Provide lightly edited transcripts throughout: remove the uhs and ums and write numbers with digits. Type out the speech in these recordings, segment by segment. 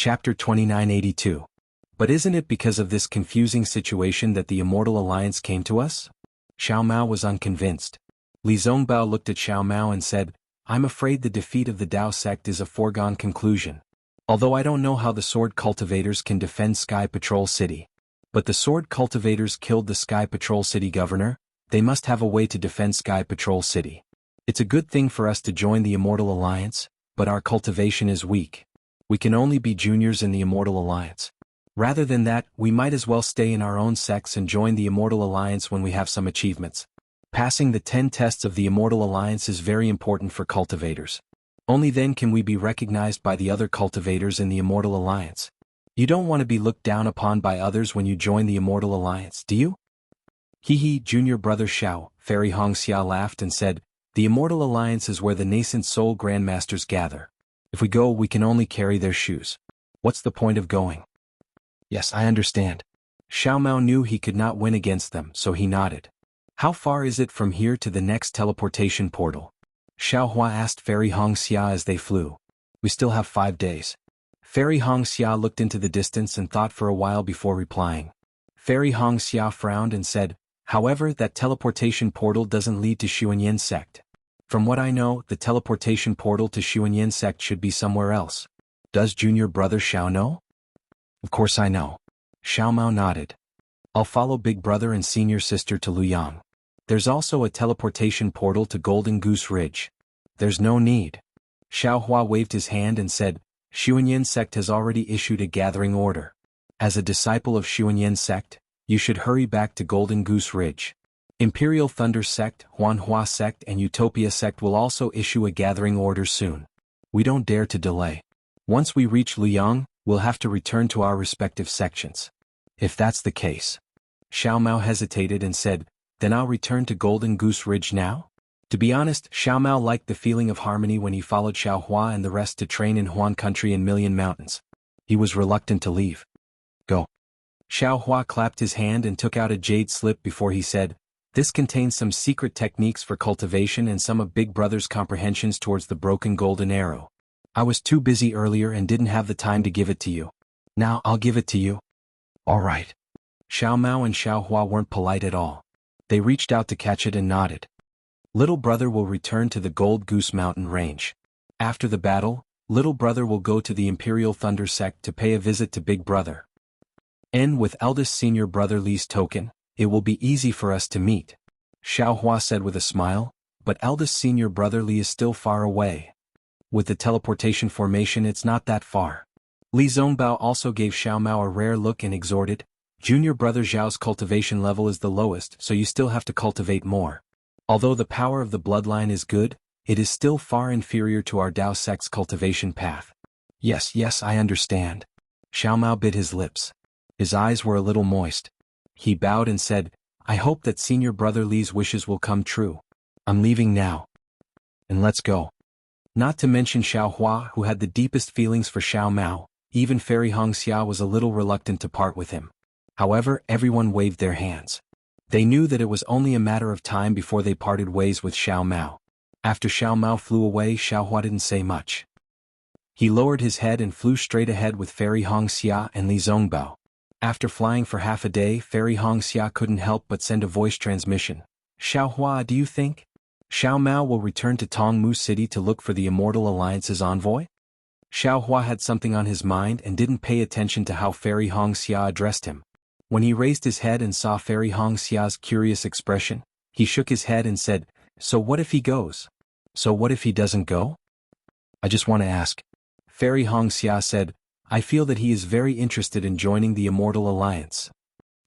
Chapter 2982. But isn't it because of this confusing situation that the Immortal Alliance came to us? Xiao Mao was unconvinced. Li Zongbao looked at Xiao Mao and said, I'm afraid the defeat of the Dao sect is a foregone conclusion. Although I don't know how the Sword Cultivators can defend Sky Patrol City. But the Sword Cultivators killed the Sky Patrol City governor, they must have a way to defend Sky Patrol City. It's a good thing for us to join the Immortal Alliance, but our cultivation is weak. We can only be juniors in the Immortal Alliance. Rather than that, we might as well stay in our own sects and join the Immortal Alliance when we have some achievements. Passing the 10 tests of the Immortal Alliance is very important for cultivators. Only then can we be recognized by the other cultivators in the Immortal Alliance. You don't want to be looked down upon by others when you join the Immortal Alliance, do you? Hee, junior brother Xiao, Fairy Hongxia laughed and said, the Immortal Alliance is where the nascent soul grandmasters gather. If we go, we can only carry their shoes. What's the point of going? Yes, I understand. Xiao Mao knew he could not win against them, so he nodded. How far is it from here to the next teleportation portal? Xiao Hua asked Fairy Hongxia as they flew. We still have 5 days. Fairy Hongxia looked into the distance and thought for a while before replying. Fairy Hongxia frowned and said, however, that teleportation portal doesn't lead to Xuanyan sect. From what I know, the teleportation portal to Xuanyan sect should be somewhere else. Does junior brother Xiao know? Of course I know. Xiao Mao nodded. I'll follow big brother and senior sister to Luyang. There's also a teleportation portal to Golden Goose Ridge. There's no need. Xiao Hua waved his hand and said, Xuanyan sect has already issued a gathering order. As a disciple of Xuanyan sect, you should hurry back to Golden Goose Ridge. Imperial Thunder sect, Huanhua sect and Utopia sect will also issue a gathering order soon. We don't dare to delay. Once we reach Luyang, we'll have to return to our respective sections. If that's the case. Xiao Mao hesitated and said, then I'll return to Golden Goose Ridge now? To be honest, Xiao Mao liked the feeling of harmony when he followed Xiao Hua and the rest to train in Huan Country and Million Mountains. He was reluctant to leave. Go. Xiao Hua clapped his hand and took out a jade slip before he said, this contains some secret techniques for cultivation and some of Big Brother's comprehensions towards the broken golden arrow. I was too busy earlier and didn't have the time to give it to you. Now I'll give it to you. All right. Xiao Mao and Xiao Hua weren't polite at all. They reached out to catch it and nodded. Little brother will return to the Gold Goose Mountain Range. After the battle, little brother will go to the Imperial Thunder sect to pay a visit to Big Brother. And with eldest senior brother Li's token, it will be easy for us to meet. Xiao Hua said with a smile, but eldest senior brother Li is still far away. With the teleportation formation it's not that far. Li Zongbao also gave Xiao Mao a rare look and exhorted, junior brother Zhao's cultivation level is the lowest, so you still have to cultivate more. Although the power of the bloodline is good, it is still far inferior to our Dao sect's cultivation path. Yes, I understand. Xiao Mao bit his lips. His eyes were a little moist. He bowed and said, I hope that senior brother Li's wishes will come true. I'm leaving now. And let's go. Not to mention Xiao Hua, who had the deepest feelings for Xiao Mao, even Fairy Hongxia was a little reluctant to part with him. However, everyone waved their hands. They knew that it was only a matter of time before they parted ways with Xiao Mao. After Xiao Mao flew away, Xiao Hua didn't say much. He lowered his head and flew straight ahead with Fairy Hongxia and Li Zongbao. After flying for half a day, Fairy Hongxia couldn't help but send a voice transmission. Xiao Hua, do you think Xiao Mao will return to Tongmu City to look for the Immortal Alliance's envoy? Xiao Hua had something on his mind and didn't pay attention to how Fairy Hongxia addressed him. When he raised his head and saw Fairy Hongxia's curious expression, he shook his head and said, so what if he goes? So what if he doesn't go? I just want to ask. Fairy Hongxia said, I feel that he is very interested in joining the Immortal Alliance.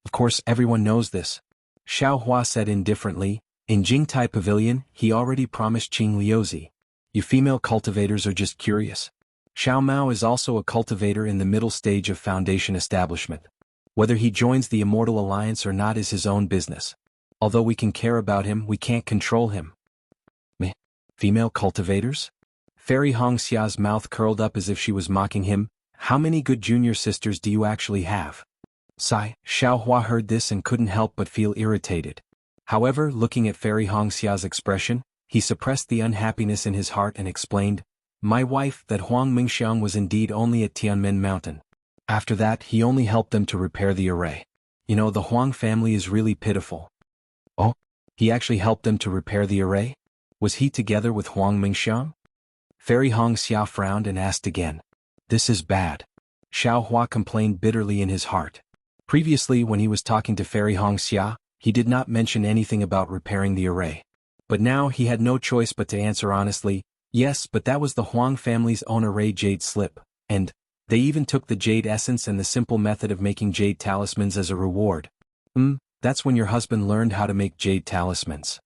Of course, everyone knows this. Xiao Hua said indifferently, in Jingtai Pavilion, he already promised Qing Liuzi. You female cultivators are just curious. Xiao Mao is also a cultivator in the middle stage of foundation establishment. Whether he joins the Immortal Alliance or not is his own business. Although we can care about him, we can't control him. Meh. Female cultivators? Fairy Hongxia's mouth curled up as if she was mocking him. How many good junior sisters do you actually have? Sigh. Xiao Hua heard this and couldn't help but feel irritated. However, looking at Fairy Hongxia's expression, he suppressed the unhappiness in his heart and explained, My wife, that Huang Mingxiang was indeed only at Tianmen Mountain. After that, he only helped them to repair the array. You know, the Huang family is really pitiful. Oh? He actually helped them to repair the array? Was he together with Huang Mingxiang? Fairy Hong Xia frowned and asked again. This is bad. Xiao Hua complained bitterly in his heart. Previously, when he was talking to Fairy Hong Xia, he did not mention anything about repairing the array. But now he had no choice but to answer honestly, yes, but that was the Huang family's own array jade slip, and they even took the jade essence and the simple method of making jade talismans as a reward. That's when your husband learned how to make jade talismans.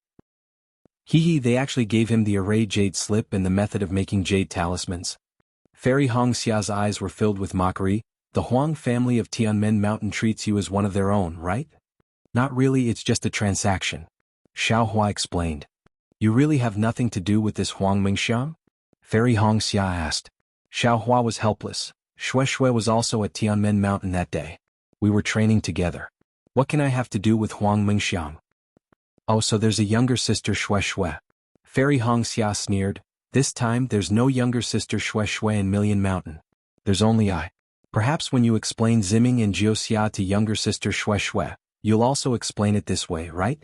They actually gave him the array jade slip and the method of making jade talismans. Fairy Hong Xia's eyes were filled with mockery. The Huang family of Tianmen Mountain treats you as one of their own, right? Not really, it's just a transaction. Xiao Hua explained. You really have nothing to do with this Huang Mingxiang? Fairy Hong Xia asked. Xiao Hua was helpless. Shui was also at Tianmen Mountain that day. We were training together. What can I have to do with Huang Mingxiang? Oh, so there's a younger sister Shui. Fairy Hong Xia sneered. This time there's no younger sister Shui in Million Mountain. There's only I. Perhaps when you explain Ziming and Jiuxia to younger sister Shui, you'll also explain it this way, right?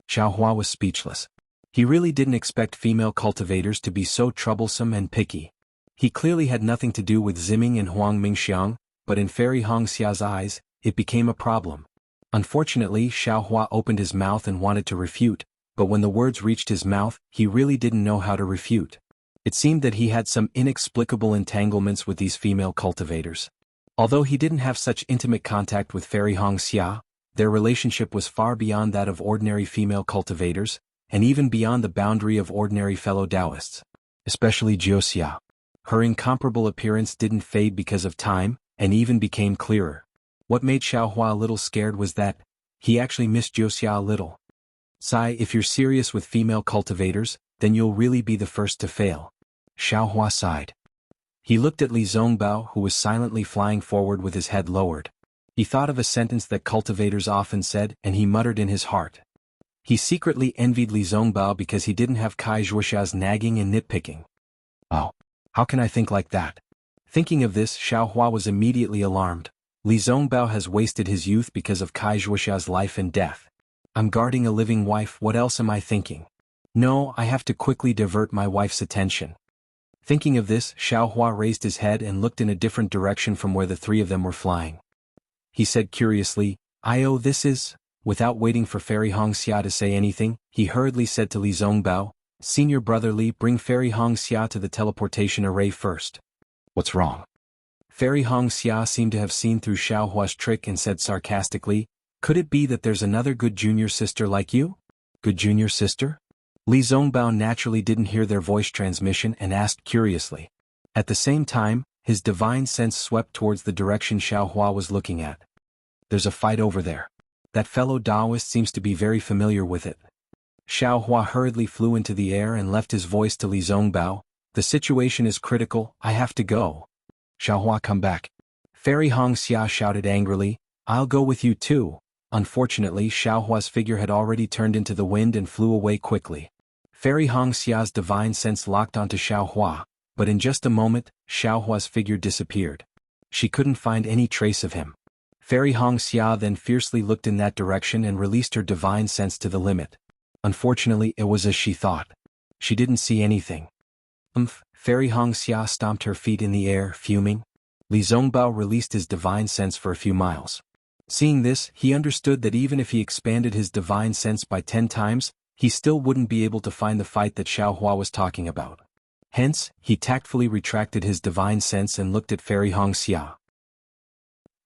Xiao Hua was speechless. He really didn't expect female cultivators to be so troublesome and picky. He clearly had nothing to do with Ziming and Huang Mingxiang, but in Fairy Hong Xia's eyes, it became a problem. Unfortunately, Xiao Hua opened his mouth and wanted to refute, but when the words reached his mouth, he really didn't know how to refute. It seemed that he had some inexplicable entanglements with these female cultivators. Although he didn't have such intimate contact with Fairy Hong Xia, their relationship was far beyond that of ordinary female cultivators, and even beyond the boundary of ordinary fellow Taoists. Especially Jiuxia. Her incomparable appearance didn't fade because of time, and even became clearer. What made Xiao Hua a little scared was that he actually missed Jiuxia a little. Sai, if you're serious with female cultivators, then you'll really be the first to fail. Xiao Hua sighed. He looked at Li Zongbao, who was silently flying forward with his head lowered. He thought of a sentence that cultivators often said, and he muttered in his heart. He secretly envied Li Zongbao because he didn't have Kai Zhuoxia's nagging and nitpicking. Oh, how can I think like that? Thinking of this, Xiao Hua was immediately alarmed. Li Zongbao has wasted his youth because of Kai Zhuoxia's life and death. I'm guarding a living wife, what else am I thinking? No, I have to quickly divert my wife's attention. Thinking of this, Xiao Hua raised his head and looked in a different direction from where the three of them were flying. He said curiously, this is... Without waiting for Fairy Hong Xia to say anything, he hurriedly said to Li Zongbao, Senior Brother Li, bring Fairy Hong Xia to the teleportation array first. What's wrong? Fairy Hong Xia seemed to have seen through Xiao Hua's trick and said sarcastically, Could it be that there's another good junior sister like you? Good junior sister? Li Zongbao naturally didn't hear their voice transmission and asked curiously. At the same time, his divine sense swept towards the direction Xiao Hua was looking at. There's a fight over there. That fellow Taoist seems to be very familiar with it. Xiao Hua hurriedly flew into the air and left his voice to Li Zongbao. The situation is critical, I have to go. Xiao Hua, come back. Fairy Hong Xia shouted angrily, I'll go with you too. Unfortunately, Xiao Hua's figure had already turned into the wind and flew away quickly. Fairy Hong Xia's divine sense locked onto Xiao Hua, but in just a moment, Xiao Hua's figure disappeared. She couldn't find any trace of him. Fairy Hong Xia then fiercely looked in that direction and released her divine sense to the limit. Unfortunately, it was as she thought. She didn't see anything. Fairy Hong Xia stomped her feet in the air, fuming. Li Zongbao released his divine sense for a few miles. Seeing this, he understood that even if he expanded his divine sense by 10 times, he still wouldn't be able to find the fight that Xiao Hua was talking about. Hence, he tactfully retracted his divine sense and looked at Fairy Hong Xia.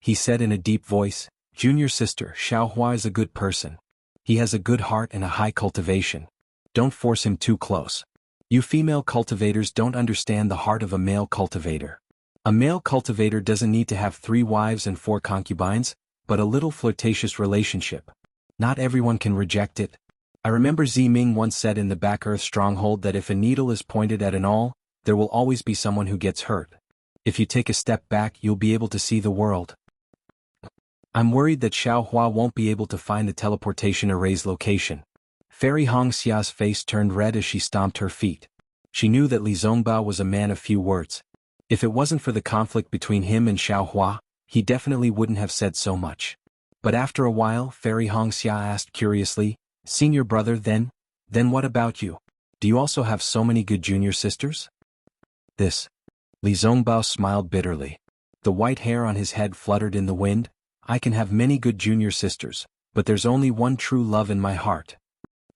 He said in a deep voice, Junior sister, Xiao Hua is a good person. He has a good heart and a high cultivation. Don't force him too close. You female cultivators don't understand the heart of a male cultivator. A male cultivator doesn't need to have 3 wives and 4 concubines, but a little flirtatious relationship. Not everyone can reject it. I remember Ziming once said in the Back Earth Stronghold that if a needle is pointed at an awl, there will always be someone who gets hurt. If you take a step back, you'll be able to see the world. I'm worried that Xiao Hua won't be able to find the teleportation array's location. Fairy Hong Xia's face turned red as she stomped her feet. She knew that Li Zongbao was a man of few words. If it wasn't for the conflict between him and Xiao Hua, he definitely wouldn't have said so much. But after a while, Fairy Hongxia asked curiously, "Senior brother, then what about you? Do you also have so many good junior sisters?" This. Li Zongbao smiled bitterly. The white hair on his head fluttered in the wind. "I can have many good junior sisters, but there's only one true love in my heart."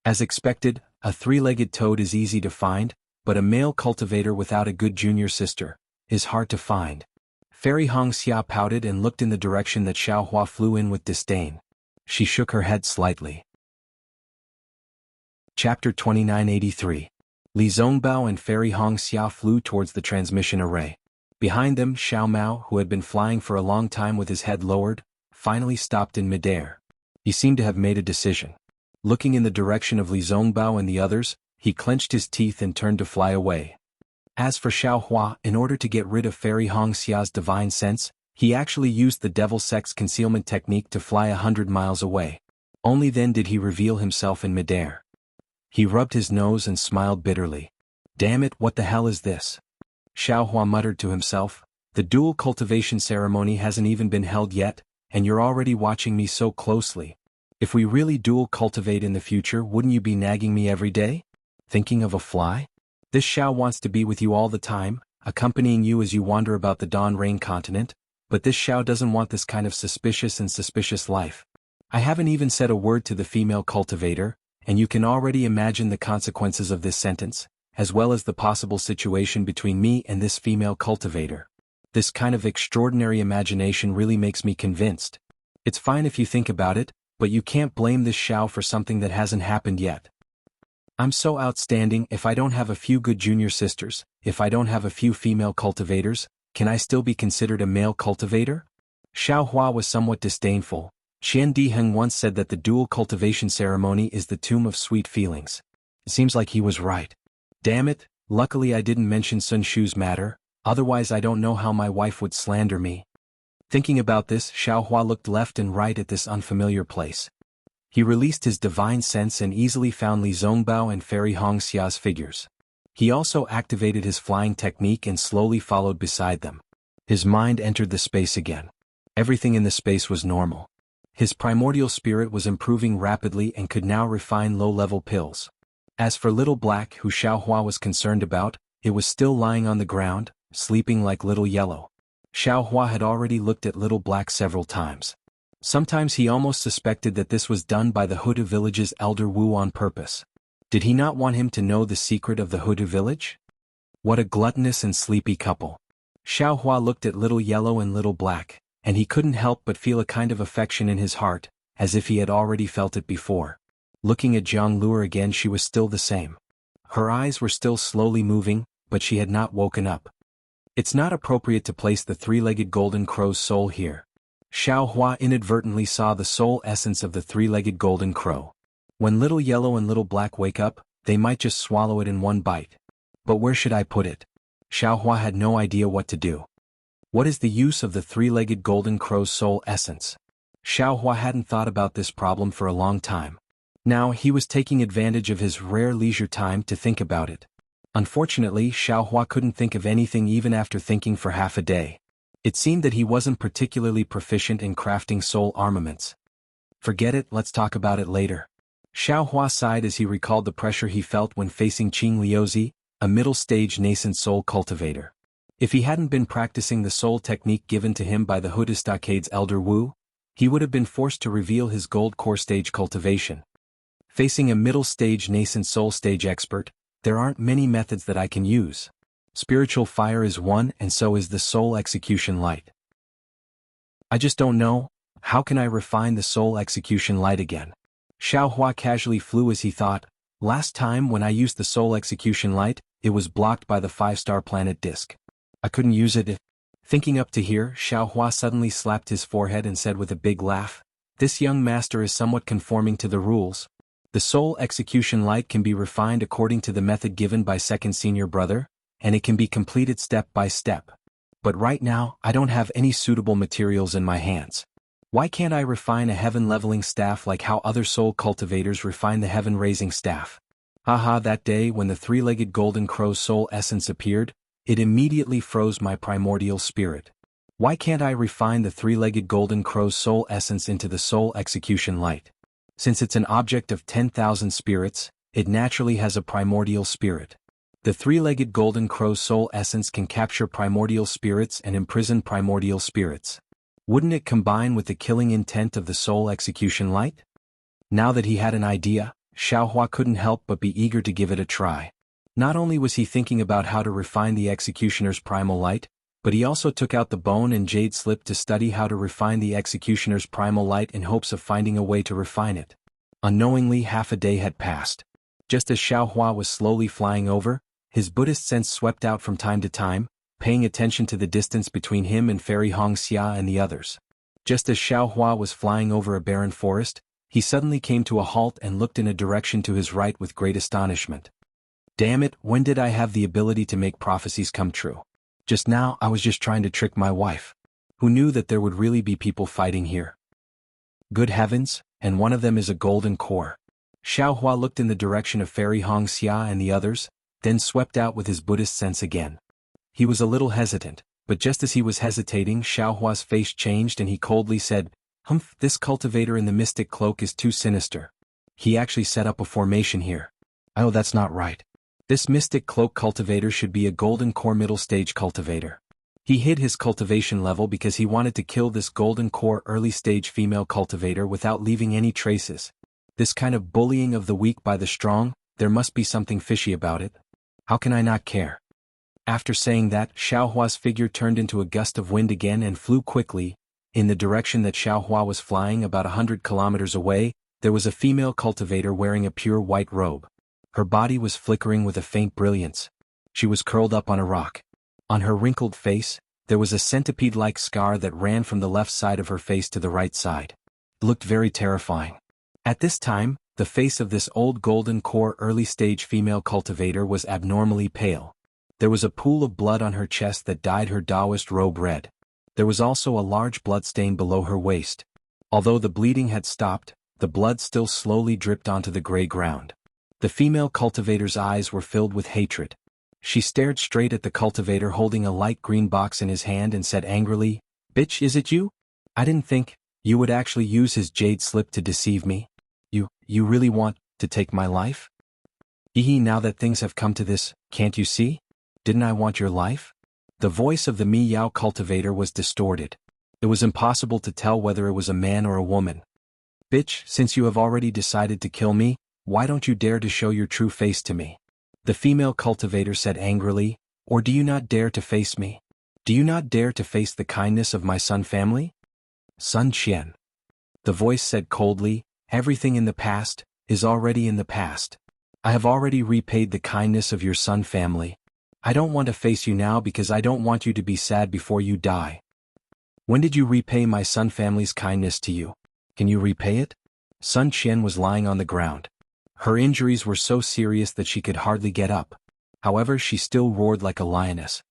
As expected, a three-legged toad is easy to find, but a male cultivator without a good junior sister is hard to find. Fairy Hongxia pouted and looked in the direction that Xiao Hua flew in with disdain. She shook her head slightly. Chapter 2983. Li Zongbao and Fairy Hongxia flew towards the transmission array. Behind them, Xiao Mao, who had been flying for a long time with his head lowered, finally stopped in midair. He seemed to have made a decision. Looking in the direction of Li Zongbao and the others, he clenched his teeth and turned to fly away. As for Xiao Hua, in order to get rid of Fairy Hongxia's divine sense, he actually used the devil sex concealment technique to fly 100 miles away. Only then did he reveal himself in midair. He rubbed his nose and smiled bitterly. "Damn it, what the hell is this?" Xiao Hua muttered to himself. "The dual cultivation ceremony hasn't even been held yet, and you're already watching me so closely. If we really dual cultivate in the future, wouldn't you be nagging me every day? Thinking of a fly? This Xiao wants to be with you all the time, accompanying you as you wander about the Dawn Rain continent, but this Xiao doesn't want this kind of suspicious life. I haven't even said a word to the female cultivator, and you can already imagine the consequences of this sentence, as well as the possible situation between me and this female cultivator. This kind of extraordinary imagination really makes me convinced. It's fine if you think about it, but you can't blame this Xiao for something that hasn't happened yet. I'm so outstanding. If I don't have a few good junior sisters, if I don't have a few female cultivators, can I still be considered a male cultivator?" Xiao Hua was somewhat disdainful. Qian Diheng once said that the dual cultivation ceremony is the tomb of sweet feelings. It seems like he was right. Damn it, luckily I didn't mention Sun Shu's matter, otherwise I don't know how my wife would slander me. Thinking about this, Xiao Hua looked left and right at this unfamiliar place. He released his divine sense and easily found Li Zongbao and Fairy Hongxia's figures. He also activated his flying technique and slowly followed beside them. His mind entered the space again. Everything in the space was normal. His primordial spirit was improving rapidly and could now refine low-level pills. As for Little Black, who Xiao Hua was concerned about, it was still lying on the ground, sleeping like Little Yellow. Xiao Hua had already looked at Little Black several times. Sometimes he almost suspected that this was done by the Huda village's elder Wu on purpose. Did he not want him to know the secret of the Huda village? What a gluttonous and sleepy couple. Xiao Hua looked at Little Yellow and Little Black, and he couldn't help but feel a kind of affection in his heart, as if he had already felt it before. Looking at Zhang Luer again, she was still the same. Her eyes were still slowly moving, but she had not woken up. It's not appropriate to place the three-legged golden crow's soul here. Xiao Hua inadvertently saw the soul essence of the three-legged golden crow. When Little Yellow and Little Black wake up, they might just swallow it in one bite. But where should I put it? Xiao Hua had no idea what to do. What is the use of the three-legged golden crow's soul essence? Xiao Hua hadn't thought about this problem for a long time. Now he was taking advantage of his rare leisure time to think about it. Unfortunately, Xiao Hua couldn't think of anything even after thinking for half a day. It seemed that he wasn't particularly proficient in crafting soul armaments. Forget it, let's talk about it later. Xiao Hua sighed as he recalled the pressure he felt when facing Qing Liuzi, a middle-stage nascent soul cultivator. If he hadn't been practicing the soul technique given to him by the Huda Stockade's elder Wu, he would have been forced to reveal his gold core stage cultivation. Facing a middle-stage nascent soul stage expert, there aren't many methods that I can use. Spiritual fire is one, and so is the soul execution light. I just don't know, how can I refine the soul execution light again? Xiao Hua casually flew as he thought, last time when I used the soul execution light, it was blocked by the 5-star planet disk. I couldn't use it. Thinking up to here, Xiao Hua suddenly slapped his forehead and said with a big laugh, this young master is somewhat conforming to the rules. The soul execution light can be refined according to the method given by second senior brother, and it can be completed step by step. But right now, I don't have any suitable materials in my hands. Why can't I refine a heaven-leveling staff like how other soul cultivators refine the heaven-raising staff? Haha, that day when the three-legged golden crow's soul essence appeared, it immediately froze my primordial spirit. Why can't I refine the three-legged golden crow's soul essence into the soul execution light? Since it's an object of 10,000 spirits, it naturally has a primordial spirit. The three-legged golden crow's soul essence can capture primordial spirits and imprison primordial spirits. Wouldn't it combine with the killing intent of the soul execution light? Now that he had an idea, Xiaohua couldn't help but be eager to give it a try. Not only was he thinking about how to refine the executioner's primal light, but he also took out the bone and jade slip to study how to refine the executioner's primal light in hopes of finding a way to refine it. Unknowingly, half a day had passed. Just as Xiaohua was slowly flying over, his Buddhist sense swept out from time to time, paying attention to the distance between him and Fairy Hongxia and the others. Just as Xiaohua was flying over a barren forest, he suddenly came to a halt and looked in a direction to his right with great astonishment. Damn it, when did I have the ability to make prophecies come true? Just now I was just trying to trick my wife. Who knew that there would really be people fighting here? Good heavens, and one of them is a golden core. Xiaohua looked in the direction of Fairy Hongxia and the others, then swept out with his Buddhist sense again. He was a little hesitant, but just as he was hesitating, Xiaohua's face changed and he coldly said, "Humph, this cultivator in the mystic cloak is too sinister. He actually set up a formation here. Oh, that's not right. This mystic cloak cultivator should be a golden core middle stage cultivator. He hid his cultivation level because he wanted to kill this golden core early stage female cultivator without leaving any traces. This kind of bullying of the weak by the strong, there must be something fishy about it. How can I not care?" After saying that, Xiaohua's figure turned into a gust of wind again and flew quickly. In the direction that Xiaohua was flying, about 100 kilometers away, there was a female cultivator wearing a pure white robe. Her body was flickering with a faint brilliance. She was curled up on a rock. On her wrinkled face, there was a centipede-like scar that ran from the left side of her face to the right side. It looked very terrifying. At this time, the face of this old golden core early-stage female cultivator was abnormally pale. There was a pool of blood on her chest that dyed her Taoist robe red. There was also a large bloodstain below her waist. Although the bleeding had stopped, the blood still slowly dripped onto the gray ground. The female cultivator's eyes were filled with hatred. She stared straight at the cultivator holding a light green box in his hand and said angrily, "Bitch, is it you? I didn't think you would actually use his jade slip to deceive me. You really want to take my life? Ehe, now that things have come to this, can't you see? Didn't I want your life?" The voice of the Miyao cultivator was distorted. It was impossible to tell whether it was a man or a woman. "Bitch, since you have already decided to kill me, why don't you dare to show your true face to me?" The female cultivator said angrily, "Or do you not dare to face me? Do you not dare to face the kindness of my Sun family?" "Sun Qian." The voice said coldly, "Everything in the past is already in the past. I have already repaid the kindness of your Sun family. I don't want to face you now because I don't want you to be sad before you die. When did you repay my Sun family's kindness to you? Can you repay it?" Sun Qian was lying on the ground. Her injuries were so serious that she could hardly get up. However, she still roared like a lioness.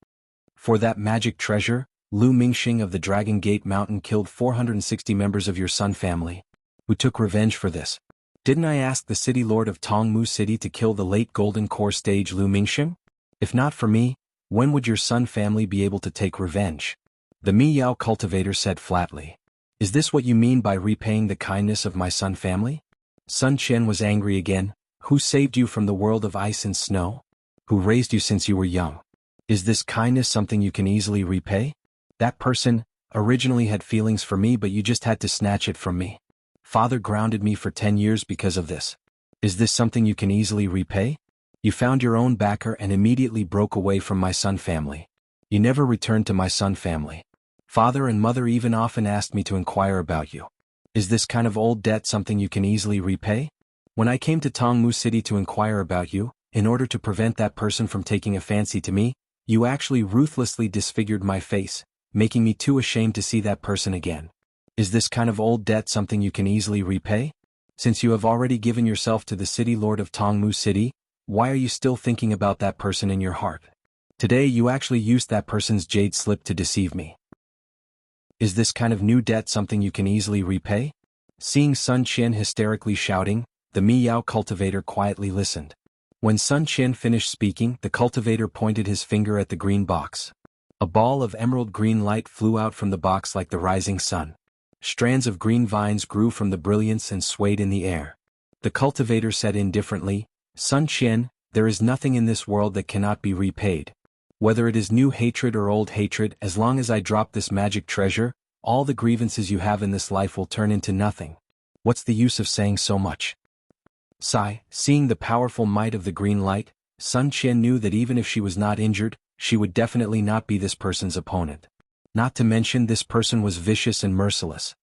"For that magic treasure, Lu Mingxing of the Dragon Gate Mountain killed 460 members of your Sun family. Who took revenge for this? Didn't I ask the city lord of Tongmu City to kill the late Golden Core stage Lu Mingxing? If not for me, when would your Sun family be able to take revenge?" The Miyao cultivator said flatly. "Is this what you mean by repaying the kindness of my Sun family?" Sun Qian was angry again. "Who saved you from the world of ice and snow? Who raised you since you were young? Is this kindness something you can easily repay? That person originally had feelings for me, but you just had to snatch it from me. Father grounded me for 10 years because of this. Is this something you can easily repay? You found your own backer and immediately broke away from my Sun family. You never returned to my Sun family. Father and mother even often asked me to inquire about you. Is this kind of old debt something you can easily repay? When I came to Tongmu City to inquire about you, in order to prevent that person from taking a fancy to me, you actually ruthlessly disfigured my face, making me too ashamed to see that person again. Is this kind of old debt something you can easily repay? Since you have already given yourself to the city lord of Tongmu City, why are you still thinking about that person in your heart? Today you actually used that person's jade slip to deceive me. Is this kind of new debt something you can easily repay?" Seeing Sun Qian hysterically shouting, the Miyao cultivator quietly listened. When Sun Qian finished speaking, the cultivator pointed his finger at the green box. A ball of emerald green light flew out from the box like the rising sun. Strands of green vines grew from the brilliance and swayed in the air. The cultivator said indifferently, Sun Qian, there is nothing in this world that cannot be repaid. Whether it is new hatred or old hatred, as long as I drop this magic treasure, all the grievances you have in this life will turn into nothing. What's the use of saying so much? Sigh, seeing the powerful might of the green light, Sun Qian knew that even if she was not injured, she would definitely not be this person's opponent. Not to mention this person was vicious and merciless.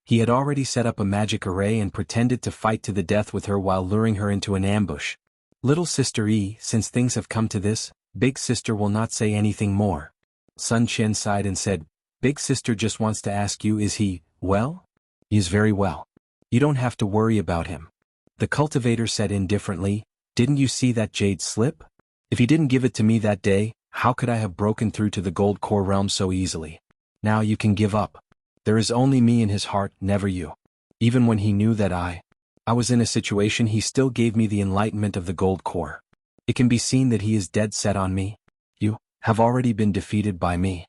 He had already set up a magic array and pretended to fight to the death with her while luring her into an ambush. Little sister since things have come to this, big sister will not say anything more. Sun Qian sighed and said, Big sister just wants to ask you, is he, well? He is very well. You don't have to worry about him. The cultivator said indifferently, didn't you see that jade slip? If he didn't give it to me that day, how could I have broken through to the gold core realm so easily? Now you can give up. There is only me in his heart, never you. Even when he knew that I was in a situation, he still gave me the enlightenment of the gold core. It can be seen that he is dead set on me. You have already been defeated by me.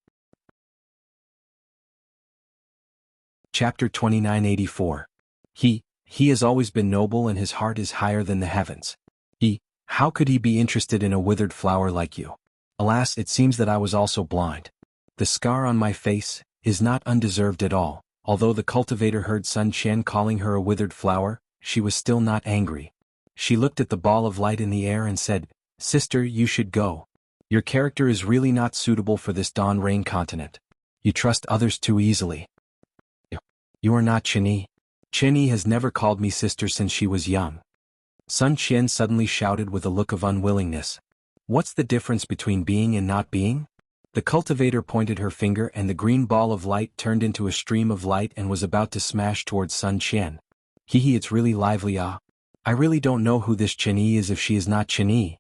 Chapter 2984. He has always been noble and his heart is higher than the heavens. How could he be interested in a withered flower like you? Alas, it seems that I was also blind. The scar on my face is not undeserved at all. Although the cultivator heard Sun Qian calling her a withered flower, she was still not angry. She looked at the ball of light in the air and said, Sister, you should go. Your character is really not suitable for this dawn rain continent. You trust others too easily. You are not Qian. Qian has never called me sister since she was young. Sun Qian suddenly shouted with a look of unwillingness. What's the difference between being and not being? The cultivator pointed her finger and the green ball of light turned into a stream of light and was about to smash towards Sun Qian. It's really lively. I really don't know who this Qian is if she is not Qian.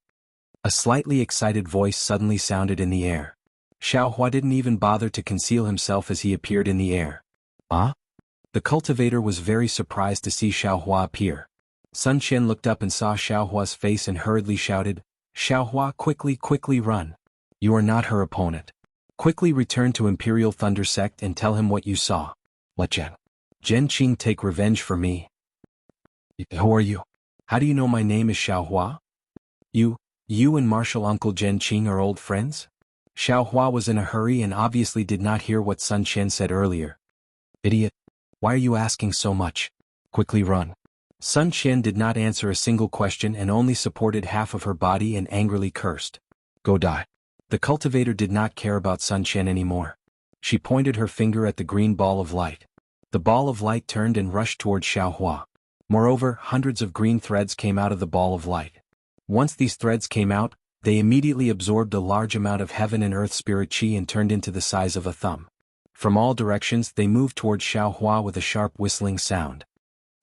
A slightly excited voice suddenly sounded in the air. Xiaohua didn't even bother to conceal himself as he appeared in the air. The cultivator was very surprised to see Xiaohua appear. Sun Qian looked up and saw Xiaohua's face and hurriedly shouted, Xiaohua, quickly run. You are not her opponent. Quickly return to Imperial Thunder Sect and tell him what you saw. Let Zhen Qing take revenge for me. Who are you? How do you know my name is Xiaohua? You and Martial Uncle Zhen Qing are old friends? Xiaohua was in a hurry and obviously did not hear what Sun Qian said earlier. Idiot. Why are you asking so much? Quickly run. Sun Qian did not answer a single question and only supported half of her body and angrily cursed. Go die. The cultivator did not care about Sun Qian anymore. She pointed her finger at the green ball of light. The ball of light turned and rushed toward Xiaohua. Moreover, hundreds of green threads came out of the ball of light. Once these threads came out, they immediately absorbed a large amount of heaven and earth spirit qi and turned into the size of a thumb. From all directions they moved toward Xiaohua with a sharp whistling sound.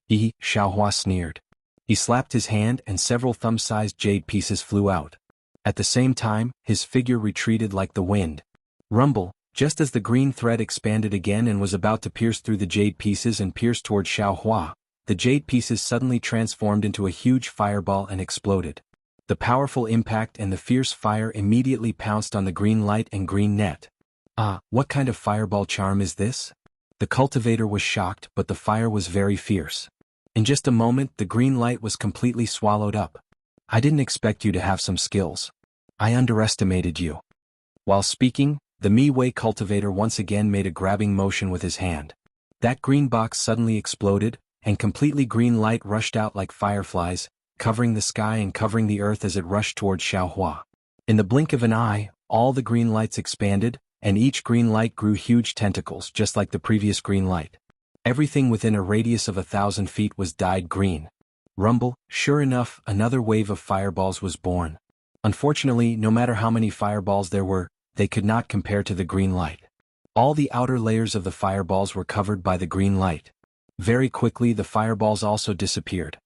Xiaohua sneered. He slapped his hand and several thumb-sized jade pieces flew out. At the same time, his figure retreated like the wind. Rumble, just as the green thread expanded again and was about to pierce through the jade pieces and pierce toward Xiaohua, the jade pieces suddenly transformed into a huge fireball and exploded. The powerful impact and the fierce fire immediately pounced on the green light and green net. What kind of fireball charm is this? The cultivator was shocked, but the fire was very fierce. In just a moment, the green light was completely swallowed up. I didn't expect you to have some skills. I underestimated you. While speaking, the Mi-Wei cultivator once again made a grabbing motion with his hand. That green box suddenly exploded, and completely green light rushed out like fireflies, covering the sky and covering the earth as it rushed toward Xiaohua. In the blink of an eye, all the green lights expanded, and each green light grew huge tentacles just like the previous green light. Everything within a radius of 1,000 feet was dyed green. Rumble, sure enough, another wave of fireballs was born. Unfortunately, no matter how many fireballs there were, they could not compare to the green light. All the outer layers of the fireballs were covered by the green light. Very quickly the fireballs also disappeared.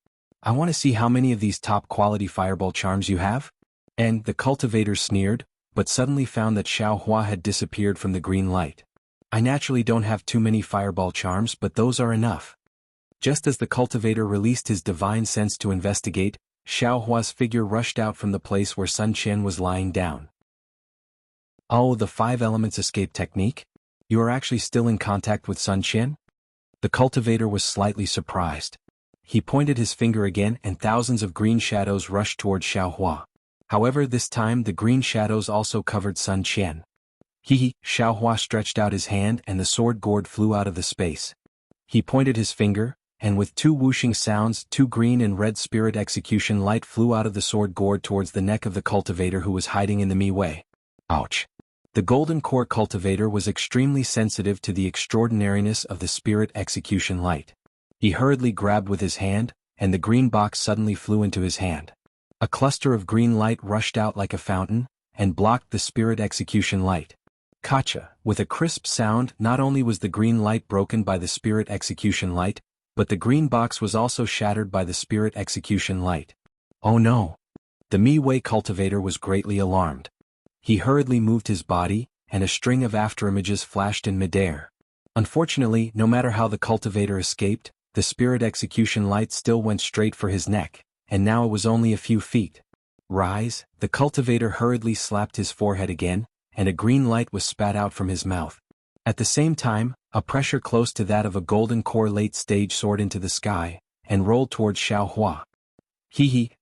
I want to see how many of these top-quality fireball charms you have? And the cultivator sneered, but suddenly found that Xiaohua had disappeared from the green light. I naturally don't have too many fireball charms, but those are enough. Just as the cultivator released his divine sense to investigate, Xiao Hua's figure rushed out from the place where Sun Qian was lying down. Oh, the 5 elements escape technique? You are actually still in contact with Sun Qian? The cultivator was slightly surprised. He pointed his finger again and thousands of green shadows rushed toward Xiao Hua. However, this time the green shadows also covered Sun Qian. Xiao Hua stretched out his hand and the sword gourd flew out of the space. He pointed his finger, and with 2 whooshing sounds, 2 green and red spirit execution light flew out of the sword gourd towards the neck of the cultivator who was hiding in the Mi Wei. Ouch! The golden core cultivator was extremely sensitive to the extraordinariness of the spirit execution light. He hurriedly grabbed with his hand, and the green box suddenly flew into his hand. A cluster of green light rushed out like a fountain, and blocked the spirit execution light. Kacha, with a crisp sound, not only was the green light broken by the spirit execution light, but the green box was also shattered by the spirit execution light. Oh no! The Mi Wei cultivator was greatly alarmed. He hurriedly moved his body, and a string of afterimages flashed in midair. Unfortunately, no matter how the cultivator escaped, the spirit execution light still went straight for his neck, and now it was only a few feet. Rise! The cultivator hurriedly slapped his forehead again, and a green light was spat out from his mouth. At the same time, a pressure close to that of a golden core late stage soared into the sky, and rolled towards Xiao Hua.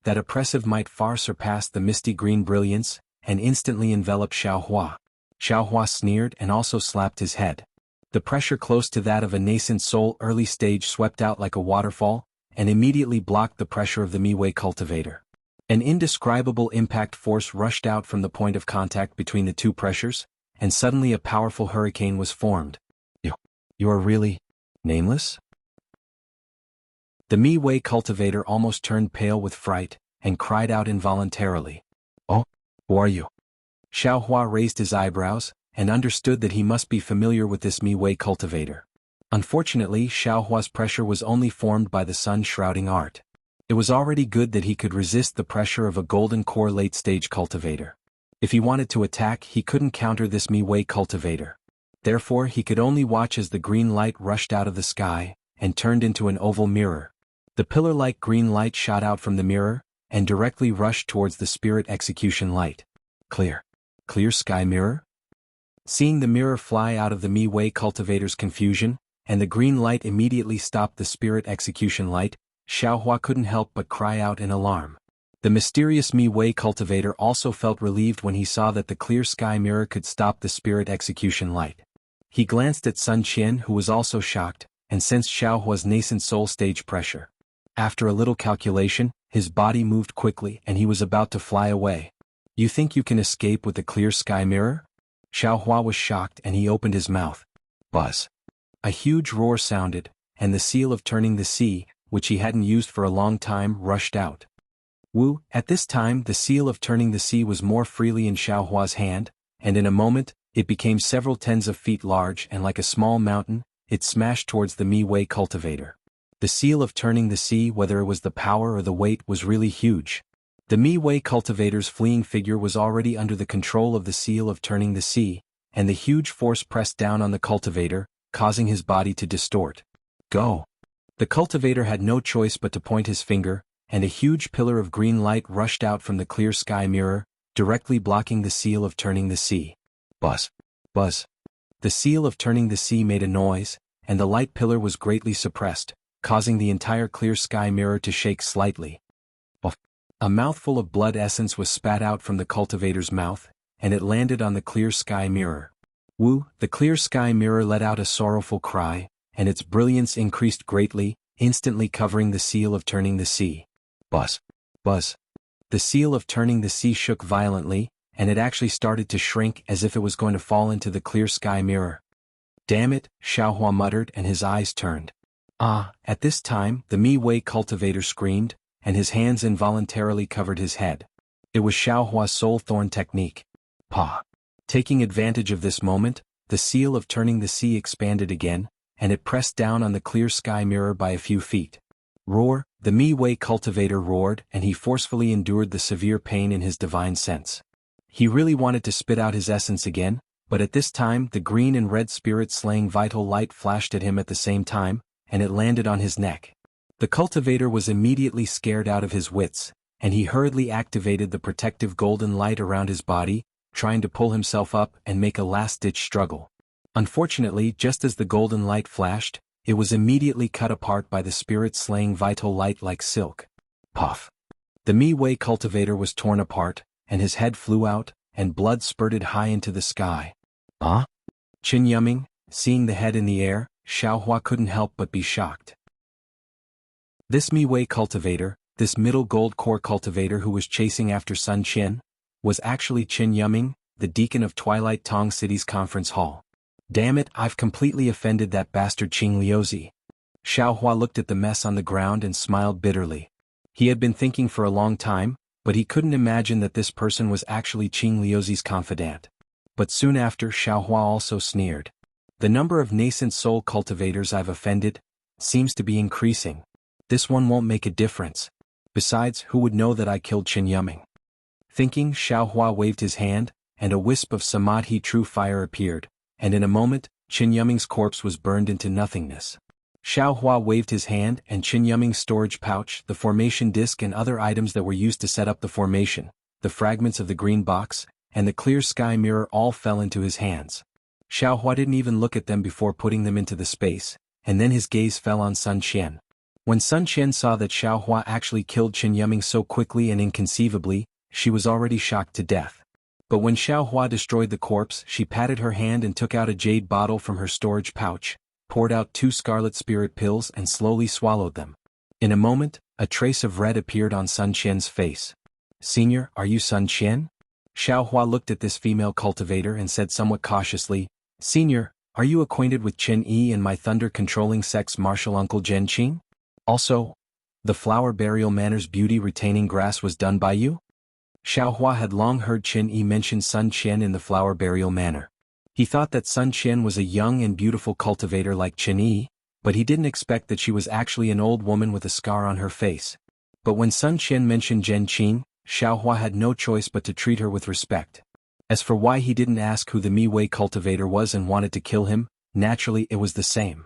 That oppressive might far surpassed the misty green brilliance, and instantly enveloped Xiao Hua. Xiao Hua sneered and also slapped his head. The pressure close to that of a nascent soul early stage swept out like a waterfall, and immediately blocked the pressure of the Mi Wei cultivator. An indescribable impact force rushed out from the point of contact between the 2 pressures, and suddenly a powerful hurricane was formed. You are really nameless? The Mi Wei cultivator almost turned pale with fright, and cried out involuntarily. Oh, who are you? Xiao Hua raised his eyebrows, and understood that he must be familiar with this Mi Wei cultivator. Unfortunately, Xiao Hua's pressure was only formed by the sun-shrouding art. It was already good that he could resist the pressure of a golden core late-stage cultivator. If he wanted to attack, he couldn't counter this Mi Wei cultivator. Therefore, he could only watch as the green light rushed out of the sky, and turned into an oval mirror. The pillar-like green light shot out from the mirror, and directly rushed towards the spirit execution light. Clear sky mirror? Seeing the mirror fly out of the Mi Wei cultivator's confusion, and the green light immediately stopped the spirit execution light, Xiao Hua couldn't help but cry out in alarm. The mysterious Mi Wei cultivator also felt relieved when he saw that the clear sky mirror could stop the spirit execution light. He glanced at Sun Qian, who was also shocked, and sensed Xiao Hua's nascent soul stage pressure. After a little calculation, his body moved quickly and he was about to fly away. You think you can escape with the clear sky mirror? Xiao Hua was shocked and he opened his mouth. Buzz. A huge roar sounded, and the seal of turning the sea, which he hadn't used for a long time, rushed out. At this time the seal of turning the sea was more freely in Xiao Hua's hand, and in a moment, it became several tens of feet large and like a small mountain, it smashed towards the Mi Wei cultivator. The seal of turning the sea, whether it was the power or the weight, was really huge. The Mi Wei cultivator's fleeing figure was already under the control of the seal of turning the sea, and the huge force pressed down on the cultivator, causing his body to distort. Go! The cultivator had no choice but to point his finger, and a huge pillar of green light rushed out from the clear sky mirror, directly blocking the seal of turning the sea. Buzz. Buzz. The seal of turning the sea made a noise, and the light pillar was greatly suppressed, causing the entire clear sky mirror to shake slightly. A mouthful of blood essence was spat out from the cultivator's mouth, and it landed on the clear sky mirror. The clear sky mirror let out a sorrowful cry, and its brilliance increased greatly, instantly covering the seal of turning the sea. Buzz. Buzz. The seal of turning the sea shook violently, and it actually started to shrink as if it was going to fall into the clear sky mirror. Damn it, Xiao Hua muttered and his eyes turned. At this time, the Mi Wei cultivator screamed, and his hands involuntarily covered his head. It was Xiao Hua's soul thorn technique. Taking advantage of this moment, the seal of turning the sea expanded again, and it pressed down on the clear sky mirror by a few feet. Roar! The Mi Wei cultivator roared, and he forcefully endured the severe pain in his divine sense. He really wanted to spit out his essence again, but at this time the green and red spirit-slaying vital light flashed at him at the same time, and it landed on his neck. The cultivator was immediately scared out of his wits, and he hurriedly activated the protective golden light around his body, trying to pull himself up and make a last-ditch struggle. Unfortunately, just as the golden light flashed, it was immediately cut apart by the spirit-slaying vital light like silk. Puff! The Mi-Wei cultivator was torn apart, and his head flew out, and blood spurted high into the sky. Huh? Qin Yuming, seeing the head in the air, Xiaohua couldn't help but be shocked. This Mi-Wei cultivator, this middle gold core cultivator who was chasing after Sun Qian, was actually Qin Yuming, the deacon of Twilight Tong City's conference hall. Damn it, I've completely offended that bastard Qing Liuzi. Xiaohua looked at the mess on the ground and smiled bitterly. He had been thinking for a long time, but he couldn't imagine that this person was actually Qing Liuzi's confidant. But soon after, Xiaohua also sneered. The number of nascent soul cultivators I've offended seems to be increasing. This one won't make a difference. Besides, who would know that I killed Qin Yuming? Thinking, Xiaohua waved his hand, and a wisp of Samadhi true fire appeared, and in a moment, Qin Yuming's corpse was burned into nothingness. Xiaohua waved his hand, and Qin Yuming's storage pouch, the formation disc and other items that were used to set up the formation, the fragments of the green box, and the clear sky mirror all fell into his hands. Xiaohua didn't even look at them before putting them into the space, and then his gaze fell on Sun Qian. When Sun Qian saw that Xiaohua actually killed Qin Yuming so quickly and inconceivably, she was already shocked to death. But when Xiaohua destroyed the corpse, she patted her hand and took out a jade bottle from her storage pouch, poured out 2 scarlet spirit pills and slowly swallowed them. In a moment, a trace of red appeared on Sun Qian's face. "Senior, are you Sun Qian?" Xiaohua looked at this female cultivator and said somewhat cautiously, "Senior, are you acquainted with Qin Yi and my thunder-controlling sex martial uncle Zhen Qing? Also, the flower burial manor's beauty-retaining grass was done by you?" Xiaohua had long heard Qin Yi mention Sun Qian in the flower burial manor. He thought that Sun Qian was a young and beautiful cultivator like Qin Yi, but he didn't expect that she was actually an old woman with a scar on her face. But when Sun Qian mentioned Zhen Qing, Xiaohua had no choice but to treat her with respect. As for why he didn't ask who the Mi-Wei cultivator was and wanted to kill him, naturally it was the same.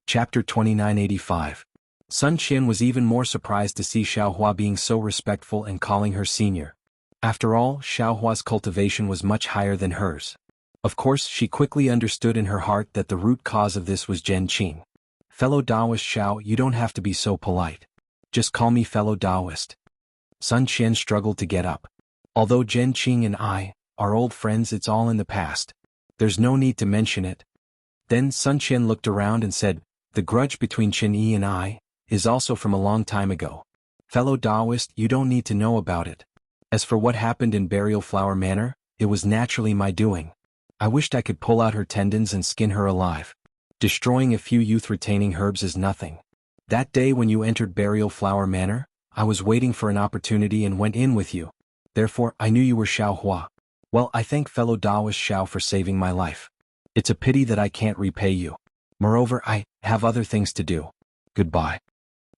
Chapter 2985. Sun Qian was even more surprised to see Xiaohua being so respectful and calling her senior. After all, Xiaohua's cultivation was much higher than hers. Of course, she quickly understood in her heart that the root cause of this was Zhen Qing. "Fellow Taoist Xiao, you don't have to be so polite. Just call me fellow Taoist." Sun Qian struggled to get up. "Although Zhen Qing and I are old friends, it's all in the past. There's no need to mention it." Then Sun Qian looked around and said, "The grudge between Qin Yi and I is also from a long time ago. Fellow Taoist, you don't need to know about it. As for what happened in Burial Flower Manor, it was naturally my doing. I wished I could pull out her tendons and skin her alive. Destroying a few youth-retaining herbs is nothing. That day when you entered Burial Flower Manor, I was waiting for an opportunity and went in with you. Therefore, I knew you were Xiaohua. Well, I thank fellow Taoist Xiao for saving my life. It's a pity that I can't repay you. Moreover, I have other things to do. Goodbye."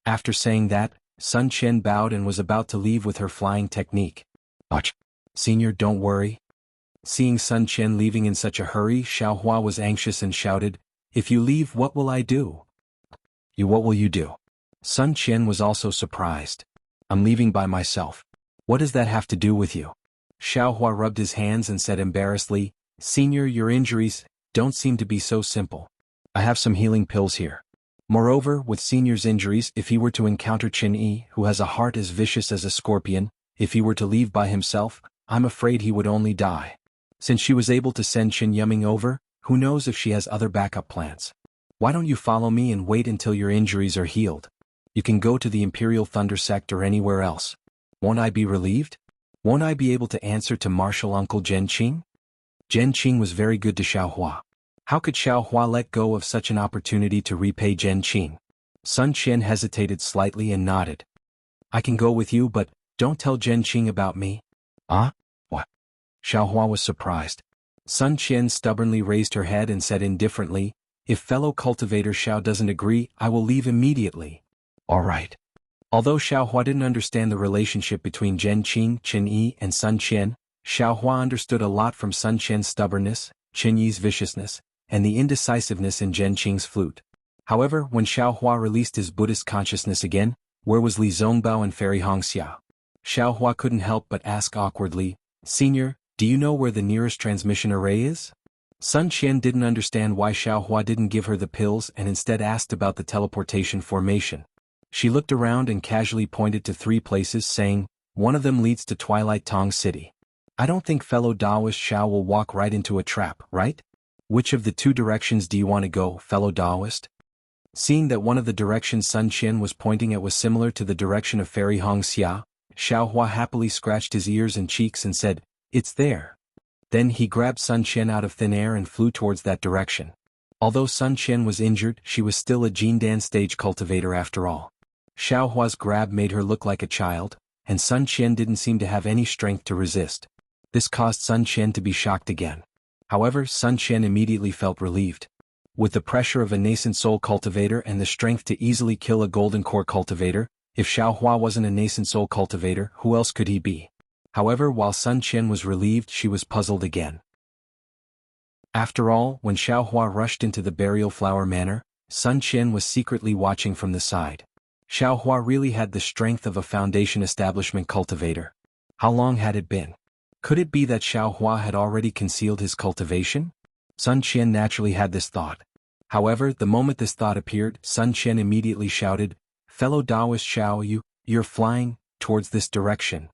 After saying that, Sun Qian bowed and was about to leave with her flying technique. "Ach, senior, don't worry." Seeing Sun Qian leaving in such a hurry, Xiaohua was anxious and shouted, "If you leave, what will I do?" What will you do?" Sun Qian was also surprised. "I'm leaving by myself. What does that have to do with you?" Xiaohua rubbed his hands and said embarrassedly, "Senior, your injuries don't seem to be so simple. I have some healing pills here. Moreover, with Senior's injuries, if he were to encounter Qin Yi, who has a heart as vicious as a scorpion, if he were to leave by himself, I'm afraid he would only die. Since she was able to send Qin Yuming over, who knows if she has other backup plans. Why don't you follow me and wait until your injuries are healed? You can go to the Imperial Thunder Sect or anywhere else. Won't I be relieved? Won't I be able to answer to martial uncle Zhen Qing?" Zhen Qing was very good to Xiaohua. How could Xiaohua let go of such an opportunity to repay Zhen Qing? Sun Qian hesitated slightly and nodded. "I can go with you, but don't tell Zhen Qing about me." "Ah? What?" Xiaohua was surprised. Sun Qian stubbornly raised her head and said indifferently, "If fellow cultivator Xiao doesn't agree, I will leave immediately." "All right." Although Xiaohua didn't understand the relationship between Zhen Qing, Qin Yi, and Sun Qian, Xiaohua understood a lot from Sun Qian's stubbornness, Qin Yi's viciousness, and the indecisiveness in Zhen Qing's flute. However, when Xiao Hua released his Buddhist consciousness again, where was Li Zongbao and Fairy Hongxia? Xiao Hua couldn't help but ask awkwardly, Senior, do you know where the nearest transmission array is? Sun Qian didn't understand why Xiao Hua didn't give her the pills and instead asked about the teleportation formation. She looked around and casually pointed to 3 places, saying, one of them leads to Twilight Tong City. I don't think fellow Daoist Xiao will walk right into a trap, right? Which of the 2 directions do you want to go, fellow Daoist? Seeing that one of the directions Sun Qian was pointing at was similar to the direction of Fairy Hongxia, Xiao Hua happily scratched his ears and cheeks and said, it's there. Then he grabbed Sun Qian out of thin air and flew towards that direction. Although Sun Qian was injured, she was still a Jindan stage cultivator after all. Xiao Hua's grab made her look like a child, and Sun Qian didn't seem to have any strength to resist. This caused Sun Qian to be shocked again. However, Sun Qian immediately felt relieved. With the pressure of a nascent soul cultivator and the strength to easily kill a golden core cultivator, if Xiao Hua wasn't a nascent soul cultivator, who else could he be? However, while Sun Qian was relieved, she was puzzled again. After all, when Xiao Hua rushed into the burial flower manor, Sun Qian was secretly watching from the side. Xiao Hua really had the strength of a foundation establishment cultivator. How long had it been? Could it be that Xiao Hua had already concealed his cultivation? Sun Qian naturally had this thought. However, the moment this thought appeared, Sun Qian immediately shouted, fellow Daoist Xiao, you're flying towards this direction.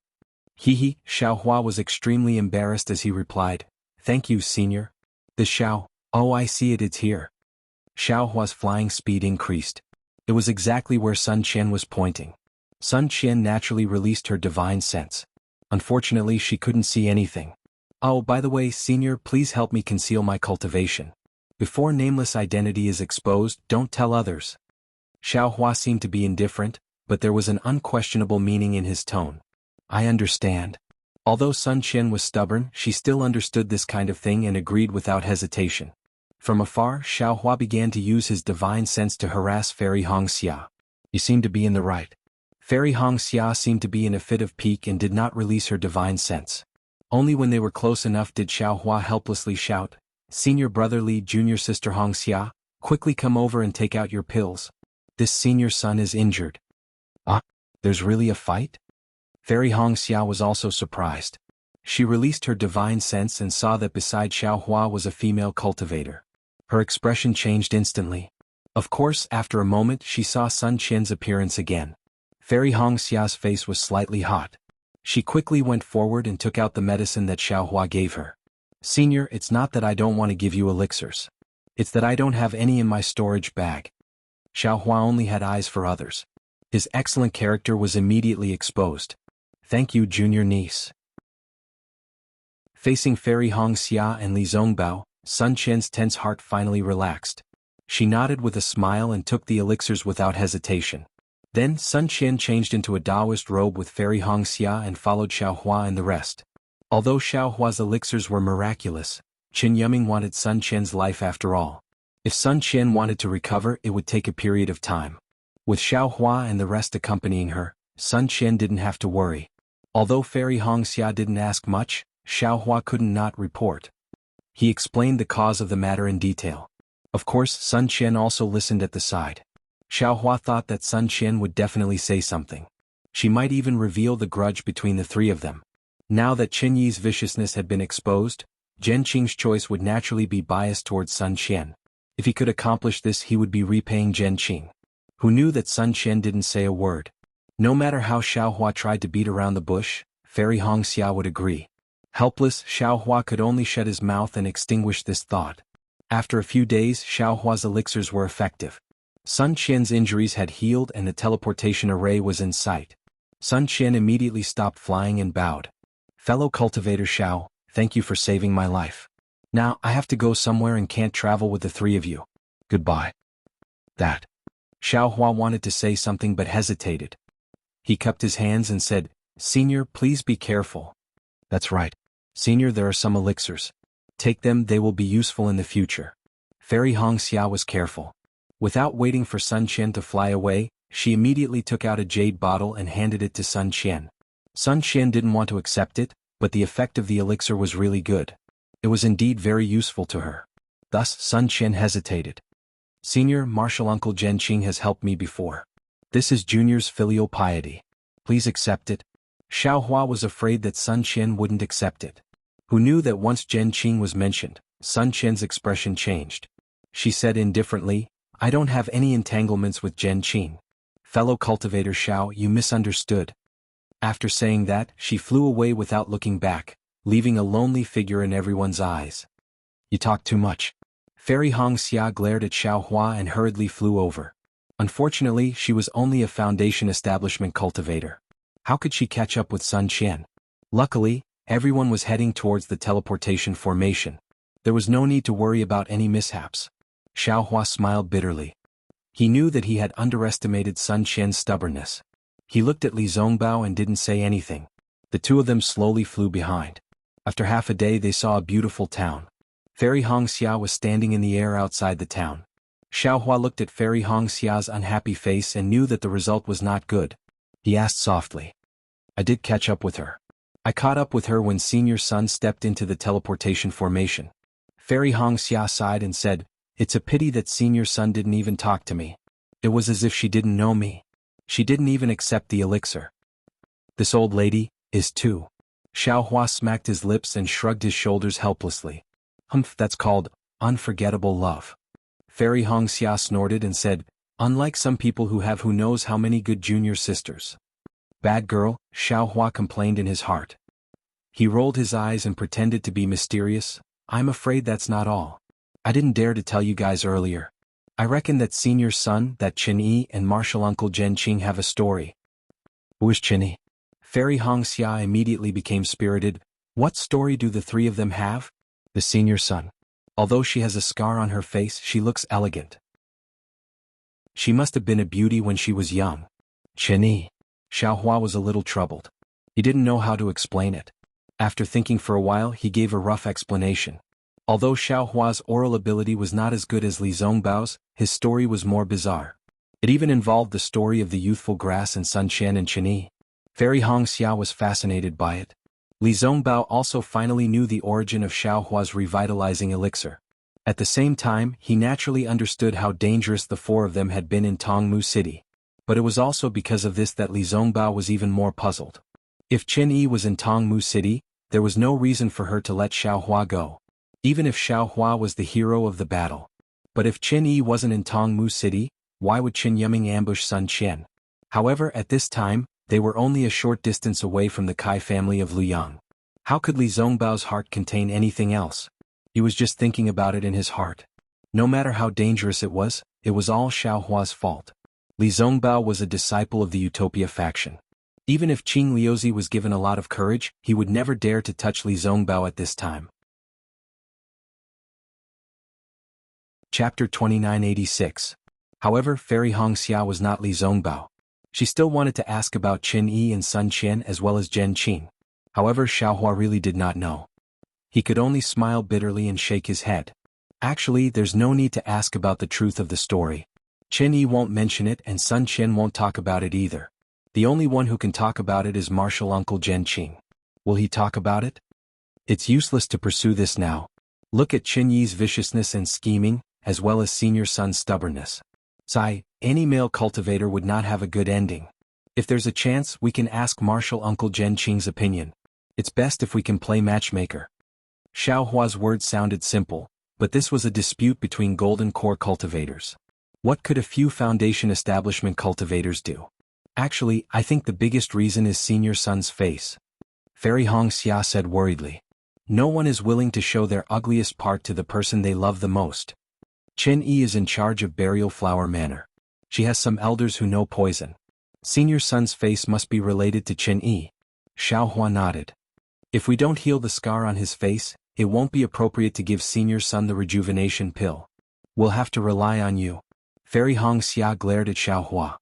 Hee. Xiao Hua was extremely embarrassed as he replied, thank you, Senior. The Xiao, oh I see it's here. Xiao Hua's flying speed increased. It was exactly where Sun Qian was pointing. Sun Qian naturally released her divine sense. Unfortunately, she couldn't see anything. Oh, by the way, Senior, please help me conceal my cultivation. Before nameless identity is exposed, don't tell others. Xiao Hua seemed to be indifferent, but there was an unquestionable meaning in his tone. I understand. Although Sun Qian was stubborn, she still understood this kind of thing and agreed without hesitation. From afar, Xiao Hua began to use his divine sense to harass Fairy Hongxia. You seem to be in the right. Fairy Hongxia seemed to be in a fit of pique and did not release her divine sense. Only when they were close enough did Xiao Hua helplessly shout, Senior brotherly junior sister Hongxia, quickly come over and take out your pills. This senior son is injured. Ah, there's really a fight? Fairy Hongxia was also surprised. She released her divine sense and saw that beside Xiao Hua was a female cultivator. Her expression changed instantly. Of course, after a moment she saw Sun Qian's appearance again. Fairy Hongxia's face was slightly hot. She quickly went forward and took out the medicine that Xiao Hua gave her. Senior, it's not that I don't want to give you elixirs. It's that I don't have any in my storage bag. Xiao Hua only had eyes for others. His excellent character was immediately exposed. Thank you, junior niece. Facing Fairy Hongxia and Li Zongbao, Sun Qian's tense heart finally relaxed. She nodded with a smile and took the elixirs without hesitation. Then Sun Qian changed into a Taoist robe with Fairy Hongxia and followed Xiao Hua and the rest. Although Xiao Hua's elixirs were miraculous, Qin Yuming wanted Sun Qian's life after all. If Sun Qian wanted to recover, it would take a period of time. With Xiao Hua and the rest accompanying her, Sun Qian didn't have to worry. Although Fairy Hongxia didn't ask much, Xiao Hua couldn't not report. He explained the cause of the matter in detail. Of course, Sun Qian also listened at the side. Xiao Hua thought that Sun Qian would definitely say something. She might even reveal the grudge between the 3 of them. Now that Qin Yi's viciousness had been exposed, Zhen Qing's choice would naturally be biased towards Sun Qian. If he could accomplish this, he would be repaying Zhen Qing, who knew that Sun Qian didn't say a word. No matter how Xiao Hua tried to beat around the bush, Fairy Hongxia would agree. Helpless, Xiao Hua could only shut his mouth and extinguish this thought. After a few days, Xiao Hua's elixirs were effective. Sun Qian's injuries had healed and the teleportation array was in sight. Sun Qian immediately stopped flying and bowed. Fellow cultivator Xiao, thank you for saving my life. Now, I have to go somewhere and can't travel with the 3 of you. Goodbye. That. Xiao Hua wanted to say something but hesitated. He cupped his hands and said, Senior, please be careful. That's right. Senior, there are some elixirs. Take them, they will be useful in the future. Fairy Hongxia was careful. Without waiting for Sun Qian to fly away, she immediately took out a jade bottle and handed it to Sun Qian. Sun Qian didn't want to accept it, but the effect of the elixir was really good. It was indeed very useful to her. Thus, Sun Qian hesitated. Senior, Martial Uncle Genqing has helped me before. This is Junior's filial piety. Please accept it. Xiao Hua was afraid that Sun Qian wouldn't accept it. Who knew that once Genqing was mentioned, Sun Qian's expression changed. She said indifferently, I don't have any entanglements with Genqing. Fellow cultivator Xiao, you misunderstood. After saying that, she flew away without looking back, leaving a lonely figure in everyone's eyes. You talk too much. Fairy Hong Xia glared at Xiao Hua and hurriedly flew over. Unfortunately, she was only a foundation establishment cultivator. How could she catch up with Sun Qian? Luckily, everyone was heading towards the teleportation formation. There was no need to worry about any mishaps. Xiao Hua smiled bitterly. He knew that he had underestimated Sun Qian's stubbornness. He looked at Li Zongbao and didn't say anything. The two of them slowly flew behind. After half a day they saw a beautiful town. Fairy Hong Xia was standing in the air outside the town. Xiao Hua looked at Fairy Hong Xia's unhappy face and knew that the result was not good. He asked softly. I did catch up with her. I caught up with her when Senior Sun stepped into the teleportation formation. Fairy Hong Xia sighed and said, It's a pity that Senior Sun didn't even talk to me. It was as if she didn't know me. She didn't even accept the elixir. This old lady is too. Xiao Hua smacked his lips and shrugged his shoulders helplessly. Humph, that's called unforgettable love. Fairy Hong Xia snorted and said, Unlike some people who have who knows how many good junior sisters. Bad girl, Xiao Hua complained in his heart. He rolled his eyes and pretended to be mysterious. I'm afraid that's not all. I didn't dare to tell you guys earlier. I reckon that Senior Sun, that Chen Yi and Martial Uncle Genqing have a story. Who is Chen Yi? Fairy Hong Xia immediately became spirited. What story do the three of them have? The Senior Sun. Although she has a scar on her face, she looks elegant. She must have been a beauty when she was young. Chen Yi. Xiao Hua was a little troubled. He didn't know how to explain it. After thinking for a while, he gave a rough explanation. Although Xiao Hua's oral ability was not as good as Li Zongbao's, his story was more bizarre. It even involved the story of the youthful grass and Sun Qian and Chen Yi. Fairy Hong Xia was fascinated by it. Li Zongbao also finally knew the origin of Xiao Hua's revitalizing elixir. At the same time, he naturally understood how dangerous the four of them had been in Tongmu City. But it was also because of this that Li Zongbao was even more puzzled. If Chen Yi was in Tongmu City, there was no reason for her to let Xiao Hua go. Even if Xiao Hua was the hero of the battle. But if Chen Yi wasn't in Tongmu City, why would Chen Yuming ambush Sun Qian? However, at this time, they were only a short distance away from the Kai family of Luyang. How could Li Zongbao's heart contain anything else? He was just thinking about it in his heart. No matter how dangerous it was all Xiao Hua's fault. Li Zongbao was a disciple of the Utopia faction. Even if Qing Liuzi was given a lot of courage, he would never dare to touch Li Zongbao at this time. Chapter 2986. However, Fairy Hong Xia was not Li Zongbao. She still wanted to ask about Chen Yi and Sun Qian as well as Genqing. However, Xiao Hua really did not know. He could only smile bitterly and shake his head. Actually, there's no need to ask about the truth of the story. Chen Yi won't mention it and Sun Qian won't talk about it either. The only one who can talk about it is Martial Uncle Genqing. Will he talk about it? It's useless to pursue this now. Look at Chen Yi's viciousness and scheming, as well as Senior Sun's stubbornness. Sigh, any male cultivator would not have a good ending. If there's a chance, we can ask Martial Uncle Genqing's opinion. It's best if we can play matchmaker. Xiao Hua's words sounded simple, but this was a dispute between Golden Core cultivators. What could a few Foundation Establishment cultivators do? Actually, I think the biggest reason is Senior Sun's face. Fairy Hong Xia said worriedly. No one is willing to show their ugliest part to the person they love the most. Chen Yi is in charge of Burial Flower Manor. She has some elders who know poison. Senior Sun's face must be related to Chen Yi. Xiao Hua nodded. If we don't heal the scar on his face, it won't be appropriate to give Senior Sun the rejuvenation pill. We'll have to rely on you. Fairy Hong Xia glared at Xiao Hua.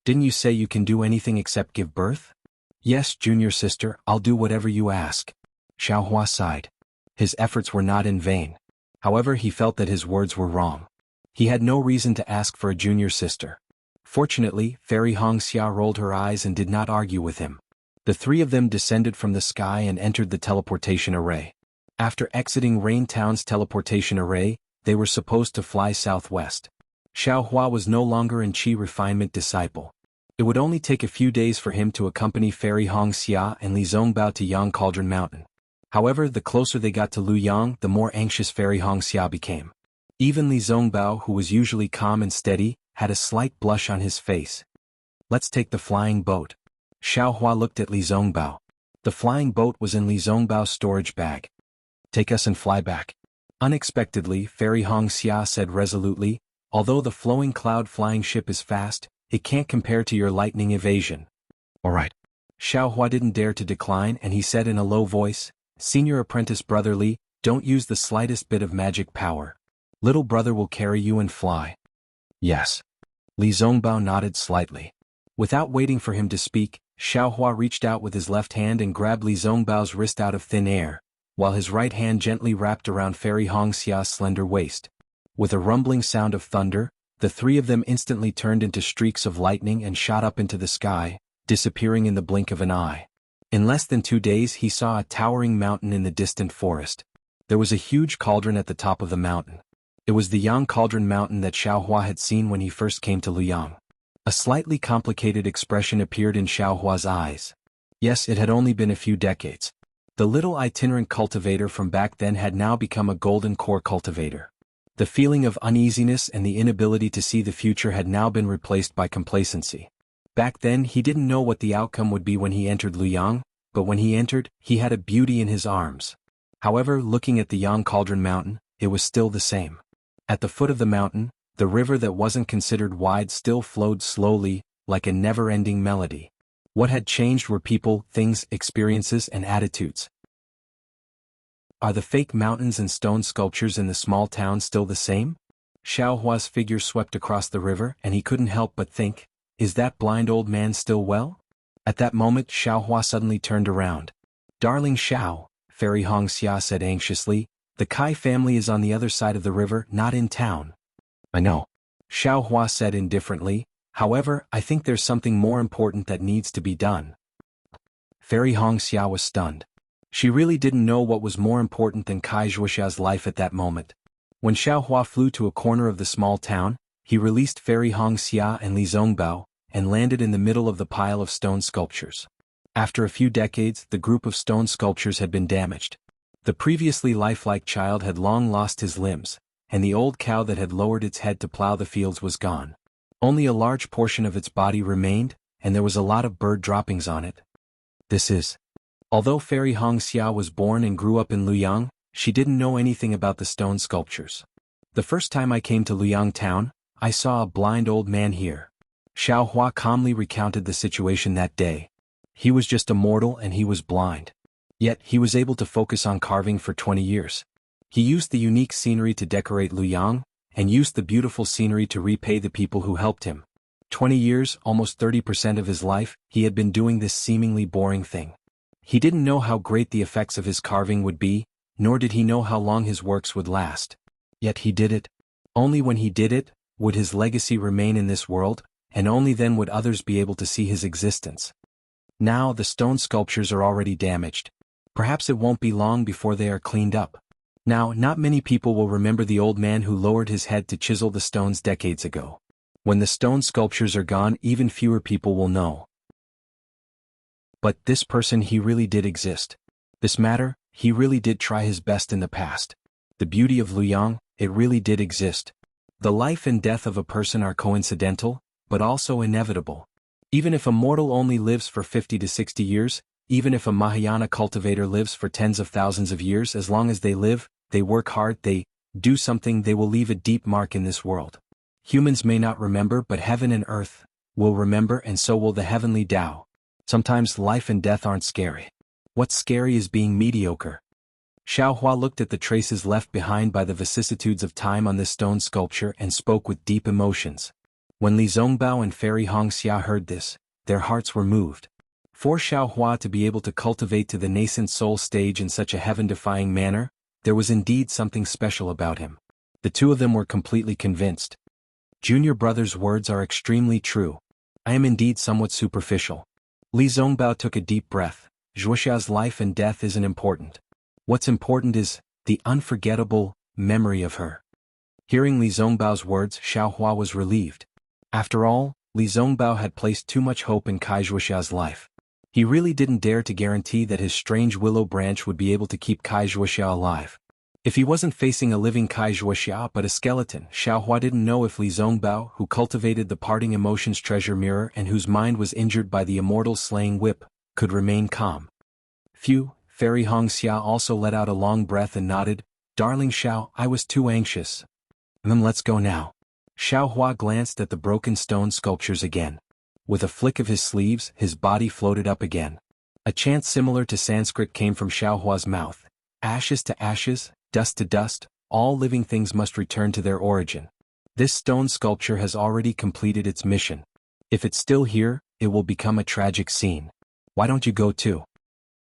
Didn't you say you can do anything except give birth? Yes, junior sister, I'll do whatever you ask. Xiao Hua sighed. His efforts were not in vain. However, he felt that his words were wrong. He had no reason to ask for a junior sister. Fortunately, Fairy Hong Xia rolled her eyes and did not argue with him. The three of them descended from the sky and entered the teleportation array. After exiting Rain Town's teleportation array, they were supposed to fly southwest. Xiao Hua was no longer an Qi refinement disciple. It would only take a few days for him to accompany Fairy Hong Xia and Li Zongbao to Yang Cauldron Mountain. However, the closer they got to Luyang, the more anxious Fairy Hong Xia became. Even Li Zongbao, who was usually calm and steady, had a slight blush on his face. Let's take the flying boat. Xiao Hua looked at Li Zongbao. The flying boat was in Li Zongbao's storage bag. Take us and fly back. Unexpectedly, Fairy Hong Xia said resolutely, although the flowing cloud flying ship is fast, it can't compare to your lightning evasion. All right. Xiao Hua didn't dare to decline, and he said in a low voice, Senior Apprentice Brother Li, don't use the slightest bit of magic power. Little brother will carry you and fly. Yes. Li Zongbao nodded slightly. Without waiting for him to speak, Xiao Hua reached out with his left hand and grabbed Li Zongbao's wrist out of thin air, while his right hand gently wrapped around Fairy Hong Xia's slender waist. With a rumbling sound of thunder, the three of them instantly turned into streaks of lightning and shot up into the sky, disappearing in the blink of an eye. In less than 2 days he saw a towering mountain in the distant forest. There was a huge cauldron at the top of the mountain. It was the Yang Cauldron Mountain that Xiao Hua had seen when he first came to Luyang. A slightly complicated expression appeared in Xiao Hua's eyes. Yes, it had only been a few decades. The little itinerant cultivator from back then had now become a golden core cultivator. The feeling of uneasiness and the inability to see the future had now been replaced by complacency. Back then he didn't know what the outcome would be when he entered Luyang, but when he entered, he had a beauty in his arms. However, looking at the Yang Cauldron Mountain, it was still the same. At the foot of the mountain, the river that wasn't considered wide still flowed slowly, like a never-ending melody. What had changed were people, things, experiences, and attitudes. Are the fake mountains and stone sculptures in the small town still the same? Xiao Hua's figure swept across the river and he couldn't help but think, is that blind old man still well? At that moment Xiao Hua suddenly turned around. Darling Xiao, Fairy Hong Xia said anxiously, the Kai family is on the other side of the river, not in town. I know. Xiao Hua said indifferently, however, I think there's something more important that needs to be done. Fairy Hong Xia was stunned. She really didn't know what was more important than Kai Zhuoxia's life at that moment. When Xiao Hua flew to a corner of the small town, he released Fairy Hong Xia and Li Zongbao, and landed in the middle of the pile of stone sculptures. After a few decades, the group of stone sculptures had been damaged. The previously lifelike child had long lost his limbs, and the old cow that had lowered its head to plow the fields was gone. Only a large portion of its body remained, and there was a lot of bird droppings on it. Although Fairy Hong Xia was born and grew up in Luyang, she didn't know anything about the stone sculptures. The first time I came to Luyang town, I saw a blind old man here. Xiao Hua calmly recounted the situation that day. He was just a mortal and he was blind. Yet he was able to focus on carving for 20 years. He used the unique scenery to decorate Luyang, and used the beautiful scenery to repay the people who helped him. 20 years, almost 30% of his life, he had been doing this seemingly boring thing. He didn't know how great the effects of his carving would be, nor did he know how long his works would last. Yet he did it. Only when he did it, would his legacy remain in this world, and only then would others be able to see his existence. Now the stone sculptures are already damaged. Perhaps it won't be long before they are cleaned up. Now, not many people will remember the old man who lowered his head to chisel the stones decades ago. When the stone sculptures are gone, even fewer people will know. But this person, he really did exist. This matter, he really did try his best in the past. The beauty of Luyang, it really did exist. The life and death of a person are coincidental, but also inevitable. Even if a mortal only lives for 50 to 60 years, even if a Mahayana cultivator lives for tens of thousands of years, as long as they live, they work hard, they do something, they will leave a deep mark in this world. Humans may not remember, but heaven and earth will remember, and so will the heavenly Tao. Sometimes life and death aren't scary. What's scary is being mediocre. Xiao Hua looked at the traces left behind by the vicissitudes of time on this stone sculpture and spoke with deep emotions. When Li Zongbao and Fairy Hong Xia heard this, their hearts were moved. For Xiao Hua to be able to cultivate to the nascent soul stage in such a heaven-defying manner, there was indeed something special about him. The two of them were completely convinced. Junior brother's words are extremely true. I am indeed somewhat superficial. Li Zongbao took a deep breath. Zhuoxia's life and death isn't important. What's important is the unforgettable memory of her. Hearing Li Zongbao's words, Xiaohua was relieved. After all, Li Zongbao had placed too much hope in Kai Zhuoxia's life. He really didn't dare to guarantee that his strange willow branch would be able to keep Kai Zhuoxia alive. If he wasn't facing a living Kai Zhuoxia but a skeleton, Xiaohua didn't know if Li Zongbao, who cultivated the parting emotions treasure mirror and whose mind was injured by the immortal slaying whip, could remain calm. Phew, Fairy Hongxia also let out a long breath and nodded. Darling Xiao, I was too anxious. Let's go now. Xiaohua glanced at the broken stone sculptures again. With a flick of his sleeves, his body floated up again. A chant similar to Sanskrit came from Xiaohua's mouth. Ashes to ashes, dust to dust, all living things must return to their origin. This stone sculpture has already completed its mission. If it's still here, it will become a tragic scene. Why don't you go too?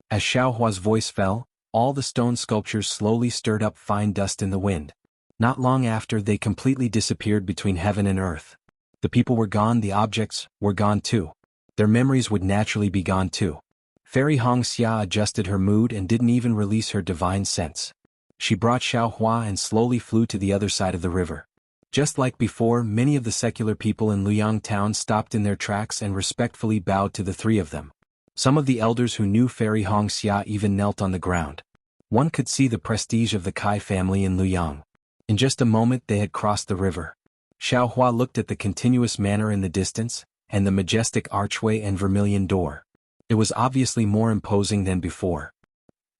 As Xiaohua's voice fell, all the stone sculptures slowly stirred up fine dust in the wind. Not long after, they completely disappeared between heaven and earth. The people were gone, the objects were gone too. Their memories would naturally be gone too. Fairy Hongxia adjusted her mood and didn't even release her divine sense. She brought Xiaohua and slowly flew to the other side of the river. Just like before, many of the secular people in Luoyang town stopped in their tracks and respectfully bowed to the three of them. Some of the elders who knew Fairy Hongxia even knelt on the ground. One could see the prestige of the Kai family in Luoyang. In just a moment they had crossed the river. Xiaohua looked at the continuous manor in the distance, and the majestic archway and vermilion door. It was obviously more imposing than before.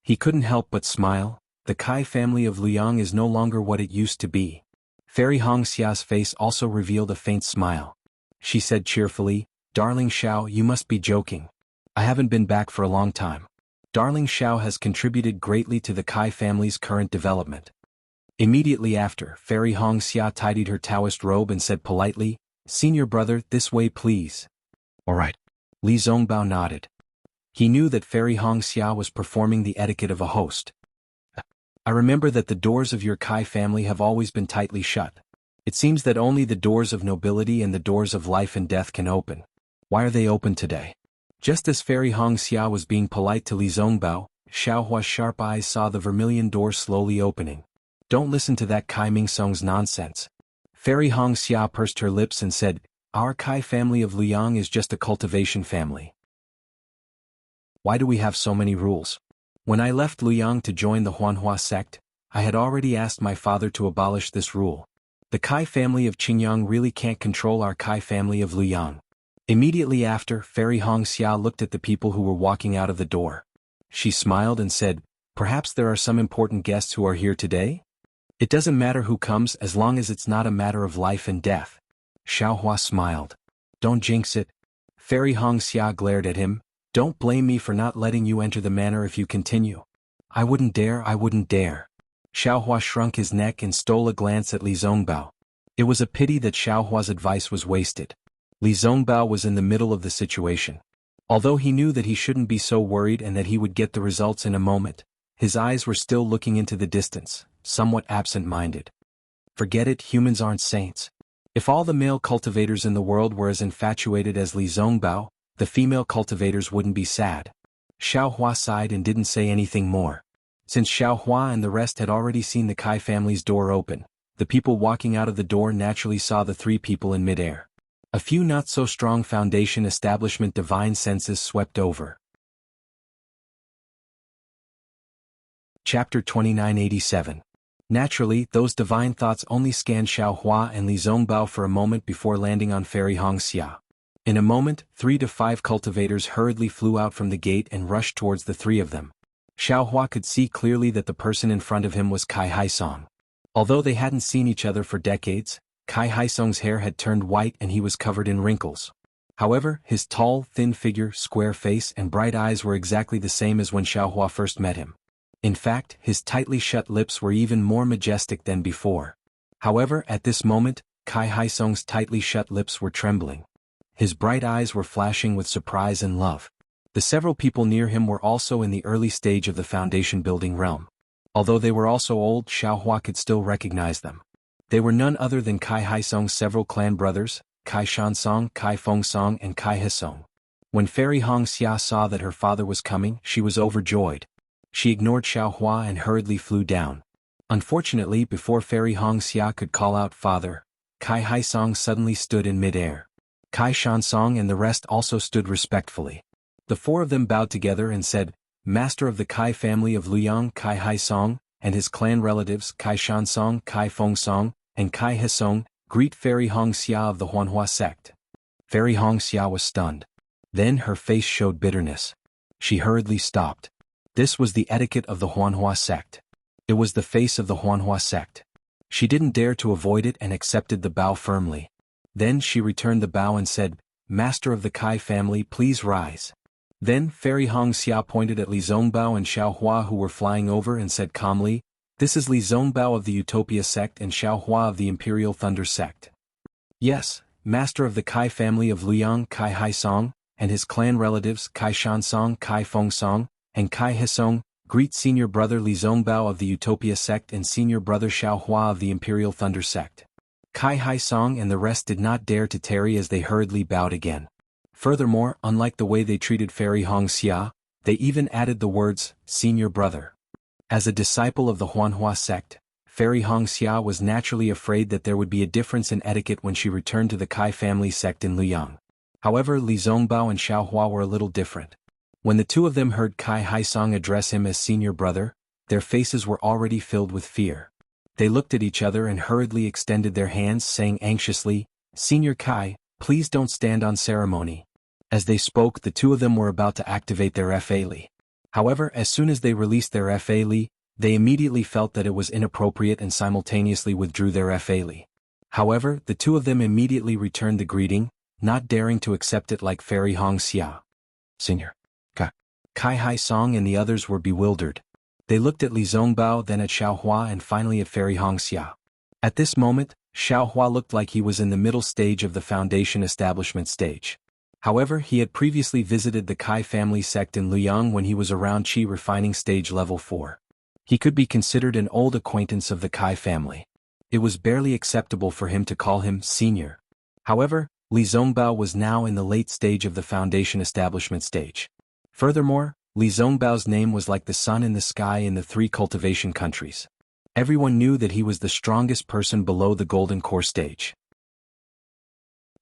He couldn't help but smile. The Kai family of Luoyang is no longer what it used to be. Fairy Hongxia's face also revealed a faint smile. She said cheerfully, Darling Xiao, you must be joking. I haven't been back for a long time. Darling Xiao has contributed greatly to the Kai family's current development. Immediately after, Fairy Hongxia tidied her Taoist robe and said politely, Senior brother, this way please. All right. Li Zongbao nodded. He knew that Fairy Hongxia was performing the etiquette of a host. I remember that the doors of your Kai family have always been tightly shut. It seems that only the doors of nobility and the doors of life and death can open. Why are they open today? Just as Fairy Hongxia was being polite to Li Zongbao, Xiaohua's sharp eyes saw the vermilion door slowly opening. Don't listen to that Kai Mingsong's nonsense. Fairy Hongxia pursed her lips and said, Our Kai family of Luoyang is just a cultivation family. Why do we have so many rules? When I left Luoyang to join the Huanhua sect, I had already asked my father to abolish this rule. The Kai family of Qingyang really can't control our Kai family of Luoyang. Immediately after, Fairy Hongxia looked at the people who were walking out of the door. She smiled and said, Perhaps there are some important guests who are here today? It doesn't matter who comes as long as it's not a matter of life and death. Xiaohua smiled. Don't jinx it. Fairy Hongxia glared at him. Don't blame me for not letting you enter the manor if you continue. I wouldn't dare. Xiaohua shrunk his neck and stole a glance at Li Zongbao. It was a pity that Xiaohua's advice was wasted. Li Zongbao was in the middle of the situation. Although he knew that he shouldn't be so worried and that he would get the results in a moment, his eyes were still looking into the distance, somewhat absent-minded. Forget it, humans aren't saints. If all the male cultivators in the world were as infatuated as Li Zongbao, the female cultivators wouldn't be sad. Xiaohua sighed and didn't say anything more. Since Xiaohua and the rest had already seen the Kai family's door open, the people walking out of the door naturally saw the three people in midair. A few not-so-strong foundation establishment divine senses swept over. Chapter 2987. Naturally, those divine thoughts only scanned Xiaohua and Li Zongbao for a moment before landing on Fairy Hongxia. In a moment, 3 to 5 cultivators hurriedly flew out from the gate and rushed towards the three of them. Xiaohua could see clearly that the person in front of him was Kai Haisong. Although they hadn't seen each other for decades, Kai Haisong's hair had turned white and he was covered in wrinkles. However, his tall, thin figure, square face and bright eyes were exactly the same as when Xiaohua first met him. In fact, his tightly shut lips were even more majestic than before. However, at this moment, Kai Haisong's tightly shut lips were trembling. His bright eyes were flashing with surprise and love. The several people near him were also in the early stage of the foundation building realm. Although they were also old, Xiaohua could still recognize them. They were none other than Kai Haisong's several clan brothers, Kai Shansong, Kai Fengsong and Kai Hisong. When Fairy Hongxia saw that her father was coming, she was overjoyed. She ignored Xiaohua and hurriedly flew down. Unfortunately, before Fairy Hong Xia could call out father, Kai Hai Song suddenly stood in mid-air. Kai Shan Song and the rest also stood respectfully. The four of them bowed together and said, Master of the Kai family of Luyang Kai Hai Song, and his clan relatives Kai Shan Song, Kai Feng Song, and Kai He Song, greet Fairy Hong Xia of the Huanhua sect. Fairy Hong Xia was stunned. Then her face showed bitterness. She hurriedly stopped. This was the etiquette of the Huanhua sect. It was the face of the Huanhua sect. She didn't dare to avoid it and accepted the bow firmly. Then she returned the bow and said, Master of the Kai family, please rise. Then Fairy Hong Xia pointed at Li Zongbao and Xiao Hua who were flying over and said calmly, This is Li Zongbao of the Utopia sect and Xiao Hua of the Imperial Thunder sect. Yes, Master of the Kai family of Luyang Kai Hai Song, and his clan relatives Kai Shan Song, Kai Feng Song, and Kai He Song, greet Senior Brother Li Zongbao of the Utopia sect and Senior Brother Xiao Hua of the Imperial Thunder sect. Kai Hai Song and the rest did not dare to tarry as they hurriedly bowed again. Furthermore, unlike the way they treated Fairy Hong Xia, they even added the words, Senior Brother. As a disciple of the Huanhua sect, Fairy Hong Xia was naturally afraid that there would be a difference in etiquette when she returned to the Kai family sect in Luyang. However, Li Zongbao and Xiao Hua were a little different. When the two of them heard Kai Hai Song address him as Senior Brother, their faces were already filled with fear. They looked at each other and hurriedly extended their hands, saying anxiously, Senior Kai, please don't stand on ceremony. As they spoke, the two of them were about to activate their Fa Li. However, as soon as they released their Fa Li, they immediately felt that it was inappropriate and simultaneously withdrew their Fa Li. However, the two of them immediately returned the greeting, not daring to accept it like Fairy Hong Xia. Senior Kai Hai Song and the others were bewildered. They looked at Li Zongbao, then at Xiao Hua and finally at Fairy Hong Xia. At this moment, Xiao Hua looked like he was in the middle stage of the foundation establishment stage. However, he had previously visited the Kai family sect in Luyang when he was around Qi refining stage level 4. He could be considered an old acquaintance of the Kai family. It was barely acceptable for him to call him senior. However, Li Zongbao was now in the late stage of the foundation establishment stage. Furthermore, Li Zongbao's name was like the sun in the sky in the 3 cultivation countries. Everyone knew that he was the strongest person below the golden core stage.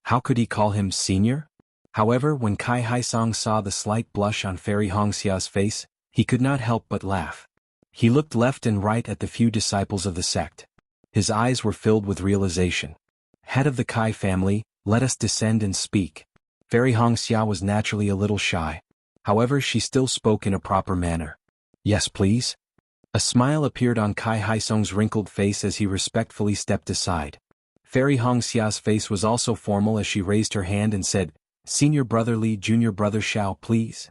How could he call him senior? However, when Kai Hai Song saw the slight blush on Fairy Hong Xia's face, he could not help but laugh. He looked left and right at the few disciples of the sect. His eyes were filled with realization. Head of the Kai family, let us descend and speak. Fairy Hong Xia was naturally a little shy. However, she still spoke in a proper manner. Yes, please. A smile appeared on Kai Hai Song's wrinkled face as he respectfully stepped aside. Fairy Hong Xia's face was also formal as she raised her hand and said, Senior Brother Li, Junior Brother Xiao, please.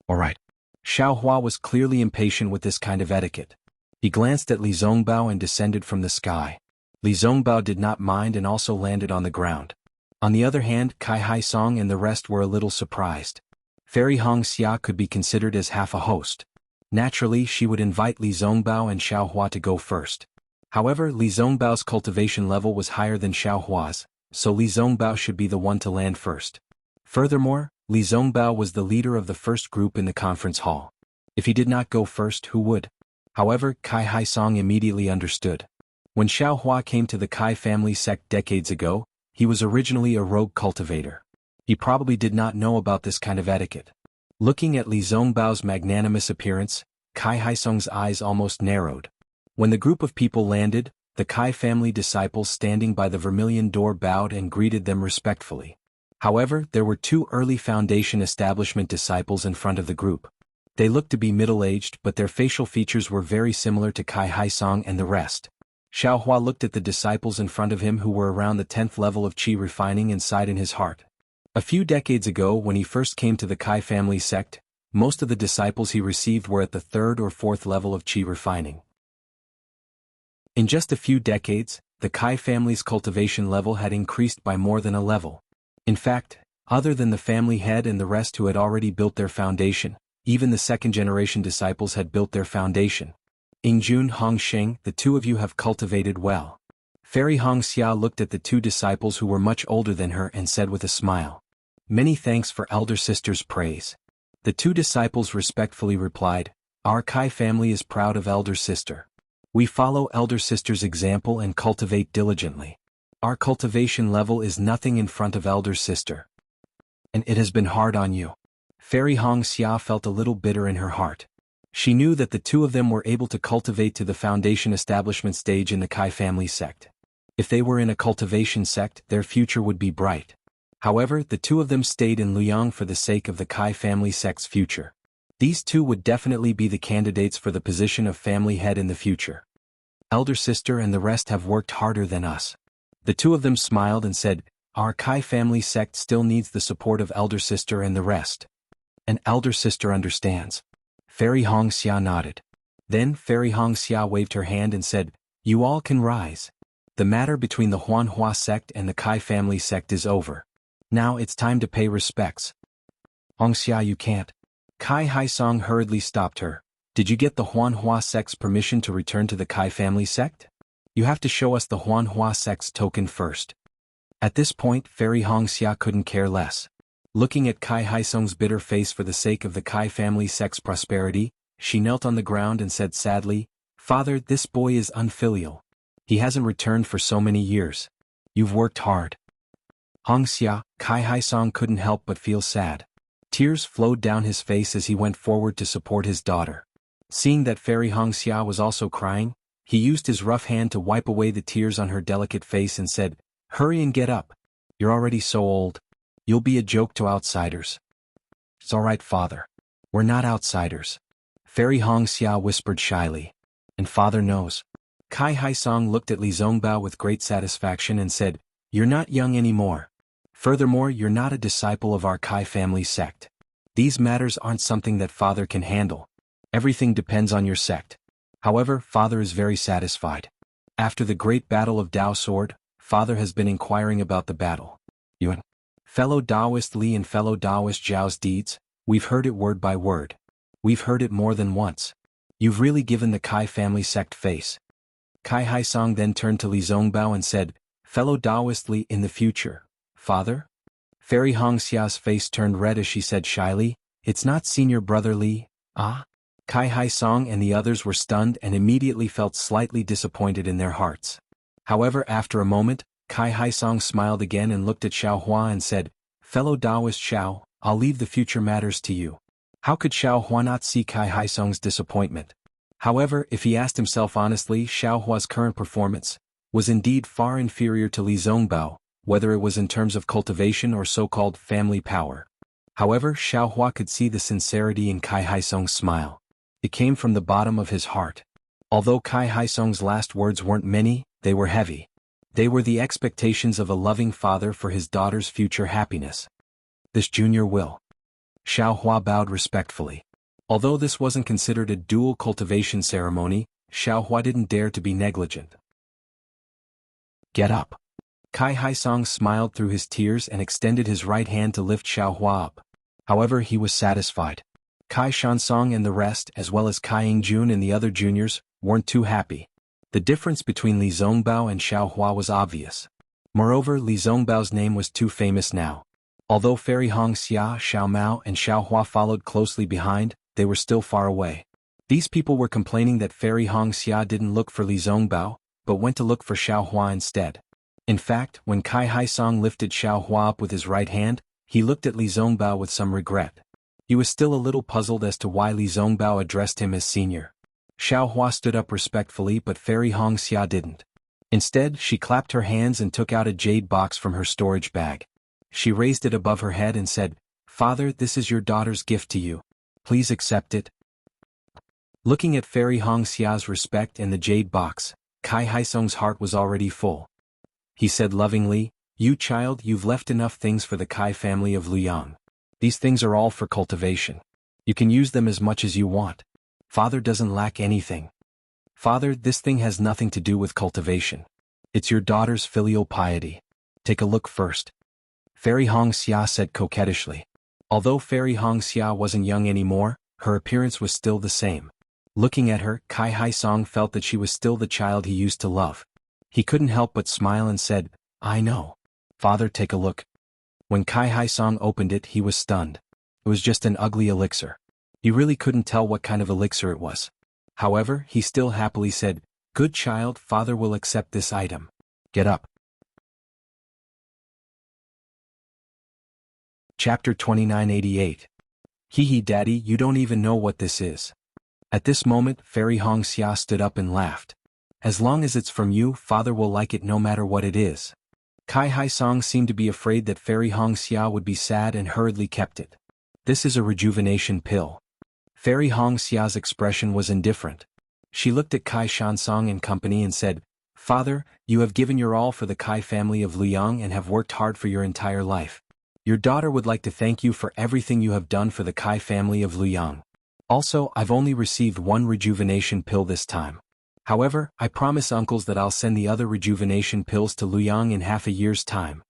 All right. Xiao Hua was clearly impatient with this kind of etiquette. He glanced at Li Zongbao and descended from the sky. Li Zongbao did not mind and also landed on the ground. On the other hand, Kai Hai Song and the rest were a little surprised. Fairy Hong Xia could be considered as half a host. Naturally, she would invite Li Zongbao and Xiao Hua to go first. However, Li Zongbao's cultivation level was higher than Xiao Hua's, so Li Zongbao should be the one to land first. Furthermore, Li Zongbao was the leader of the first group in the conference hall. If he did not go first, who would? However, Kai Hai Song immediately understood. When Xiao Hua came to the Kai family sect decades ago, he was originally a rogue cultivator. He probably did not know about this kind of etiquette. Looking at Li Zongbao's magnanimous appearance, Kai Hai Song's eyes almost narrowed. When the group of people landed, the Kai family disciples standing by the vermilion door bowed and greeted them respectfully. However, there were 2 early foundation establishment disciples in front of the group. They looked to be middle-aged, but their facial features were very similar to Kai Hai Song and the rest. Xiao Hua looked at the disciples in front of him who were around the 10th level of Qi refining and sighed in his heart. A few decades ago when he first came to the Kai family sect, most of the disciples he received were at the 3rd or 4th level of Qi refining. In just a few decades, the Kai family's cultivation level had increased by more than a level. In fact, other than the family head and the rest who had already built their foundation, even the second-generation disciples had built their foundation. Ingjun Hongsheng, the two of you have cultivated well. Fairy Hong Xia looked at the 2 disciples who were much older than her and said with a smile, Many thanks for elder sister's praise. The 2 disciples respectfully replied, Our Kai family is proud of elder sister. We follow elder sister's example and cultivate diligently. Our cultivation level is nothing in front of elder sister. And it has been hard on you. Fairy Hong Xia felt a little bitter in her heart. She knew that the two of them were able to cultivate to the foundation establishment stage in the Kai family sect. If they were in a cultivation sect, their future would be bright. However, the two of them stayed in Luoyang for the sake of the Kai family sect's future. These two would definitely be the candidates for the position of family head in the future. Elder sister and the rest have worked harder than us. The two of them smiled and said, our Kai family sect still needs the support of elder sister and the rest. And elder sister understands. Fairy Hong Xia nodded. Then Fairy Hong Xia waved her hand and said, you all can rise. The matter between the Huanhua sect and the Kai family sect is over. Now it's time to pay respects. Hong Xia, you can't. Kai Haisong hurriedly stopped her. Did you get the Huanhua sect's permission to return to the Kai family sect? You have to show us the Huanhua sect's token first. At this point, Fairy Hong Xia couldn't care less. Looking at Kai Haisong's bitter face for the sake of the Kai family sect's prosperity, she knelt on the ground and said sadly, Father, this boy is unfilial. He hasn't returned for so many years. You've worked hard. Hong Xia, Kai Haisong couldn't help but feel sad. Tears flowed down his face as he went forward to support his daughter. Seeing that Fairy Hong Xia was also crying, he used his rough hand to wipe away the tears on her delicate face and said, hurry and get up. You're already so old. You'll be a joke to outsiders. It's all right, Father. We're not outsiders. Fairy Hong Xia whispered shyly. And Father knows. Kai Haisong looked at Li Zongbao with great satisfaction and said, you're not young anymore. Furthermore, you're not a disciple of our Kai family sect. These matters aren't something that Father can handle. Everything depends on your sect. However, Father is very satisfied. After the great battle of Dao Sword, Father has been inquiring about the battle. Yuan. Fellow Taoist Li and fellow Taoist Zhao's deeds, we've heard it word by word. We've heard it more than once. You've really given the Kai family sect face. Kai Haisong then turned to Li Zongbao and said, fellow Taoist Li in the future, Father? Fairy Hong Xia's face turned red as she said shyly, it's not senior brother Li, ah? Kai Haisong and the others were stunned and immediately felt slightly disappointed in their hearts. However, after a moment, Kai Haisong smiled again and looked at Xiao Hua and said, fellow Taoist Xiao, I'll leave the future matters to you. How could Xiao Hua not see Kai Haisong's disappointment? However, if he asked himself honestly, Xiao Hua's current performance was indeed far inferior to Li Zongbao, whether it was in terms of cultivation or so-called family power. However, Xiao Hua could see the sincerity in Kai Haisong's smile. It came from the bottom of his heart. Although Kai Haisong's last words weren't many, they were heavy. They were the expectations of a loving father for his daughter's future happiness. This junior will. Xiao Hua bowed respectfully. Although this wasn't considered a dual cultivation ceremony, Xiao Hua didn't dare to be negligent. Get up. Kai Haisong smiled through his tears and extended his right hand to lift Xiao Hua up. However, he was satisfied. Kai Shansong and the rest, as well as Kai Yingjun and the other juniors, weren't too happy. The difference between Li Zongbao and Xiao Hua was obvious. Moreover, Li Zongbao's name was too famous now. Although Fairy Hong Xia, Xiao Mao and Xiao Hua followed closely behind, they were still far away. These people were complaining that Fairy Hong Xia didn't look for Li Zongbao, but went to look for Xiao Hua instead. In fact, when Kai Haisong lifted Xiao Hua up with his right hand, he looked at Li Zongbao with some regret. He was still a little puzzled as to why Li Zongbao addressed him as senior. Xiao Hua stood up respectfully, but Fairy Hong Xia didn't. Instead, she clapped her hands and took out a jade box from her storage bag. She raised it above her head and said, Father, this is your daughter's gift to you. Please accept it. Looking at Fairy Hong Xia's respect and the jade box, Kai Haisong's heart was already full. He said lovingly, you child, you've left enough things for the Kai family of Luoyang. These things are all for cultivation. You can use them as much as you want. Father doesn't lack anything. Father, this thing has nothing to do with cultivation. It's your daughter's filial piety. Take a look first. Fairy Hong Xia said coquettishly. Although Fairy Hong Xia wasn't young anymore, her appearance was still the same. Looking at her, Kai Haisong felt that she was still the child he used to love. He couldn't help but smile and said, I know. Father, take a look. When Kai Haisong opened it, he was stunned. It was just an ugly elixir. He really couldn't tell what kind of elixir it was. However, he still happily said, Good child, father will accept this item. Get up. Chapter 2988. Hee daddy, you don't even know what this is. At this moment, Fairy Hong Xia stood up and laughed. As long as it's from you, father will like it no matter what it is. Kai Hai Song seemed to be afraid that Fairy Hong Xia would be sad and hurriedly kept it. This is a rejuvenation pill. Fairy Hong Xia's expression was indifferent. She looked at Kai Shansong and company and said, Father, you have given your all for the Kai family of Luyang and have worked hard for your entire life. Your daughter would like to thank you for everything you have done for the Kai family of Luyang. Also, I've only received one rejuvenation pill this time. However, I promise uncles that I'll send the other rejuvenation pills to Luyang in half a year's time.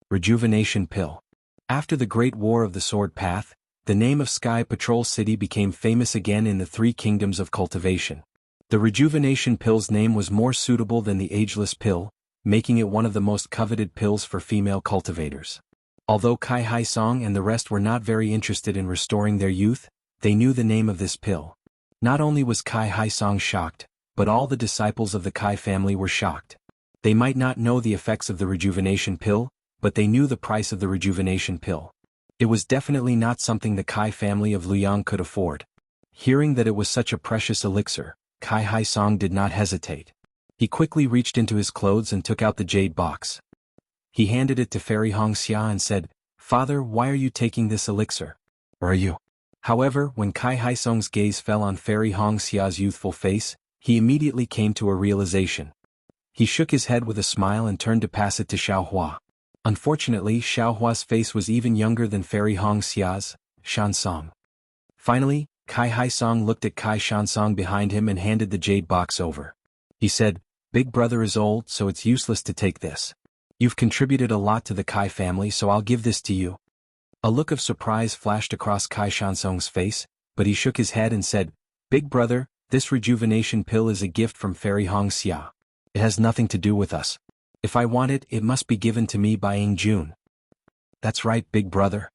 Rejuvenation pill. After the Great War of the Sword Path, the name of Sky Patrol City became famous again in the three kingdoms of cultivation. The rejuvenation pill's name was more suitable than the ageless pill, making it one of the most coveted pills for female cultivators. Although Kai Hai Song and the rest were not very interested in restoring their youth, they knew the name of this pill. Not only was Kai Hai Song shocked, but all the disciples of the Kai family were shocked. They might not know the effects of the rejuvenation pill, but they knew the price of the rejuvenation pill. It was definitely not something the Kai family of Luyang could afford. Hearing that it was such a precious elixir, Kai Hai Song did not hesitate. He quickly reached into his clothes and took out the jade box. He handed it to Fairy Hong Xia and said, Father, why are you taking this elixir? Or are you? However, when Kai Hai Song's gaze fell on Fairy Hong Xia's youthful face, he immediately came to a realization. He shook his head with a smile and turned to pass it to Xiaohua. Unfortunately, Xiaohua's face was even younger than Fairy Hong Xia's, Shansong. Finally, Kai Hai Song looked at Kai Shansong behind him and handed the jade box over. He said, Big brother is old, so it's useless to take this. You've contributed a lot to the Kai family, so I'll give this to you. A look of surprise flashed across Kai Shansong's face, but he shook his head and said, Big brother, this rejuvenation pill is a gift from Fairy Hong Xia. It has nothing to do with us. If I want it, it must be given to me by Ing Jun. That's right, big brother.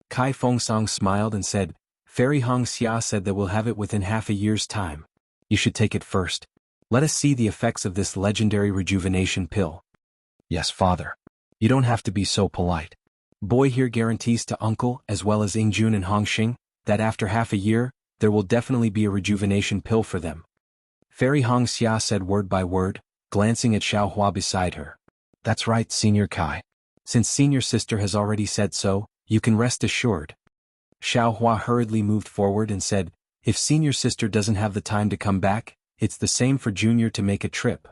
Kai Fong Song smiled and said, Fairy Hong Xia said that we'll have it within half a year's time. You should take it first. Let us see the effects of this legendary rejuvenation pill. Yes, father. You don't have to be so polite. Boy here guarantees to uncle as well as Ing Jun and Hong Xing that after half a year, there will definitely be a rejuvenation pill for them. Fairy Hong Xia said word by word, glancing at Xiaohua beside her. That's right, Senior Kai. Since Senior Sister has already said so, you can rest assured. Xiaohua hurriedly moved forward and said, If Senior Sister doesn't have the time to come back, it's the same for Junior to make a trip.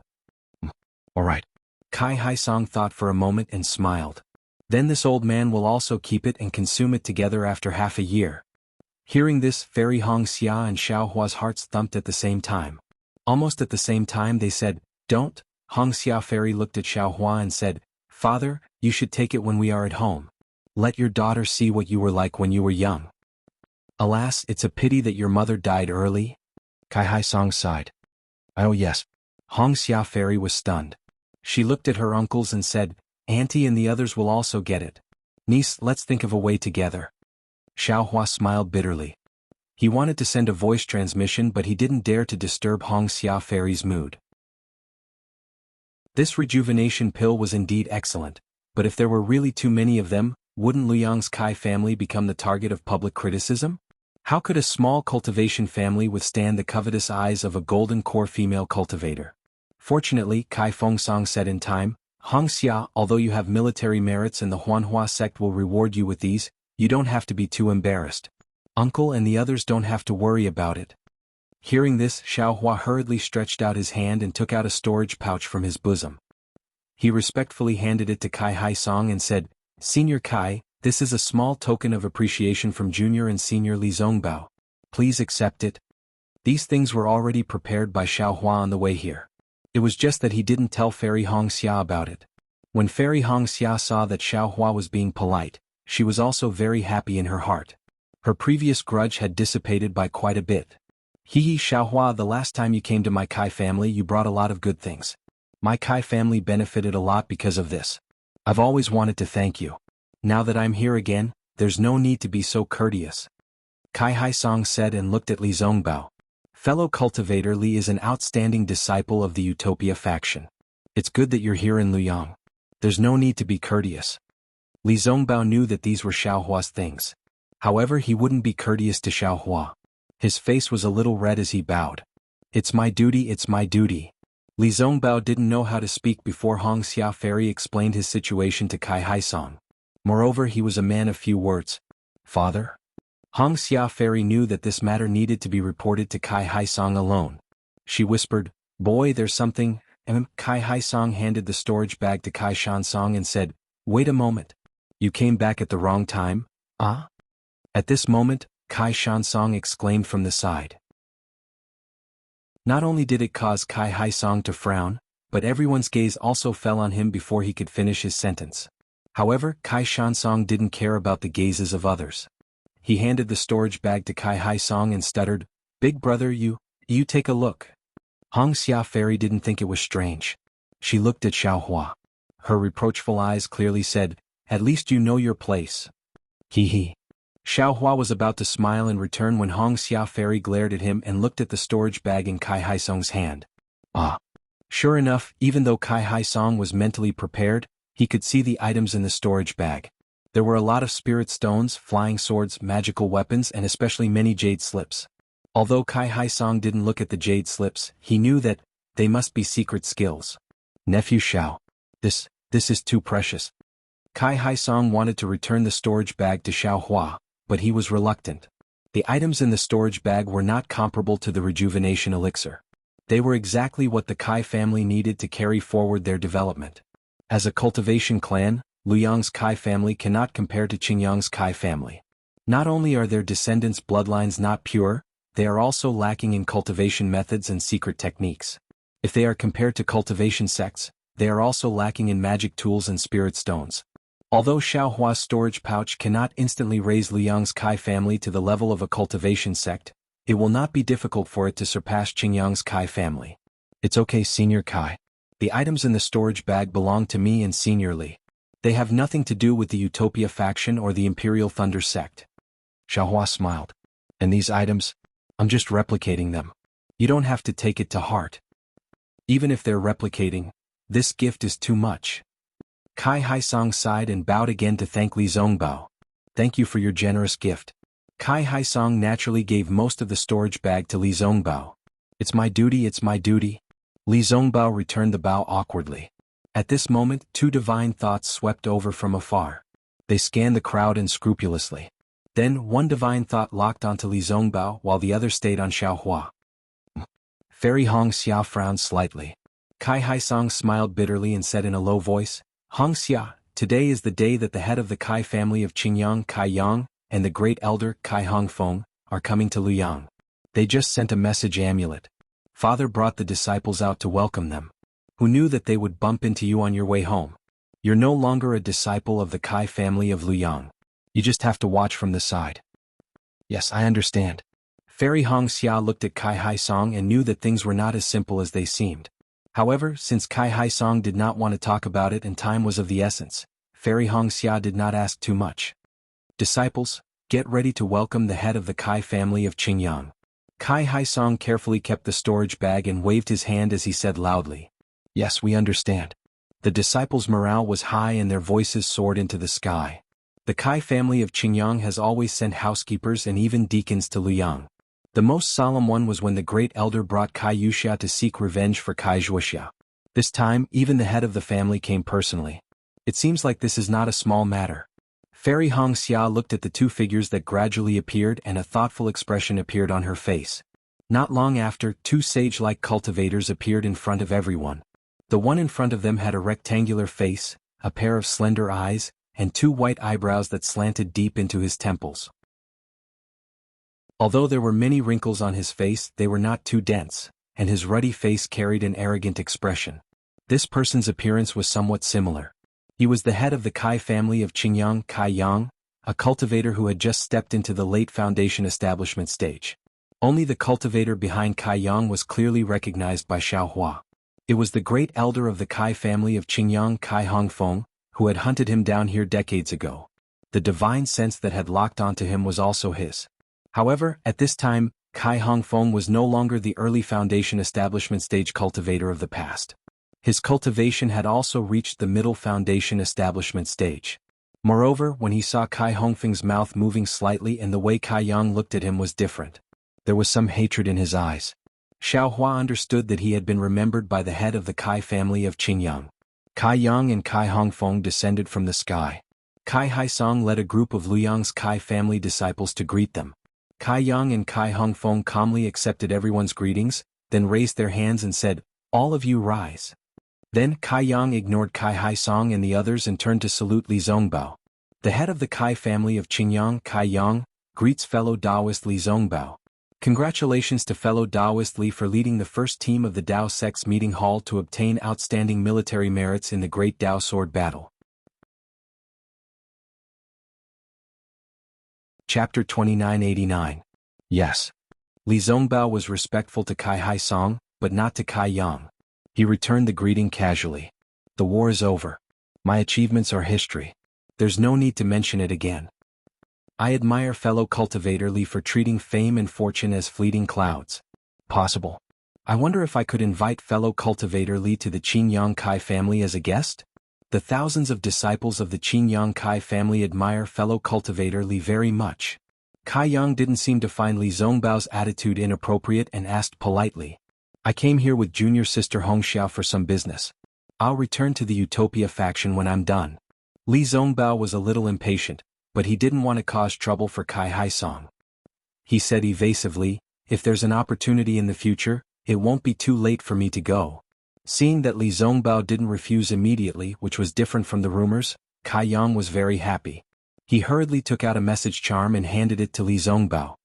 All right. Kai Hai Song thought for a moment and smiled. Then this old man will also keep it and consume it together after half a year. Hearing this, Fairy Hong Xia and Xiaohua's hearts thumped at the same time. Almost at the same time they said, Don't. Hong Xia Fairy looked at Xiaohua and said, Father, you should take it when we are at home. Let your daughter see what you were like when you were young. Alas, it's a pity that your mother died early. Kai Hai Song sighed. Oh yes. Hong Xia Fairy was stunned. She looked at her uncles and said, Auntie and the others will also get it. Niece, let's think of a way together. Xiaohua smiled bitterly. He wanted to send a voice transmission, but he didn't dare to disturb Hong Xia Fairy's mood. This rejuvenation pill was indeed excellent, but if there were really too many of them, wouldn't Luyang's Kai family become the target of public criticism? How could a small cultivation family withstand the covetous eyes of a golden core female cultivator? Fortunately, Kai Fong Song said in time, Hong Xia, although you have military merits and the Huanhua sect will reward you with these, you don't have to be too embarrassed. Uncle and the others don't have to worry about it. Hearing this, Xiaohua hurriedly stretched out his hand and took out a storage pouch from his bosom. He respectfully handed it to Kai Hai Song and said, Senior Kai, this is a small token of appreciation from Junior and Senior Li Zongbao. Please accept it. These things were already prepared by Xiaohua on the way here. It was just that he didn't tell Fairy Hong Xia about it. When Fairy Hong Xia saw that Xiaohua was being polite, she was also very happy in her heart. Her previous grudge had dissipated by quite a bit. Hee Xiaohua, the last time you came to my Kai family you brought a lot of good things. My Kai family benefited a lot because of this. I've always wanted to thank you. Now that I'm here again, there's no need to be so courteous. Kai Hai Song said and looked at Li Zongbao. Fellow cultivator Li is an outstanding disciple of the Utopia faction. It's good that you're here in Luyang. There's no need to be courteous. Li Zongbao knew that these were Xiaohua's things. However, he wouldn't be courteous to Xiaohua. His face was a little red as he bowed. It's my duty, it's my duty. Li Zongbao didn't know how to speak before Hong Xia Fairy explained his situation to Kai Haisong. Moreover, he was a man of few words. Father? Hong Xia Fairy knew that this matter needed to be reported to Kai Haisong alone. She whispered, "Boy, there's something." Kai Haisong handed the storage bag to Kai Shansong and said, "Wait a moment. You came back at the wrong time, ah?" At this moment, Kai Shansong exclaimed from the side. Not only did it cause Kai Haisong to frown, but everyone's gaze also fell on him before he could finish his sentence. However, Kai Shansong didn't care about the gazes of others. He handed the storage bag to Kai Haisong and stuttered, "Big brother, you take a look." Hong Xia Fairy didn't think it was strange. She looked at Xiaohua. Her reproachful eyes clearly said, "At least you know your place." Hee. Xiaohua was about to smile in return when Hong Xia Fairy glared at him and looked at the storage bag in Kai Haisong's hand. Ah. Sure enough, even though Kai Haisong was mentally prepared, he could see the items in the storage bag. There were a lot of spirit stones, flying swords, magical weapons, and especially many jade slips. Although Kai Haisong didn't look at the jade slips, he knew that they must be secret skills. Nephew Xiao. This is too precious. Kai Haisong wanted to return the storage bag to Xiaohua, but he was reluctant. The items in the storage bag were not comparable to the rejuvenation elixir. They were exactly what the Kai family needed to carry forward their development. As a cultivation clan, Luyang's Kai family cannot compare to Qingyang's Kai family. Not only are their descendants' bloodlines not pure, they are also lacking in cultivation methods and secret techniques. If they are compared to cultivation sects, they are also lacking in magic tools and spirit stones. Although Xiaohua's storage pouch cannot instantly raise Luyang's Kai family to the level of a cultivation sect, it will not be difficult for it to surpass Qingyang's Kai family. It's okay, Senior Kai. The items in the storage bag belong to me and Senior Li. They have nothing to do with the Utopia faction or the Imperial Thunder sect. Xiaohua smiled. And these items? I'm just replicating them. You don't have to take it to heart. Even if they're replicating, this gift is too much. Kai Haisong sighed and bowed again to thank Li Zongbao. Thank you for your generous gift. Kai Haisong naturally gave most of the storage bag to Li Zongbao. It's my duty, it's my duty. Li Zongbao returned the bow awkwardly. At this moment, two divine thoughts swept over from afar. They scanned the crowd unscrupulously. Then, one divine thought locked onto Li Zongbao while the other stayed on Xiaohua. Fairy Hong Xia frowned slightly. Kai Haisong smiled bitterly and said in a low voice, "Hong Xia, today is the day that the head of the Kai family of Qingyang Kai Yang and the great elder Kai Hongfeng are coming to Luyang. They just sent a message amulet. Father brought the disciples out to welcome them. Who knew that they would bump into you on your way home? You're no longer a disciple of the Kai family of Luyang. You just have to watch from the side." "Yes, I understand." Fairy Hong Xia looked at Kai Haisong and knew that things were not as simple as they seemed. However, since Kai Haisong did not want to talk about it and time was of the essence, Fairy Hong Xia did not ask too much. "Disciples, get ready to welcome the head of the Kai family of Qingyang." Kai Haisong carefully kept the storage bag and waved his hand as he said loudly, "Yes, we understand." The disciples' morale was high and their voices soared into the sky. The Kai family of Qingyang has always sent housekeepers and even deacons to Luyang. The most solemn one was when the great elder brought Kai Yuxia to seek revenge for Kai Zhuoxia. This time, even the head of the family came personally. It seems like this is not a small matter. Fairy Hong Xia looked at the two figures that gradually appeared and a thoughtful expression appeared on her face. Not long after, two sage-like cultivators appeared in front of everyone. The one in front of them had a rectangular face, a pair of slender eyes, and two white eyebrows that slanted deep into his temples. Although there were many wrinkles on his face, they were not too dense, and his ruddy face carried an arrogant expression. This person's appearance was somewhat similar. He was the head of the Kai family of Qingyang Kai Yang, a cultivator who had just stepped into the late foundation establishment stage. Only the cultivator behind Kai Yang was clearly recognized by Xiaohua. It was the great elder of the Kai family of Qingyang Kai Hongfeng, who had hunted him down here decades ago. The divine sense that had locked onto him was also his. However, at this time, Kai Hongfeng was no longer the early foundation establishment stage cultivator of the past. His cultivation had also reached the middle foundation establishment stage. Moreover, when he saw Kai Hongfeng's mouth moving slightly and the way Kai Yang looked at him was different. There was some hatred in his eyes. Xiao Hua understood that he had been remembered by the head of the Kai family of Qingyang. Kai Yang and Kai Hongfeng descended from the sky. Kai Haisong led a group of Luyang's Kai family disciples to greet them. Kai Yang and Kai Hongfeng calmly accepted everyone's greetings, then raised their hands and said, "All of you rise." Then Kai Yang ignored Kai Haisong and the others and turned to salute Li Zongbao. The head of the Kai family of Qingyang, Kai Yang, greets fellow Taoist Li Zongbao. Congratulations to fellow Taoist Li for leading the first team of the Tao Sect's meeting hall to obtain outstanding military merits in the Great Tao Sword Battle. Chapter 2989. Yes. Li Zongbao was respectful to Kai Haisong, but not to Kai Yang. He returned the greeting casually. The war is over. My achievements are history. There's no need to mention it again. I admire fellow cultivator Li for treating fame and fortune as fleeting clouds. Possible. I wonder if I could invite fellow cultivator Li to the Qingyang Kai family as a guest? The thousands of disciples of the Qingyang Kai family admire fellow cultivator Li very much. Kai Yang didn't seem to find Li Zongbao's attitude inappropriate and asked politely, "I came here with junior sister Hongxiao for some business. I'll return to the Utopia faction when I'm done." Li Zongbao was a little impatient, but he didn't want to cause trouble for Kai Haisong. He said evasively, "If there's an opportunity in the future, it won't be too late for me to go." Seeing that Li Zongbao didn't refuse immediately, which was different from the rumors, Kai Yang was very happy. He hurriedly took out a message charm and handed it to Li Zongbao.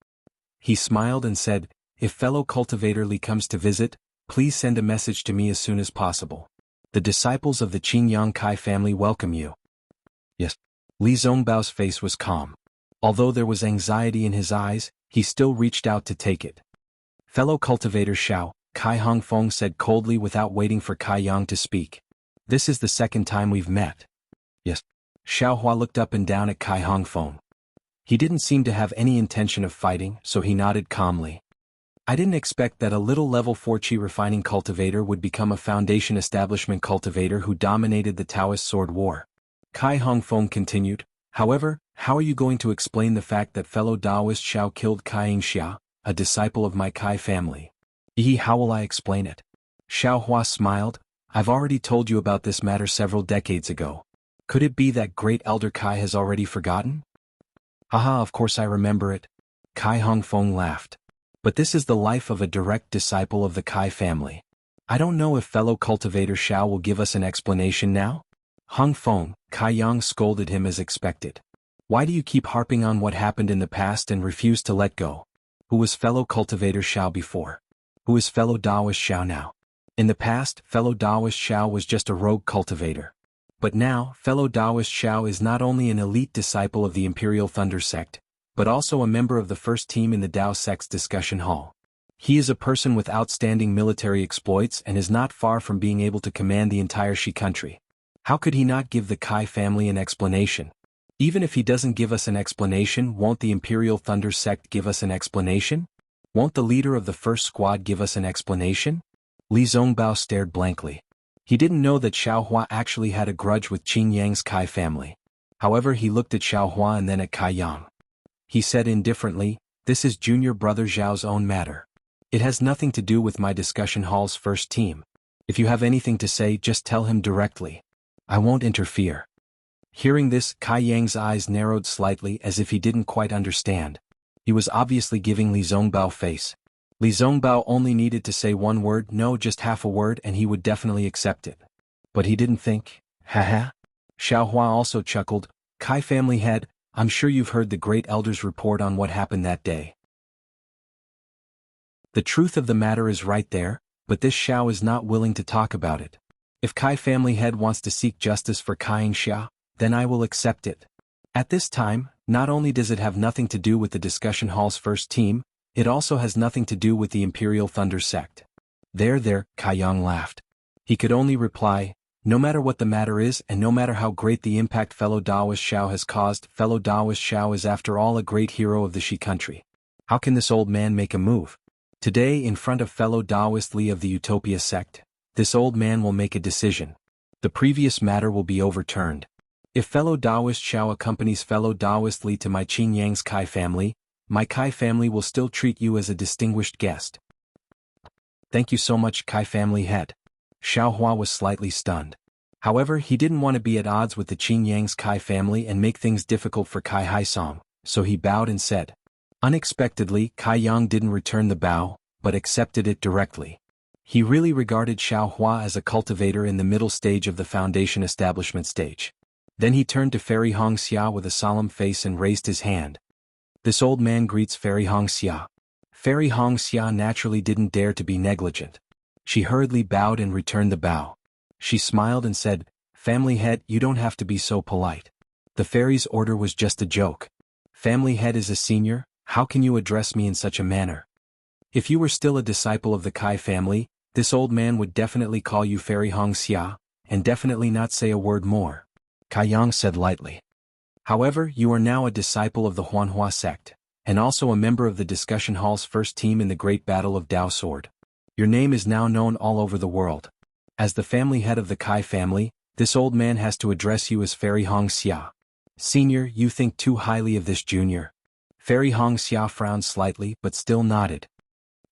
He smiled and said, "If fellow cultivator Li comes to visit, please send a message to me as soon as possible. The disciples of the Qingyang Kai family welcome you." Yes. Li Zongbao's face was calm. Although there was anxiety in his eyes, he still reached out to take it. "Fellow cultivator Xiao," Kai Hongfeng said coldly without waiting for Kai Yang to speak. "This is the second time we've met." Yes. Xiao Hua looked up and down at Kai Hongfeng. He didn't seem to have any intention of fighting, so he nodded calmly. "I didn't expect that a little level 4 Qi refining cultivator would become a foundation establishment cultivator who dominated the Taoist sword war." Kai Hongfeng continued, "However, how are you going to explain the fact that fellow Taoist Xiao killed Kai Yingxia, a disciple of my Kai family?" How will I explain it?" Xiao Hua smiled, "I've already told you about this matter several decades ago. Could it be that great elder Kai has already forgotten?" "Haha, of course I remember it." Kai Hongfeng laughed. "But this is the life of a direct disciple of the Kai family. I don't know if fellow cultivator Xiao will give us an explanation now?" "Hongfeng," Kai Yang scolded him as expected. "Why do you keep harping on what happened in the past and refuse to let go? Who was fellow cultivator Xiao before? Who is fellow Taoist Xiao now? In the past, fellow Taoist Xiao was just a rogue cultivator. But now, fellow Taoist Xiao is not only an elite disciple of the Imperial Thunder Sect, but also a member of the first team in the Tao Sect's discussion hall. He is a person with outstanding military exploits and is not far from being able to command the entire Shi country. How could he not give the Kai family an explanation? Even if he doesn't give us an explanation, won't the Imperial Thunder Sect give us an explanation? Won't the leader of the first squad give us an explanation?" Li Zongbao stared blankly. He didn't know that Xiao Hua actually had a grudge with Qin Yang's Kai family. However, he looked at Xiao Hua and then at Kai Yang. He said indifferently, "This is junior brother Zhao's own matter. It has nothing to do with my discussion hall's first team. If you have anything to say, just tell him directly. I won't interfere." Hearing this, Kai Yang's eyes narrowed slightly as if he didn't quite understand. He was obviously giving Li Zongbao face. Li Zongbao only needed to say one word, no, just half a word, and he would definitely accept it. But he didn't think. Haha. Xiao Hua also chuckled. "Kai family head, I'm sure you've heard the great elder's report on what happened that day. The truth of the matter is right there, but this Xiao is not willing to talk about it. If Kai family head wants to seek justice for Kai Yingxia, then I will accept it. At this time, not only does it have nothing to do with the discussion hall's first team, it also has nothing to do with the Imperial Thunder Sect." There, Kai Yang laughed. He could only reply, "No matter what the matter is and no matter how great the impact fellow Taoist Xiao has caused, fellow Taoist Xiao is after all a great hero of the Shi country. How can this old man make a move? Today, in front of fellow Taoist Li of the Utopia sect, this old man will make a decision. The previous matter will be overturned. If fellow Taoist Xiao accompanies fellow Taoist Li to my Qin Yang's Kai family, my Kai family will still treat you as a distinguished guest. Thank you so much, Kai family head. Xiao Hua was slightly stunned. However, he didn't want to be at odds with the Qin Yang's Kai family and make things difficult for Kai Haisong, so he bowed and said. Unexpectedly, Kai Yang didn't return the bow, but accepted it directly. He really regarded Xiao Hua as a cultivator in the middle stage of the foundation establishment stage. Then he turned to Fairy Hong Xia with a solemn face and raised his hand. This old man greets Fairy Hong Xia. Fairy Hong Xia naturally didn't dare to be negligent. She hurriedly bowed and returned the bow. She smiled and said, Family head, you don't have to be so polite. The fairy's order was just a joke. Family head is a senior, how can you address me in such a manner? If you were still a disciple of the Kai family, this old man would definitely call you Fairy Hong Xia, and definitely not say a word more. Kai Yang said lightly. However, you are now a disciple of the Huanhua sect, and also a member of the discussion hall's first team in the Great Battle of Dao Sword. Your name is now known all over the world. As the family head of the Kai family, this old man has to address you as Fairy Hong Xia. Senior, you think too highly of this junior. Fairy Hong Xia frowned slightly but still nodded.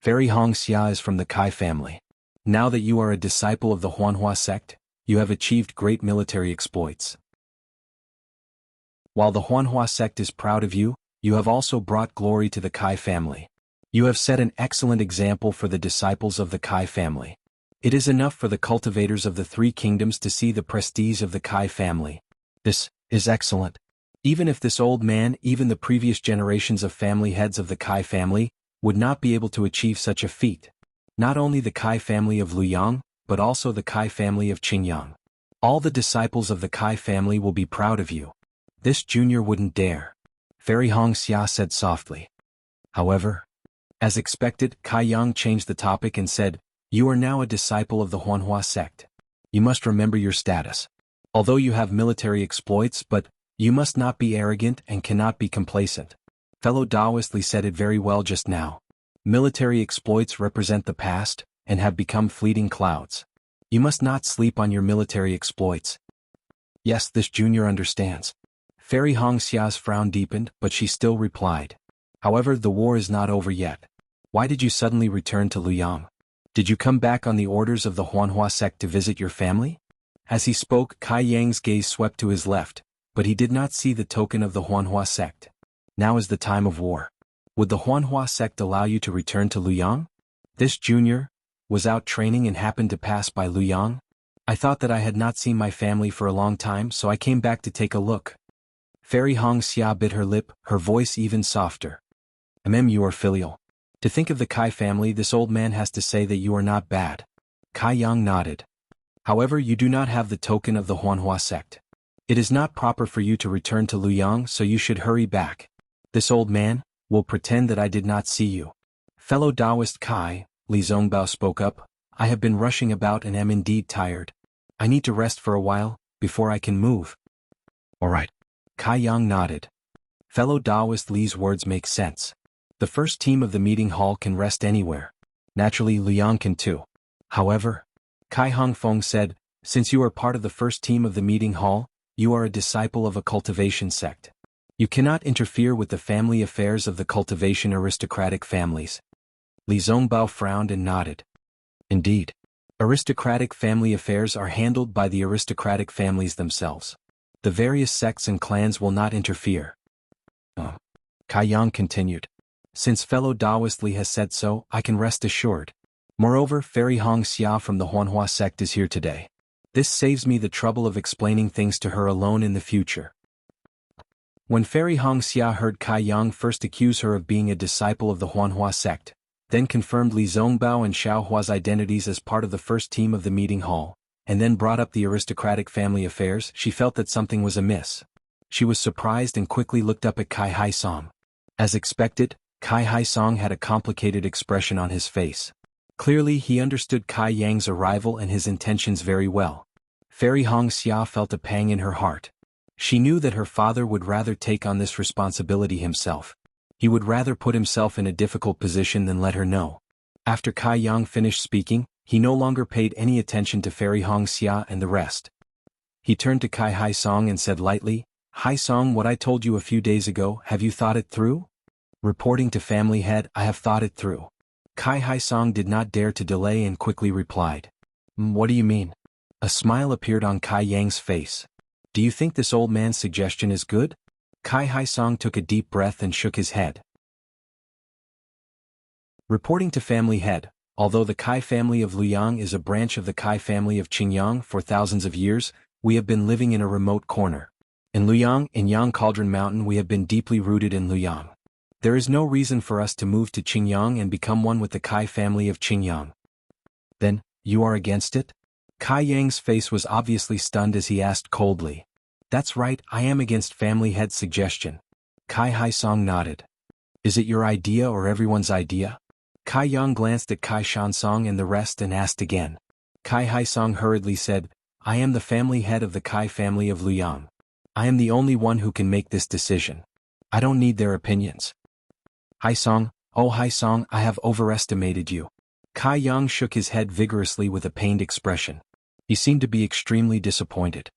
Fairy Hong Xia is from the Kai family. Now that you are a disciple of the Huanhua sect, you have achieved great military exploits. While the Huanhua sect is proud of you, you have also brought glory to the Kai family. You have set an excellent example for the disciples of the Kai family. It is enough for the cultivators of the three kingdoms to see the prestige of the Kai family. This is excellent. Even if this old man, even the previous generations of family heads of the Kai family, would not be able to achieve such a feat. Not only the Kai family of Luyang, but also the Kai family of Qingyang. All the disciples of the Kai family will be proud of you. This junior wouldn't dare. Fairy Hong Xia said softly. However, as expected, Kai Yang changed the topic and said, You are now a disciple of the Huanhua sect. You must remember your status. Although you have military exploits, but you must not be arrogant and cannot be complacent. Fellow Taoist Li said it very well just now. Military exploits represent the past, and have become fleeting clouds. You must not sleep on your military exploits. Yes, this junior understands. Fairy Hong Xia's frown deepened, but she still replied. However, the war is not over yet. Why did you suddenly return to Luyang? Did you come back on the orders of the Huanhua sect to visit your family? As he spoke, Kai Yang's gaze swept to his left, but he did not see the token of the Huanhua sect. Now is the time of war. Would the Huanhua sect allow you to return to Luyang? This junior was out training and happened to pass by Luyang. I thought that I had not seen my family for a long time, so I came back to take a look. Fairy Hong Xia bit her lip, her voice even softer. You are filial. To think of the Kai family, this old man has to say that you are not bad. Kai Yang nodded. However, you do not have the token of the Huanhua sect. It is not proper for you to return to Luyang, so you should hurry back. This old man will pretend that I did not see you. Fellow Taoist Kai, Li Zongbao spoke up, I have been rushing about and am indeed tired. I need to rest for a while, before I can move. All right. Kai Yang nodded. Fellow Taoist Li's words make sense. The first team of the meeting hall can rest anywhere. Naturally, Luyang can too. However, Kai Hongfeng said, since you are part of the first team of the meeting hall, you are a disciple of a cultivation sect. You cannot interfere with the family affairs of the cultivation aristocratic families. Li Zongbao frowned and nodded. Indeed. Aristocratic family affairs are handled by the aristocratic families themselves. The various sects and clans will not interfere. Kai Yang continued. Since fellow Taoist Li has said so, I can rest assured. Moreover, Fairy Hong Xia from the Huanhua sect is here today. This saves me the trouble of explaining things to her alone in the future. When Fairy Hong Xia heard Kai Yang first accuse her of being a disciple of the Huanhua sect, then confirmed Li Zongbao and Xiao Hua's identities as part of the first team of the meeting hall, and then brought up the aristocratic family affairs, she felt that something was amiss. She was surprised and quickly looked up at Kai Haisong. As expected, Kai Haisong had a complicated expression on his face. Clearly he understood Kai Yang's arrival and his intentions very well. Fairy Hong Xia felt a pang in her heart. She knew that her father would rather take on this responsibility himself. He would rather put himself in a difficult position than let her know. After Kai Yang finished speaking, he no longer paid any attention to Fairy Hong Xia and the rest. He turned to Kai Hai Song and said lightly, "Hai Song, what I told you a few days ago, have you thought it through?" Reporting to family head, "I have thought it through." Kai Hai Song did not dare to delay and quickly replied. What do you mean?" A smile appeared on Kai Yang's face. "Do you think this old man's suggestion is good?" Kai Hai Song took a deep breath and shook his head. Reporting to family head, although the Kai family of Luyang is a branch of the Kai family of Qingyang for thousands of years, we have been living in a remote corner. In Luyang, in Yang Cauldron Mountain, we have been deeply rooted in Luyang. There is no reason for us to move to Qingyang and become one with the Kai family of Qingyang. Then, you are against it? Kai Yang's face was obviously stunned as he asked coldly. That's right, I am against family head's suggestion. Kai Hai Song nodded. Is it your idea or everyone's idea? Kai Yang glanced at Kai Shan Song and the rest and asked again. Kai Hai Song hurriedly said, I am the family head of the Kai family of Luyang. I am the only one who can make this decision. I don't need their opinions. Hai Song, oh Hai Song, I have overestimated you. Kai Yang shook his head vigorously with a pained expression. He seemed to be extremely disappointed.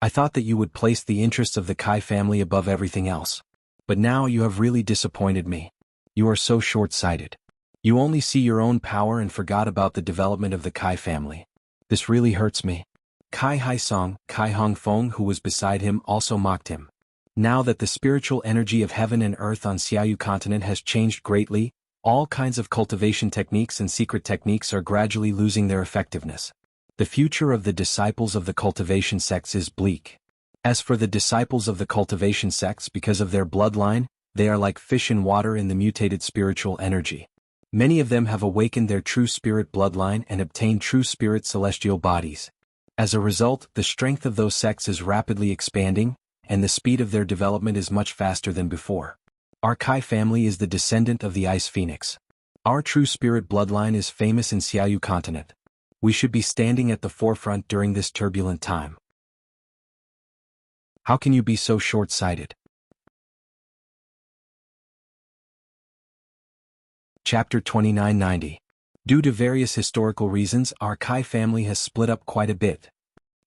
I thought that you would place the interests of the Kai family above everything else. But now you have really disappointed me. You are so short-sighted. You only see your own power and forgot about the development of the Kai family. This really hurts me. Kai Hai Song, Kai Hong Feng, who was beside him, also mocked him. Now that the spiritual energy of heaven and earth on Xiaoyu continent has changed greatly, all kinds of cultivation techniques and secret techniques are gradually losing their effectiveness. The future of the disciples of the cultivation sects is bleak. As for the disciples of the cultivation sects, because of their bloodline, they are like fish in water in the mutated spiritual energy. Many of them have awakened their true spirit bloodline and obtained true spirit celestial bodies. As a result, the strength of those sects is rapidly expanding, and the speed of their development is much faster than before. Our Kai family is the descendant of the Ice Phoenix. Our true spirit bloodline is famous in Xiaoyu continent. We should be standing at the forefront during this turbulent time. How can you be so short-sighted? Chapter 2990. Due to various historical reasons, our Kai family has split up quite a bit.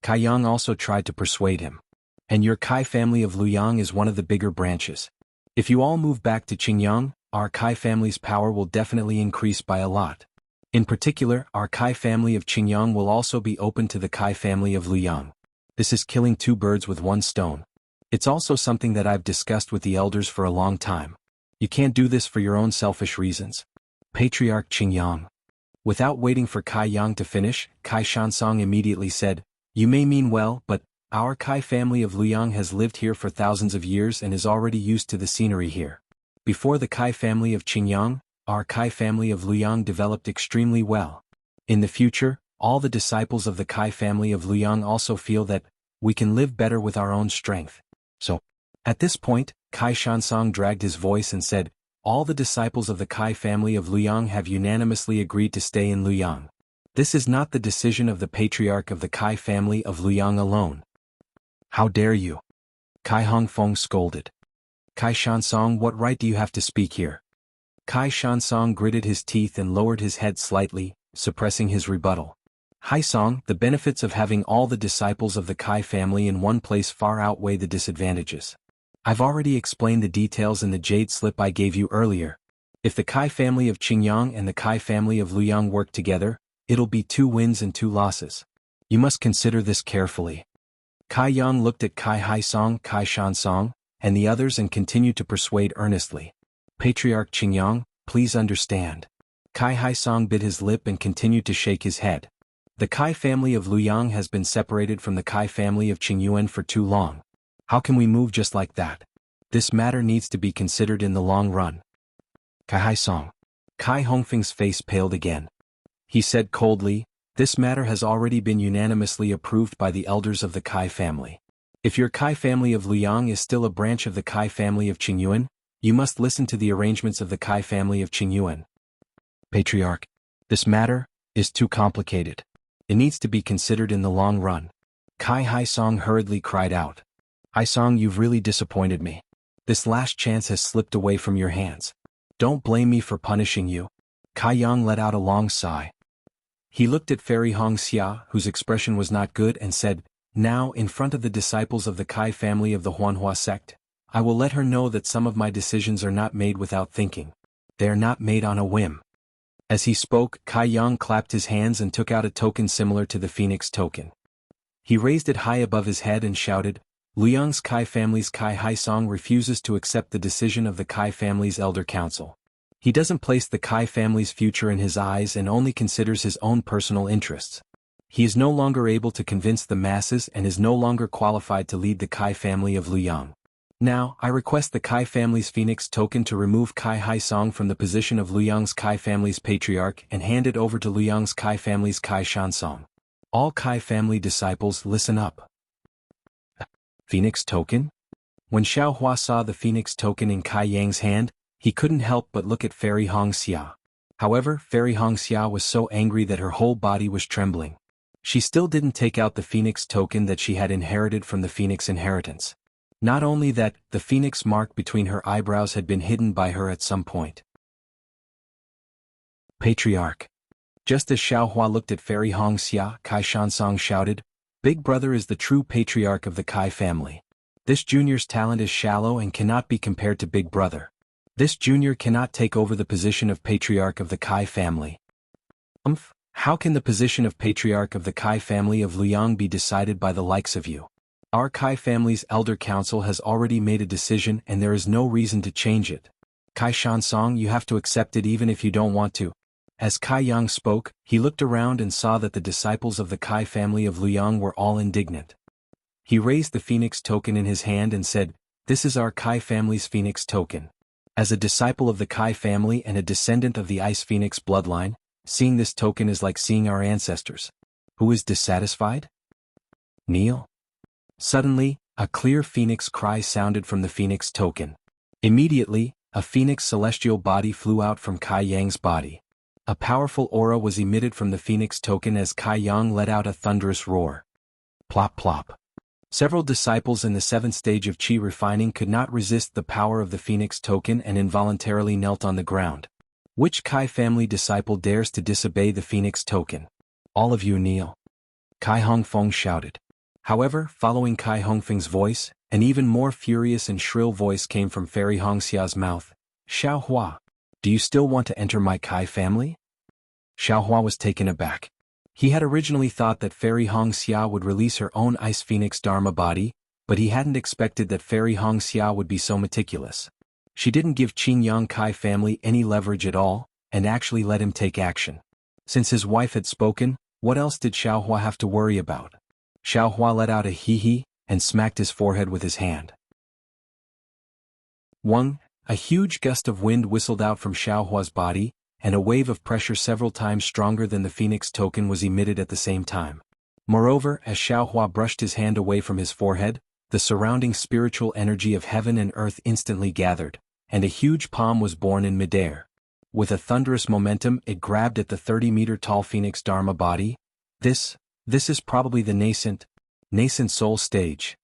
Kai Yang also tried to persuade him. And your Kai family of Luyang is one of the bigger branches. If you all move back to Qingyang, our Kai family's power will definitely increase by a lot. In particular, our Kai family of Qingyang will also be open to the Kai family of Luyang. This is killing two birds with one stone. It's also something that I've discussed with the elders for a long time. You can't do this for your own selfish reasons. Patriarch Qingyang. Without waiting for Kai Yang to finish, Kai Shansong immediately said, You may mean well, but our Kai family of Luyang has lived here for thousands of years and is already used to the scenery here. Before the Kai family of Qingyang, our Kai family of Luyang developed extremely well. In the future, all the disciples of the Kai family of Luyang also feel that we can live better with our own strength. So, at this point, Kai Shansong dragged his voice and said, All the disciples of the Kai family of Luyang have unanimously agreed to stay in Luyang. This is not the decision of the patriarch of the Kai family of Luyang alone. How dare you? Kai Hong Feng scolded. Kai Shansong, what right do you have to speak here? Kai Shansong gritted his teeth and lowered his head slightly, suppressing his rebuttal. Hai Song, the benefits of having all the disciples of the Kai family in one place far outweigh the disadvantages. I've already explained the details in the jade slip I gave you earlier. If the Kai family of Qingyang and the Kai family of Luyang work together, it'll be 2 wins and 2 losses. You must consider this carefully. Kai Yang looked at Kai Hai Song, Kai Shan Song, and the others and continued to persuade earnestly. Patriarch Qingyang, please understand. Kai Hai Song bit his lip and continued to shake his head. The Kai family of Luyang has been separated from the Kai family of Qingyuan for too long. How can we move just like that? This matter needs to be considered in the long run. Kai Hai Song. Kai Hongfeng's face paled again. He said coldly, This matter has already been unanimously approved by the elders of the Kai family. If your Kai family of Luyang is still a branch of the Kai family of Qingyuan, you must listen to the arrangements of the Kai family of Qingyuan. Patriarch, this matter is too complicated. It needs to be considered in the long run. Kai Hai Song hurriedly cried out. Hai Song, you've really disappointed me. This last chance has slipped away from your hands. Don't blame me for punishing you. Kai Yang let out a long sigh. He looked at Fairy Hong Xia, whose expression was not good, and said, "Now, in front of the disciples of the Kai family of the Huanhua sect, I will let her know that some of my decisions are not made without thinking. They are not made on a whim." As he spoke, Kai Yang clapped his hands and took out a token similar to the Phoenix token. He raised it high above his head and shouted, "Liang's Kai family's Kai Haisong refuses to accept the decision of the Kai family's elder council. He doesn't place the Kai family's future in his eyes and only considers his own personal interests. He is no longer able to convince the masses and is no longer qualified to lead the Kai family of Liang. Now, I request the Kai family's Phoenix token to remove Kai Haisong from the position of Liang's Kai family's patriarch and hand it over to Liang's Kai family's Kai Shansong. All Kai family disciples, listen up." Phoenix token? When Xiao Hua saw the Phoenix token in Kai Yang's hand, he couldn't help but look at Fairy Hong Xia. However, Fairy Hong Xia was so angry that her whole body was trembling. She still didn't take out the Phoenix token that she had inherited from the Phoenix inheritance. Not only that, the Phoenix mark between her eyebrows had been hidden by her at some point. Patriarch. Just as Xiao Hua looked at Fairy Hong Xia, Kai Shansong shouted, "Big brother is the true patriarch of the Kai family. This junior's talent is shallow and cannot be compared to Big brother. This junior cannot take over the position of patriarch of the Kai family." How can the position of patriarch of the Kai family of Liang be decided by the likes of you? Our Kai family's elder council has already made a decision and there is no reason to change it. Kai Shansong, you have to accept it even if you don't want to. As Kai Yang spoke, he looked around and saw that the disciples of the Kai family of Liang were all indignant. He raised the Phoenix token in his hand and said, "This is our Kai family's Phoenix token. As a disciple of the Kai family and a descendant of the Ice Phoenix bloodline, seeing this token is like seeing our ancestors. Who is dissatisfied? Kneel." Suddenly, a clear phoenix cry sounded from the Phoenix token. Immediately, a phoenix celestial body flew out from Kai Yang's body. A powerful aura was emitted from the Phoenix token as Kai Yang let out a thunderous roar. Plop plop. Several disciples in the 7th stage of Qi refining could not resist the power of the Phoenix token and involuntarily knelt on the ground. Which Kai family disciple dares to disobey the Phoenix token? All of you kneel. Kai Hongfeng shouted. However, following Kai Hongfeng's voice, an even more furious and shrill voice came from Fairy Hongxia's mouth. "Xiao Hua, do you still want to enter my Kai family?" Xiao Hua was taken aback. He had originally thought that Fairy Hongxia would release her own Ice Phoenix Dharma body, but he hadn't expected that Fairy Hongxia would be so meticulous. She didn't give Qingyang Kai family any leverage at all, and actually let him take action. Since his wife had spoken, what else did Xiao Hua have to worry about? Xiao Hua let out a hee-hee, and smacked his forehead with his hand. A huge gust of wind whistled out from Xiao Hua's body, and a wave of pressure several times stronger than the Phoenix token was emitted at the same time. Moreover, as Xiao Hua brushed his hand away from his forehead, the surrounding spiritual energy of heaven and earth instantly gathered, and a huge palm was born in midair. With a thunderous momentum, it grabbed at the 30-meter-tall Phoenix Dharma body. This is probably the nascent soul stage.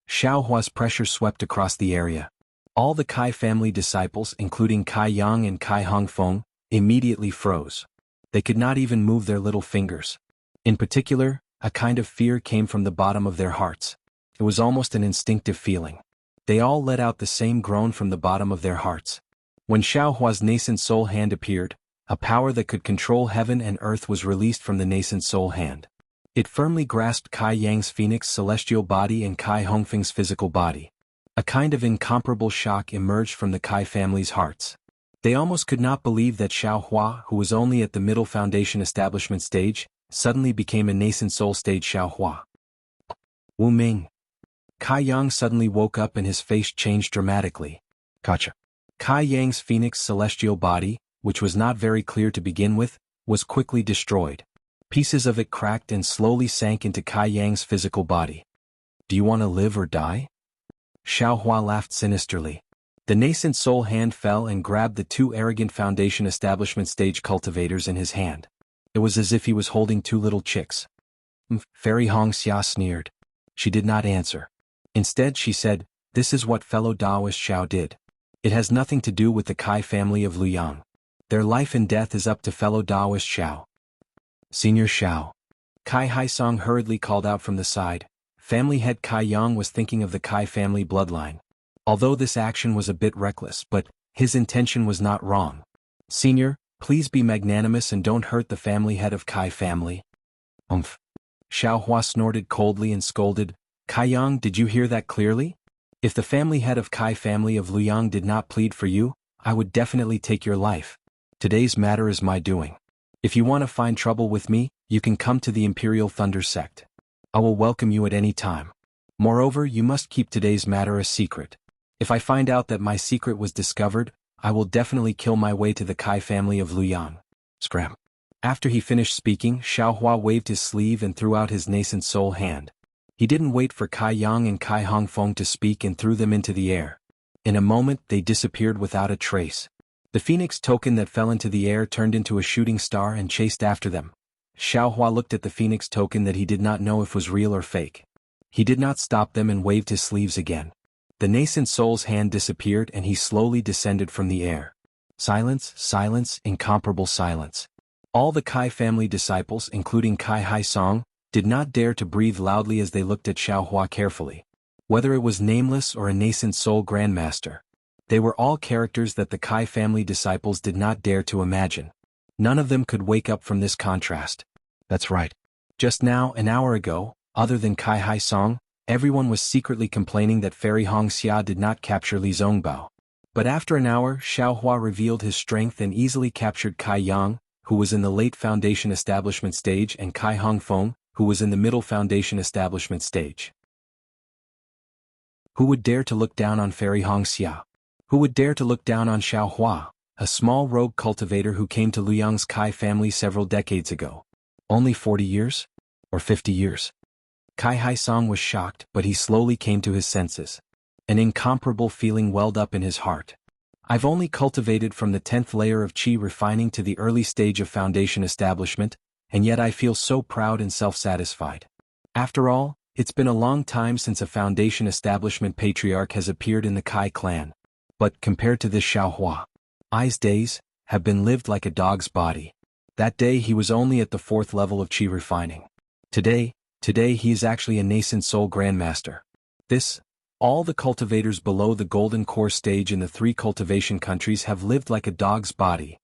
Xiao Hua's pressure swept across the area. All the Kai family disciples, including Kai Yang and Kai Hongfeng, immediately froze. They could not even move their little fingers. In particular, a kind of fear came from the bottom of their hearts. It was almost an instinctive feeling. They all let out the same groan from the bottom of their hearts. When Xiao Hua's nascent soul hand appeared, a power that could control heaven and earth was released from the nascent soul hand. It firmly grasped Kai Yang's Phoenix celestial body and Kai Hongfeng's physical body. A kind of incomparable shock emerged from the Kai family's hearts. They almost could not believe that Xiao Hua, who was only at the middle foundation establishment stage, suddenly became a nascent soul stage Xiao Hua. Wu Ming. Kai Yang suddenly woke up and his face changed dramatically. Gotcha. Kai Yang's Phoenix celestial body, which was not very clear to begin with, was quickly destroyed. Pieces of it cracked and slowly sank into Kai Yang's physical body. Do you want to live or die? Xiao Hua laughed sinisterly. The nascent soul hand fell and grabbed the two arrogant foundation establishment stage cultivators in his hand. It was as if he was holding two little chicks. Fairy Hongxia sneered. She did not answer. Instead she said, This is what fellow Taoist Xiao did. It has nothing to do with the Kai family of Luyang. Their life and death is up to fellow Taoist Xiao. Senior Xiao. Kai Haisong hurriedly called out from the side. Family head Kai Yang was thinking of the Kai family bloodline. Although this action was a bit reckless, but his intention was not wrong. Senior, please be magnanimous and don't hurt the family head of Kai family. Xiao Hua snorted coldly and scolded, Kai Yang, did you hear that clearly? If the family head of Kai family of Luyang did not plead for you, I would definitely take your life. Today's matter is my doing. If you want to find trouble with me, you can come to the Imperial Thunder sect. I will welcome you at any time. Moreover, you must keep today's matter a secret. If I find out that my secret was discovered, I will definitely kill my way to the Kai family of Luyang. Scram. After he finished speaking, Xiao Hua waved his sleeve and threw out his nascent soul hand. He didn't wait for Kai Yang and Kai Hongfeng to speak and threw them into the air. In a moment, they disappeared without a trace. The phoenix token that fell into the air turned into a shooting star and chased after them. Xiao Hua looked at the phoenix token that he did not know if was real or fake. He did not stop them and waved his sleeves again. The nascent soul's hand disappeared and he slowly descended from the air. Silence, silence, incomparable silence. All the Kai family disciples, including Kai Haisong, did not dare to breathe loudly as they looked at Xiao Hua carefully. Whether it was Nameless or a nascent soul grandmaster, they were all characters that the Kai family disciples did not dare to imagine. None of them could wake up from this contrast. That's right. Just now, an hour ago, other than Kai Haisong, everyone was secretly complaining that Fairy Hong Xia did not capture Li Zongbao. But after an hour, Xiao Hua revealed his strength and easily captured Kai Yang, who was in the late foundation establishment stage, and Kai Hongfeng, who was in the middle foundation establishment stage. Who would dare to look down on Fairy Hong Xia? Who would dare to look down on Xiao Hua, a small rogue cultivator who came to Luyang's Kai family several decades ago? Only 40 years? Or 50 years? Kai Haisong was shocked, but he slowly came to his senses. An incomparable feeling welled up in his heart. I've only cultivated from the 10th layer of Qi refining to the early stage of foundation establishment, and yet I feel so proud and self-satisfied. After all, it's been a long time since a foundation establishment patriarch has appeared in the Kai clan. But compared to this Xiao Hua, I's days have been lived like a dog's body. That day he was only at the 4th level of Qi refining. Today he is actually a nascent soul grandmaster. All the cultivators below the golden core stage in the 3 cultivation countries have lived like a dog's body.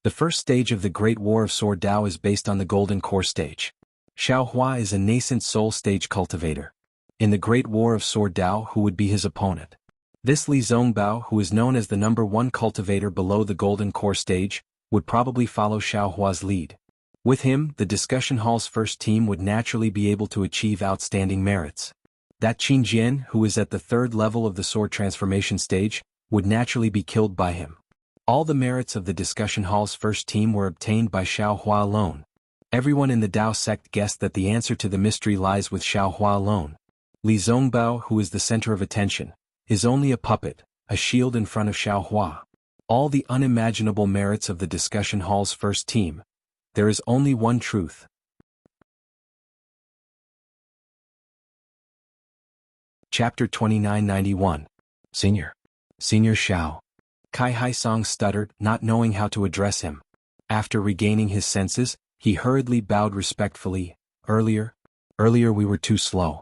The first stage of the Great War of Sword Dao is based on the golden core stage. Xiao Hua is a nascent soul stage cultivator. In the Great War of Sword Dao, who would be his opponent? This Li Zongbao, who is known as the number 1 cultivator below the golden core stage, would probably follow Xiao Hua's lead. With him, the discussion hall's first team would naturally be able to achieve outstanding merits. That Qin Jian, who is at the 3rd level of the sword transformation stage, would naturally be killed by him. All the merits of the discussion hall's first team were obtained by Xiao Hua alone. Everyone in the Dao sect guessed that the answer to the mystery lies with Xiao Hua alone. Li Zongbao, who is the center of attention, is only a puppet, a shield in front of Xiao Hua. All the unimaginable merits of the discussion hall's first team. There is only one truth. Chapter 2991. Senior Xiao. Kai Haisong stuttered, not knowing how to address him. After regaining his senses, he hurriedly bowed respectfully. Earlier we were too slow.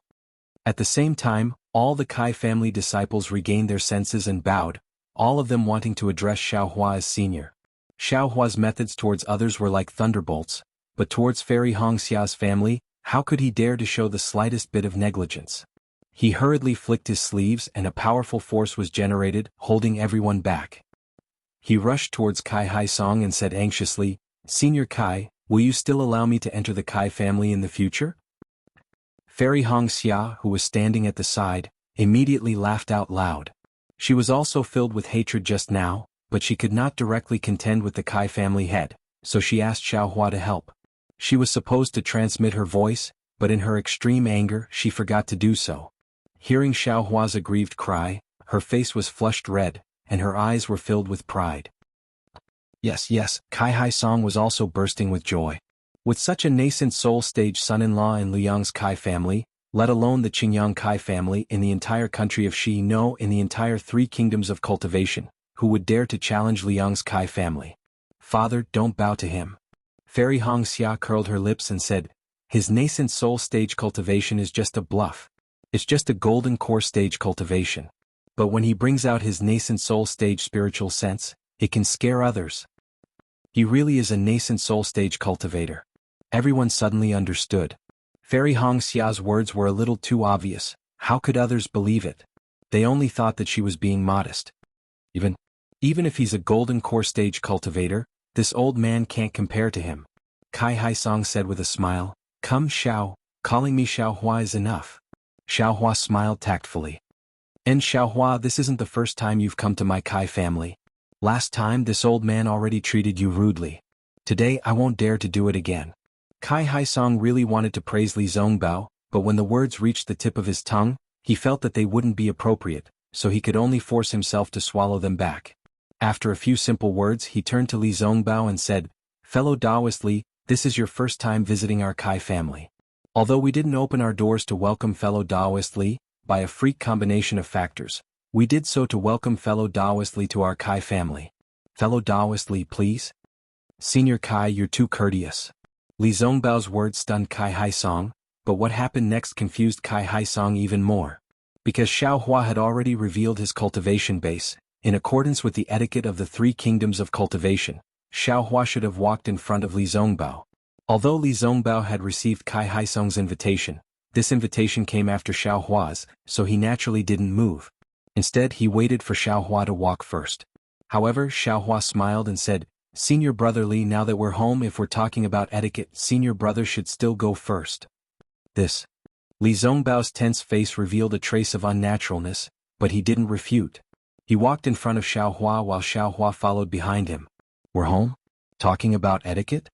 At the same time, all the Kai family disciples regained their senses and bowed, all of them wanting to address Xiao Hua as senior. Xiao Hua's methods towards others were like thunderbolts, but towards Fairy Hong Xia's family, how could he dare to show the slightest bit of negligence? He hurriedly flicked his sleeves and a powerful force was generated, holding everyone back. He rushed towards Kai Haisong and said anxiously, Senior Kai, will you still allow me to enter the Kai family in the future? Fairy Hong Xia, who was standing at the side, immediately laughed out loud. She was also filled with hatred just now, but she could not directly contend with the Kai family head, so she asked Xiao Hua to help. She was supposed to transmit her voice, but in her extreme anger she forgot to do so. Hearing Xiao Hua's aggrieved cry, her face was flushed red, and her eyes were filled with pride. Yes, Kai Haisong was also bursting with joy. With such a nascent soul stage son-in-law in Luyang's Kai family, let alone the Qingyang Kai family in the entire country of Shi, no, in the entire 3 kingdoms of cultivation, who would dare to challenge Liang's Kai family. Father, don't bow to him. Fairy Hong Xia curled her lips and said, his nascent soul stage cultivation is just a bluff. It's just a golden core stage cultivation. But when he brings out his nascent soul stage spiritual sense, it can scare others. He really is a nascent soul stage cultivator. Everyone suddenly understood. Fairy Hong Xia's words were a little too obvious. How could others believe it? They only thought that she was being modest. Even if he's a golden core stage cultivator, this old man can't compare to him. Kai Haisong said with a smile, come Xiao, calling me Xiaohua is enough. Xiaohua smiled tactfully. And Xiaohua, this isn't the first time you've come to my Kai family. Last time this old man already treated you rudely. Today I won't dare to do it again. Kai Haisong really wanted to praise Li Zongbao, but when the words reached the tip of his tongue, he felt that they wouldn't be appropriate, so he could only force himself to swallow them back. After a few simple words, he turned to Li Zongbao and said, fellow Taoist Li, this is your first time visiting our Kai family. Although we didn't open our doors to welcome fellow Taoist Li, by a freak combination of factors, we did so to welcome fellow Taoist Li to our Kai family. Fellow Taoist Li, please? Senior Kai, you're too courteous. Li Zongbao's words stunned Kai Haisong, but what happened next confused Kai Haisong even more. Because Xiaohua had already revealed his cultivation base, in accordance with the etiquette of the 3 kingdoms of cultivation, Xiaohua should have walked in front of Li Zongbao. Although Li Zongbao had received Kai Haisong's invitation, this invitation came after Xiaohua's, so he naturally didn't move. Instead, he waited for Xiaohua to walk first. However, Xiaohua smiled and said, Senior brother Li, now that we're home, if we're talking about etiquette, senior brother should still go first. This. Li Zongbao's tense face revealed a trace of unnaturalness, but he didn't refute. He walked in front of Xiaohua while Xiaohua followed behind him. We're home? Talking about etiquette?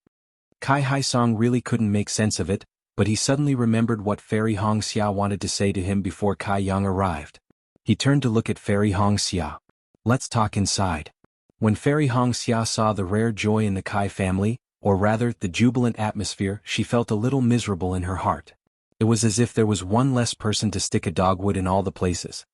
Kai Haisong really couldn't make sense of it, but he suddenly remembered what Fairy Hong Xia wanted to say to him before Kai Yang arrived. He turned to look at Fairy Hong Xia. Let's talk inside. When Fairy Hong Xia saw the rare joy in the Kai family, or rather, the jubilant atmosphere, she felt a little miserable in her heart. It was as if there was one less person to stick a dogwood in all the places.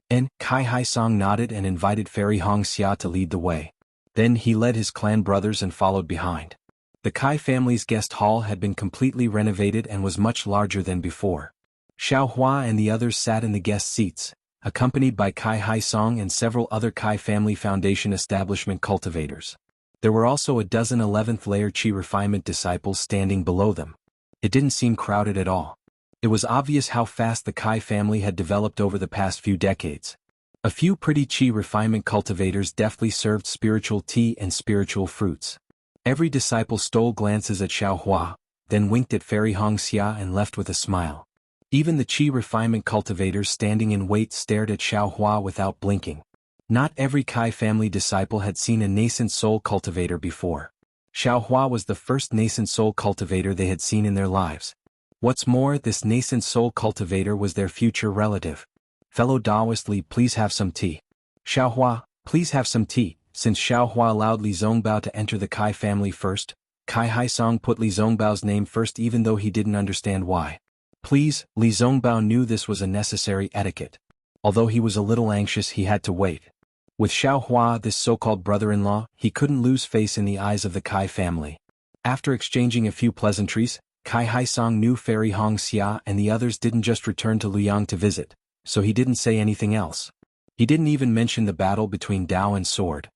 And Kai Haisong nodded and invited Fairy Hong Xia to lead the way. Then he led his clan brothers and followed behind. The Kai family's guest hall had been completely renovated and was much larger than before. Xiaohua and the others sat in the guest seats, accompanied by Kai Haisong and several other Kai Family Foundation establishment cultivators. There were also a dozen 11th layer Qi refinement disciples standing below them. It didn't seem crowded at all. It was obvious how fast the Kai family had developed over the past few decades. A few pretty Qi refinement cultivators deftly served spiritual tea and spiritual fruits. Every disciple stole glances at Xiaohua, then winked at Fairy Hong Xia and left with a smile. Even the Qi refinement cultivators standing in wait stared at Xiaohua without blinking. Not every Kai family disciple had seen a nascent soul cultivator before. Xiaohua was the first nascent soul cultivator they had seen in their lives. What's more, this nascent soul cultivator was their future relative. Fellow Taoist Li, please have some tea. Xiaohua, please have some tea. Since Xiaohua allowed Li Zongbao to enter the Kai family first, Kai Haisong put Li Zongbao's name first even though he didn't understand why. Please, Li Zongbao knew this was a necessary etiquette. Although he was a little anxious, he had to wait. With Xiaohua, this so-called brother-in-law, he couldn't lose face in the eyes of the Kai family. After exchanging a few pleasantries, Kai Haisong knew Fairy Hong Xia and the others didn't just return to Luoyang to visit, so he didn't say anything else. He didn't even mention the battle between Dao and Sword.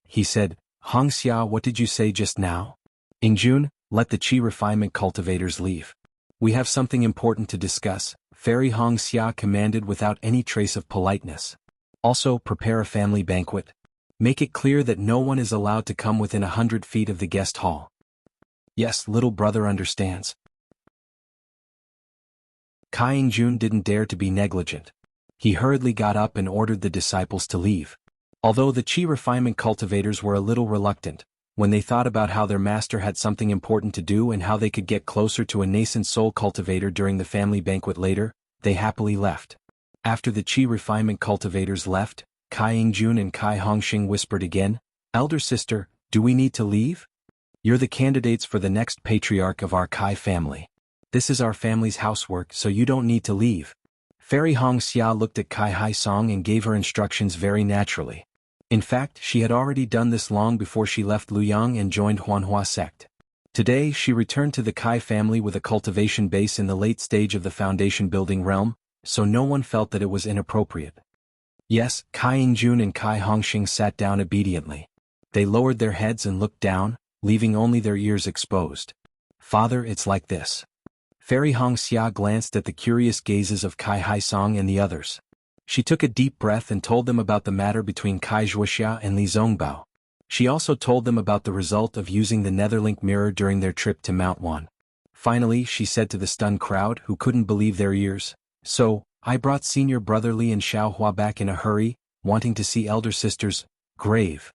He said, Hong Xia, what did you say just now? In June, let the Qi refinement cultivators leave. We have something important to discuss, Fairy Hong Xia commanded without any trace of politeness. Also, prepare a family banquet. Make it clear that no one is allowed to come within 100 feet of the guest hall. Yes, little brother understands. Kai Yingjun didn't dare to be negligent. He hurriedly got up and ordered the disciples to leave. Although the Qi refinement cultivators were a little reluctant, when they thought about how their master had something important to do and how they could get closer to a nascent soul cultivator during the family banquet later, they happily left. After the Qi refinement cultivators left, Kai Yingjun and Kai Hongxing whispered again, Elder sister, do we need to leave? You're the candidates for the next patriarch of our Kai family. This is our family's housework, so you don't need to leave. Fairy Hong Xia looked at Kai Hai Song and gave her instructions very naturally. In fact, she had already done this long before she left Luyang and joined Huanhua sect. Today, she returned to the Kai family with a cultivation base in the late stage of the foundation building realm, so no one felt that it was inappropriate. Yes, Kai Ingjun and Kai Hongxing sat down obediently. They lowered their heads and looked down, leaving only their ears exposed. Father, it's like this. Fairy Hong Xia glanced at the curious gazes of Kai Hai Song and the others. She took a deep breath and told them about the matter between Kai Zhuoxia and Li Zongbao. She also told them about the result of using the Netherlink mirror during their trip to Mount Wan. Finally, she said to the stunned crowd who couldn't believe their ears, "So, I brought senior brother Li and Xiaohua back in a hurry, wanting to see elder sister's grave.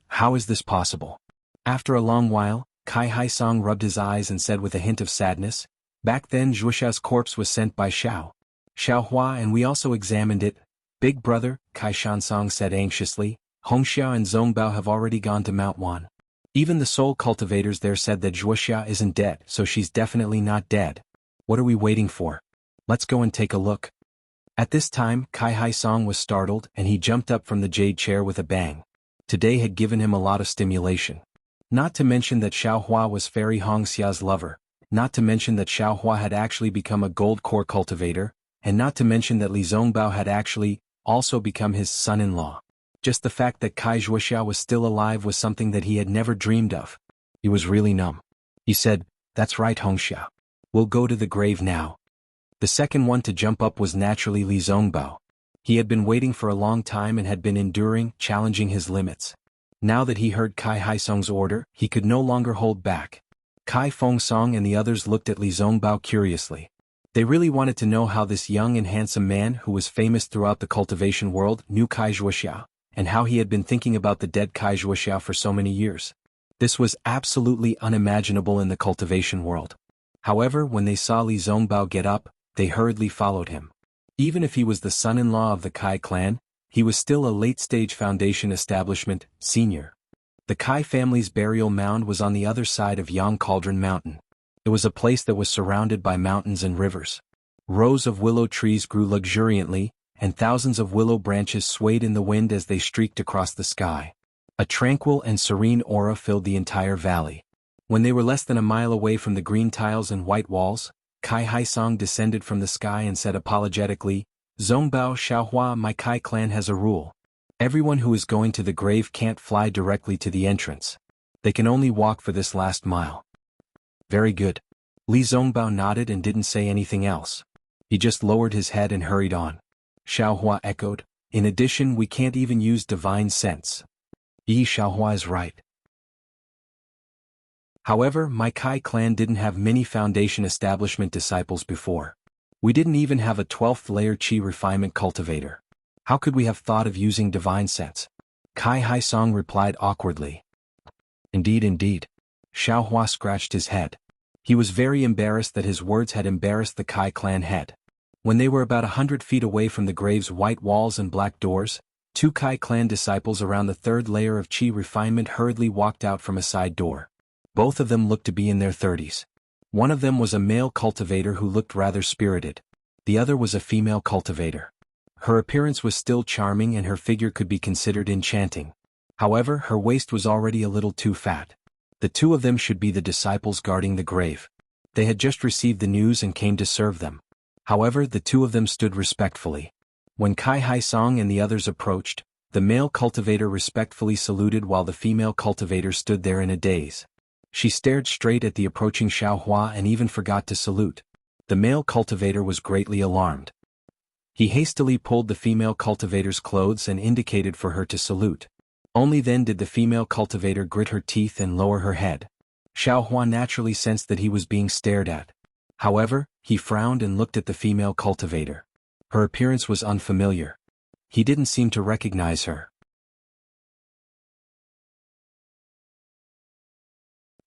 How is this possible?" After a long while, Kai Hai Song rubbed his eyes and said with a hint of sadness, "Back then Zhuoxia's corpse was sent by Xiaohua and we also examined it. Big brother," Kai Shansong said anxiously, "Hongxia and Zongbao have already gone to Mount Wan. Even the soul cultivators there said that Zhuoxia isn't dead, so she's definitely not dead. What are we waiting for? Let's go and take a look." At this time, Kai Hai Song was startled and he jumped up from the jade chair with a bang. Today had given him a lot of stimulation. Not to mention that Xiaohua was Fairy Hong Xia's lover, not to mention that Xiaohua had actually become a gold core cultivator, and not to mention that Li Zongbao had actually also become his son-in-law. Just the fact that Kai Zhuoxia was still alive was something that he had never dreamed of. He was really numb. He said, "That's right, Hongxia. We'll go to the grave now." The second one to jump up was naturally Li Zongbao. He had been waiting for a long time and had been enduring, challenging his limits. Now that he heard Kai Hai Song's order, he could no longer hold back. Kai Feng Song and the others looked at Li Zongbao curiously. They really wanted to know how this young and handsome man who was famous throughout the cultivation world knew Kai Zhuoxia, and how he had been thinking about the dead Kai Zhuoxia for so many years. This was absolutely unimaginable in the cultivation world. However, when they saw Li Zongbao get up, they hurriedly followed him. Even if he was the son-in-law of the Kai clan, he was still a late-stage foundation establishment, senior. The Kai family's burial mound was on the other side of Yang Cauldron Mountain. It was a place that was surrounded by mountains and rivers. Rows of willow trees grew luxuriantly, and thousands of willow branches swayed in the wind as they streaked across the sky. A tranquil and serene aura filled the entire valley. When they were less than a mile away from the green tiles and white walls, Kai Hai Song descended from the sky and said apologetically, "Zongbao, Xiaohua, my Kai clan has a rule. Everyone who is going to the grave can't fly directly to the entrance. They can only walk for this last mile." "Very good." Li Zongbao nodded and didn't say anything else. He just lowered his head and hurried on. Xiaohua echoed, "In addition, we can't even use divine sense." Yi Xiaohua is right. However, my Kai clan didn't have many foundation establishment disciples before. We didn't even have a 12th layer Qi refinement cultivator. How could we have thought of using divine sense? Kai Hai Song replied awkwardly. Indeed. Xiaohua scratched his head. He was very embarrassed that his words had embarrassed the Kai clan head. When they were about 100 feet away from the grave's white walls and black doors, two Kai clan disciples around the 3rd layer of Qi refinement hurriedly walked out from a side door. Both of them looked to be in their 30s. One of them was a male cultivator who looked rather spirited. The other was a female cultivator. Her appearance was still charming and her figure could be considered enchanting. However, her waist was already a little too fat. The two of them should be the disciples guarding the grave. They had just received the news and came to serve them. However, the two of them stood respectfully. When Kai Hai Song and the others approached, the male cultivator respectfully saluted while the female cultivator stood there in a daze. She stared straight at the approaching Xiaohua and even forgot to salute. The male cultivator was greatly alarmed. He hastily pulled the female cultivator's clothes and indicated for her to salute. Only then did the female cultivator grit her teeth and lower her head. Xiaohua naturally sensed that he was being stared at. However, he frowned and looked at the female cultivator. Her appearance was unfamiliar. He didn't seem to recognize her.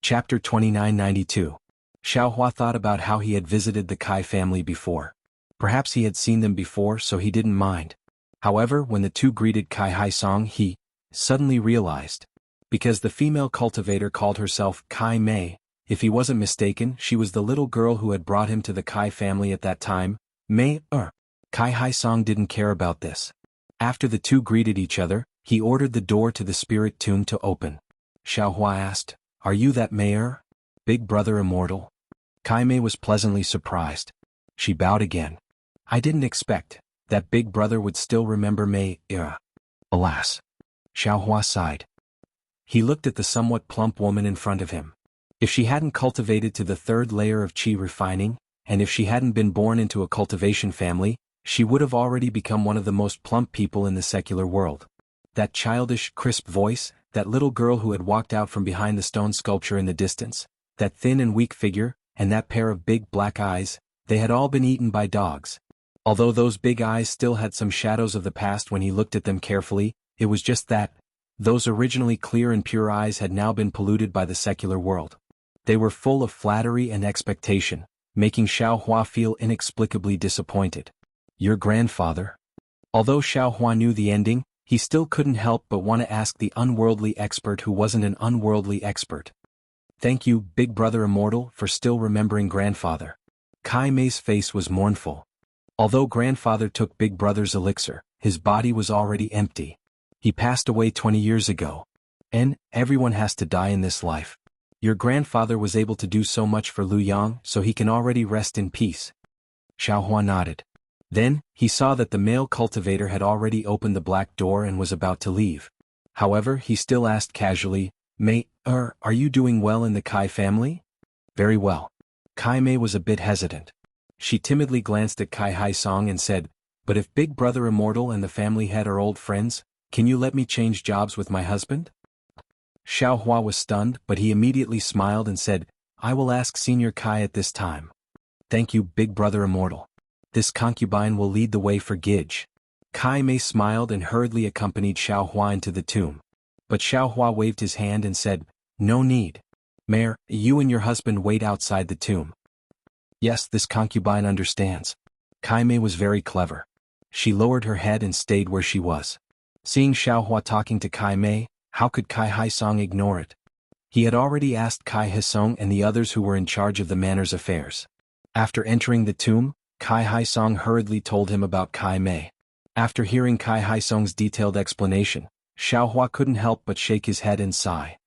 Chapter 2992. Xiaohua thought about how he had visited the Kai family before. Perhaps he had seen them before, so he didn't mind. However, when the two greeted Kai Hai Song, he suddenly realized. Because the female cultivator called herself Kai Mei, If he wasn't mistaken, she was the little girl who had brought him to the Kai family at that time. Kai Hai Song didn't care about this. After the two greeted each other, he ordered the door to the spirit tomb to open. Xiao Hua asked, "Are you that Mayor? Big brother immortal?" Kai Mei was pleasantly surprised. She bowed again. "I didn't expect that big brother would still remember Mei. Alas." Xiao Hua sighed. He looked at the somewhat plump woman in front of him. If she hadn't cultivated to the third layer of qi refining, and if she hadn't been born into a cultivation family, she would have already become one of the most plump people in the secular world. That childish, crisp voice, that little girl who had walked out from behind the stone sculpture in the distance, that thin and weak figure, and that pair of big black eyes, they had all been eaten by dogs. Although those big eyes still had some shadows of the past when he looked at them carefully, it was just that those originally clear and pure eyes had now been polluted by the secular world. They were full of flattery and expectation, making Xiao Hua feel inexplicably disappointed. "Your grandfather?" Although Xiao Hua knew the ending, he still couldn't help but want to ask the unworldly expert who wasn't an unworldly expert. "Thank you, Big Brother Immortal, for still remembering grandfather." Kai Mei's face was mournful. Although grandfather took Big Brother's elixir, his body was already empty. He passed away 20 years ago. And everyone has to die in this life. Your grandfather was able to do so much for Lu Yang, so he can already rest in peace. Xiao Hua nodded. Then, he saw that the male cultivator had already opened the black door and was about to leave. However, he still asked casually, are you doing well in the Kai family?" "Very well." Kai Mei was a bit hesitant. She timidly glanced at Kai Hai Song and said, "But if Big Brother Immortal and the family head are old friends, can you let me change jobs with my husband?" Xiao Hua was stunned, but he immediately smiled and said, "I will ask Senior Kai at this time." "Thank you, Big Brother Immortal. This concubine will lead the way for Gidge." Kai Mei smiled and hurriedly accompanied Xiao Hua into the tomb. But Xiao Hua waved his hand and said, "No need. Mayor, you and your husband wait outside the tomb." Yes, this concubine understands. Kai Mei was very clever. She lowered her head and stayed where she was. Seeing Xiao Hua talking to Kai Mei, how could Kai Hai Song ignore it? He had already asked Kai Hai Song and the others who were in charge of the manor's affairs. After entering the tomb, Kai Hai Song hurriedly told him about Kai Mei. After hearing Kai Hai Song's detailed explanation, Xiao Hua couldn't help but shake his head and sigh.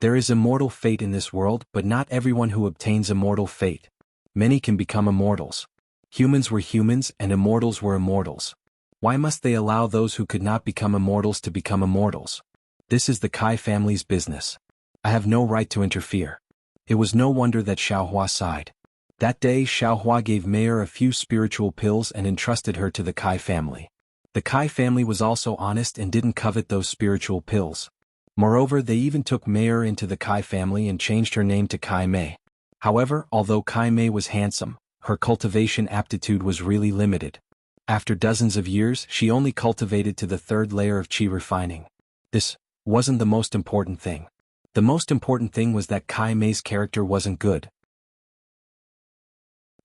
There is immortal fate in this world, but not everyone who obtains immortal fate. Many can become immortals. Humans were humans and immortals were immortals. Why must they allow those who could not become immortals to become immortals? This is the Kai family's business. I have no right to interfere. It was no wonder that Xiao Hua sighed. That day Xiao Hua gave Mayor a few spiritual pills and entrusted her to the Kai family. The Kai family was also honest and didn't covet those spiritual pills. Moreover, they even took Mayor into the Kai family and changed her name to Kai Mei. However, although Kai Mei was handsome, her cultivation aptitude was really limited. After dozens of years, she only cultivated to the third layer of qi refining. This wasn't the most important thing. The most important thing was that Kai Mei's character wasn't good.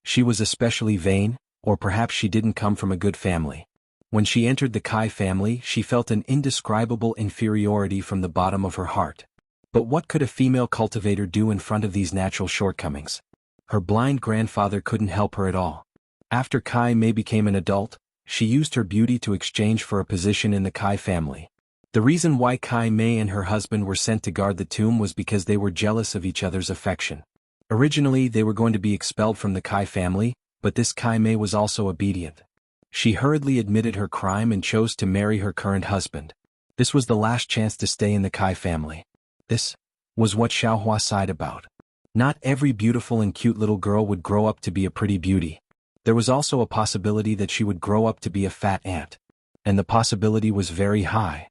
She was especially vain, or perhaps she didn't come from a good family. When she entered the Kai family, she felt an indescribable inferiority from the bottom of her heart. But what could a female cultivator do in front of these natural shortcomings? Her blind grandfather couldn't help her at all. After Kai Mei became an adult, she used her beauty to exchange for a position in the Kai family. The reason why Kai Mei and her husband were sent to guard the tomb was because they were jealous of each other's affection. Originally, they were going to be expelled from the Kai family, but this Kai Mei was also obedient. She hurriedly admitted her crime and chose to marry her current husband. This was the last chance to stay in the Kai family. This was what Xiao Hua sighed about. Not every beautiful and cute little girl would grow up to be a pretty beauty. There was also a possibility that she would grow up to be a fat ant. And the possibility was very high.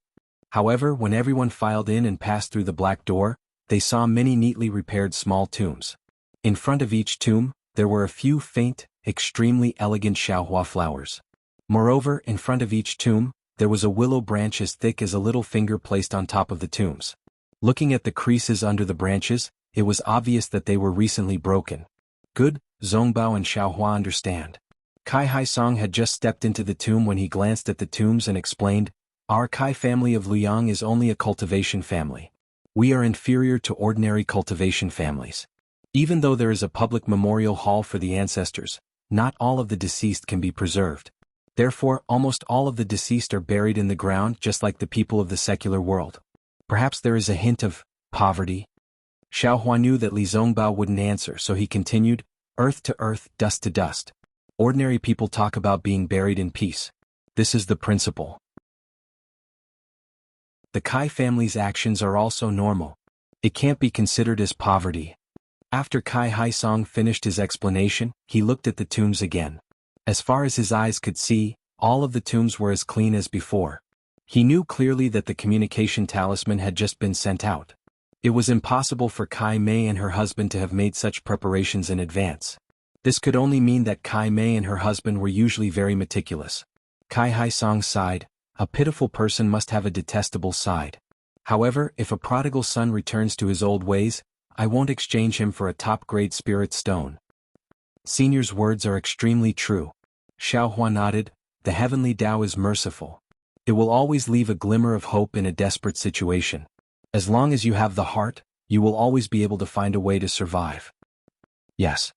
However, when everyone filed in and passed through the black door, they saw many neatly repaired small tombs. In front of each tomb, there were a few faint, extremely elegant Xiaohua flowers. Moreover, in front of each tomb, there was a willow branch as thick as a little finger placed on top of the tombs. Looking at the creases under the branches, it was obvious that they were recently broken. Good, Zongbao and Xiaohua understand. Kai Hai Song had just stepped into the tomb when he glanced at the tombs and explained, "Our Kai family of Luyang is only a cultivation family. We are inferior to ordinary cultivation families. Even though there is a public memorial hall for the ancestors, not all of the deceased can be preserved. Therefore, almost all of the deceased are buried in the ground just like the people of the secular world. Perhaps there is a hint of poverty. Xiao Hua knew that Li Zongbao wouldn't answer, so he continued, earth to earth, dust to dust. Ordinary people talk about being buried in peace. This is the principle. The Kai family's actions are also normal. It can't be considered as poverty. After Kai Haisong finished his explanation, he looked at the tombs again. As far as his eyes could see, all of the tombs were as clean as before. He knew clearly that the communication talisman had just been sent out. It was impossible for Kai Mei and her husband to have made such preparations in advance. This could only mean that Kai Mei and her husband were usually very meticulous. Kai Haisong sighed, a pitiful person must have a detestable side. However, if a prodigal son returns to his old ways, I won't exchange him for a top-grade spirit stone. Senior's words are extremely true. Xiao Hua nodded, the heavenly Tao is merciful. It will always leave a glimmer of hope in a desperate situation. As long as you have the heart, you will always be able to find a way to survive. Yes.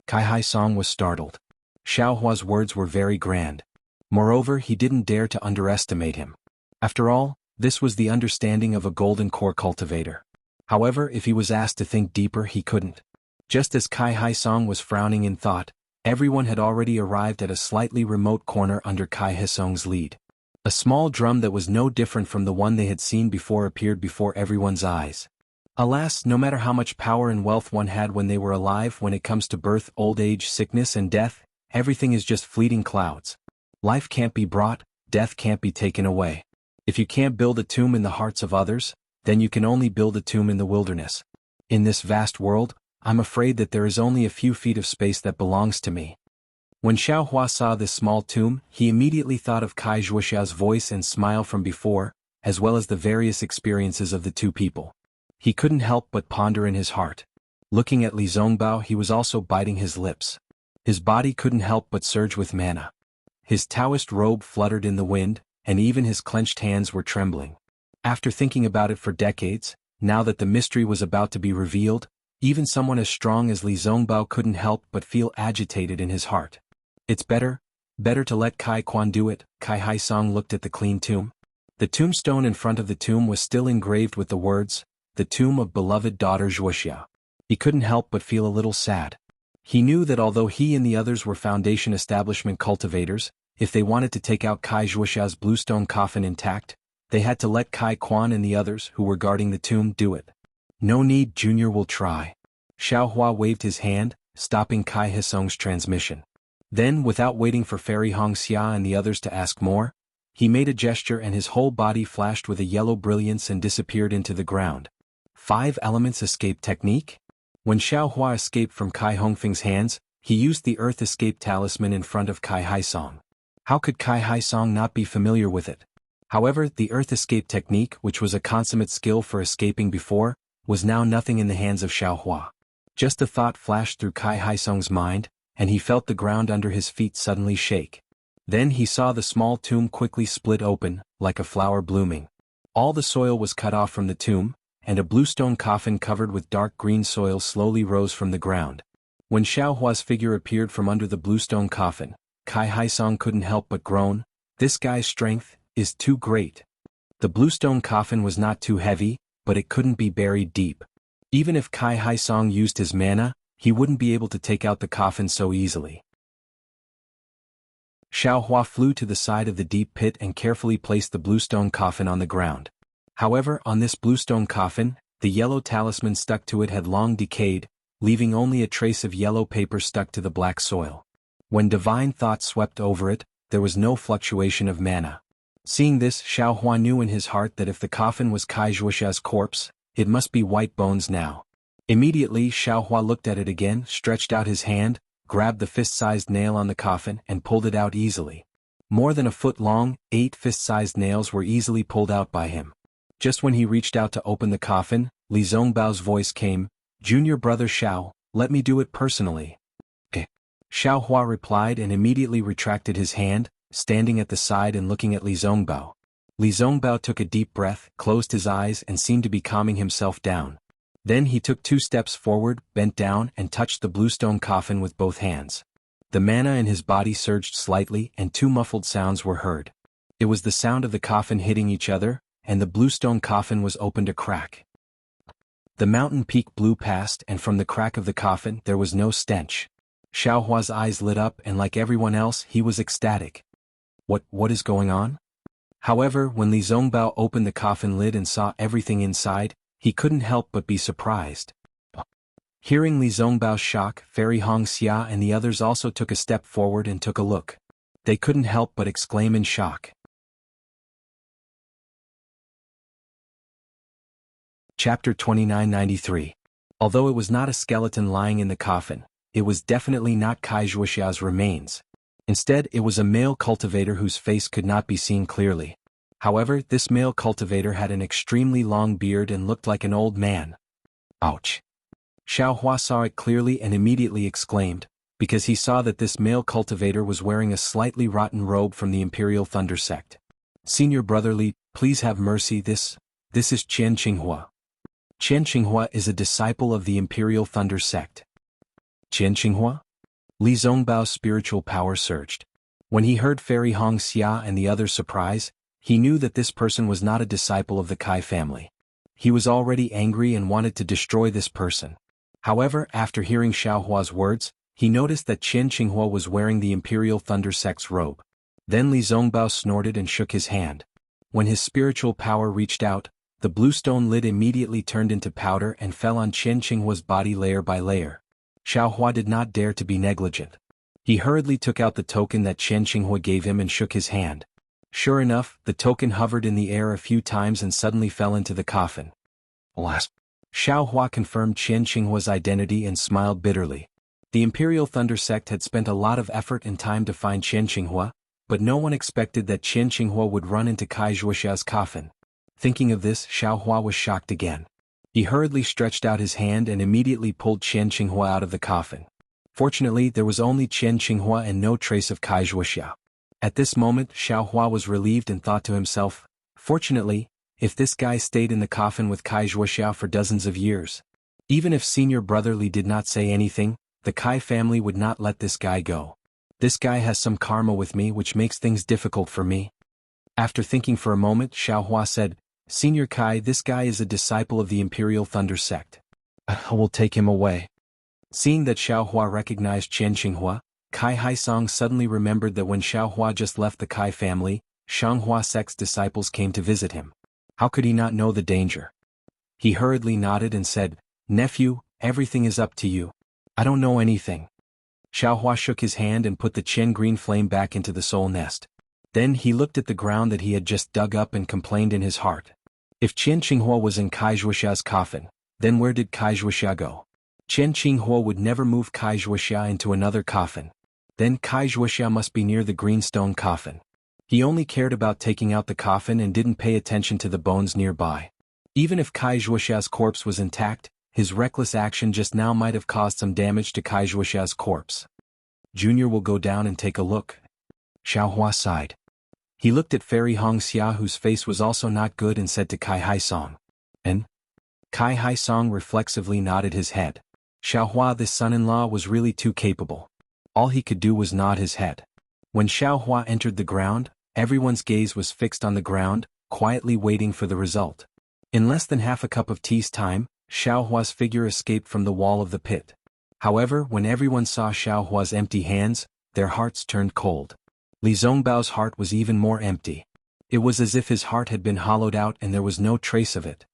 Kai Haisong was startled. Xiao Hua's words were very grand. Moreover, he didn't dare to underestimate him. After all, this was the understanding of a golden core cultivator. However, if he was asked to think deeper, he couldn't. Just as Kai Haisong was frowning in thought, everyone had already arrived at a slightly remote corner under Kai Haisong's lead. A small drum that was no different from the one they had seen before appeared before everyone's eyes. Alas, no matter how much power and wealth one had when they were alive, when it comes to birth, old age, sickness and death, everything is just fleeting clouds. Life can't be brought, death can't be taken away. If you can't build a tomb in the hearts of others, then you can only build a tomb in the wilderness. In this vast world, I'm afraid that there is only a few feet of space that belongs to me. When Xiao Hua saw this small tomb, he immediately thought of Kai Zhuoxiao's voice and smile from before, as well as the various experiences of the two people. He couldn't help but ponder in his heart. Looking at Li Zongbao, he was also biting his lips. His body couldn't help but surge with mana. His Taoist robe fluttered in the wind, and even his clenched hands were trembling. After thinking about it for decades, now that the mystery was about to be revealed, even someone as strong as Li Zongbao couldn't help but feel agitated in his heart. It's better to let Kai Quan do it. Kai Haisong looked at the clean tomb. The tombstone in front of the tomb was still engraved with the words, the tomb of beloved daughter Zhuoxia. He couldn't help but feel a little sad. He knew that although he and the others were Foundation establishment cultivators, if they wanted to take out Kai Zhuoxia's bluestone coffin intact, they had to let Kai Quan and the others who were guarding the tomb do it. No need, Junior will try. Xiao Hua waved his hand, stopping Kai Haisong's transmission. Then, without waiting for Fairy Hongxia and the others to ask more, he made a gesture and his whole body flashed with a yellow brilliance and disappeared into the ground. 5 elements escape technique? When Xiao Hua escaped from Kai Hongfeng's hands, he used the earth escape talisman in front of Kai Haisong. How could Kai Haisong not be familiar with it? However, the earth escape technique, which was a consummate skill for escaping before, was now nothing in the hands of Xiao Hua. Just a thought flashed through Kai Haisong's mind, and he felt the ground under his feet suddenly shake. Then he saw the small tomb quickly split open, like a flower blooming. All the soil was cut off from the tomb, and a bluestone coffin covered with dark green soil slowly rose from the ground. When Xiao Hua's figure appeared from under the bluestone coffin, Kai Haisong couldn't help but groan, this guy's strength is too great. The bluestone coffin was not too heavy, but it couldn't be buried deep. Even if Kai Haisong used his mana, he wouldn't be able to take out the coffin so easily. Xiao Hua flew to the side of the deep pit and carefully placed the bluestone coffin on the ground. However, on this bluestone coffin, the yellow talisman stuck to it had long decayed, leaving only a trace of yellow paper stuck to the black soil. When divine thought swept over it, there was no fluctuation of mana. Seeing this, Xiao Hua knew in his heart that if the coffin was Kai Zhuoxia's corpse, it must be white bones now. Immediately, Xiao Hua looked at it again, stretched out his hand, grabbed the fist-sized nail on the coffin and pulled it out easily. More than a foot long, 8 fist-sized nails were easily pulled out by him. Just when he reached out to open the coffin, Li Zongbao's voice came, Junior brother Xiao, let me do it personally. Xiao Hua replied and immediately retracted his hand, standing at the side and looking at Li Zongbao. Li Zongbao took a deep breath, closed his eyes and seemed to be calming himself down. Then he took 2 steps forward, bent down, and touched the bluestone coffin with both hands. The mana in his body surged slightly and 2 muffled sounds were heard. It was the sound of the coffin hitting each other, and the bluestone coffin was opened a crack. The mountain peak blew past, and from the crack of the coffin there was no stench. Xiaohua's eyes lit up, and like everyone else, he was ecstatic. What is going on? However, when Li Zongbao opened the coffin lid and saw everything inside, he couldn't help but be surprised. Hearing Li Zongbao's shock, Fairy Hong Xia and the others also took a step forward and took a look. They couldn't help but exclaim in shock. Chapter 2993. Although it was not a skeleton lying in the coffin, it was definitely not Kai Zhuoxia's remains. Instead, it was a male cultivator whose face could not be seen clearly. However, this male cultivator had an extremely long beard and looked like an old man. Ouch! Xiaohua saw it clearly and immediately exclaimed, because he saw that this male cultivator was wearing a slightly rotten robe from the Imperial Thunder Sect. Senior Brother Li, please have mercy, this is Qian Qinghua. Qian Qinghua is a disciple of the Imperial Thunder Sect. Qian Qinghua? Li Zongbao's spiritual power surged. When he heard Fairy Hong Xia and the others' surprise, he knew that this person was not a disciple of the Kai family. He was already angry and wanted to destroy this person. However, after hearing Xiaohua's words, he noticed that Qian Qinghua was wearing the Imperial Thunder Sect's robe. Then Li Zongbao snorted and shook his hand. When his spiritual power reached out, the bluestone lid immediately turned into powder and fell on Qian Qinghua's body layer by layer. Xiaohua did not dare to be negligent. He hurriedly took out the token that Qian Qinghua gave him and shook his hand. Sure enough, the token hovered in the air a few times and suddenly fell into the coffin. Alas! Xiaohua confirmed Qian Qinghua's identity and smiled bitterly. The Imperial Thunder Sect had spent a lot of effort and time to find Qian Qinghua, but no one expected that Qian Qinghua would run into Kai Zhuoxia's coffin. Thinking of this, Xiaohua was shocked again. He hurriedly stretched out his hand and immediately pulled Qian Qinghua out of the coffin. Fortunately, there was only Qian Qinghua and no trace of Kai Zhuoxia. At this moment, Xiaohua was relieved and thought to himself, fortunately, if this guy stayed in the coffin with Kai Zhuoxia for dozens of years, even if Senior Brother Li did not say anything, the Kai family would not let this guy go. This guy has some karma with me which makes things difficult for me. After thinking for a moment, Xiaohua said, Senior Kai, this guy is a disciple of the Imperial Thunder Sect. I will take him away. Seeing that Xiaohua recognized Qian Qinghua, Kai Haisong suddenly remembered that when Xiaohua just left the Kai family, Shanghua Sect's disciples came to visit him. How could he not know the danger? He hurriedly nodded and said, Nephew, everything is up to you. I don't know anything. Xiaohua shook his hand and put the Qian green flame back into the soul nest. Then he looked at the ground that he had just dug up and complained in his heart. If Qian Qinghua was in Kai Zhuoxia's coffin, then where did Kai Zhuoxia go? Qian Qinghua would never move Kai Zhuoxia into another coffin. Then Kai Zhuoxia must be near the green stone coffin. He only cared about taking out the coffin and didn't pay attention to the bones nearby. Even if Kai Zhuoxia's corpse was intact, his reckless action just now might have caused some damage to Kai Zhuoxia's corpse. Junior will go down and take a look. Xiaohua sighed. He looked at Fairy Hong Xia whose face was also not good and said to Kai Haisong. And? Kai Haisong reflexively nodded his head. Xiaohua, this son-in-law, was really too capable. All he could do was nod his head. When Xiaohua entered the ground, everyone's gaze was fixed on the ground, quietly waiting for the result. In less than half a cup of tea's time, Xiaohua's figure escaped from the wall of the pit. However, when everyone saw Xiaohua's empty hands, their hearts turned cold. Li Zongbao's heart was even more empty. It was as if his heart had been hollowed out and there was no trace of it.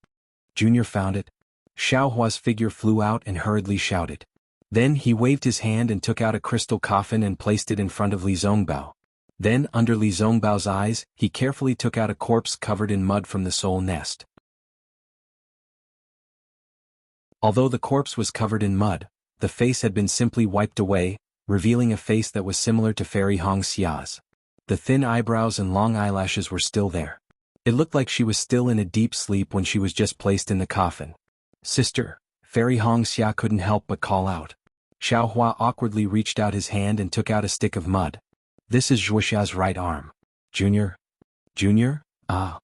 Junior found it. Xiaohua's figure flew out and hurriedly shouted. Then he waved his hand and took out a crystal coffin and placed it in front of Li Zongbao. Then, under Li Zongbao's eyes, he carefully took out a corpse covered in mud from the soul nest. Although the corpse was covered in mud, the face had been simply wiped away, revealing a face that was similar to Fairy Hong Xia's. The thin eyebrows and long eyelashes were still there. It looked like she was still in a deep sleep when she was just placed in the coffin. Sister, Fairy Hong Xia couldn't help but call out. Xiaohua awkwardly reached out his hand and took out a stick of mud. This is Zhuoxia's right arm. Junior? Junior? Ah.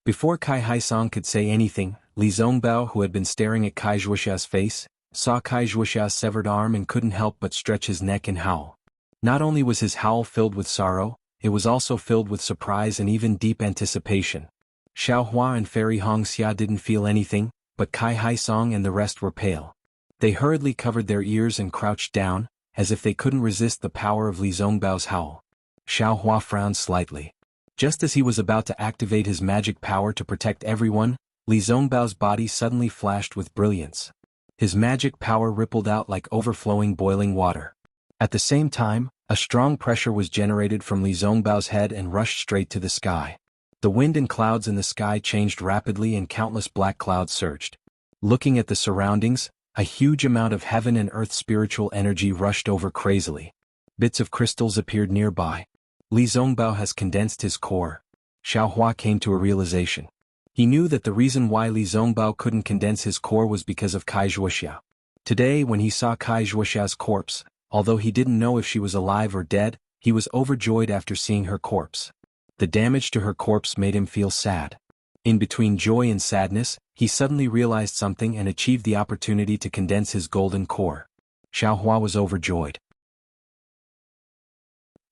Before Kai Haisong could say anything, Li Zongbao, who had been staring at Kai Zhuoxia's face, saw Kai Zhuoxia's severed arm and couldn't help but stretch his neck and howl. Not only was his howl filled with sorrow, it was also filled with surprise and even deep anticipation. Xiao Hua and Fairy Hongxia didn't feel anything, but Kai Haisong and the rest were pale. They hurriedly covered their ears and crouched down, as if they couldn't resist the power of Li Zongbao's howl. Xiao Hua frowned slightly. Just as he was about to activate his magic power to protect everyone, Li Zongbao's body suddenly flashed with brilliance. His magic power rippled out like overflowing boiling water. At the same time, a strong pressure was generated from Li Zongbao's head and rushed straight to the sky. The wind and clouds in the sky changed rapidly and countless black clouds surged. Looking at the surroundings, a huge amount of heaven and earth spiritual energy rushed over crazily. Bits of crystals appeared nearby. Li Zongbao has condensed his core. Xiao Hua came to a realization. He knew that the reason why Li Zongbao couldn't condense his core was because of Kai Zhuoxia. Today, when he saw Kai Zhuoxia's corpse, although he didn't know if she was alive or dead, he was overjoyed after seeing her corpse. The damage to her corpse made him feel sad. In between joy and sadness, he suddenly realized something and achieved the opportunity to condense his golden core. Xiao Hua was overjoyed.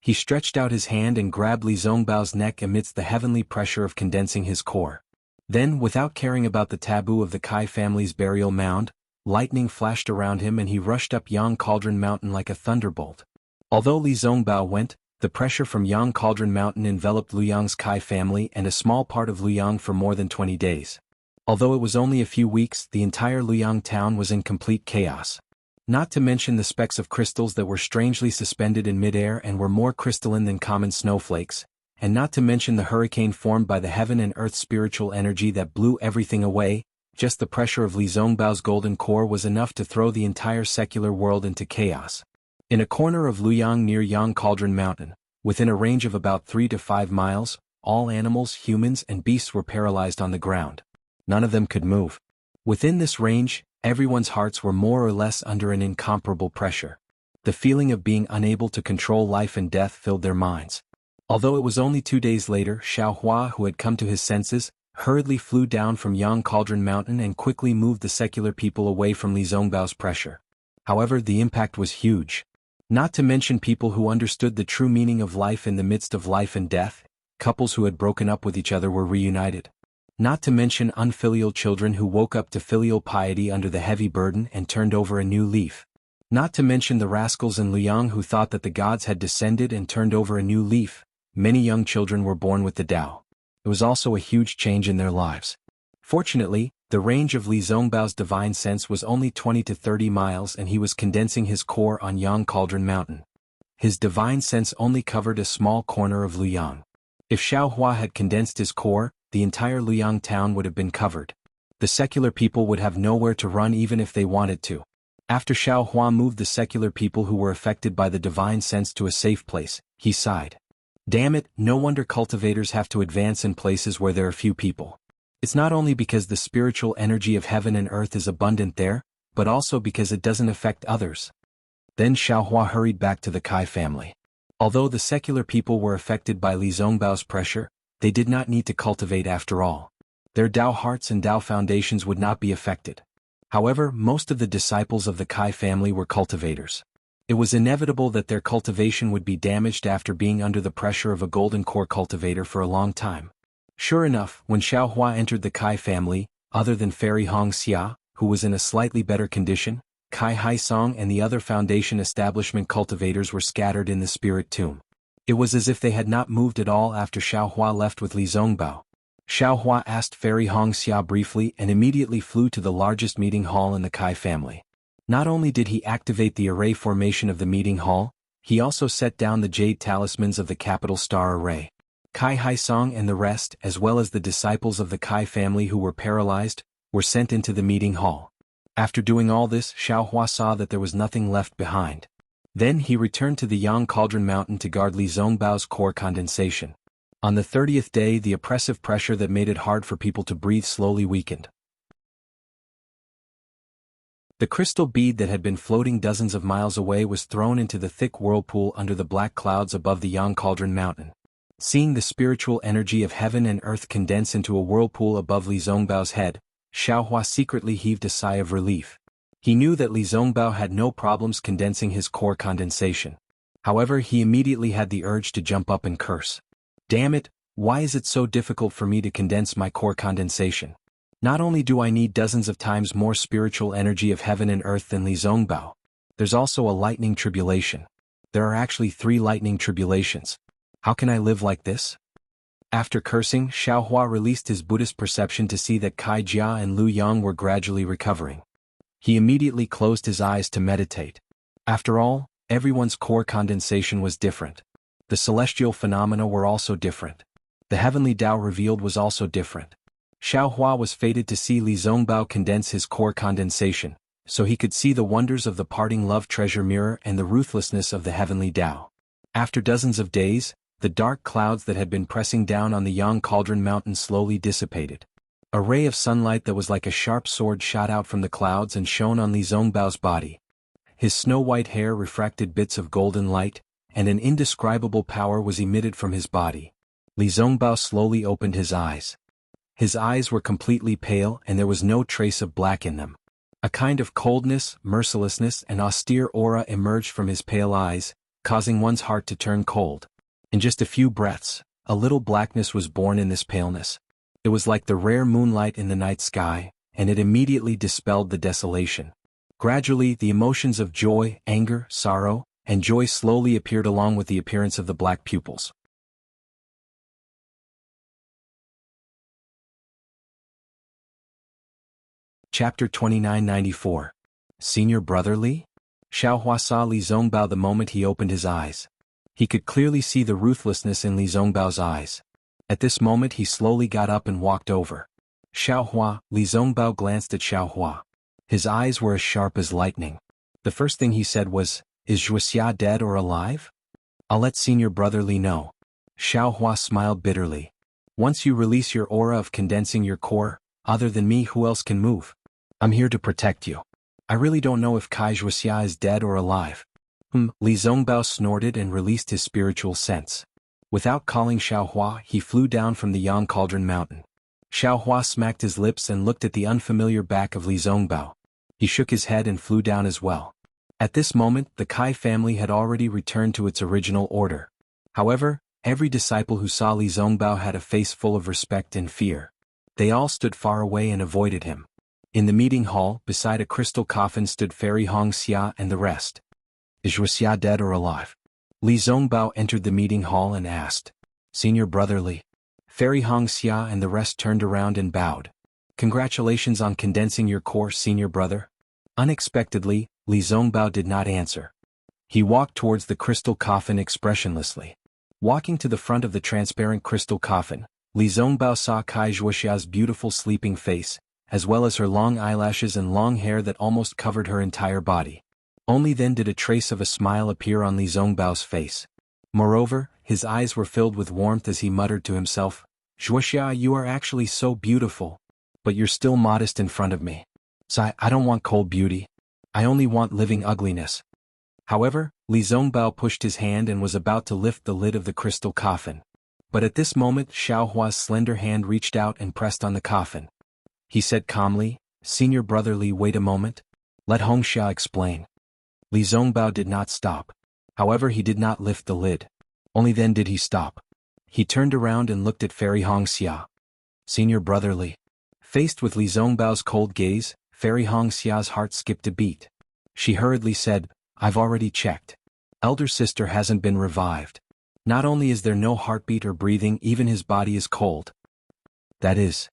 He stretched out his hand and grabbed Li Zongbao's neck amidst the heavenly pressure of condensing his core. Then, without caring about the taboo of the Kai family's burial mound, lightning flashed around him and he rushed up Yang Cauldron Mountain like a thunderbolt. Although Li Zongbao went, the pressure from Yang Cauldron Mountain enveloped Luyang's Kai family and a small part of Luyang for more than 20 days. Although it was only a few weeks, the entire Luyang town was in complete chaos. Not to mention the specks of crystals that were strangely suspended in midair and were more crystalline than common snowflakes, and not to mention the hurricane formed by the heaven and earth spiritual energy that blew everything away. Just the pressure of Li Zongbao's golden core was enough to throw the entire secular world into chaos. In a corner of Luyang near Yang Cauldron Mountain, within a range of about 3 to 5 miles, all animals, humans, and beasts were paralyzed on the ground. None of them could move. Within this range, everyone's hearts were more or less under an incomparable pressure. The feeling of being unable to control life and death filled their minds. Although it was only 2 days later, Xiao Hua, who had come to his senses, hurriedly flew down from Yang Cauldron Mountain and quickly moved the secular people away from Li Zongbao's pressure. However, the impact was huge. Not to mention people who understood the true meaning of life in the midst of life and death, couples who had broken up with each other were reunited. Not to mention unfilial children who woke up to filial piety under the heavy burden and turned over a new leaf. Not to mention the rascals in Luyang who thought that the gods had descended and turned over a new leaf. Many young children were born with the Tao. It was also a huge change in their lives. Fortunately, the range of Li Zongbao's divine sense was only 20 to 30 miles and he was condensing his core on Yang Cauldron Mountain. His divine sense only covered a small corner of Luyang. If Xiao Hua had condensed his core, the entire Luyang town would have been covered. The secular people would have nowhere to run even if they wanted to. After Xiao Hua moved the secular people who were affected by the divine sense to a safe place, he sighed. Damn it, no wonder cultivators have to advance in places where there are few people. It's not only because the spiritual energy of heaven and earth is abundant there, but also because it doesn't affect others. Then Xiao Hua hurried back to the Kai family. Although the secular people were affected by Li Zongbao's pressure, they did not need to cultivate after all. Their Tao hearts and Tao foundations would not be affected. However, most of the disciples of the Kai family were cultivators. It was inevitable that their cultivation would be damaged after being under the pressure of a golden core cultivator for a long time. Sure enough, when Xiao Hua entered the Kai family, other than Fairy Hongxia, who was in a slightly better condition, Kai Haisong and the other foundation establishment cultivators were scattered in the spirit tomb. It was as if they had not moved at all after Xiao Hua left with Li Zongbao. Xiao Hua asked Fairy Hongxia briefly and immediately flew to the largest meeting hall in the Kai family. Not only did he activate the array formation of the meeting hall, he also set down the jade talismans of the capital star array. Kai Haisong and the rest, as well as the disciples of the Kai family who were paralyzed, were sent into the meeting hall. After doing all this, Xiao Hua saw that there was nothing left behind. Then he returned to the Yang Cauldron Mountain to guard Li Zongbao's core condensation. On the 30th day, the oppressive pressure that made it hard for people to breathe slowly weakened. The crystal bead that had been floating dozens of miles away was thrown into the thick whirlpool under the black clouds above the Yang Cauldron Mountain. Seeing the spiritual energy of heaven and earth condense into a whirlpool above Li Zongbao's head, Xiaohua secretly heaved a sigh of relief. He knew that Li Zongbao had no problems condensing his core condensation. However, he immediately had the urge to jump up and curse. Damn it, why is it so difficult for me to condense my core condensation? Not only do I need dozens of times more spiritual energy of heaven and earth than Li Zongbao, there's also a lightning tribulation. There are actually 3 lightning tribulations. How can I live like this? After cursing, Xiaohua released his Buddhist perception to see that Kai Jia and Lu Yang were gradually recovering. He immediately closed his eyes to meditate. After all, everyone's core condensation was different. The celestial phenomena were also different. The heavenly Tao revealed was also different. Xiaohua was fated to see Li Zongbao condense his core condensation, so he could see the wonders of the parting love treasure mirror and the ruthlessness of the heavenly Tao. After dozens of days, the dark clouds that had been pressing down on the Yang Cauldron Mountain slowly dissipated. A ray of sunlight that was like a sharp sword shot out from the clouds and shone on Li Zongbao's body. His snow-white hair refracted bits of golden light, and an indescribable power was emitted from his body. Li Zongbao slowly opened his eyes. His eyes were completely pale and there was no trace of black in them. A kind of coldness, mercilessness and austere aura emerged from his pale eyes, causing one's heart to turn cold. In just a few breaths, a little blackness was born in this paleness. It was like the rare moonlight in the night sky, and it immediately dispelled the desolation. Gradually, the emotions of joy, anger, sorrow, and joy slowly appeared along with the appearance of the black pupils. Chapter 2994. Senior Brother Li? Xiaohua saw Li Zongbao the moment he opened his eyes. He could clearly see the ruthlessness in Li Zongbao's eyes. At this moment he slowly got up and walked over. Xiaohua, Li Zongbao glanced at Xiaohua. His eyes were as sharp as lightning. The first thing he said was, "Is Zhuxia dead or alive? I'll let Senior Brother Li know." Xiaohua smiled bitterly. "Once you release your aura of condensing your core, other than me who else can move? I'm here to protect you. I really don't know if Kai Zhuxia is dead or alive." Li Zongbao snorted and released his spiritual sense. Without calling Xiaohua, he flew down from the Yang Cauldron Mountain. Xiaohua smacked his lips and looked at the unfamiliar back of Li Zongbao. He shook his head and flew down as well. At this moment, the Kai family had already returned to its original order. However, every disciple who saw Li Zongbao had a face full of respect and fear. They all stood far away and avoided him. In the meeting hall, beside a crystal coffin stood Fairy Hongxia and the rest. "Is Zhuxia dead or alive?" Li Zongbao entered the meeting hall and asked. "Senior Brother Li." Fairy Hongxia and the rest turned around and bowed. "Congratulations on condensing your core, Senior Brother." Unexpectedly, Li Zongbao did not answer. He walked towards the crystal coffin expressionlessly. Walking to the front of the transparent crystal coffin, Li Zongbao saw Kai Zhuxia's beautiful sleeping face, as well as her long eyelashes and long hair that almost covered her entire body. Only then did a trace of a smile appear on Li Zongbao's face. Moreover, his eyes were filled with warmth as he muttered to himself, "Zhuxia, you are actually so beautiful. But you're still modest in front of me. So I don't want cold beauty. I only want living ugliness." However, Li Zongbao pushed his hand and was about to lift the lid of the crystal coffin. But at this moment Xiaohua's slender hand reached out and pressed on the coffin. He said calmly, "Senior Brother Li, wait a moment. Let Hongxia explain." Li Zongbao did not stop. However, he did not lift the lid. Only then did he stop. He turned around and looked at Fairy Hongxia. "Senior Brother Li." Faced with Li Zongbao's cold gaze, Fairy Hongxia's heart skipped a beat. She hurriedly said, "I've already checked. Elder sister hasn't been revived. Not only is there no heartbeat or breathing, even his body is cold." That is.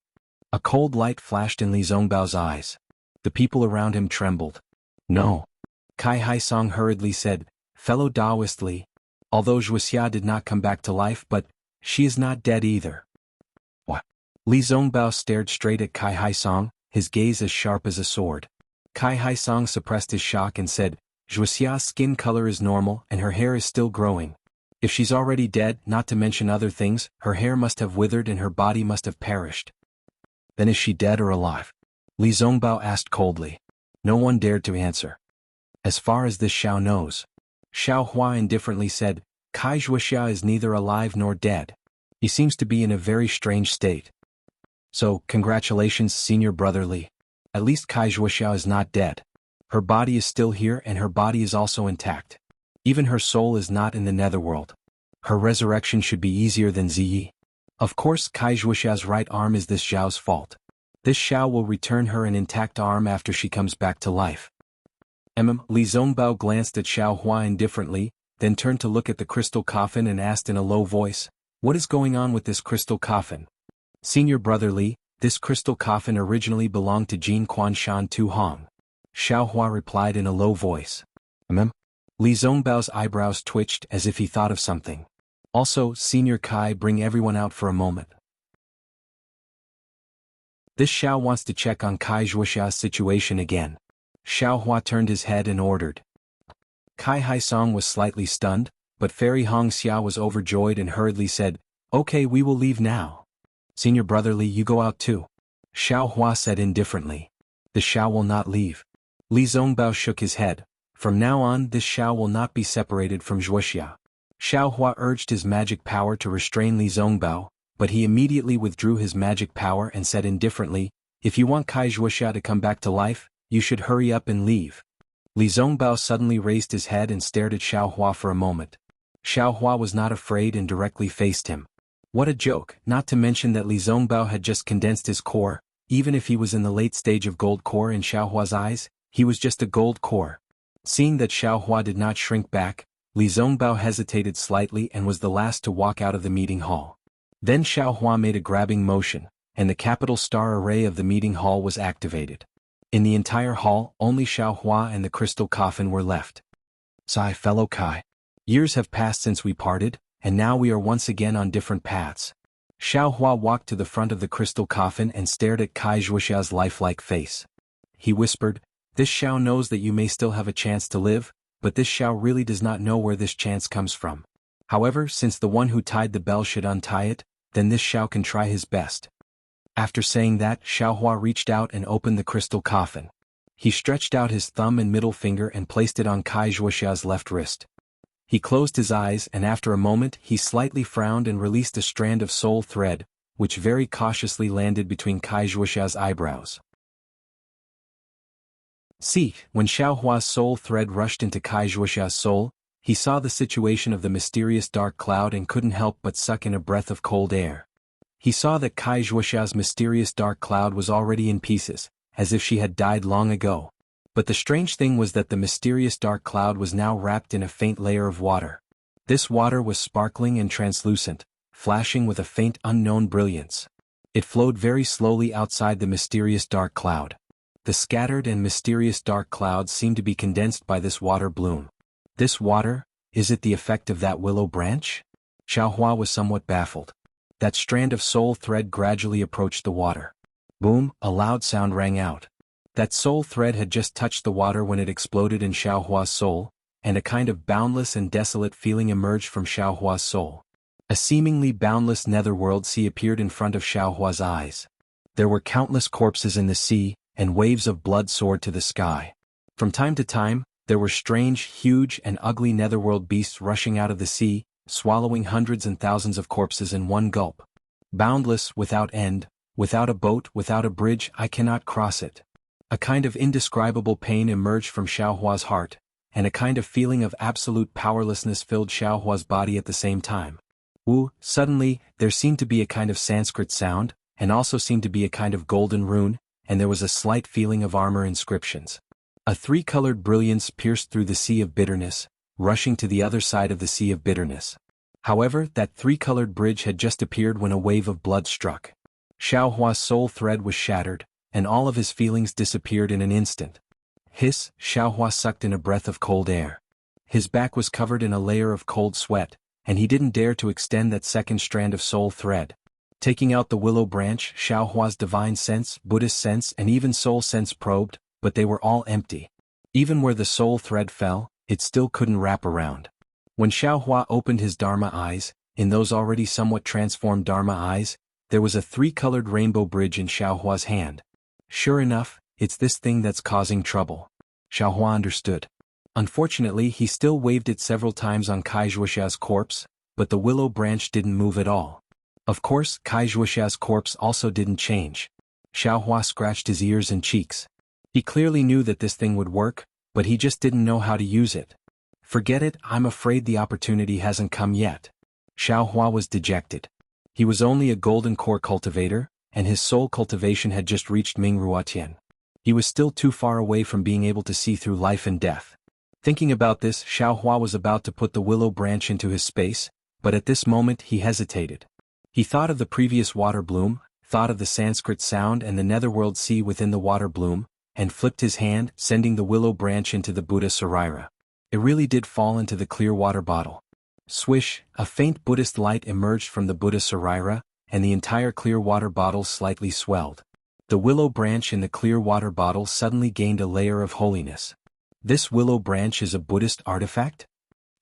A cold light flashed in Li Zongbao's eyes. The people around him trembled. "No." Kai Haisong hurriedly said, "Fellow Taoist Li, although Zhuxia did not come back to life, but she is not dead either." What? Li Zongbao stared straight at Kai Haisong, his gaze as sharp as a sword. Kai Haisong suppressed his shock and said, "Zhuxia's skin color is normal and her hair is still growing. If she's already dead, not to mention other things, her hair must have withered and her body must have perished." "Then is she dead or alive?" Li Zongbao asked coldly. No one dared to answer. "As far as this Xiao knows." Xiaohua indifferently said, "Kai Zhuxia is neither alive nor dead. He seems to be in a very strange state." So, congratulations, Senior Brother Li. At least Kai Zhuoxiao is not dead. Her body is still here and her body is also intact. Even her soul is not in the netherworld. Her resurrection should be easier than Ziyi. Of course, Kai Zhuoxiao's right arm is this Zhao's fault. This Xiao will return her an intact arm after she comes back to life. Li Zongbao glanced at Xiao Hua indifferently, then turned to look at the crystal coffin and asked in a low voice, "What is going on with this crystal coffin?" Senior Brother Li, this crystal coffin originally belonged to Jin Quanshan Tu Hong. Xiao Hua replied in a low voice. Li Zongbao's eyebrows twitched as if he thought of something. Also, Senior Kai, bring everyone out for a moment. This Xiao wants to check on Kai Zhuoxiao's situation again. Xiao Hua turned his head and ordered. Kai Haisong was slightly stunned, but Fairy Hong Xia was overjoyed and hurriedly said, "Okay, we will leave now." "Senior Brother Li, you go out too," Xiao Hua said indifferently. "The Xiao will not leave." Li Zongbao shook his head. "From now on, this Xiao will not be separated from Zhuoxia." Xiao Hua urged his magic power to restrain Li Zongbao, but he immediately withdrew his magic power and said indifferently, "If you want Kai Zhuoxia to come back to life, you should hurry up and leave." Li Zongbao suddenly raised his head and stared at Xiao Hua for a moment. Xiao Hua was not afraid and directly faced him. What a joke, not to mention that Li Zongbao had just condensed his core. Even if he was in the late stage of gold core in Xiao Hua's eyes, he was just a gold core. Seeing that Xiao Hua did not shrink back, Li Zongbao hesitated slightly and was the last to walk out of the meeting hall. Then Xiao Hua made a grabbing motion, and the capital star array of the meeting hall was activated. In the entire hall, only Xiao Hua and the crystal coffin were left. "Sigh, fellow Kai. Years have passed since we parted, and now we are once again on different paths." Xiao Hua walked to the front of the crystal coffin and stared at Kai Zhuoxiao's lifelike face. He whispered, "This Xiao knows that you may still have a chance to live, but this Xiao really does not know where this chance comes from. However, since the one who tied the bell should untie it, then this Xiao can try his best." After saying that, Xiao Hua reached out and opened the crystal coffin. He stretched out his thumb and middle finger and placed it on Kai Zhuoxiao's left wrist. He closed his eyes and after a moment he slightly frowned and released a strand of soul thread, which very cautiously landed between Kai Zhuoxiao's eyebrows. See, when Xiao Hua's soul thread rushed into Kai Zhuoxiao's soul, he saw the situation of the mysterious dark cloud and couldn't help but suck in a breath of cold air. He saw that Kai Zhuoxiao's mysterious dark cloud was already in pieces, as if she had died long ago. But the strange thing was that the mysterious dark cloud was now wrapped in a faint layer of water. This water was sparkling and translucent, flashing with a faint unknown brilliance. It flowed very slowly outside the mysterious dark cloud. The scattered and mysterious dark clouds seemed to be condensed by this water bloom. This water, is it the effect of that willow branch? Xiao Hua was somewhat baffled. That strand of soul thread gradually approached the water. Boom, a loud sound rang out. That soul thread had just touched the water when it exploded in Xiao Hua's soul, and a kind of boundless and desolate feeling emerged from Xiao Hua's soul. A seemingly boundless netherworld sea appeared in front of Xiao Hua's eyes. There were countless corpses in the sea, and waves of blood soared to the sky. From time to time, there were strange, huge and ugly netherworld beasts rushing out of the sea, swallowing hundreds and thousands of corpses in one gulp. Boundless, without end, without a boat, without a bridge, I cannot cross it. A kind of indescribable pain emerged from Xiao Hua's heart, and a kind of feeling of absolute powerlessness filled Xiao Hua's body at the same time. Suddenly, there seemed to be a kind of Sanskrit sound, and also seemed to be a kind of golden rune, and there was a slight feeling of armor inscriptions. A three-colored brilliance pierced through the sea of bitterness, rushing to the other side of the sea of bitterness. However, that three-colored bridge had just appeared when a wave of blood struck. Xiao Hua's soul thread was shattered, and all of his feelings disappeared in an instant. Hiss, Xiao Hua sucked in a breath of cold air. His back was covered in a layer of cold sweat, and he didn't dare to extend that second strand of soul thread. Taking out the willow branch, Xiao Hua's divine sense, Buddhist sense and even soul sense probed, but they were all empty. Even where the soul thread fell, it still couldn't wrap around. When Xiao Hua opened his Dharma eyes, in those already somewhat transformed Dharma eyes, there was a three-colored rainbow bridge in Xiao Hua's hand. Sure enough, it's this thing that's causing trouble. Xiao Hua understood. Unfortunately, he still waved it several times on Kai Zhuoxiao's corpse, but the willow branch didn't move at all. Of course, Kai Zhuoxia's corpse also didn't change. Xiao Hua scratched his ears and cheeks. He clearly knew that this thing would work, but he just didn't know how to use it. Forget it, I'm afraid the opportunity hasn't come yet. Xiao Hua was dejected. He was only a golden core cultivator, and his soul cultivation had just reached Mingruotian. He was still too far away from being able to see through life and death. Thinking about this, Xiao Hua was about to put the willow branch into his space, but at this moment he hesitated. He thought of the previous water bloom, thought of the Sanskrit sound and the netherworld sea within the water bloom, and flipped his hand, sending the willow branch into the Buddha Sarira. It really did fall into the clear water bottle. Swish, a faint Buddhist light emerged from the Buddha Sarira, and the entire clear water bottle slightly swelled. The willow branch in the clear water bottle suddenly gained a layer of holiness. This willow branch is a Buddhist artifact?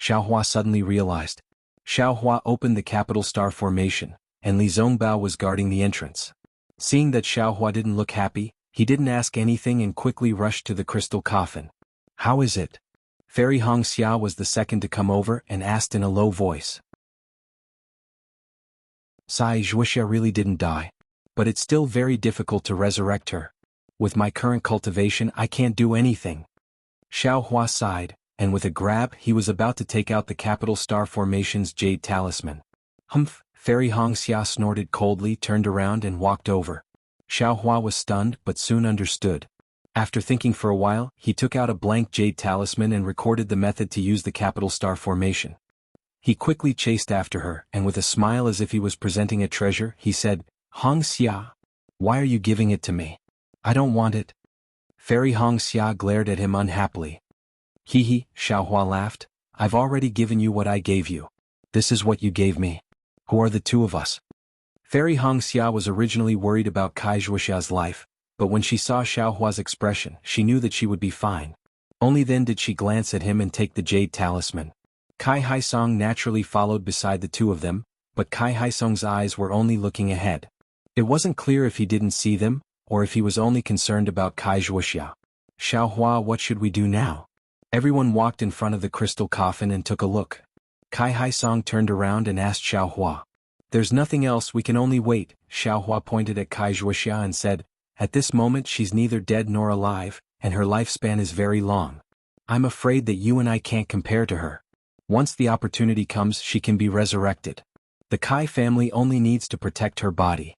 Xiao Hua suddenly realized. Xiao Hua opened the capital star formation, and Li Zongbao was guarding the entrance. Seeing that Xiao Hua didn't look happy, he didn't ask anything and quickly rushed to the crystal coffin. How is it? Fairy Hong Xia was the second to come over and asked in a low voice. Sai Zhuoxia really didn't die. But it's still very difficult to resurrect her. With my current cultivation I can't do anything. Xiao Hua sighed, and with a grab he was about to take out the capital star formation's jade talisman. Humph, Fairy Hong Xia snorted coldly, turned around and walked over. Xiao Hua was stunned but soon understood. After thinking for a while, he took out a blank jade talisman and recorded the method to use the capital star formation. He quickly chased after her, and with a smile as if he was presenting a treasure, he said, Hong Xia, why are you giving it to me? I don't want it. Fairy Hong Xia glared at him unhappily. Hee, Xiao Hua laughed, I've already given you what I gave you. This is what you gave me. Who are the two of us? Fairy Hong Xia was originally worried about Kai Zhuoxia's life, but when she saw Xiao Hua's expression, she knew that she would be fine. Only then did she glance at him and take the jade talisman. Kai Haisong naturally followed beside the two of them, but Kai Haisong's eyes were only looking ahead. It wasn't clear if he didn't see them, or if he was only concerned about Kai Zhuoxia. Xiao Hua, what should we do now? Everyone walked in front of the crystal coffin and took a look. Kai Haisong turned around and asked Xiao Hua. There's nothing else, we can only wait. Xiao Hua pointed at Kai Zhuoxia and said, at this moment she's neither dead nor alive, and her lifespan is very long. I'm afraid that you and I can't compare to her. Once the opportunity comes she can be resurrected. The Kai family only needs to protect her body.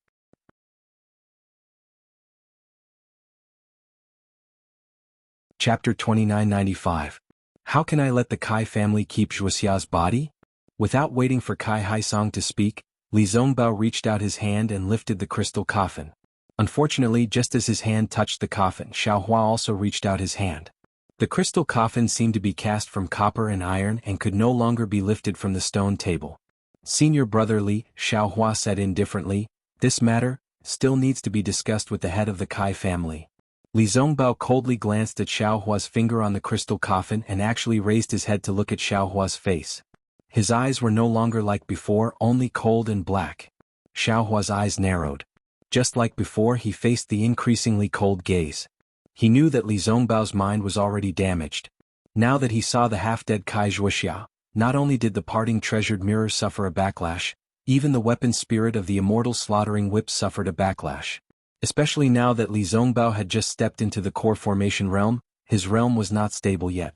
Chapter 2995. How can I let the Kai family keep Zhuoxia's body? Without waiting for Kai Haisong to speak, Li Zongbao reached out his hand and lifted the crystal coffin. Unfortunately, just as his hand touched the coffin, Xiao Hua also reached out his hand. The crystal coffin seemed to be cast from copper and iron and could no longer be lifted from the stone table. Senior brother Li, Xiao Hua said indifferently, this matter still needs to be discussed with the head of the Kai family. Li Zongbao coldly glanced at Xiao Hua's finger on the crystal coffin and actually raised his head to look at Xiao Hua's face. His eyes were no longer like before, only cold and black. Xiao Hua's eyes narrowed. Just like before, he faced the increasingly cold gaze. He knew that Li Zongbao's mind was already damaged. Now that he saw the half-dead Kai Zhuoxia, not only did the parting treasured mirror suffer a backlash, even the weapon spirit of the immortal slaughtering whip suffered a backlash. Especially now that Li Zongbao had just stepped into the core formation realm, his realm was not stable yet.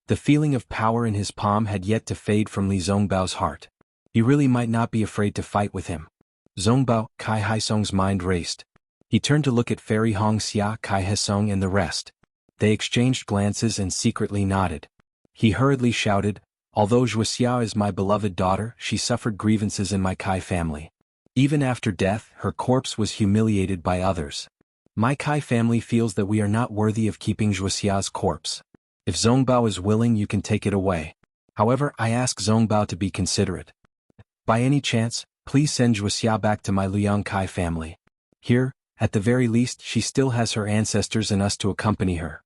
The feeling of power in his palm had yet to fade from Li Zongbao's heart. He really might not be afraid to fight with him. Zongbao, Kai Haisong's mind raced. He turned to look at Fairy Hong Xia, Kai Haisong and the rest. They exchanged glances and secretly nodded. He hurriedly shouted, although Zhuoxia is my beloved daughter, she suffered grievances in my Kai family. Even after death, her corpse was humiliated by others. My Kai family feels that we are not worthy of keeping Zhuoxia's corpse. If Zongbao is willing, you can take it away. However, I ask Zongbao to be considerate. By any chance, please send Zhuoxia back to my Liang Kai family. Here, at the very least, she still has her ancestors and us to accompany her.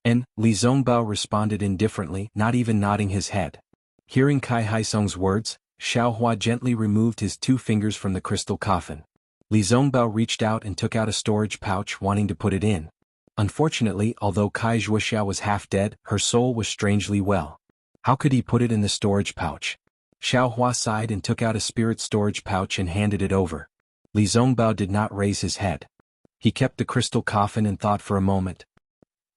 And Li Zongbao responded indifferently, not even nodding his head. Hearing Kai Haisong's words, Xiao Hua gently removed his 2 fingers from the crystal coffin. Li Zongbao reached out and took out a storage pouch, wanting to put it in. Unfortunately, although Kai Zhuoxia was half dead, her soul was strangely well. How could he put it in the storage pouch? Xiao Hua sighed and took out a spirit storage pouch and handed it over. Li Zongbao did not raise his head. He kept the crystal coffin and thought for a moment.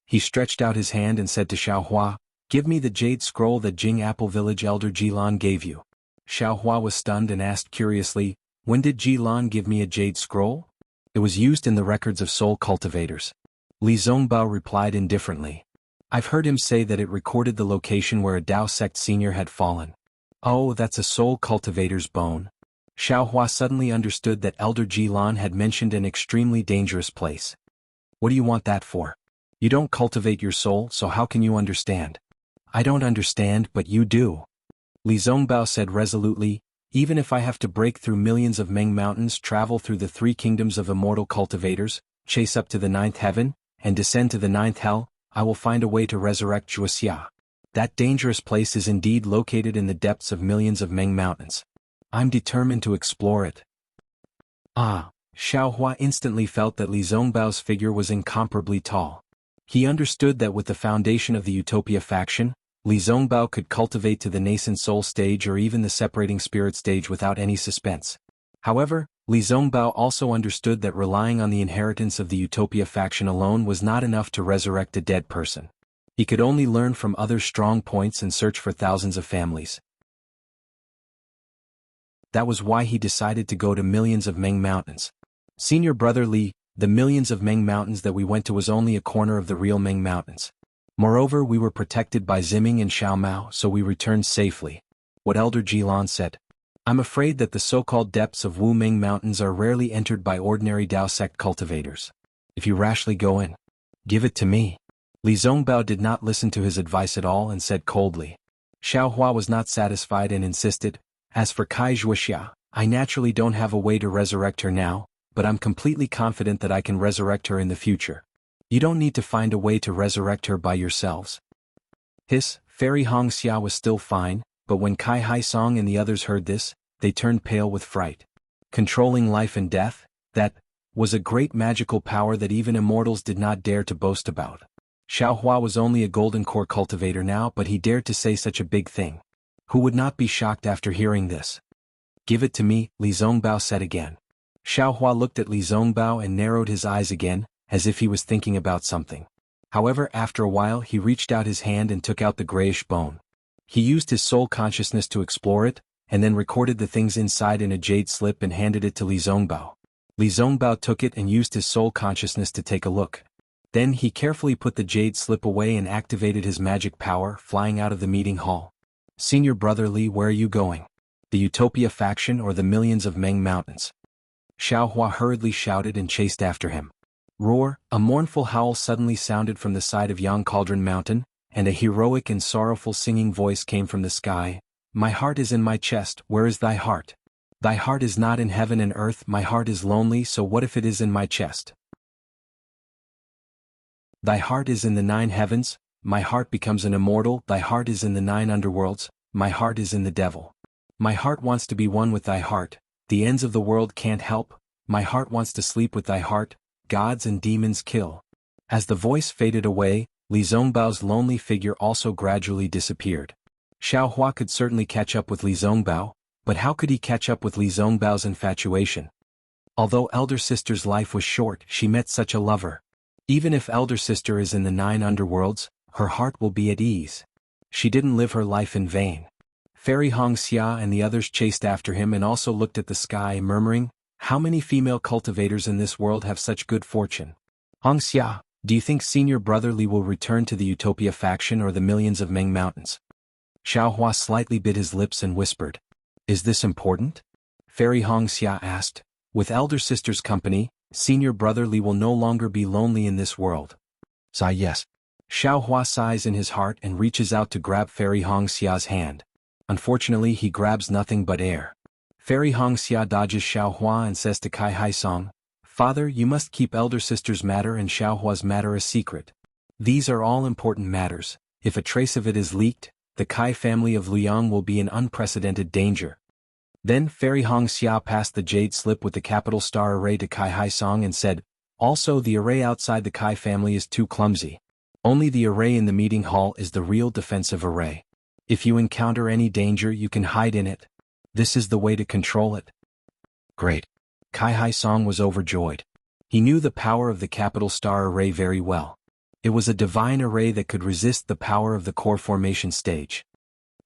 He stretched out his hand and said to Xiao Hua, "Give me the jade scroll that Jing Apple Village Elder Jilan gave you." Xiao Hua was stunned and asked curiously, "When did Jilan give me a jade scroll?" "It was used in the records of soul cultivators." Li Zongbao replied indifferently. "I've heard him say that it recorded the location where a Dao sect senior had fallen." "Oh, that's a soul cultivator's bone." Xiao Hua suddenly understood that Elder Jilan had mentioned an extremely dangerous place. "What do you want that for? You don't cultivate your soul, so how can you understand?" "I don't understand, but you do." Li Zongbao said resolutely, "Even if I have to break through millions of Meng mountains, travel through the 3 kingdoms of immortal cultivators, chase up to the 9th heaven, and descend to the 9th hell, I will find a way to resurrect Zhuoxia. That dangerous place is indeed located in the depths of millions of Meng mountains. I'm determined to explore it." Ah! Xiao Hua instantly felt that Li Zongbao's figure was incomparably tall. He understood that with the foundation of the Utopia faction, Li Zongbao could cultivate to the nascent soul stage or even the separating spirit stage without any suspense. However, Li Zongbao also understood that relying on the inheritance of the Utopia faction alone was not enough to resurrect a dead person. He could only learn from others' strong points and search for thousands of families. That was why he decided to go to millions of Meng mountains. "Senior brother Li, the millions of Meng mountains that we went to was only a corner of the real Meng mountains. Moreover, we were protected by Ziming and Xiao Mao, so we returned safely." What Elder Jilan said. "I'm afraid that the so-called depths of Wu Ming mountains are rarely entered by ordinary Dao sect cultivators. If you rashly go in, give it to me." Li Zongbao did not listen to his advice at all and said coldly. Xiao Hua was not satisfied and insisted, "As for Kai Zhuoxia, I naturally don't have a way to resurrect her now, but I'm completely confident that I can resurrect her in the future. You don't need to find a way to resurrect her by yourselves." Fairy Hong Xia was still fine, but when Kai Hai Song and the others heard this, they turned pale with fright. Controlling life and death, that was a great magical power that even immortals did not dare to boast about. Xiao Hua was only a golden core cultivator now, but he dared to say such a big thing. Who would not be shocked after hearing this? "Give it to me," Li Zongbao said again. Xiao Hua looked at Li Zongbao and narrowed his eyes again, as if he was thinking about something. However, after a while he reached out his hand and took out the grayish bone. He used his soul consciousness to explore it, and then recorded the things inside in a jade slip and handed it to Li Zongbao. Li Zongbao took it and used his soul consciousness to take a look. Then he carefully put the jade slip away and activated his magic power, flying out of the meeting hall. "Senior brother Li, where are you going? The Utopia faction or the millions of Meng mountains?" Xiao Hua hurriedly shouted and chased after him. Roar! A mournful howl suddenly sounded from the side of Yang Cauldron Mountain, and a heroic and sorrowful singing voice came from the sky. "My heart is in my chest, where is thy heart? Thy heart is not in heaven and earth, my heart is lonely, so what if it is in my chest? Thy heart is in the 9 heavens, my heart becomes an immortal, thy heart is in the 9 underworlds, my heart is in the devil. My heart wants to be one with thy heart, the ends of the world can't help, my heart wants to sleep with thy heart, gods and demons kill." As the voice faded away, Li Zongbao's lonely figure also gradually disappeared. Xiao Hua could certainly catch up with Li Zongbao, but how could he catch up with Li Zongbao's infatuation? Although elder sister's life was short, she met such a lover. Even if elder sister is in the 9 underworlds, her heart will be at ease. She didn't live her life in vain. Fairy Hong Xia and the others chased after him and also looked at the sky, murmuring, "How many female cultivators in this world have such good fortune?" "Hong Xia, do you think senior brother Li will return to the Utopia faction or the millions of Meng mountains?" Xiao Hua slightly bit his lips and whispered, "Is this important?" Fairy Hong Xia asked, "With elder sister's company, senior brother Li will no longer be lonely in this world." "Sigh yes." Xiao Hua sighs in his heart and reaches out to grab Fairy Hong Xia's hand. Unfortunately, he grabs nothing but air. Fairy Hong Xia dodges Xiao Hua and says to Kai Hai Song, "Father, you must keep elder sister's matter and Xiao Hua's matter a secret. These are all important matters. If a trace of it is leaked, the Kai family of Liang will be in unprecedented danger." Then Fairy Hong Xia passed the jade slip with the capital star array to Kai Hai Song and said, "Also, the array outside the Kai family is too clumsy. Only the array in the meeting hall is the real defensive array." If you encounter any danger you can hide in it. This is the way to control it. Great. Kai Hai Song was overjoyed. He knew the power of the capital star array very well. It was a divine array that could resist the power of the core formation stage.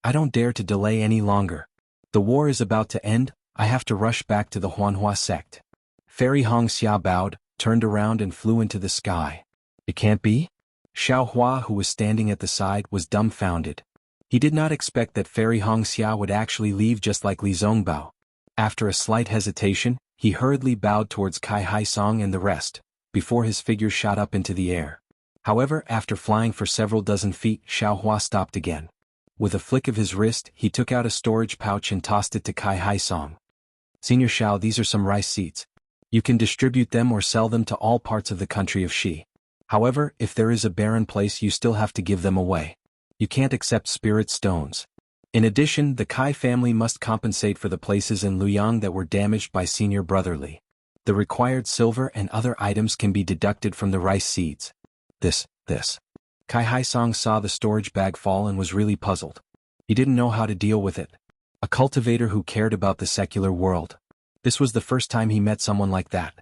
I don't dare to delay any longer. The war is about to end, I have to rush back to the Huanhua sect. Fairy Hong Xia bowed, turned around and flew into the sky. It can't be? Xiao Hua, who was standing at the side, was dumbfounded. He did not expect that Fairy Hong Xia would actually leave just like Li Zongbao. After a slight hesitation, he hurriedly bowed towards Kai Hai Song and the rest, before his figure shot up into the air. However, after flying for several dozen feet, Xiao Hua stopped again. With a flick of his wrist, he took out a storage pouch and tossed it to Kai Hai Song. Senior Xiao, these are some rice seeds. You can distribute them or sell them to all parts of the country of Xi. However, if there is a barren place you still have to give them away. You can't accept spirit stones. In addition, the Kai family must compensate for the places in Luoyang that were damaged by senior brother Li. The required silver and other items can be deducted from the rice seeds. This. Kai Hai Song saw the storage bag fall and was really puzzled. He didn't know how to deal with it. A cultivator who cared about the secular world. This was the first time he met someone like that.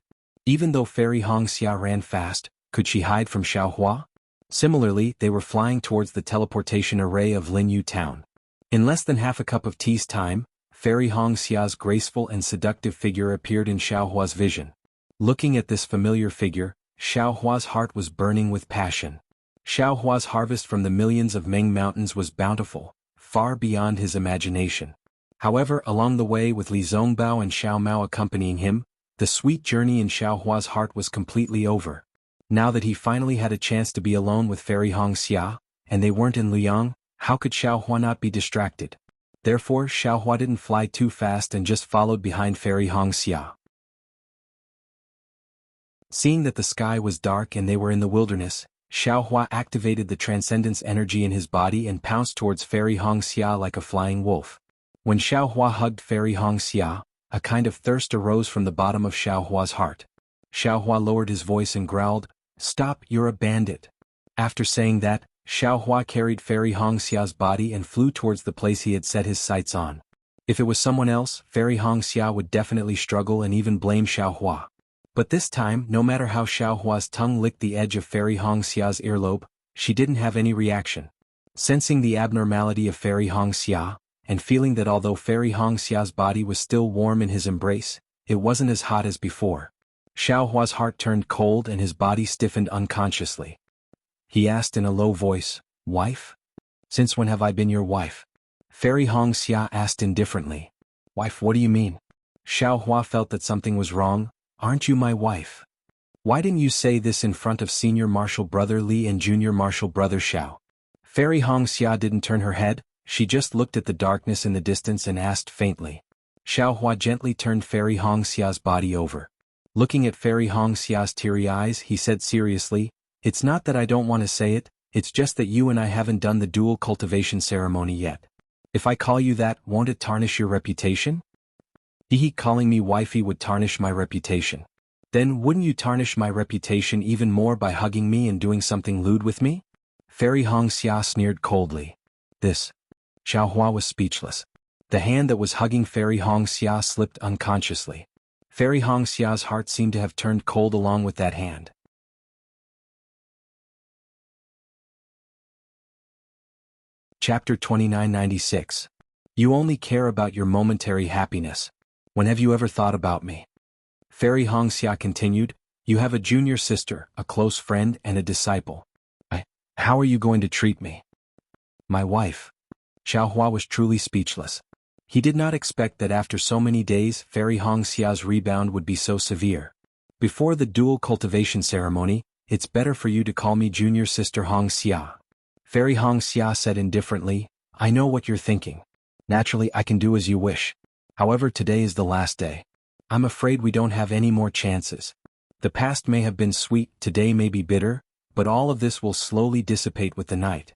Even though Fairy Hong Xia ran fast, could she hide from Xiao Hua? Similarly, they were flying towards the teleportation array of Linyu Town. In less than half a cup of tea's time, Fairy Hong Xia's graceful and seductive figure appeared in Xiao Hua's vision. Looking at this familiar figure, Xiao Hua's heart was burning with passion. Xiao Hua's harvest from the millions of Ming Mountains was bountiful, far beyond his imagination. However, along the way with Li Zongbao and Xiao Mao accompanying him, the sweet journey in Xiao Hua's heart was completely over. Now that he finally had a chance to be alone with Fairy Hong Xia, and they weren't in Luoyang, how could Xiao Hua not be distracted? Therefore, Xiao Hua didn't fly too fast and just followed behind Fairy Hong Xia. Seeing that the sky was dark and they were in the wilderness, Xiao Hua activated the transcendence energy in his body and pounced towards Fairy Hong Xia like a flying wolf. When Xiao Hua hugged Fairy Hong Xia, a kind of thirst arose from the bottom of Xiao Hua's heart. Xiao Hua lowered his voice and growled, "Stop, you're a bandit." After saying that, Xiao Hua carried Fairy Hong Xia's body and flew towards the place he had set his sights on. If it was someone else, Fairy Hong Xia would definitely struggle and even blame Xiao Hua. But this time, no matter how Xiao Hua's tongue licked the edge of Fairy Hong Xia's earlobe, she didn't have any reaction. Sensing the abnormality of Fairy Hong Xia, and feeling that although Fairy Hong Xia's body was still warm in his embrace, it wasn't as hot as before. Xiao Hua's heart turned cold and his body stiffened unconsciously. He asked in a low voice, "Wife? Since when have I been your wife?" Fairy Hong Xia asked indifferently. "Wife, what do you mean?" Xiao Hua felt that something was wrong. "Aren't you my wife? Why didn't you say this in front of Senior Martial Brother Li and Junior Martial Brother Xiao?" Fairy Hong Xia didn't turn her head, she just looked at the darkness in the distance and asked faintly. Xiao Hua gently turned Fairy Hong Xia's body over. Looking at Fairy Hong Xia's teary eyes, he said seriously, "It's not that I don't want to say it, it's just that you and I haven't done the dual cultivation ceremony yet. If I call you that, won't it tarnish your reputation?" Calling me wifey would tarnish my reputation. Then wouldn't you tarnish my reputation even more by hugging me and doing something lewd with me? Fairy Hong Xia sneered coldly. Xiao Hua was speechless. The hand that was hugging Fairy Hong Xia slipped unconsciously. Fairy Hong Xia's heart seemed to have turned cold along with that hand. Chapter 2996. You only care about your momentary happiness. When have you ever thought about me? Fairy Hong Xia continued, "You have a junior sister, a close friend and a disciple. How are you going to treat me?" "My wife." Xiao Hua was truly speechless. He did not expect that after so many days Fairy Hong Xia's rebound would be so severe. "Before the dual cultivation ceremony, it's better for you to call me junior sister Hong Xia." Fairy Hong Xia said indifferently, "I know what you're thinking. Naturally I can do as you wish. However, today is the last day. I'm afraid we don't have any more chances. The past may have been sweet, today may be bitter, but all of this will slowly dissipate with the night."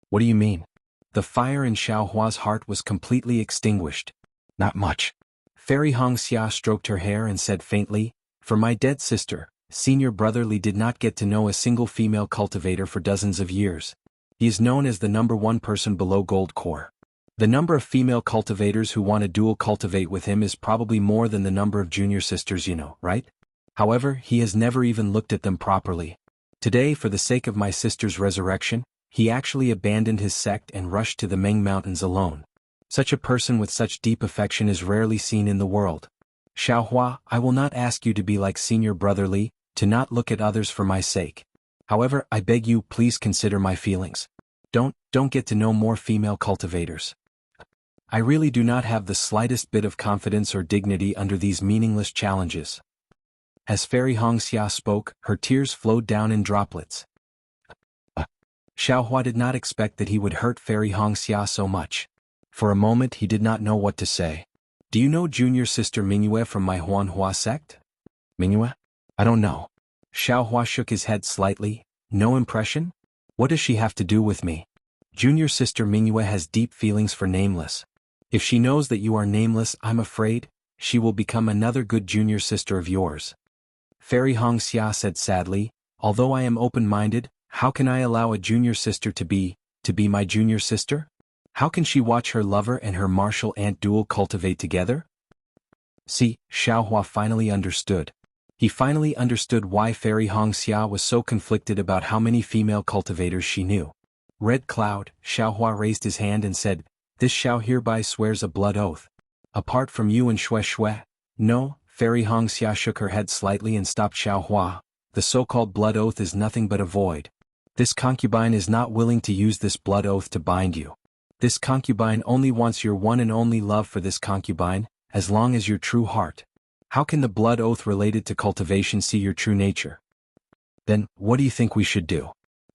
"What do you mean?" The fire in Xiao Hua's heart was completely extinguished. "Not much." Fairy Hong Xia stroked her hair and said faintly, "For my dead sister, Senior Brother Li did not get to know a single female cultivator for dozens of years. He is known as the #1 person below gold core. The number of female cultivators who want to dual cultivate with him is probably more than the number of junior sisters, right? However, he has never even looked at them properly. Today, for the sake of my sister's resurrection, he actually abandoned his sect and rushed to the Ming Mountains alone. Such a person with such deep affection is rarely seen in the world. Xiaohua, I will not ask you to be like senior brother Li, to not look at others for my sake. However, I beg you, please consider my feelings. Don't get to know more female cultivators. I really do not have the slightest bit of confidence or dignity under these meaningless challenges. As Fairy Hongxia spoke, her tears flowed down in droplets. Xiaohua did not expect that he would hurt Fairy Hongxia so much. For a moment he did not know what to say. Do you know junior sister Mingyue from my Huanhua sect? Mingyue? I don't know. Xiaohua shook his head slightly. No impression? What does she have to do with me? Junior sister Mingyue has deep feelings for Nameless. If she knows that you are Nameless, I'm afraid she will become another good junior sister of yours. Fairy Hongxia said sadly, although I am open-minded, how can I allow a junior sister to be my junior sister? How can she watch her lover and her martial aunt dual cultivate together? See, Xiaohua finally understood. He finally understood why Fairy Hongxia was so conflicted about how many female cultivators she knew. Red Cloud, Xiaohua raised his hand and said, this Xiao hereby swears a blood oath. Apart from you and Xue Xue. No, Fairy Hongxia shook her head slightly and stopped Xiaohua. The so-called blood oath is nothing but a void. This concubine is not willing to use this blood oath to bind you. This concubine only wants your one and only love for this concubine, as long as your true heart. How can the blood oath related to cultivation see your true nature? Then, what do you think we should do?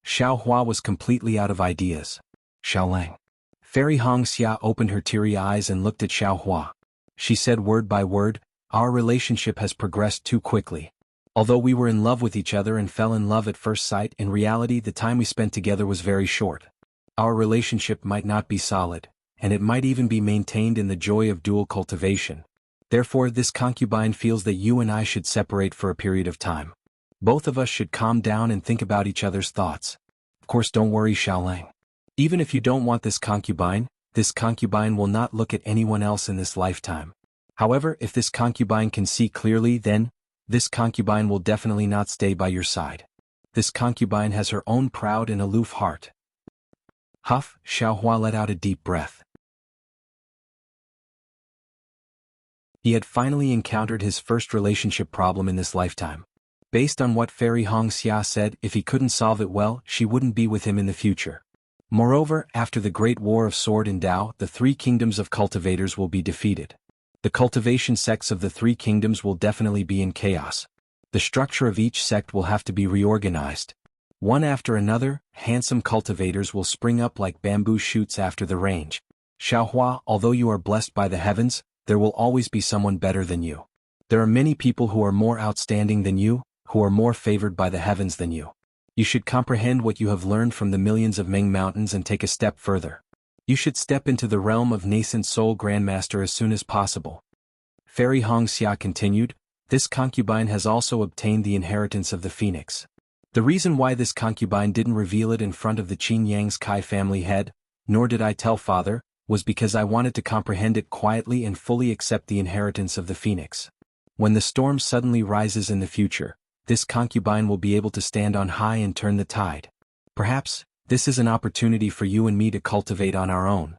Xiaohua was completely out of ideas. Xiaolang. Fairy Hongxia opened her teary eyes and looked at Xiaohua. She said word by word, our relationship has progressed too quickly. Although we were in love with each other and fell in love at first sight, in reality the time we spent together was very short. Our relationship might not be solid, and it might even be maintained in the joy of dual cultivation. Therefore this concubine feels that you and I should separate for a period of time. Both of us should calm down and think about each other's thoughts. Of course, don't worry, Xiaolang. Even if you don't want this concubine will not look at anyone else in this lifetime. However, if this concubine can see clearly, then this concubine will definitely not stay by your side. This concubine has her own proud and aloof heart. Huff, Xiaohua let out a deep breath. He had finally encountered his first relationship problem in this lifetime. Based on what Fairy Hongxia said, if he couldn't solve it well, she wouldn't be with him in the future. Moreover, after the Great War of Sword and Tao, the three kingdoms of cultivators will be defeated. The cultivation sects of the three kingdoms will definitely be in chaos. The structure of each sect will have to be reorganized. One after another, handsome cultivators will spring up like bamboo shoots after the range. Xiaohua, although you are blessed by the heavens, there will always be someone better than you. There are many people who are more outstanding than you, who are more favored by the heavens than you. You should comprehend what you have learned from the millions of Ming Mountains and take a step further. You should step into the realm of nascent soul grandmaster as soon as possible. Fairy Hongxia continued, this concubine has also obtained the inheritance of the phoenix. The reason why this concubine didn't reveal it in front of the Qin Yang's Kai family head, nor did I tell father, was because I wanted to comprehend it quietly and fully accept the inheritance of the phoenix. When the storm suddenly rises in the future, this concubine will be able to stand on high and turn the tide. Perhaps, this is an opportunity for you and me to cultivate on our own.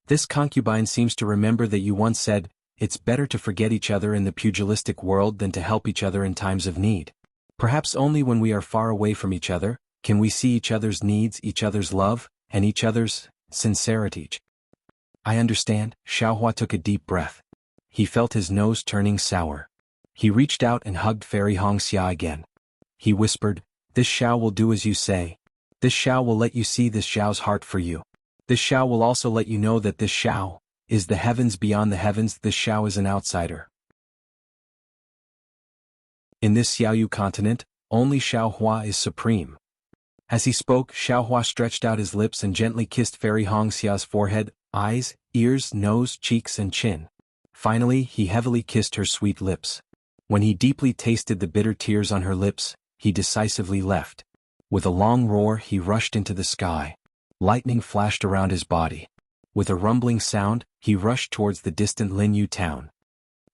This concubine seems to remember that you once said, it's better to forget each other in the pugilistic world than to help each other in times of need. Perhaps only when we are far away from each other, can we see each other's needs, each other's love, and each other's sincerity. I understand, Xiaohua took a deep breath. He felt his nose turning sour. He reached out and hugged Fairy Hongxia again. He whispered, this Xiao will do as you say. This Xiao will let you see this Xiao's heart for you. This Xiao will also let you know that this Xiao is the heavens beyond the heavens. This Xiao is an outsider. In this Xiaoyu continent, only Xiaohua is supreme. As he spoke, Xiaohua stretched out his lips and gently kissed Fairy Hongxia's forehead, eyes, ears, nose, cheeks and chin. Finally, he heavily kissed her sweet lips. When he deeply tasted the bitter tears on her lips, he decisively left. With a long roar he rushed into the sky. Lightning flashed around his body. With a rumbling sound, he rushed towards the distant Linyu town.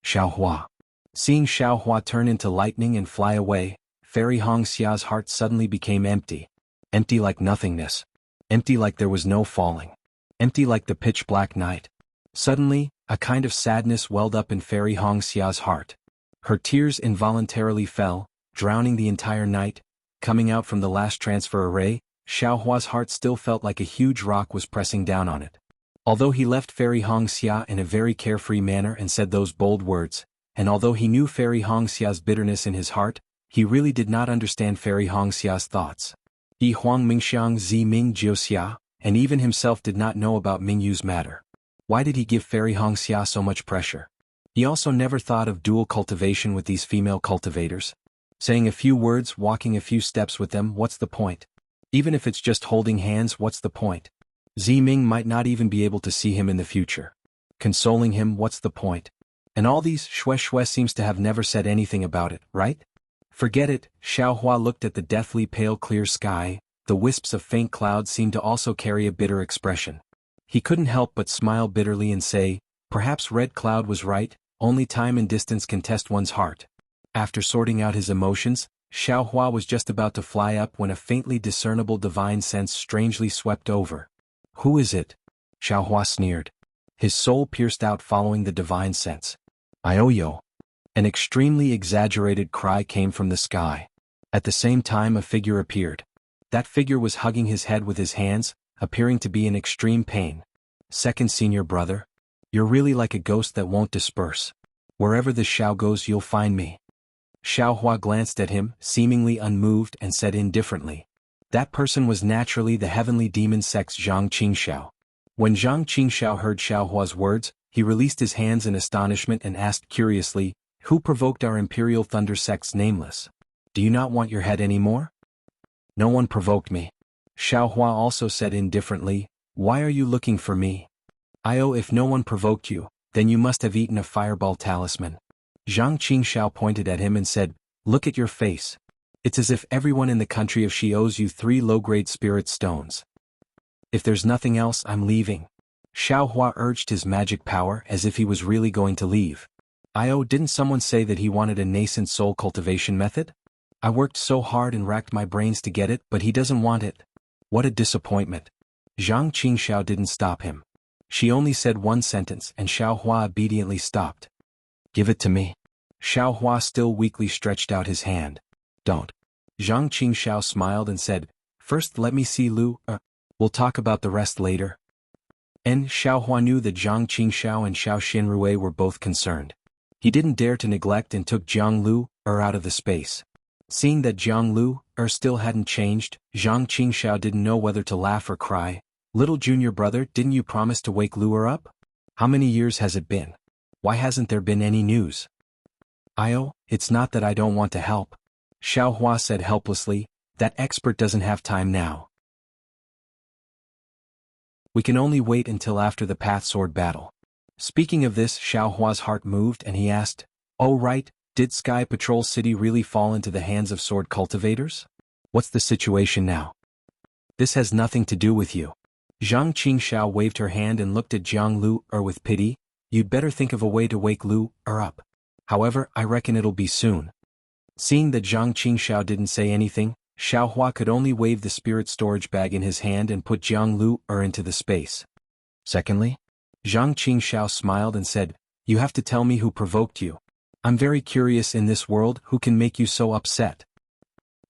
Xiaohua. Seeing Xiaohua turn into lightning and fly away, Fairy Hongxia's heart suddenly became empty. Empty like nothingness. Empty like there was no falling. Empty like the pitch-black night. Suddenly, a kind of sadness welled up in Fairy Hongxia's heart. Her tears involuntarily fell, drowning the entire night. Coming out from the last transfer array, Xiaohua's heart still felt like a huge rock was pressing down on it. Although he left Fairy Hongxia in a very carefree manner and said those bold words, and although he knew Fairy Hongxia's bitterness in his heart, he really did not understand Fairy Hongxia's thoughts. Yi Huang Mingxiang Zi Ming Jiuxia, and even himself did not know about Mingyu's matter. Why did he give Fairy Hongxia so much pressure? He also never thought of dual cultivation with these female cultivators. Saying a few words, walking a few steps with them, what's the point? Even if it's just holding hands, what's the point? Zi Ming might not even be able to see him in the future. Consoling him, what's the point? And all these Shui seems to have never said anything about it, right? Forget it. Xiaohua looked at the deathly pale clear sky. The wisps of faint clouds seemed to also carry a bitter expression. He couldn't help but smile bitterly and say, perhaps Red Cloud was right, only time and distance can test one's heart. After sorting out his emotions, Xiaohua was just about to fly up when a faintly discernible divine sense strangely swept over. Who is it? Xiaohua sneered. His soul pierced out following the divine sense. Ioyo. An extremely exaggerated cry came from the sky. At the same time a figure appeared. That figure was hugging his head with his hands, appearing to be in extreme pain. Second senior brother. You're really like a ghost that won't disperse. Wherever the Xiao goes you'll find me. Xiaohua glanced at him, seemingly unmoved, and said indifferently. That person was naturally the heavenly demon sex Zhang Qingxiao. When Zhang Qingxiao heard Xiaohua's words, he released his hands in astonishment and asked curiously, who provoked our imperial thunder sex nameless? Do you not want your head anymore? No one provoked me. Xiaohua also said indifferently, why are you looking for me? If no one provoked you, then you must have eaten a fireball talisman. Zhang Qingxiao pointed at him and said, look at your face. It's as if everyone in the country of Shi owes you 3 low-grade spirit stones. If there's nothing else, I'm leaving. Xiaohua urged his magic power as if he was really going to leave. Didn't someone say that he wanted a nascent soul cultivation method? I worked so hard and racked my brains to get it, but he doesn't want it. What a disappointment. Zhang Qingxiao didn't stop him. She only said one sentence and Xiaohua obediently stopped. Give it to me. Xiaohua still weakly stretched out his hand. Don't. Zhang Qingxiao smiled and said, first let me see Lu, we'll talk about the rest later. And Xiaohua knew that Zhang Qingxiao and Xiao Xinrui were both concerned. He didn't dare to neglect and took Jiang Lu, out of the space. Seeing that Jiang Lu, still hadn't changed, Zhang Qingxiao didn't know whether to laugh or cry. Little junior brother, didn't you promise to wake Lu up? How many years has it been? Why hasn't there been any news? It's not that I don't want to help. Xiaohua said helplessly, that expert doesn't have time now. We can only wait until after the Path Sword battle. Speaking of this, Xiaohua's heart moved and he asked, oh right, did Sky Patrol City really fall into the hands of sword cultivators? What's the situation now? This has nothing to do with you. Zhang Qingxiao waved her hand and looked at Jiang Lu with pity. You'd better think of a way to wake Lu up. However, I reckon it'll be soon. Seeing that Zhang Qingxiao didn't say anything, Xiaohua could only wave the spirit storage bag in his hand and put Jiang Lu into the space. Secondly, Zhang Qingxiao smiled and said, you have to tell me who provoked you. I'm very curious in this world who can make you so upset.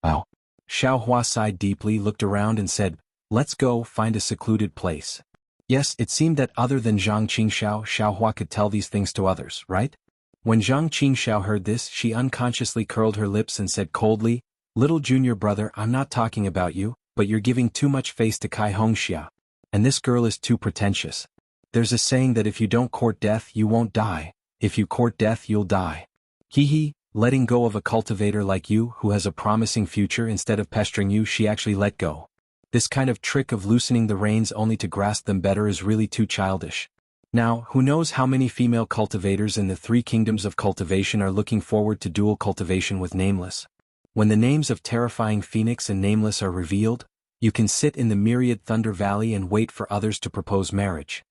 Oh. Xiaohua sighed deeply, looked around and said, let's go find a secluded place. Yes, it seemed that other than Zhang Qingxiao, Xiaohua could tell these things to others, right? When Zhang Qingxiao heard this, she unconsciously curled her lips and said coldly, little junior brother, I'm not talking about you, but you're giving too much face to Kai Hongxia. And this girl is too pretentious. There's a saying that if you don't court death, you won't die. If you court death, you'll die. Hee, letting go of a cultivator like you who has a promising future instead of pestering you, she actually let go. This kind of trick of loosening the reins only to grasp them better is really too childish. Now, who knows how many female cultivators in the 3 kingdoms of cultivation are looking forward to dual cultivation with Nameless. When the names of Terrifying Phoenix and Nameless are revealed, You can sit in the myriad Thunder Valley and wait for others to propose marriage.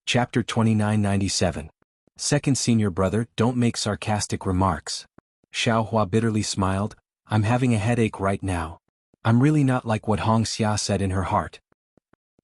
Chapter 2997. Second senior brother, don't make sarcastic remarks. Xiao Hua bitterly smiled, I'm having a headache right now. I'm really not like what Hong Xia said in her heart.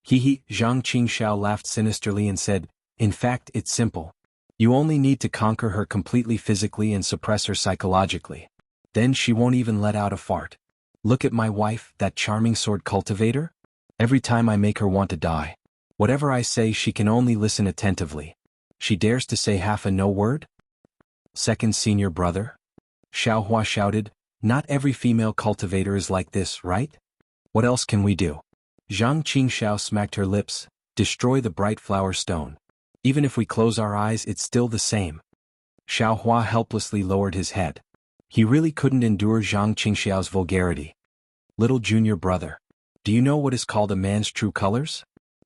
He, Zhang Qingxiao laughed sinisterly and said, in fact it's simple. You only need to conquer her completely physically and suppress her psychologically. Then she won't even let out a fart. Look at my wife, that charming sword cultivator. Every time I make her want to die. Whatever I say she can only listen attentively. She dares to say half a no word? Second senior brother? Xiao Hua shouted, not every female cultivator is like this, right? What else can we do? Zhang Qingxiao smacked her lips, destroy the bright flower stone. Even if we close our eyes it's still the same. Xiao Hua helplessly lowered his head. He really couldn't endure Zhang Qingxiao's vulgarity. Little junior brother. Do you know what is called a man's true colors?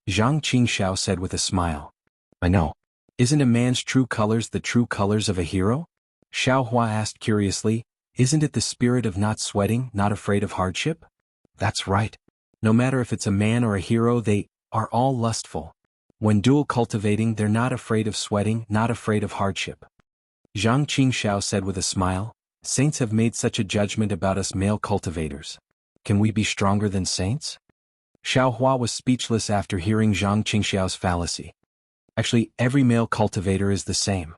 Zhang Qingxiao said with a smile. I know. Isn't a man's true colors the true colors of a hero? Xiao Hua asked curiously, isn't it the spirit of not sweating, not afraid of hardship? That's right. No matter if it's a man or a hero, they are all lustful. When dual cultivating, they're not afraid of sweating, not afraid of hardship. Zhang Qingxiao said with a smile, saints have made such a judgment about us male cultivators. Can we be stronger than saints? Xiao Hua was speechless after hearing Zhang Qingxiao's fallacy. Actually, every male cultivator is the same.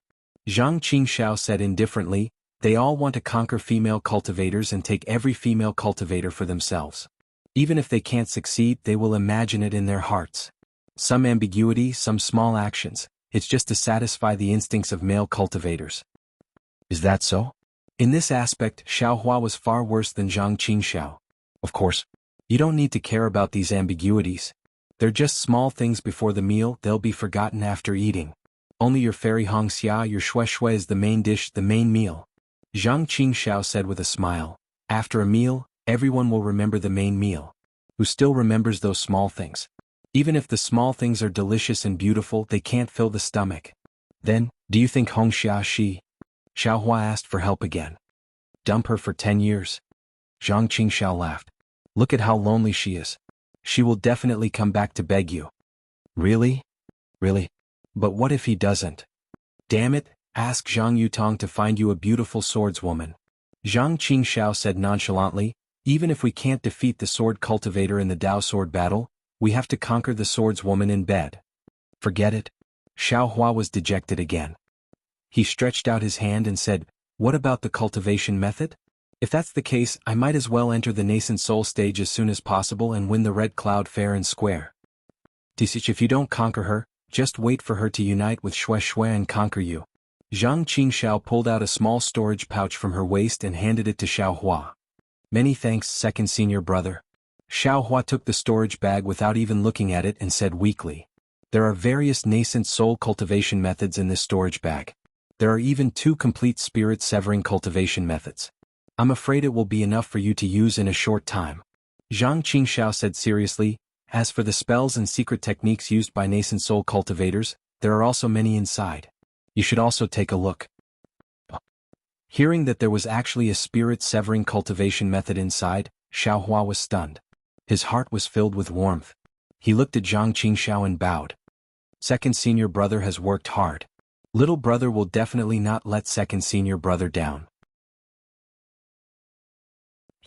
Zhang Qingxiao said indifferently, they all want to conquer female cultivators and take every female cultivator for themselves. Even if they can't succeed, they will imagine it in their hearts. Some ambiguity, some small actions, it's just to satisfy the instincts of male cultivators. Is that so? In this aspect, Xiao Hua was far worse than Zhang Qingxiao. Of course, you don't need to care about these ambiguities. They're just small things before the meal, they'll be forgotten after eating. Only your fairy Hong Xia, your shui shui is the main dish, the main meal. Zhang Qingxiao said with a smile, after a meal, everyone will remember the main meal. Who still remembers those small things? Even if the small things are delicious and beautiful, they can't fill the stomach. Then, do you think Hong Xia Xiao Hua asked for help again. Dump her for 10 years? Zhang Qingxiao laughed. Look at how lonely she is. She will definitely come back to beg you. Really? Really? But what if he doesn't? Damn it, ask Zhang Yutong to find you a beautiful swordswoman. Zhang Qingxiao said nonchalantly, even if we can't defeat the sword cultivator in the Dao sword battle, we have to conquer the swordswoman in bed. Forget it. Xiao Hua was dejected again. He stretched out his hand and said, what about the cultivation method? If that's the case, I might as well enter the nascent soul stage as soon as possible and win the Red Cloud fair and square. Tisich, if you don't conquer her, just wait for her to unite with Shui Shui and conquer you. Zhang Qingxiao pulled out a small storage pouch from her waist and handed it to Xiao Hua. Many thanks, second senior brother. Xiao Hua took the storage bag without even looking at it and said weakly. There are various nascent soul cultivation methods in this storage bag. There are even 2 complete spirit severing cultivation methods. I'm afraid it will be enough for you to use in a short time. Zhang Qingxiao said seriously, as for the spells and secret techniques used by nascent soul cultivators, there are also many inside. You should also take a look. Hearing that there was actually a spirit severing cultivation method inside, Xiao Hua was stunned. His heart was filled with warmth. He looked at Zhang Qingxiao and bowed. Second senior brother has worked hard. Little brother will definitely not let second senior brother down.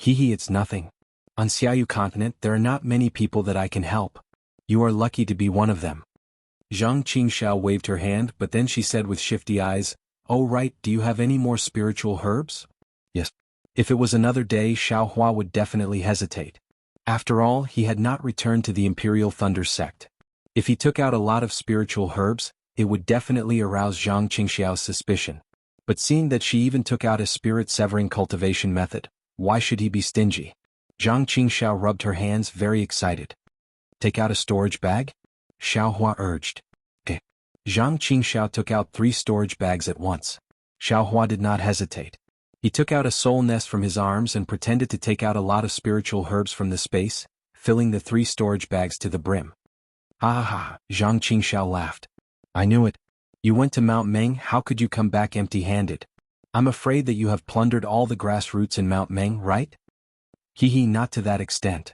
It's nothing. On Xiaoyu continent there are not many people that I can help. You are lucky to be one of them. Zhang Qingxiao waved her hand, but then she said with shifty eyes, oh right, do you have any more spiritual herbs? Yes. If it was another day, Xiao Hua would definitely hesitate. After all, he had not returned to the Imperial Thunder sect. If he took out a lot of spiritual herbs, it would definitely arouse Zhang Qingxiao's suspicion. But seeing that she even took out a spirit-severing cultivation method, why should he be stingy? Zhang Qingxiao rubbed her hands, very excited. Take out a storage bag? Xiao Hua urged. Okay. Zhang Qingxiao took out 3 storage bags at once. Xiao Hua did not hesitate. He took out a soul nest from his arms and pretended to take out a lot of spiritual herbs from the space, filling the 3 storage bags to the brim. Ha ha ha, Zhang Qingxiao laughed. I knew it. You went to Mount Meng, how could you come back empty-handed? I'm afraid that you have plundered all the grassroots in Mount Meng, right? Hee, not to that extent.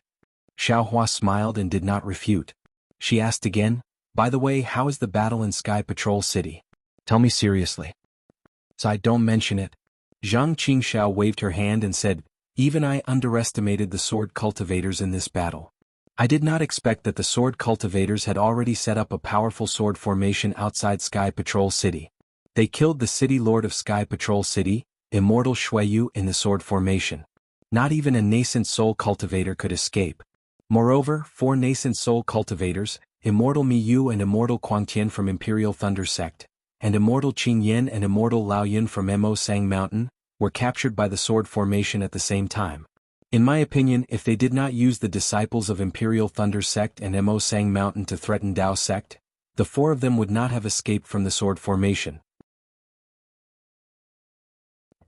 Xiaohua smiled and did not refute. She asked again, by the way, how is the battle in Sky Patrol City? Tell me seriously. So I don't mention it. Zhang Qingxiao waved her hand and said, even I underestimated the sword cultivators in this battle. I did not expect that the sword cultivators had already set up a powerful sword formation outside Sky Patrol City. They killed the city lord of Sky Patrol City, Immortal Shuiyu, in the sword formation. Not even a nascent soul cultivator could escape. Moreover, 4 nascent soul cultivators, Immortal Miyu and Immortal Quangtian from Imperial Thunder Sect, and Immortal Qing Yin and Immortal Lao Yin from Mo Sang Mountain, were captured by the sword formation at the same time. In my opinion, if they did not use the disciples of Imperial Thunder Sect and Mo Sang Mountain to threaten Dao Sect, the 4 of them would not have escaped from the sword formation.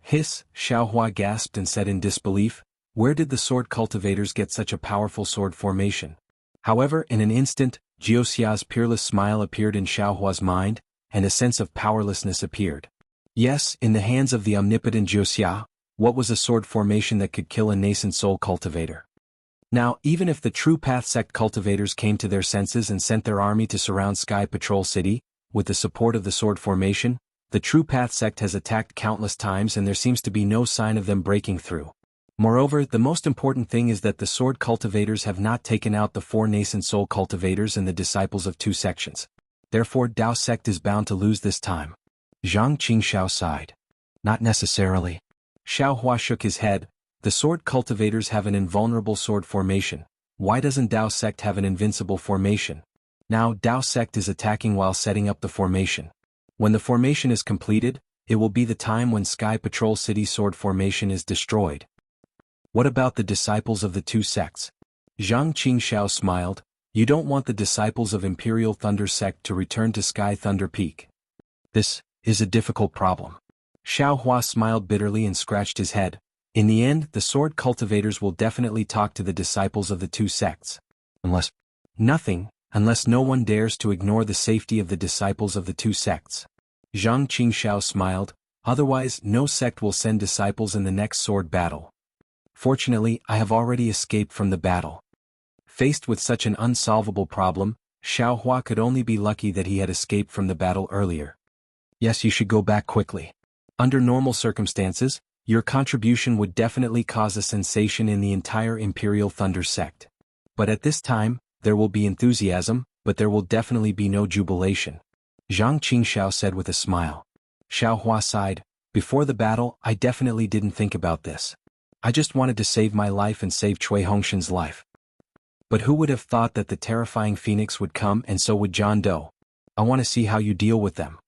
Hiss, Xiaohua gasped and said in disbelief, where did the sword cultivators get such a powerful sword formation? However, in an instant, Jiuxia's peerless smile appeared in Xiaohua's mind, and a sense of powerlessness appeared. Yes, in the hands of the omnipotent Jiuxia, what was a sword formation that could kill a nascent soul cultivator? Now, even if the True Path Sect cultivators came to their senses and sent their army to surround Sky Patrol City, with the support of the sword formation, the True Path Sect has attacked countless times and there seems to be no sign of them breaking through. Moreover, the most important thing is that the sword cultivators have not taken out the 4 nascent soul cultivators and the disciples of 2 sections. Therefore Dao Sect is bound to lose this time. Zhang Qingxiao sighed. Not necessarily. Xiaohua shook his head. The sword cultivators have an invulnerable sword formation. Why doesn't Dao Sect have an invincible formation? Now Dao Sect is attacking while setting up the formation. When the formation is completed, it will be the time when Sky Patrol City sword formation is destroyed. What about the disciples of the 2 sects? Zhang Qingxiao smiled. You don't want the disciples of Imperial Thunder Sect to return to Sky Thunder Peak. This is a difficult problem. Xiaohua smiled bitterly and scratched his head. In the end, the sword cultivators will definitely talk to the disciples of the 2 sects. Unless no one dares to ignore the safety of the disciples of the 2 sects. Zhang Qingxiao smiled, otherwise no sect will send disciples in the next sword battle. Fortunately, I have already escaped from the battle. Faced with such an unsolvable problem, Xiaohua could only be lucky that he had escaped from the battle earlier. Yes, you should go back quickly. Under normal circumstances, your contribution would definitely cause a sensation in the entire Imperial Thunder Sect. But at this time, there will be enthusiasm, but there will definitely be no jubilation. Zhang Qingxiao said with a smile. Xiaohua sighed. Before the battle, I definitely didn't think about this. I just wanted to save my life and save Cui Hongshan's life. But who would have thought that the terrifying phoenix would come and so would John Doe? I want to see how you deal with them.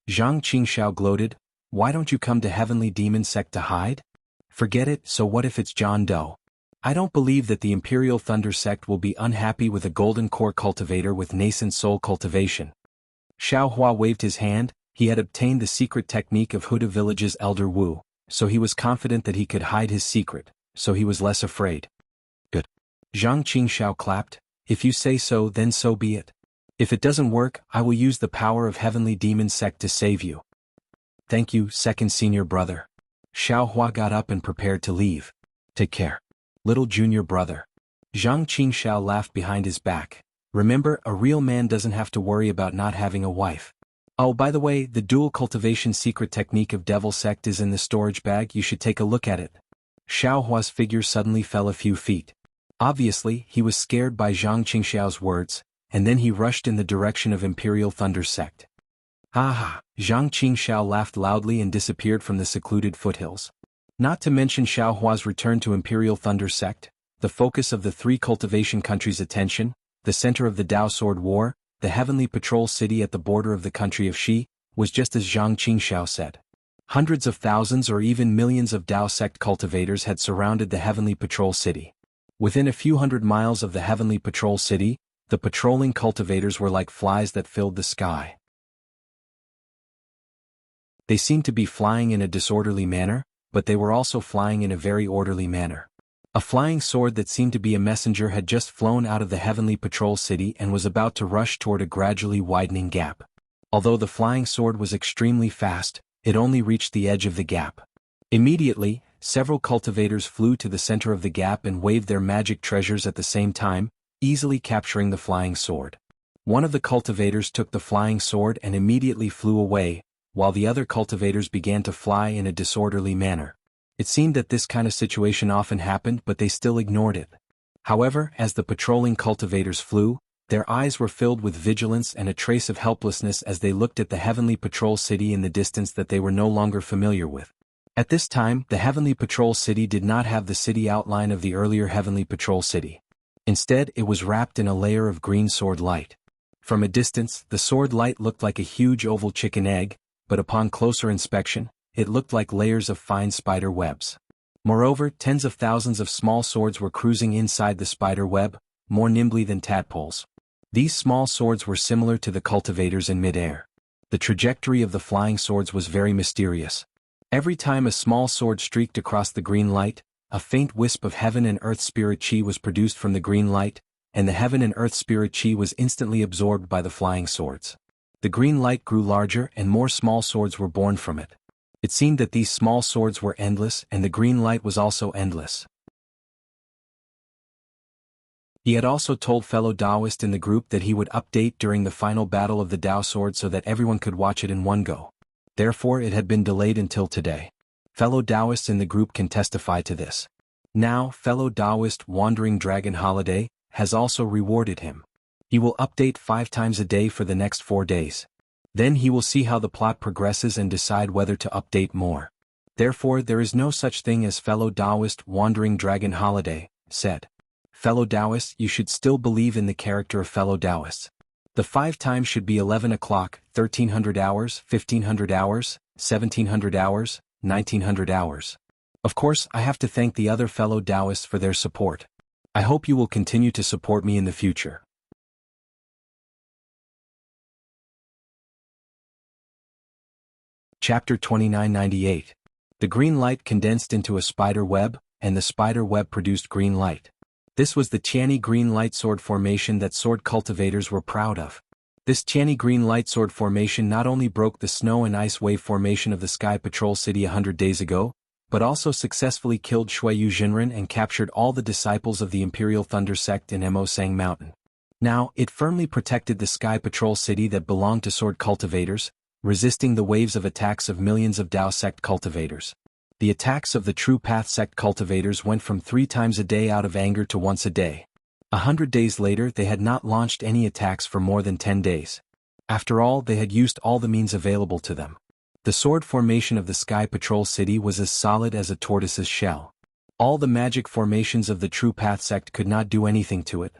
Zhang Qingxiao gloated. Why don't you come to Heavenly Demon Sect to hide? Forget it, so what if it's John Doe? I don't believe that the Imperial Thunder Sect will be unhappy with a Golden Core cultivator with nascent soul cultivation. Xiaohua waved his hand. He had obtained the secret technique of Huda Village's Elder Wu, so he was confident that he could hide his secret, so he was less afraid. Good. Zhang Qingxiao clapped. If you say so, then so be it. If it doesn't work, I will use the power of Heavenly Demon Sect to save you. Thank you, second senior brother. Xiaohua got up and prepared to leave. Take care. Little junior brother. Zhang Qingxiao laughed behind his back. Remember, a real man doesn't have to worry about not having a wife. Oh, by the way, the dual cultivation secret technique of Devil Sect is in the storage bag. You should take a look at it. Xiaohua's figure suddenly fell a few feet. Obviously, he was scared by Zhang Qingxiao's words, and then he rushed in the direction of Imperial Thunder Sect. Ha ha! Zhang Qingxiao laughed loudly and disappeared from the secluded foothills. Not to mention Xiaohua's return to Imperial Thunder Sect, the focus of the 3 cultivation countries' attention, the center of the Dao Sword War, the Heavenly Patrol City at the border of the country of Xi, was just as Zhang Qingxiao said. Hundreds of thousands or even millions of Dao Sect cultivators had surrounded the Heavenly Patrol City. Within a few hundred miles of the Heavenly Patrol City, the patrolling cultivators were like flies that filled the sky. They seemed to be flying in a disorderly manner, but they were also flying in a very orderly manner. A flying sword that seemed to be a messenger had just flown out of the Heavenly Patrol City and was about to rush toward a gradually widening gap. Although the flying sword was extremely fast, it only reached the edge of the gap. Immediately, several cultivators flew to the center of the gap and waved their magic treasures at the same time, easily capturing the flying sword. One of the cultivators took the flying sword and immediately flew away, while the other cultivators began to fly in a disorderly manner. It seemed that this kind of situation often happened, but they still ignored it. However, as the patrolling cultivators flew, their eyes were filled with vigilance and a trace of helplessness as they looked at the heavenly patrol city in the distance that they were no longer familiar with. At this time, the heavenly patrol city did not have the city outline of the earlier heavenly patrol city. Instead, it was wrapped in a layer of green sword light. From a distance, the sword light looked like a huge oval chicken egg, but upon closer inspection, it looked like layers of fine spider webs. Moreover, tens of thousands of small swords were cruising inside the spider web, more nimbly than tadpoles. These small swords were similar to the cultivators in mid-air. The trajectory of the flying swords was very mysterious. Every time a small sword streaked across the green light, a faint wisp of heaven and earth spirit chi was produced from the green light, and the heaven and earth spirit chi was instantly absorbed by the flying swords. The green light grew larger and more small swords were born from it. It seemed that these small swords were endless and the green light was also endless. He had also told fellow Taoist in the group that he would update during the final battle of the Tao sword so that everyone could watch it in one go. Therefore it had been delayed until today. Fellow Taoists in the group can testify to this. Now, fellow Taoist Wandering Dragon Holiday has also rewarded him. He will update 5 times a day for the next 4 days. Then he will see how the plot progresses and decide whether to update more. Therefore there is no such thing as fellow Taoist Wandering Dragon Holiday said. Fellow Taoists, you should still believe in the character of fellow Taoists. The 5 times should be 11 o'clock, 1300 hours, 1500 hours, 1700 hours, 1900 hours. Of course, I have to thank the other fellow Taoists for their support. I hope you will continue to support me in the future. Chapter 2998. The green light condensed into a spider web, and the spider web produced green light. This was the Tiani green light sword formation that sword cultivators were proud of. This Tiani green light sword formation not only broke the snow and ice wave formation of the Sky Patrol City 100 days ago, but also successfully killed Shuiyu Jinren and captured all the disciples of the Imperial Thunder sect in Emosang Mountain. Now, it firmly protected the Sky Patrol City that belonged to sword cultivators, resisting the waves of attacks of millions of Tao sect cultivators. The attacks of the True Path sect cultivators went from 3 times a day out of anger to once a day. 100 days later they had not launched any attacks for more than 10 days. After all, they had used all the means available to them. The sword formation of the Sky Patrol City was as solid as a tortoise's shell. All the magic formations of the True Path sect could not do anything to it.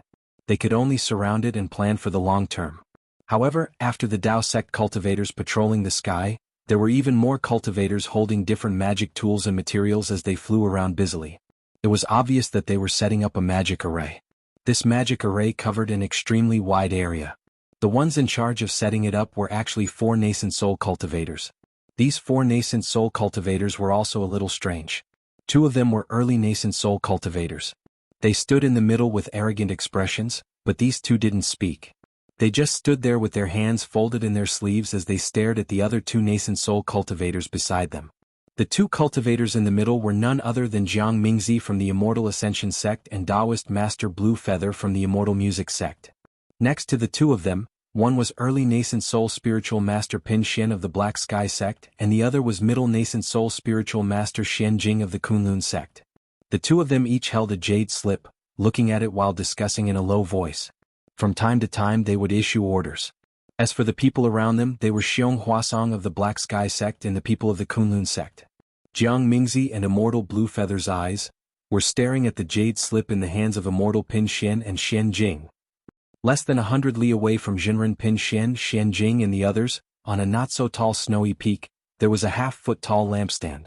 They could only surround it and plan for the long term. However, after the Tao sect cultivators patrolling the sky, there were even more cultivators holding different magic tools and materials as they flew around busily. It was obvious that they were setting up a magic array. This magic array covered an extremely wide area. The ones in charge of setting it up were actually 4 nascent soul cultivators. These 4 nascent soul cultivators were also a little strange. 2 of them were early nascent soul cultivators. They stood in the middle with arrogant expressions, but these 2 didn't speak. They just stood there with their hands folded in their sleeves as they stared at the other 2 nascent soul cultivators beside them. The 2 cultivators in the middle were none other than Jiang Mingzi from the Immortal Ascension sect and Taoist Master Blue Feather from the Immortal Music sect. Next to the 2 of them, one was early nascent soul spiritual master Pin Xian of the Black Sky sect and the other was middle nascent soul spiritual master Xian Jing of the Kunlun sect. The 2 of them each held a jade slip, looking at it while discussing in a low voice. From time to time they would issue orders. As for the people around them, they were Xiong Huasong of the Black Sky sect and the people of the Kunlun sect. Jiang Mingzi and Immortal Blue Feather's eyes were staring at the jade slip in the hands of Immortal Pin Xian and Xian Jing. Less than 100 li away from Jinren Pin Xian, Xian Jing and the others, on a not-so-tall snowy peak, there was a half-foot-tall lampstand.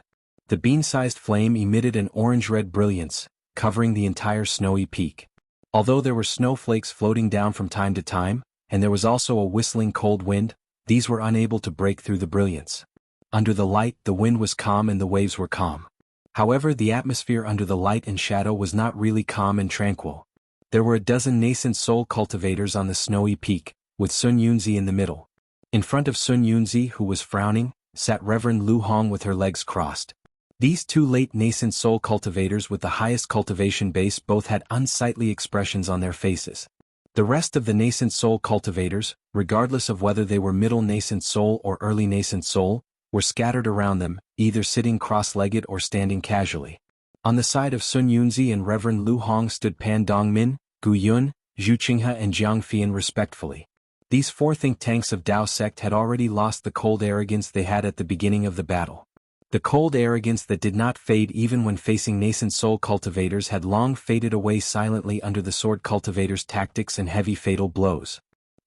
The bean-sized flame emitted an orange-red brilliance, covering the entire snowy peak. Although there were snowflakes floating down from time to time, and there was also a whistling cold wind, these were unable to break through the brilliance. Under the light, the wind was calm and the waves were calm. However, the atmosphere under the light and shadow was not really calm and tranquil. There were a dozen nascent soul cultivators on the snowy peak, with Sun Yunzi in the middle. In front of Sun Yunzi, who was frowning, sat Reverend Lu Hong with her legs crossed. These two late nascent soul cultivators with the highest cultivation base both had unsightly expressions on their faces. The rest of the nascent soul cultivators, regardless of whether they were middle nascent soul or early nascent soul, were scattered around them, either sitting cross-legged or standing casually. On the side of Sun Yunzi and Reverend Lu Hong stood Pan Dongmin, Gu Yun, Zhu Qinghe and Jiang Fian respectfully. These four think tanks of Dao sect had already lost the cold arrogance they had at the beginning of the battle. The cold arrogance that did not fade even when facing nascent soul cultivators had long faded away silently under the sword cultivators' tactics and heavy fatal blows.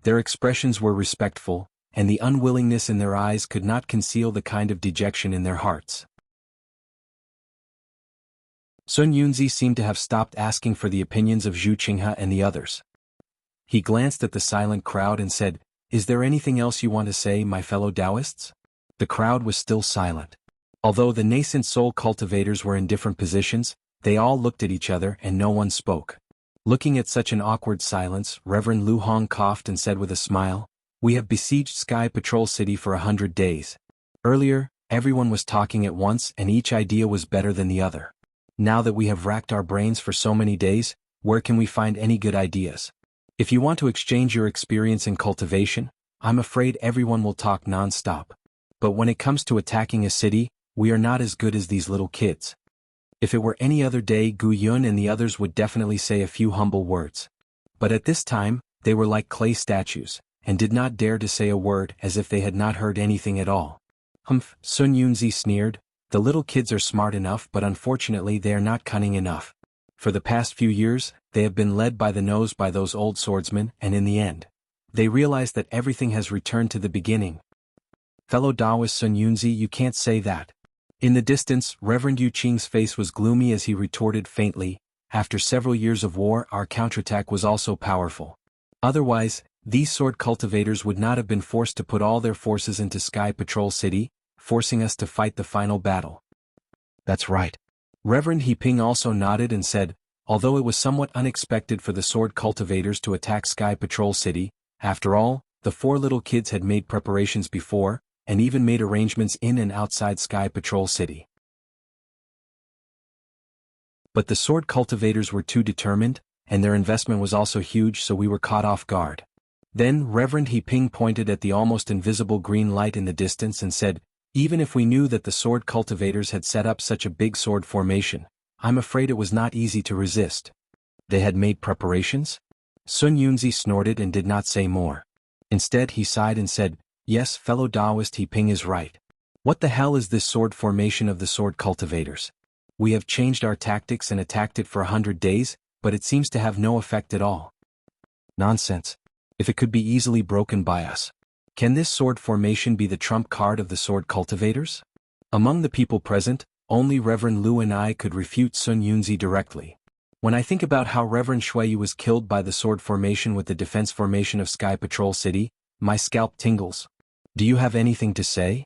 Their expressions were respectful, and the unwillingness in their eyes could not conceal the kind of dejection in their hearts. Sun Yunzi seemed to have stopped asking for the opinions of Zhu Qinghe and the others. He glanced at the silent crowd and said, "Is there anything else you want to say, my fellow Taoists?" The crowd was still silent. Although the nascent soul cultivators were in different positions, they all looked at each other and no one spoke. Looking at such an awkward silence, Reverend Lu Hong coughed and said with a smile, "We have besieged Sky Patrol City for 100 days. Earlier, everyone was talking at once and each idea was better than the other. Now that we have racked our brains for so many days, where can we find any good ideas? If you want to exchange your experience in cultivation, I'm afraid everyone will talk non-stop. But when it comes to attacking a city, we are not as good as these little kids." If it were any other day, Gu Yun and the others would definitely say a few humble words. But at this time, they were like clay statues, and did not dare to say a word as if they had not heard anything at all. "Humph," Sun Yunzi sneered, "the little kids are smart enough but unfortunately they are not cunning enough. For the past few years, they have been led by the nose by those old swordsmen and in the end, they realize that everything has returned to the beginning." "Fellow Taoist Sun Yunzi, you can't say that." In the distance, Reverend Yu Qing's face was gloomy as he retorted faintly, "After several years of war, our counterattack was also powerful. Otherwise, these sword cultivators would not have been forced to put all their forces into Sky Patrol City, forcing us to fight the final battle." "That's right." Reverend He Ping also nodded and said, "Although it was somewhat unexpected for the sword cultivators to attack Sky Patrol City, after all, the four little kids had made preparations before, and even made arrangements in and outside Sky Patrol City. But the sword cultivators were too determined, and their investment was also huge, so we were caught off guard." Then Reverend He Ping pointed at the almost invisible green light in the distance and said, "Even if we knew that the sword cultivators had set up such a big sword formation, I'm afraid it was not easy to resist." "They had made preparations?" Sun Yunzi snorted and did not say more. Instead he sighed and said, "Yes, fellow Taoist He Ping is right. What the hell is this sword formation of the sword cultivators? We have changed our tactics and attacked it for 100 days, but it seems to have no effect at all." "Nonsense. If it could be easily broken by us. Can this sword formation be the trump card of the sword cultivators?" Among the people present, only Reverend Lu and I could refute Sun Yunzi directly. "When I think about how Reverend Shuiyu was killed by the sword formation with the defense formation of Sky Patrol City, my scalp tingles. Do you have anything to say?"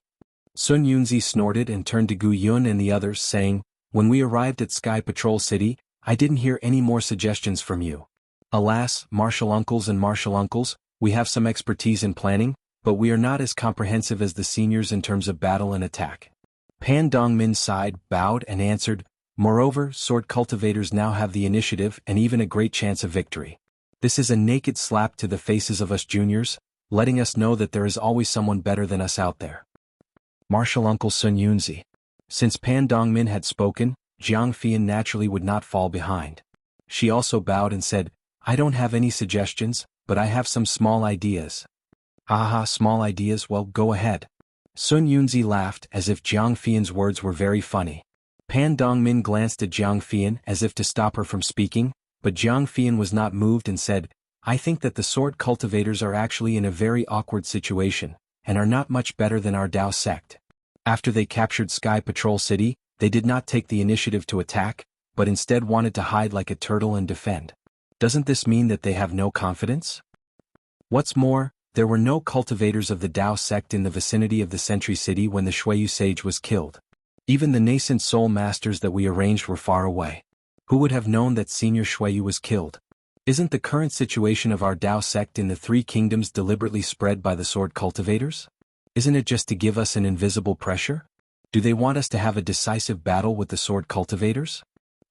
Sun Yunzi snorted and turned to Gu Yun and the others, saying, "When we arrived at Sky Patrol City, I didn't hear any more suggestions from you. Alas, martial uncles, we have some expertise in planning, but we are not as comprehensive as the seniors in terms of battle and attack." Pan Dongmin sighed, bowed and answered, "Moreover, sword cultivators now have the initiative and even a great chance of victory. This is a naked slap to the faces of us juniors, letting us know that there is always someone better than us out there." Martial Uncle Sun Yunzi. Since Pan Dongmin had spoken, Jiang Fian naturally would not fall behind. She also bowed and said, "I don't have any suggestions, but I have some small ideas." "Aha, small ideas, well, go ahead." Sun Yunzi laughed as if Jiang Fian's words were very funny. Pan Dongmin glanced at Jiang Fian as if to stop her from speaking, but Jiang Fian was not moved and said, "I think that the sword cultivators are actually in a very awkward situation, and are not much better than our Dao sect. After they captured Sky Patrol City, they did not take the initiative to attack, but instead wanted to hide like a turtle and defend. Doesn't this mean that they have no confidence? What's more, there were no cultivators of the Dao sect in the vicinity of the Sentry City when the Shuiyu sage was killed. Even the nascent soul masters that we arranged were far away. Who would have known that Senior Shuiyu was killed? Isn't the current situation of our Dao sect in the Three Kingdoms deliberately spread by the sword cultivators?" Isn't it just to give us an invisible pressure? Do they want us to have a decisive battle with the sword cultivators?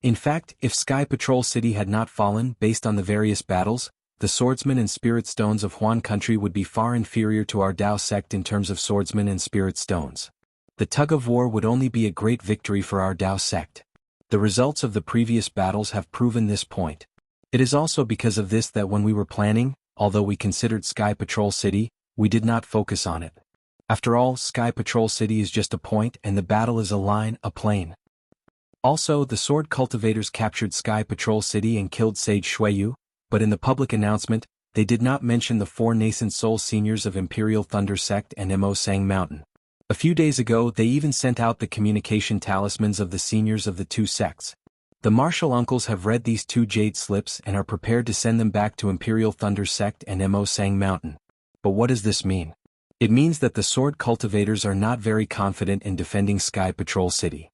In fact, if Sky Patrol City had not fallen based on the various battles, the swordsmen and spirit stones of Huan country would be far inferior to our Dao sect in terms of swordsmen and spirit stones. The tug of war would only be a great victory for our Dao sect. The results of the previous battles have proven this point. It is also because of this that when we were planning, although we considered Sky Patrol City, we did not focus on it. After all, Sky Patrol City is just a point and the battle is a line, a plane. Also, the sword cultivators captured Sky Patrol City and killed Sage Shuiyu, but in the public announcement, they did not mention the 4 nascent soul seniors of Imperial Thunder Sect and Mo Sang Mountain. A few days ago they even sent out the communication talismans of the seniors of the 2 sects. The martial uncles have read these 2 jade slips and are prepared to send them back to Imperial Thunder Sect and Mo Sang Mountain. But what does this mean? It means that the sword cultivators are not very confident in defending Sky Patrol City.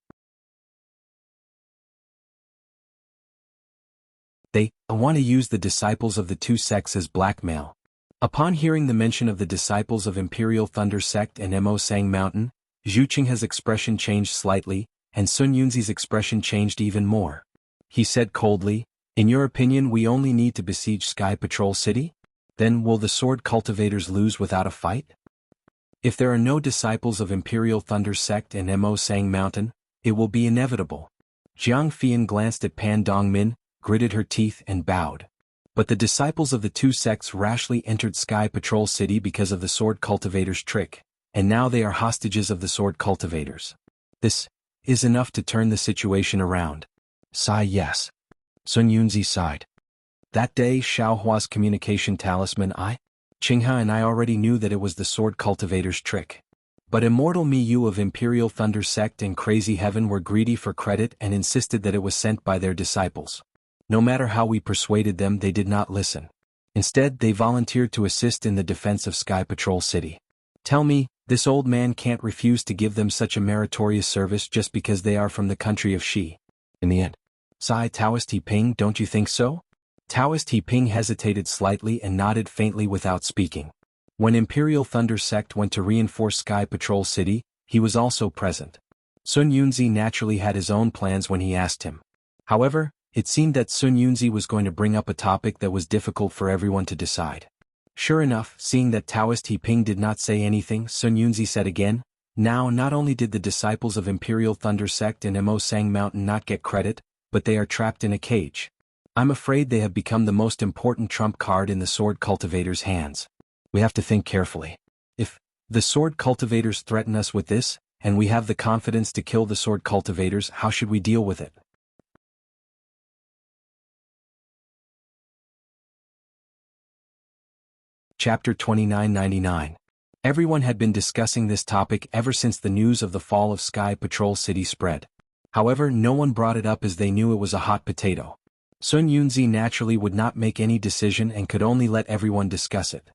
They want to use the disciples of the 2 sects as blackmail. Upon hearing the mention of the disciples of Imperial Thunder Sect and Mo Sang Mountain, Zhu Qinghe's expression changed slightly, and Sun Yunzi's expression changed even more. He said coldly, "In your opinion we only need to besiege Sky Patrol City? Then will the sword cultivators lose without a fight? If there are no disciples of Imperial Thunder Sect and Mo Sang Mountain, it will be inevitable." Jiang Fian glanced at Pan Dongmin, gritted her teeth and bowed. But the disciples of the 2 sects rashly entered Sky Patrol City because of the sword cultivators' trick, and now they are hostages of the sword cultivators. This is enough to turn the situation around. Sigh yes. Sun Yunzi sighed. That day Xiao Hua's communication talisman Qinghe and I already knew that it was the sword cultivators' trick. But Immortal Miyu of Imperial Thunder Sect and Crazy Heaven were greedy for credit and insisted that it was sent by their disciples. No matter how we persuaded them, they did not listen. Instead, they volunteered to assist in the defense of Sky Patrol City. Tell me, this old man can't refuse to give them such a meritorious service just because they are from the country of Shi. In the end. Sigh Taoist He Ping, don't you think so? Taoist He Ping hesitated slightly and nodded faintly without speaking. When Imperial Thunder Sect went to reinforce Sky Patrol City, he was also present. Sun Yunzi naturally had his own plans when he asked him. However, it seemed that Sun Yunzi was going to bring up a topic that was difficult for everyone to decide. Sure enough, seeing that Taoist He Ping did not say anything, Sun Yunzi said again, "Now not only did the disciples of Imperial Thunder Sect and Mo Sang Mountain not get credit, but they are trapped in a cage. I'm afraid they have become the most important trump card in the sword cultivators' hands. We have to think carefully. If the sword cultivators threaten us with this, and we have the confidence to kill the sword cultivators, how should we deal with it?" Chapter 2999. Everyone had been discussing this topic ever since the news of the fall of Sky Patrol City spread. However, no one brought it up as they knew it was a hot potato. Sun Yunzi naturally would not make any decision and could only let everyone discuss it.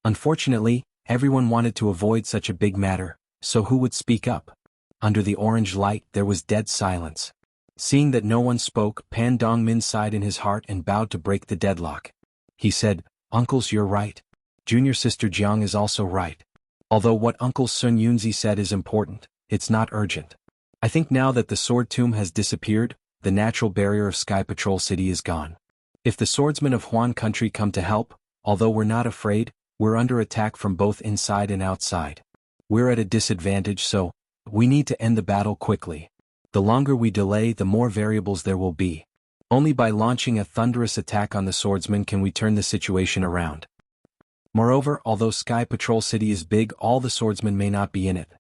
Unfortunately, everyone wanted to avoid such a big matter, so who would speak up? Under the orange light there was dead silence. Seeing that no one spoke, Pan Dongmin sighed in his heart and bowed to break the deadlock. He said, "Uncles, you're right. Junior sister Jiang is also right. Although what Uncle Sun Yunzi said is important, it's not urgent. I think now that the sword tomb has disappeared, the natural barrier of Sky Patrol City is gone. If the swordsmen of Huan country come to help, although we're not afraid, we're under attack from both inside and outside. We're at a disadvantage, so we need to end the battle quickly. The longer we delay, the more variables there will be. Only by launching a thunderous attack on the swordsmen can we turn the situation around. Moreover, although Sky Patrol City is big, all the swordsmen may not be in it.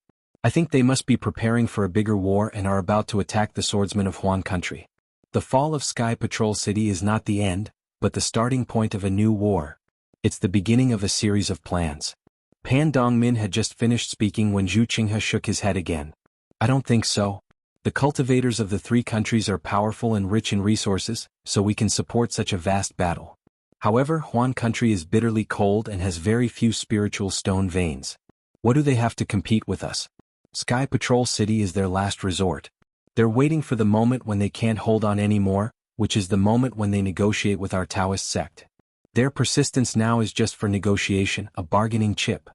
I think they must be preparing for a bigger war and are about to attack the swordsmen of Huan country. The fall of Sky Patrol City is not the end, but the starting point of a new war. It's the beginning of a series of plans." Pan Dongmin had just finished speaking when Zhu Qinghe shook his head again. "I don't think so. The cultivators of the 3 countries are powerful and rich in resources, so we can support such a vast battle. However, Huan country is bitterly cold and has very few spiritual stone veins. What do they have to compete with us? Sky Patrol City is their last resort. They're waiting for the moment when they can't hold on anymore, which is the moment when they negotiate with our Taoist sect. Their persistence now is just for negotiation, a bargaining chip.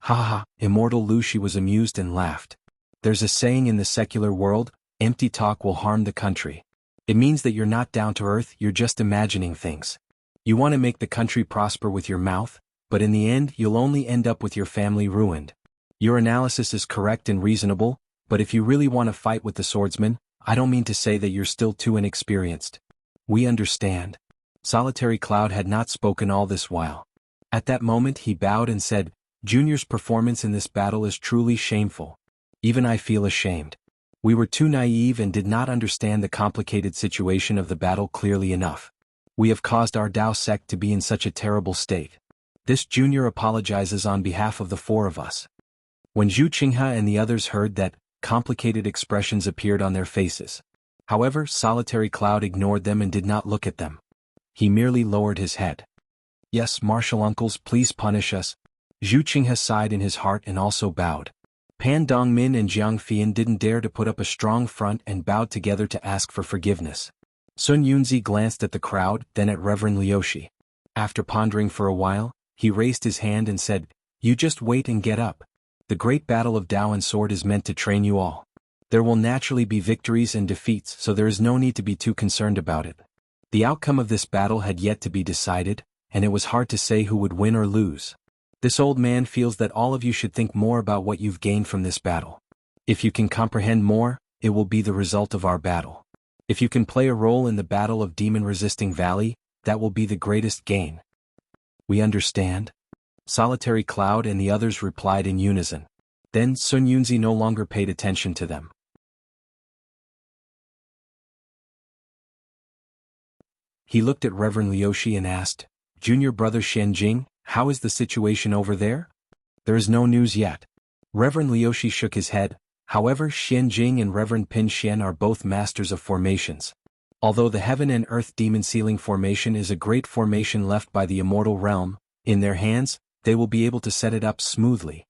Ha ha, Immortal Lu. She was amused and laughed. There's a saying in the secular world, empty talk will harm the country. It means that you're not down to earth, you're just imagining things. You want to make the country prosper with your mouth, but in the end you'll only end up with your family ruined. Your analysis is correct and reasonable, but if you really want to fight with the swordsman, I don't mean to say that you're still too inexperienced. We understand. Solitary Cloud had not spoken all this while. At that moment he bowed and said, Junior's performance in this battle is truly shameful. Even I feel ashamed. We were too naive and did not understand the complicated situation of the battle clearly enough. We have caused our Tao sect to be in such a terrible state. This Junior apologizes on behalf of the four of us. When Zhu Qinghe and the others heard that, complicated expressions appeared on their faces. However, Solitary Cloud ignored them and did not look at them. He merely lowered his head. Yes, martial uncles, please punish us. Zhu Qinghe sighed in his heart and also bowed. Pan Dongmin and Jiang Fian didn't dare to put up a strong front and bowed together to ask for forgiveness. Sun Yunzi glanced at the crowd, then at Reverend Liushi. After pondering for a while, he raised his hand and said, You just wait and get up. The great battle of Tao and Sword is meant to train you all. There will naturally be victories and defeats, so there is no need to be too concerned about it. The outcome of this battle had yet to be decided, and it was hard to say who would win or lose. This old man feels that all of you should think more about what you've gained from this battle. If you can comprehend more, it will be the result of our battle. If you can play a role in the battle of demon-resisting Valley, that will be the greatest gain. We understand. Solitary Cloud and the others replied in unison. Then Sun Yunzi no longer paid attention to them. He looked at Reverend Liushi and asked, Junior brother Xianjing, how is the situation over there? There is no news yet. Reverend Liushi shook his head. However, Xianjing and Reverend Pin Xian are both masters of formations. Although the Heaven and Earth Demon Sealing formation is a great formation left by the immortal realm, in their hands, they will be able to set it up smoothly.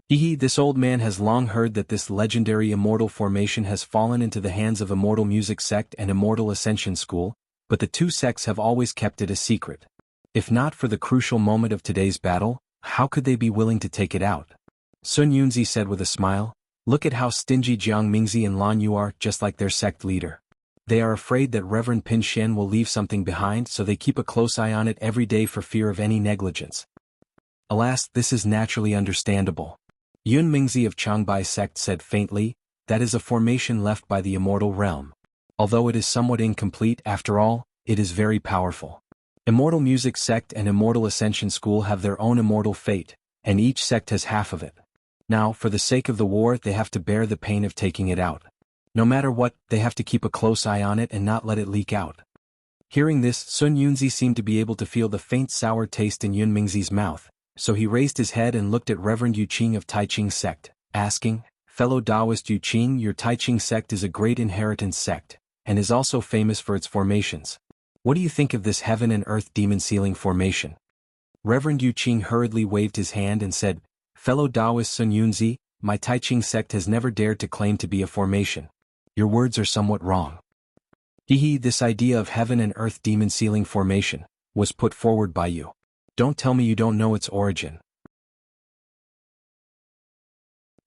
This old man has long heard that this legendary immortal formation has fallen into the hands of Immortal Music Sect and Immortal Ascension School, but the two sects have always kept it a secret. If not for the crucial moment of today's battle, how could they be willing to take it out? Sun Yunzi said with a smile, Look at how stingy Jiang Mingzi and Lan Yu are, just like their sect leader. They are afraid that Reverend Pin Xian will leave something behind, so they keep a close eye on it every day for fear of any negligence. Alas, this is naturally understandable. Yun Mingzi of Changbai sect said faintly, That is a formation left by the immortal realm. Although it is somewhat incomplete, after all, it is very powerful. Immortal Music Sect and Immortal Ascension School have their own immortal fate, and each sect has half of it. Now, for the sake of the war, they have to bear the pain of taking it out. No matter what, they have to keep a close eye on it and not let it leak out. Hearing this, Sun Yunzi seemed to be able to feel the faint sour taste in Yun Mingzi's mouth, so he raised his head and looked at Reverend Yu Qing of Taiching sect, asking, Fellow Taoist Yu Qing, your Taiching sect is a great inheritance sect, and is also famous for its formations. What do you think of this Heaven and Earth Demon Sealing formation? Reverend Yu Qing hurriedly waved his hand and said, Fellow Taoist Sun Yunzi, my Taiching sect has never dared to claim to be a formation. Your words are somewhat wrong. This idea of Heaven and Earth Demon Sealing formation was put forward by you. Don't tell me you don't know its origin.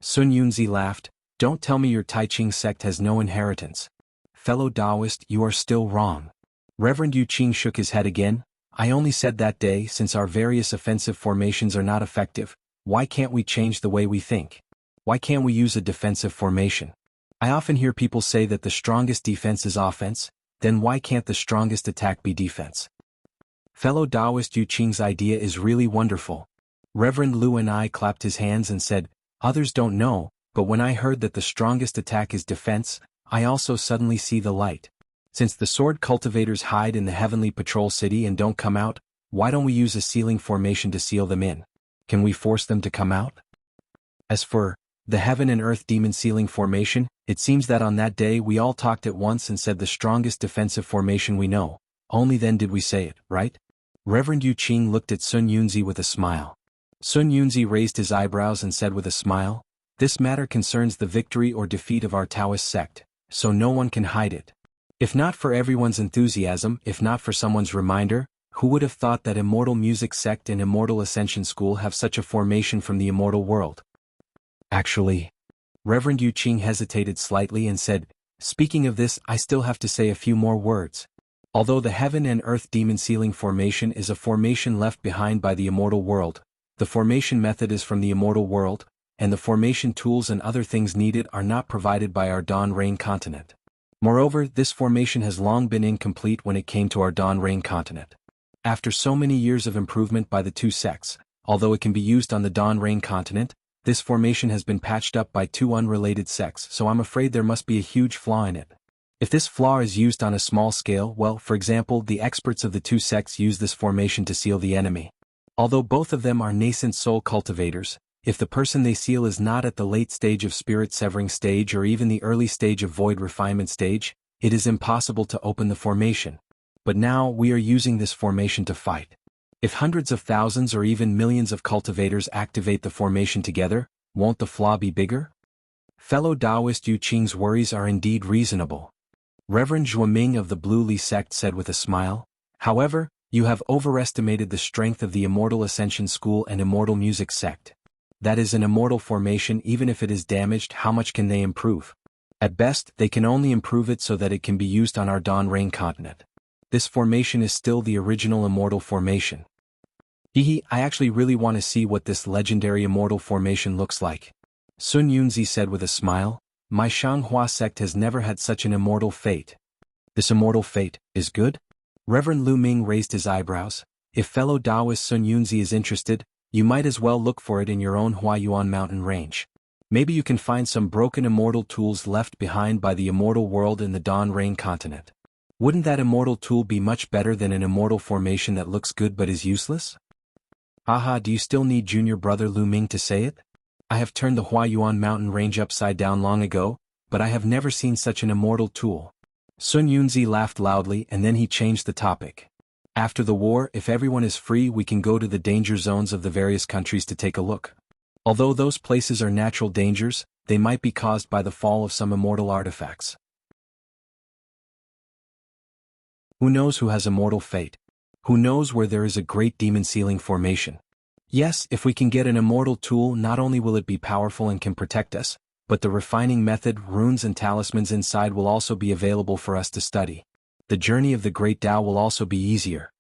Sun Yunzi laughed, Don't tell me your Taiching sect has no inheritance. Fellow Taoist, you are still wrong. Reverend Yu Qing shook his head again. I only said that day, since our various offensive formations are not effective, why can't we change the way we think? Why can't we use a defensive formation? I often hear people say that the strongest defense is offense, then why can't the strongest attack be defense? Fellow Taoist Yu Qing's idea is really wonderful. Reverend Lu and I clapped his hands and said, Others don't know, but when I heard that the strongest attack is defense, I also suddenly see the light. Since the sword cultivators hide in the Heavenly Patrol City and don't come out, why don't we use a sealing formation to seal them in? Can we force them to come out? As for the Heaven and Earth Demon Sealing formation, it seems that on that day we all talked at once and said the strongest defensive formation we know. Only then did we say it, right? Reverend Yu Qing looked at Sun Yunzi with a smile. Sun Yunzi raised his eyebrows and said with a smile, This matter concerns the victory or defeat of our Taoist sect, so no one can hide it. If not for everyone's enthusiasm, if not for someone's reminder, Who would have thought that Immortal Music Sect and Immortal Ascension School have such a formation from the immortal world? Actually, Reverend Yu Qing hesitated slightly and said, speaking of this, I still have to say a few more words. Although the Heaven and Earth Demon Sealing formation is a formation left behind by the immortal world, the formation method is from the immortal world, and the formation tools and other things needed are not provided by our Dawn Rain continent. Moreover, this formation has long been incomplete when it came to our Dawn Rain continent. After so many years of improvement by the two sects, although it can be used on the Dawn Rain continent, this formation has been patched up by two unrelated sects, so I'm afraid there must be a huge flaw in it. If this flaw is used on a small scale, well, for example, the experts of the two sects use this formation to seal the enemy. Although both of them are nascent soul cultivators, if the person they seal is not at the late stage of spirit severing stage or even the early stage of void refinement stage, it is impossible to open the formation. But now we are using this formation to fight. If hundreds of thousands or even millions of cultivators activate the formation together, won't the flaw be bigger? Fellow Taoist Yu Qing's worries are indeed reasonable. Reverend Zhuoming of the Blue Li sect said with a smile, however, you have overestimated the strength of the Immortal Ascension School and Immortal Music sect. That is an immortal formation. Even if it is damaged, how much can they improve? At best, they can only improve it so that it can be used on our Dawn Rain continent. This formation is still the original immortal formation. I actually really want to see what this legendary immortal formation looks like. Sun Yunzi said with a smile, my Shanghua sect has never had such an immortal fate. This immortal fate is good? Reverend Lu Ming raised his eyebrows. If fellow Taoist Sun Yunzi is interested, you might as well look for it in your own Huayuan mountain range. Maybe you can find some broken immortal tools left behind by the immortal world in the Dawn Rain continent. Wouldn't that immortal tool be much better than an immortal formation that looks good but is useless? Haha, do you still need junior brother Lu Ming to say it? I have turned the Huayuan mountain range upside down long ago, but I have never seen such an immortal tool. Sun Yunzi laughed loudly and then he changed the topic. After the war, if everyone is free, we can go to the danger zones of the various countries to take a look. Although those places are natural dangers, they might be caused by the fall of some immortal artifacts. Who knows who has immortal fate? Who knows where there is a great demon sealing formation? Yes, if we can get an immortal tool, not only will it be powerful and can protect us, but the refining method, runes and talismans inside will also be available for us to study. The journey of the Great Tao will also be easier.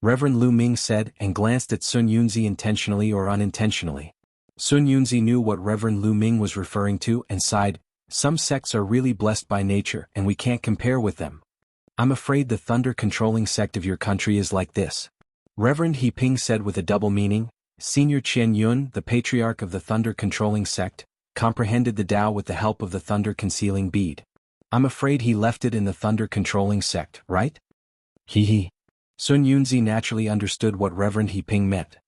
Reverend Lu Ming said and glanced at Sun Yunzi intentionally or unintentionally. Sun Yunzi knew what Reverend Lu Ming was referring to and sighed, some sects are really blessed by nature and we can't compare with them. I'm afraid the thunder-controlling sect of your country is like this. Reverend He Ping said with a double meaning. Senior Qian Yun, the patriarch of the thunder-controlling sect, comprehended the Tao with the help of the thunder-concealing bead. I'm afraid he left it in the thunder-controlling sect, right? Hee. Sun Yunzi naturally understood what Reverend He Ping meant.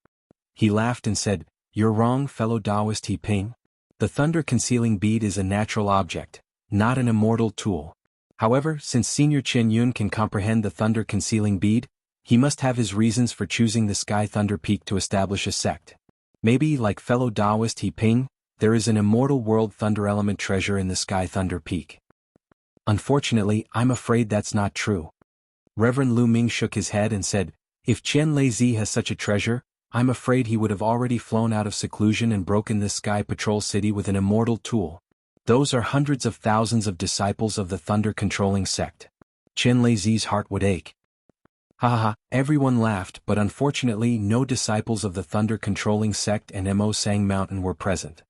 He laughed and said, you're wrong, fellow Taoist He Ping. The thunder-concealing bead is a natural object, not an immortal tool. However, since Senior Qian Yun can comprehend the thunder-concealing bead, he must have his reasons for choosing the Sky Thunder Peak to establish a sect. Maybe, like fellow Taoist He Ping, there is an immortal world thunder element treasure in the Sky Thunder Peak. Unfortunately, I'm afraid that's not true. Reverend Lu Ming shook his head and said, if Qian Leizi has such a treasure, I'm afraid he would have already flown out of seclusion and broken this Sky Patrol City with an immortal tool. Those are hundreds of thousands of disciples of the thunder-controlling sect. Qian Leizi's heart would ache. Haha, everyone laughed, but unfortunately no disciples of the thunder-controlling sect and Mo Sang Mountain were present.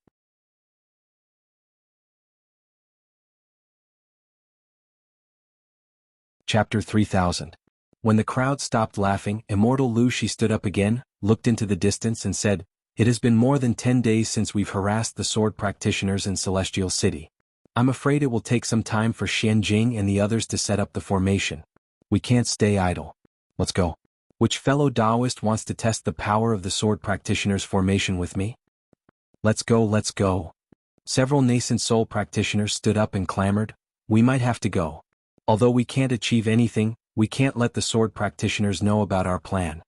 Chapter 3000. When the crowd stopped laughing, Immortal Lu Shi stood up again, looked into the distance and said, it has been more than 10 days since we've harassed the sword practitioners in Celestial City. I'm afraid it will take some time for Xian Jing and the others to set up the formation. We can't stay idle. Let's go. Which fellow Taoist wants to test the power of the sword practitioners' formation with me? Let's go, let's go. Several nascent soul practitioners stood up and clamored, we might have to go. Although we can't achieve anything, we can't let the sword practitioners know about our plan.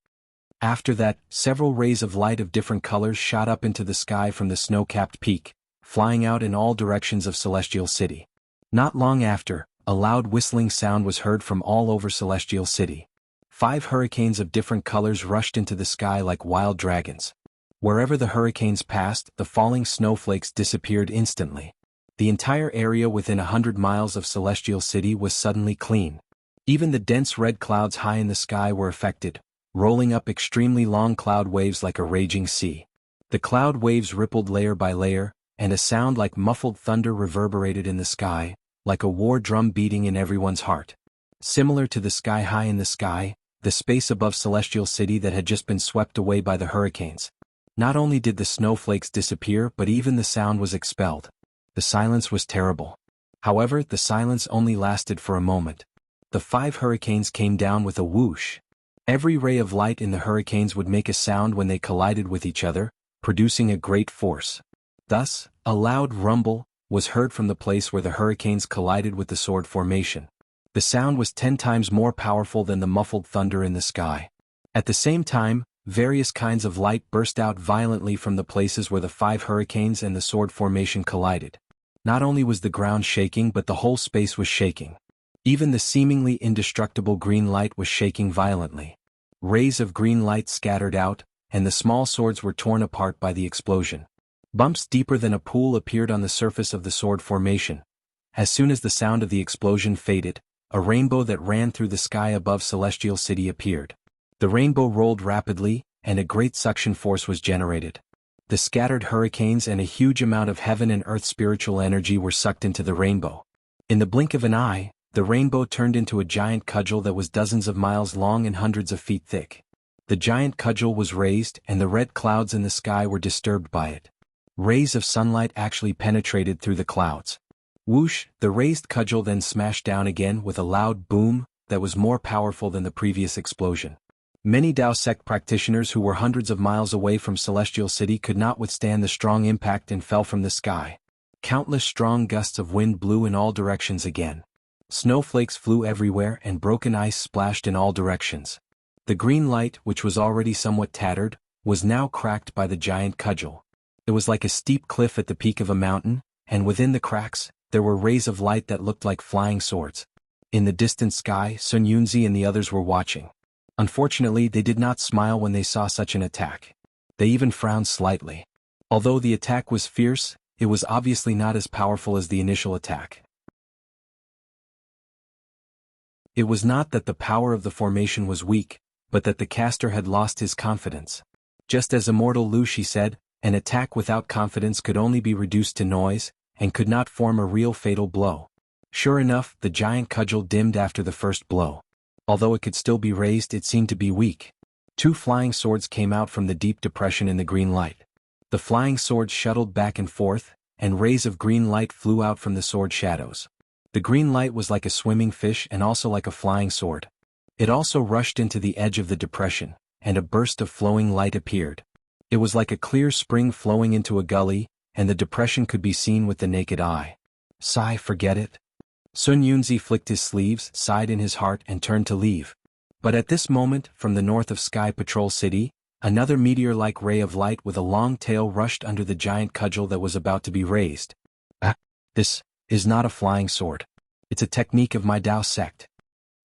After that, several rays of light of different colors shot up into the sky from the snow-capped peak, flying out in all directions of Celestial City. Not long after, a loud whistling sound was heard from all over Celestial City. 5 hurricanes of different colors rushed into the sky like wild dragons. Wherever the hurricanes passed, the falling snowflakes disappeared instantly. The entire area within 100 miles of Celestial City was suddenly clean. Even the dense red clouds high in the sky were affected, rolling up extremely long cloud waves like a raging sea. The cloud waves rippled layer by layer, and a sound like muffled thunder reverberated in the sky, like a war drum beating in everyone's heart. Similar to the sky high in the sky, the space above Celestial City that had just been swept away by the hurricanes. Not only did the snowflakes disappear, but even the sound was expelled. The silence was terrible. However, the silence only lasted for a moment. The 5 hurricanes came down with a whoosh. Every ray of light in the hurricanes would make a sound when they collided with each other, producing a great force. Thus, a loud rumble was heard from the place where the hurricanes collided with the sword formation. The sound was 10 times more powerful than the muffled thunder in the sky. At the same time, various kinds of light burst out violently from the places where the 5 hurricanes and the sword formation collided. Not only was the ground shaking, but the whole space was shaking. Even the seemingly indestructible green light was shaking violently. Rays of green light scattered out, and the small swords were torn apart by the explosion. Bumps deeper than a pool appeared on the surface of the sword formation. As soon as the sound of the explosion faded, a rainbow that ran through the sky above Celestial City appeared. The rainbow rolled rapidly, and a great suction force was generated. The scattered hurricanes and a huge amount of heaven and earth spiritual energy were sucked into the rainbow. In the blink of an eye, the rainbow turned into a giant cudgel that was dozens of miles long and hundreds of feet thick. The giant cudgel was raised, and the red clouds in the sky were disturbed by it. Rays of sunlight actually penetrated through the clouds. Whoosh, the raised cudgel then smashed down again with a loud boom that was more powerful than the previous explosion. Many Dao sect practitioners who were hundreds of miles away from Celestial City could not withstand the strong impact and fell from the sky. Countless strong gusts of wind blew in all directions again. Snowflakes flew everywhere and broken ice splashed in all directions. The green light, which was already somewhat tattered, was now cracked by the giant cudgel. It was like a steep cliff at the peak of a mountain, and within the cracks, there were rays of light that looked like flying swords. In the distant sky, Sun Yunzi and the others were watching. Unfortunately, they did not smile when they saw such an attack. They even frowned slightly. Although the attack was fierce, it was obviously not as powerful as the initial attack. It was not that the power of the formation was weak, but that the caster had lost his confidence. Just as Immortal Lu Shi said, an attack without confidence could only be reduced to noise, and could not form a real fatal blow. Sure enough, the giant cudgel dimmed after the first blow. Although it could still be raised, it seemed to be weak. 2 flying swords came out from the deep depression in the green light. The flying swords shuttled back and forth, and rays of green light flew out from the sword shadows. The green light was like a swimming fish and also like a flying sword. It also rushed into the edge of the depression, and a burst of flowing light appeared. It was like a clear spring flowing into a gully, and the depression could be seen with the naked eye. Sigh, forget it. Sun Yunzi flicked his sleeves, sighed in his heart, and turned to leave. But at this moment, from the north of Sky Patrol City, another meteor-like ray of light with a long tail rushed under the giant cudgel that was about to be raised. This is not a flying sword. It's a technique of my Dao sect.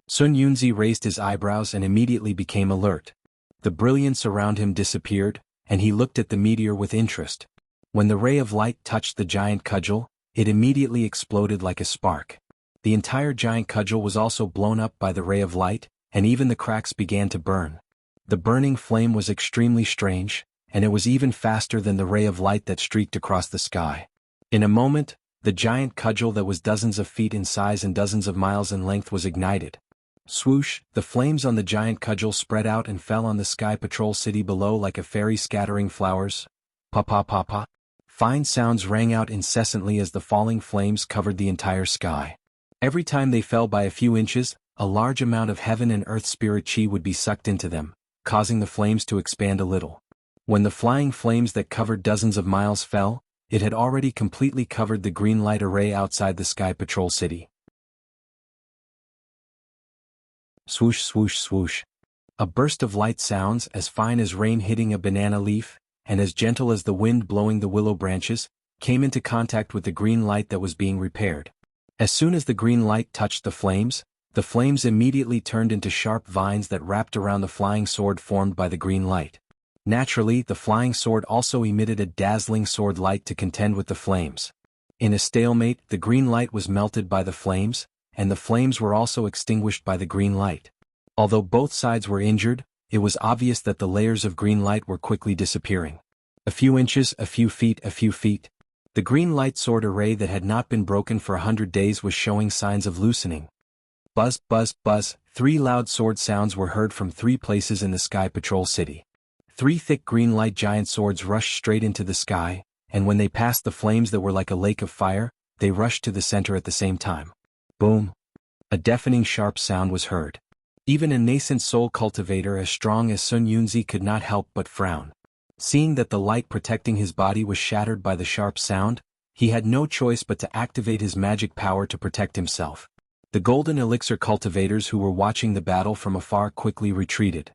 Sun Yunzi raised his eyebrows and immediately became alert. The brilliance around him disappeared, and he looked at the meteor with interest. When the ray of light touched the giant cudgel, it immediately exploded like a spark. The entire giant cudgel was also blown up by the ray of light, and even the cracks began to burn. The burning flame was extremely strange, and it was even faster than the ray of light that streaked across the sky. In a moment, the giant cudgel that was dozens of feet in size and dozens of miles in length was ignited. Swoosh, the flames on the giant cudgel spread out and fell on the Sky Patrol City below like a fairy scattering flowers. Pa-pa-pa-pa. Fine sounds rang out incessantly as the falling flames covered the entire sky. Every time they fell by a few inches, a large amount of heaven and earth spirit chi would be sucked into them, causing the flames to expand a little. When the flying flames that covered dozens of miles fell, it had already completely covered the green light array outside the Sky Patrol City. Swoosh, swoosh, swoosh. A burst of light sounds as fine as rain hitting a banana leaf, and as gentle as the wind blowing the willow branches, came into contact with the green light that was being repaired. As soon as the green light touched the flames, The flames immediately turned into sharp vines that wrapped around the flying sword formed by the green light. Naturally, the flying sword also emitted a dazzling sword light to contend with the flames. In a stalemate, the green light was melted by the flames, and the flames were also extinguished by the green light. Although both sides were injured, it was obvious that the layers of green light were quickly disappearing. A few inches, a few feet, a few feet. The green light sword array that had not been broken for 100 days was showing signs of loosening. Buzz, buzz, buzz, 3 loud sword sounds were heard from 3 places in the Sky Patrol City. 3 thick green light giant swords rushed straight into the sky, and when they passed the flames that were like a lake of fire, they rushed to the center at the same time. Boom! A deafening sharp sound was heard. Even a nascent soul cultivator as strong as Sun Yunzi could not help but frown. Seeing that the light protecting his body was shattered by the sharp sound, he had no choice but to activate his magic power to protect himself. The golden elixir cultivators who were watching the battle from afar quickly retreated.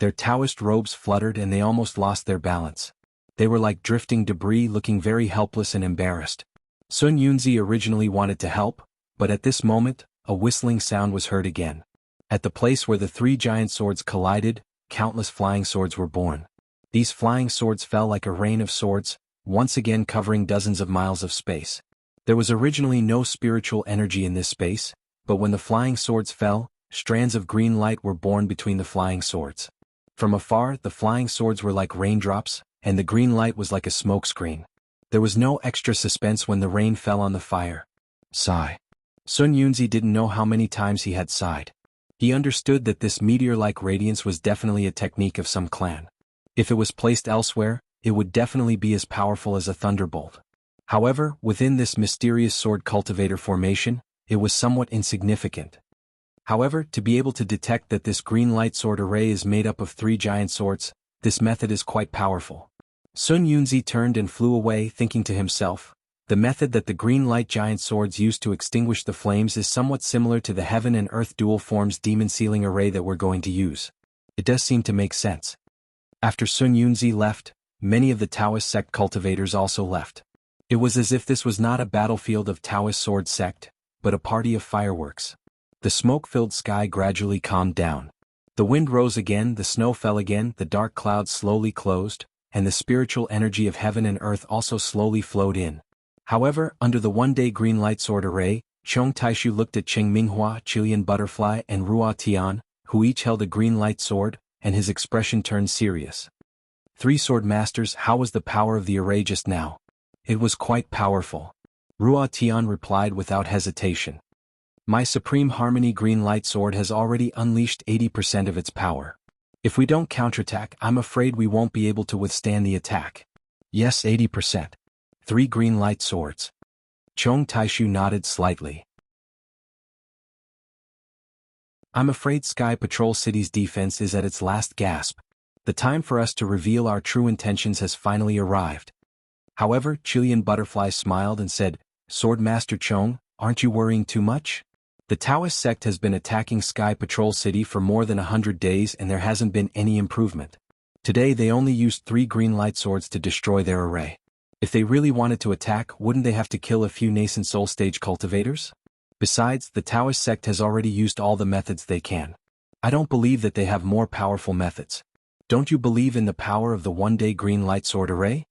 Their Taoist robes fluttered and they almost lost their balance. They were like drifting debris, looking very helpless and embarrassed. Sun Yunzi originally wanted to help, but at this moment, a whistling sound was heard again. At the place where the 3 giant swords collided, countless flying swords were born. These flying swords fell like a rain of swords, once again covering dozens of miles of space. There was originally no spiritual energy in this space, but when the flying swords fell, strands of green light were born between the flying swords. From afar, the flying swords were like raindrops, and the green light was like a smokescreen. There was no extra suspense when the rain fell on the fire. Sigh. Sun Yunzi didn't know how many times he had sighed. He understood that this meteor-like radiance was definitely a technique of some clan. If it was placed elsewhere, it would definitely be as powerful as a thunderbolt. However, within this mysterious sword cultivator formation, it was somewhat insignificant. However, to be able to detect that this green light sword array is made up of 3 giant swords, this method is quite powerful. Sun Yunzi turned and flew away, thinking to himself, the method that the green light giant swords used to extinguish the flames is somewhat similar to the heaven and earth dual forms demon sealing array that we're going to use. It does seem to make sense. After Sun Yunzi left, many of the Taoist sect cultivators also left. It was as if this was not a battlefield of Taoist sword sect, but a party of fireworks. The smoke-filled sky gradually calmed down. The wind rose again, the snow fell again, the dark clouds slowly closed, and the spiritual energy of heaven and earth also slowly flowed in. However, under the one-day green light sword array, Chong Taishu looked at Cheng Minghua, Chilean Butterfly, and Ruo Tian, who each held a green light sword, and his expression turned serious. 3 sword masters, how was the power of the array just now? It was quite powerful. Ruo Tian replied without hesitation. My Supreme Harmony green light sword has already unleashed 80% of its power. If we don't counterattack, I'm afraid we won't be able to withstand the attack. Yes, 80%. 3 green light swords. Chong Taishu nodded slightly. I'm afraid Sky Patrol City's defense is at its last gasp. The time for us to reveal our true intentions has finally arrived. However, Chilean Butterfly smiled and said, Swordmaster Chong, aren't you worrying too much? The Taoist sect has been attacking Sky Patrol City for more than 100 days and there hasn't been any improvement. Today they only used 3 green light swords to destroy their array. If they really wanted to attack, wouldn't they have to kill a few nascent soul stage cultivators? Besides, the Taoist sect has already used all the methods they can. I don't believe that they have more powerful methods. Don't you believe in the power of the one-day green light sword array?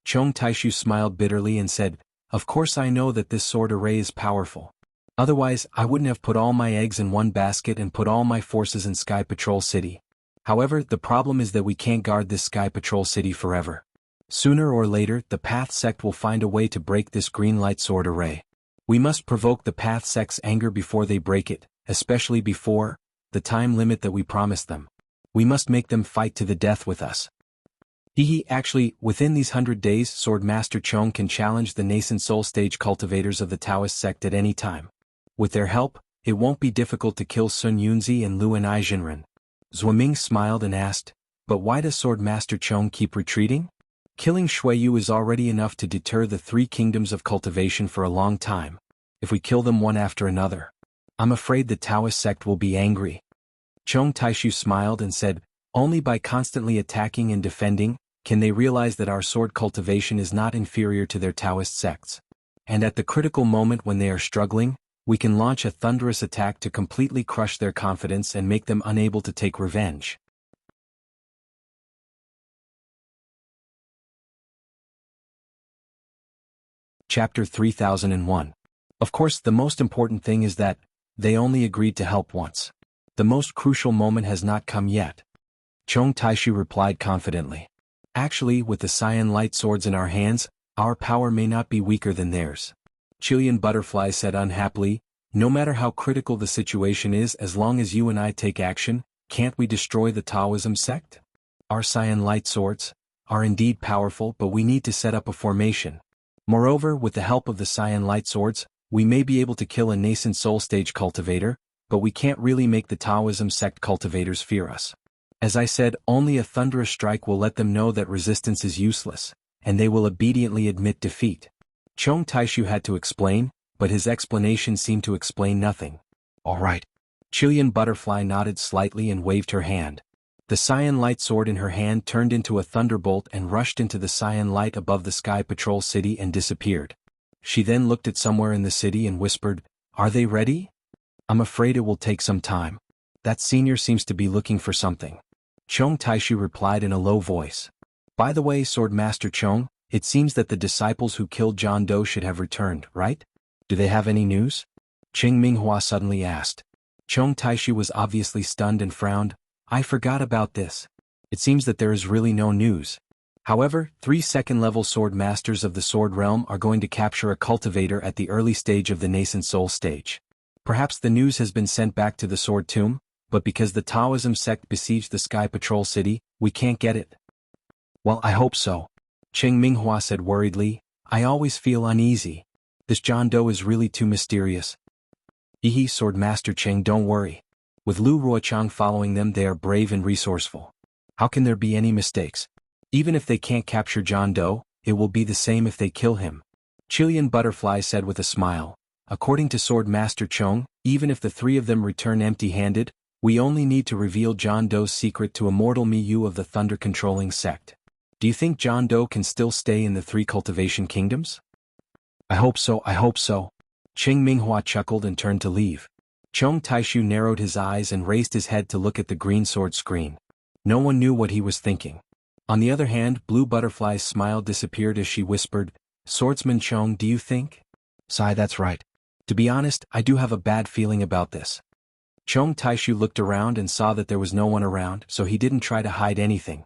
Chong Taishu smiled bitterly and said, Of course I know that this sword array is powerful. Otherwise, I wouldn't have put all my eggs in one basket and put all my forces in Sky Patrol City. However, the problem is that we can't guard this Sky Patrol City forever. Sooner or later, the Path sect will find a way to break this green light sword array. We must provoke the Path sect's anger before they break it, especially before the time limit that we promised them. We must make them fight to the death with us. Actually, within these 100 days, Swordmaster Chong can challenge the nascent soul stage cultivators of the Taoist sect at any time. With their help, it won't be difficult to kill Sun Yunzi and Luan Aijinren. Zuoming smiled and asked, But why does Swordmaster Chong keep retreating? Killing Shuiyu is already enough to deter the 3 kingdoms of cultivation for a long time. If we kill them one after another, I'm afraid the Taoist sect will be angry. Chong Taishu smiled and said, Only by constantly attacking and defending, can they realize that our sword cultivation is not inferior to their Taoist sects. And at the critical moment when they are struggling, we can launch a thunderous attack to completely crush their confidence and make them unable to take revenge. Chapter 3001. Of course, the most important thing is that they only agreed to help once. The most crucial moment has not come yet. Chong Taishu replied confidently. Actually, with the cyan light swords in our hands, our power may not be weaker than theirs. Chilean Butterfly said unhappily, no matter how critical the situation is, as long as you and I take action, can't we destroy the Taoism sect? Our cyan light swords are indeed powerful, but we need to set up a formation. Moreover, with the help of the cyan light swords, we may be able to kill a nascent soul stage cultivator, but we can't really make the Taoism sect cultivators fear us. As I said, only a thunderous strike will let them know that resistance is useless, and they will obediently admit defeat. Chong Taishu had to explain, but his explanation seemed to explain nothing. All right. Chilean Butterfly nodded slightly and waved her hand. The cyan light sword in her hand turned into a thunderbolt and rushed into the cyan light above the Sky Patrol City and disappeared. She then looked at somewhere in the city and whispered, "Are they ready? I'm afraid it will take some time. That senior seems to be looking for something." Chong Taishu replied in a low voice. By the way, Sword Master Chong, it seems that the disciples who killed John Doe should have returned, right? Do they have any news? Cheng Minghua suddenly asked. Chong Taishu was obviously stunned and frowned. I forgot about this. It seems that there is really no news. However, 3 second-level sword masters of the sword realm are going to capture a cultivator at the early stage of the nascent soul stage. Perhaps the news has been sent back to the sword tomb, but because the Taoism sect besieged the Sky Patrol City, we can't get it. Well, I hope so. Cheng Minghua said worriedly, I always feel uneasy. This John Doe is really too mysterious. Ehe, Sword Master Cheng, don't worry. With Lu Ruochang following them, they are brave and resourceful. How can there be any mistakes? Even if they can't capture John Doe, it will be the same if they kill him. Chilean Butterfly said with a smile. According to Sword Master Chong, even if the 3 of them return empty-handed, we only need to reveal John Doe's secret to immortal Miyu of the thunder-controlling sect. Do you think John Doe can still stay in the 3 cultivation kingdoms? I hope so, I hope so. Cheng Minghua chuckled and turned to leave. Chong Taishu narrowed his eyes and raised his head to look at the green sword screen. No one knew what he was thinking. On the other hand, Blue Butterfly's smile disappeared as she whispered, Swordsman Chong, do you think? Sigh, that's right. To be honest, I do have a bad feeling about this. Chong Taishu looked around and saw that there was no one around, so he didn't try to hide anything.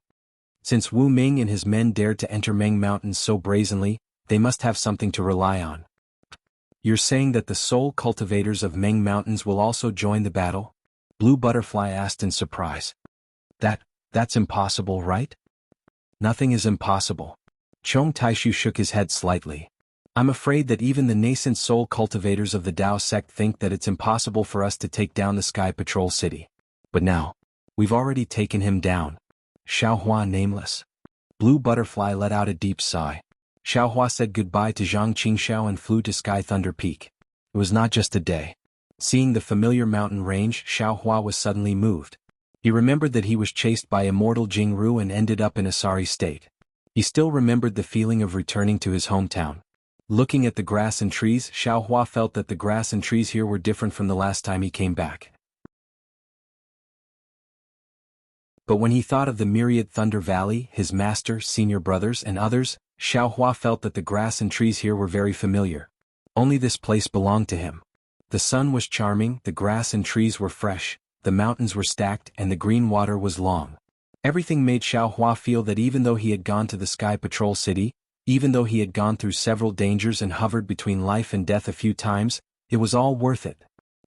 Since Wu Ming and his men dared to enter Meng Mountains so brazenly, they must have something to rely on. You're saying that the soul cultivators of Meng Mountains will also join the battle? Blue Butterfly asked in surprise. That's impossible, right? Nothing is impossible. Chong Taishu shook his head slightly. I'm afraid that even the nascent soul cultivators of the Dao sect think that it's impossible for us to take down the Sky Patrol City. But now, we've already taken him down. Xiaohua nameless. Blue Butterfly let out a deep sigh. Xiaohua said goodbye to Zhang Qingxiao and flew to Sky Thunder Peak. It was not just a day. Seeing the familiar mountain range, Xiaohua was suddenly moved. He remembered that he was chased by immortal Jingru and ended up in a sorry state. He still remembered the feeling of returning to his hometown. Looking at the grass and trees, Xiaohua felt that the grass and trees here were different from the last time he came back. But when he thought of the myriad Thunder Valley, his master, senior brothers, and others, Xiaohua felt that the grass and trees here were very familiar. Only this place belonged to him. The sun was charming, the grass and trees were fresh, the mountains were stacked, and the green water was long. Everything made Xiaohua feel that even though he had gone to the Sky Patrol City, even though he had gone through several dangers and hovered between life and death a few times, it was all worth it.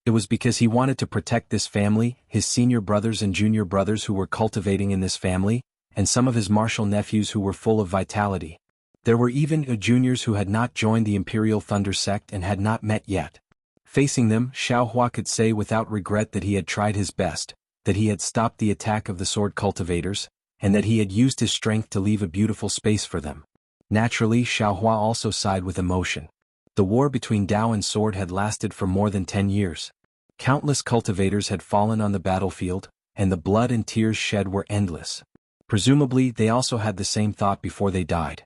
It was because he wanted to protect this family, his senior brothers and junior brothers who were cultivating in this family, and some of his martial nephews who were full of vitality. There were even juniors who had not joined the Imperial Thunder sect and had not met yet. Facing them, Xiaohua could say without regret that he had tried his best, that he had stopped the attack of the sword cultivators, and that he had used his strength to leave a beautiful space for them. Naturally, Xiaohua also sighed with emotion. The war between Dao and sword had lasted for more than 10 years. Countless cultivators had fallen on the battlefield, and the blood and tears shed were endless. Presumably, they also had the same thought before they died.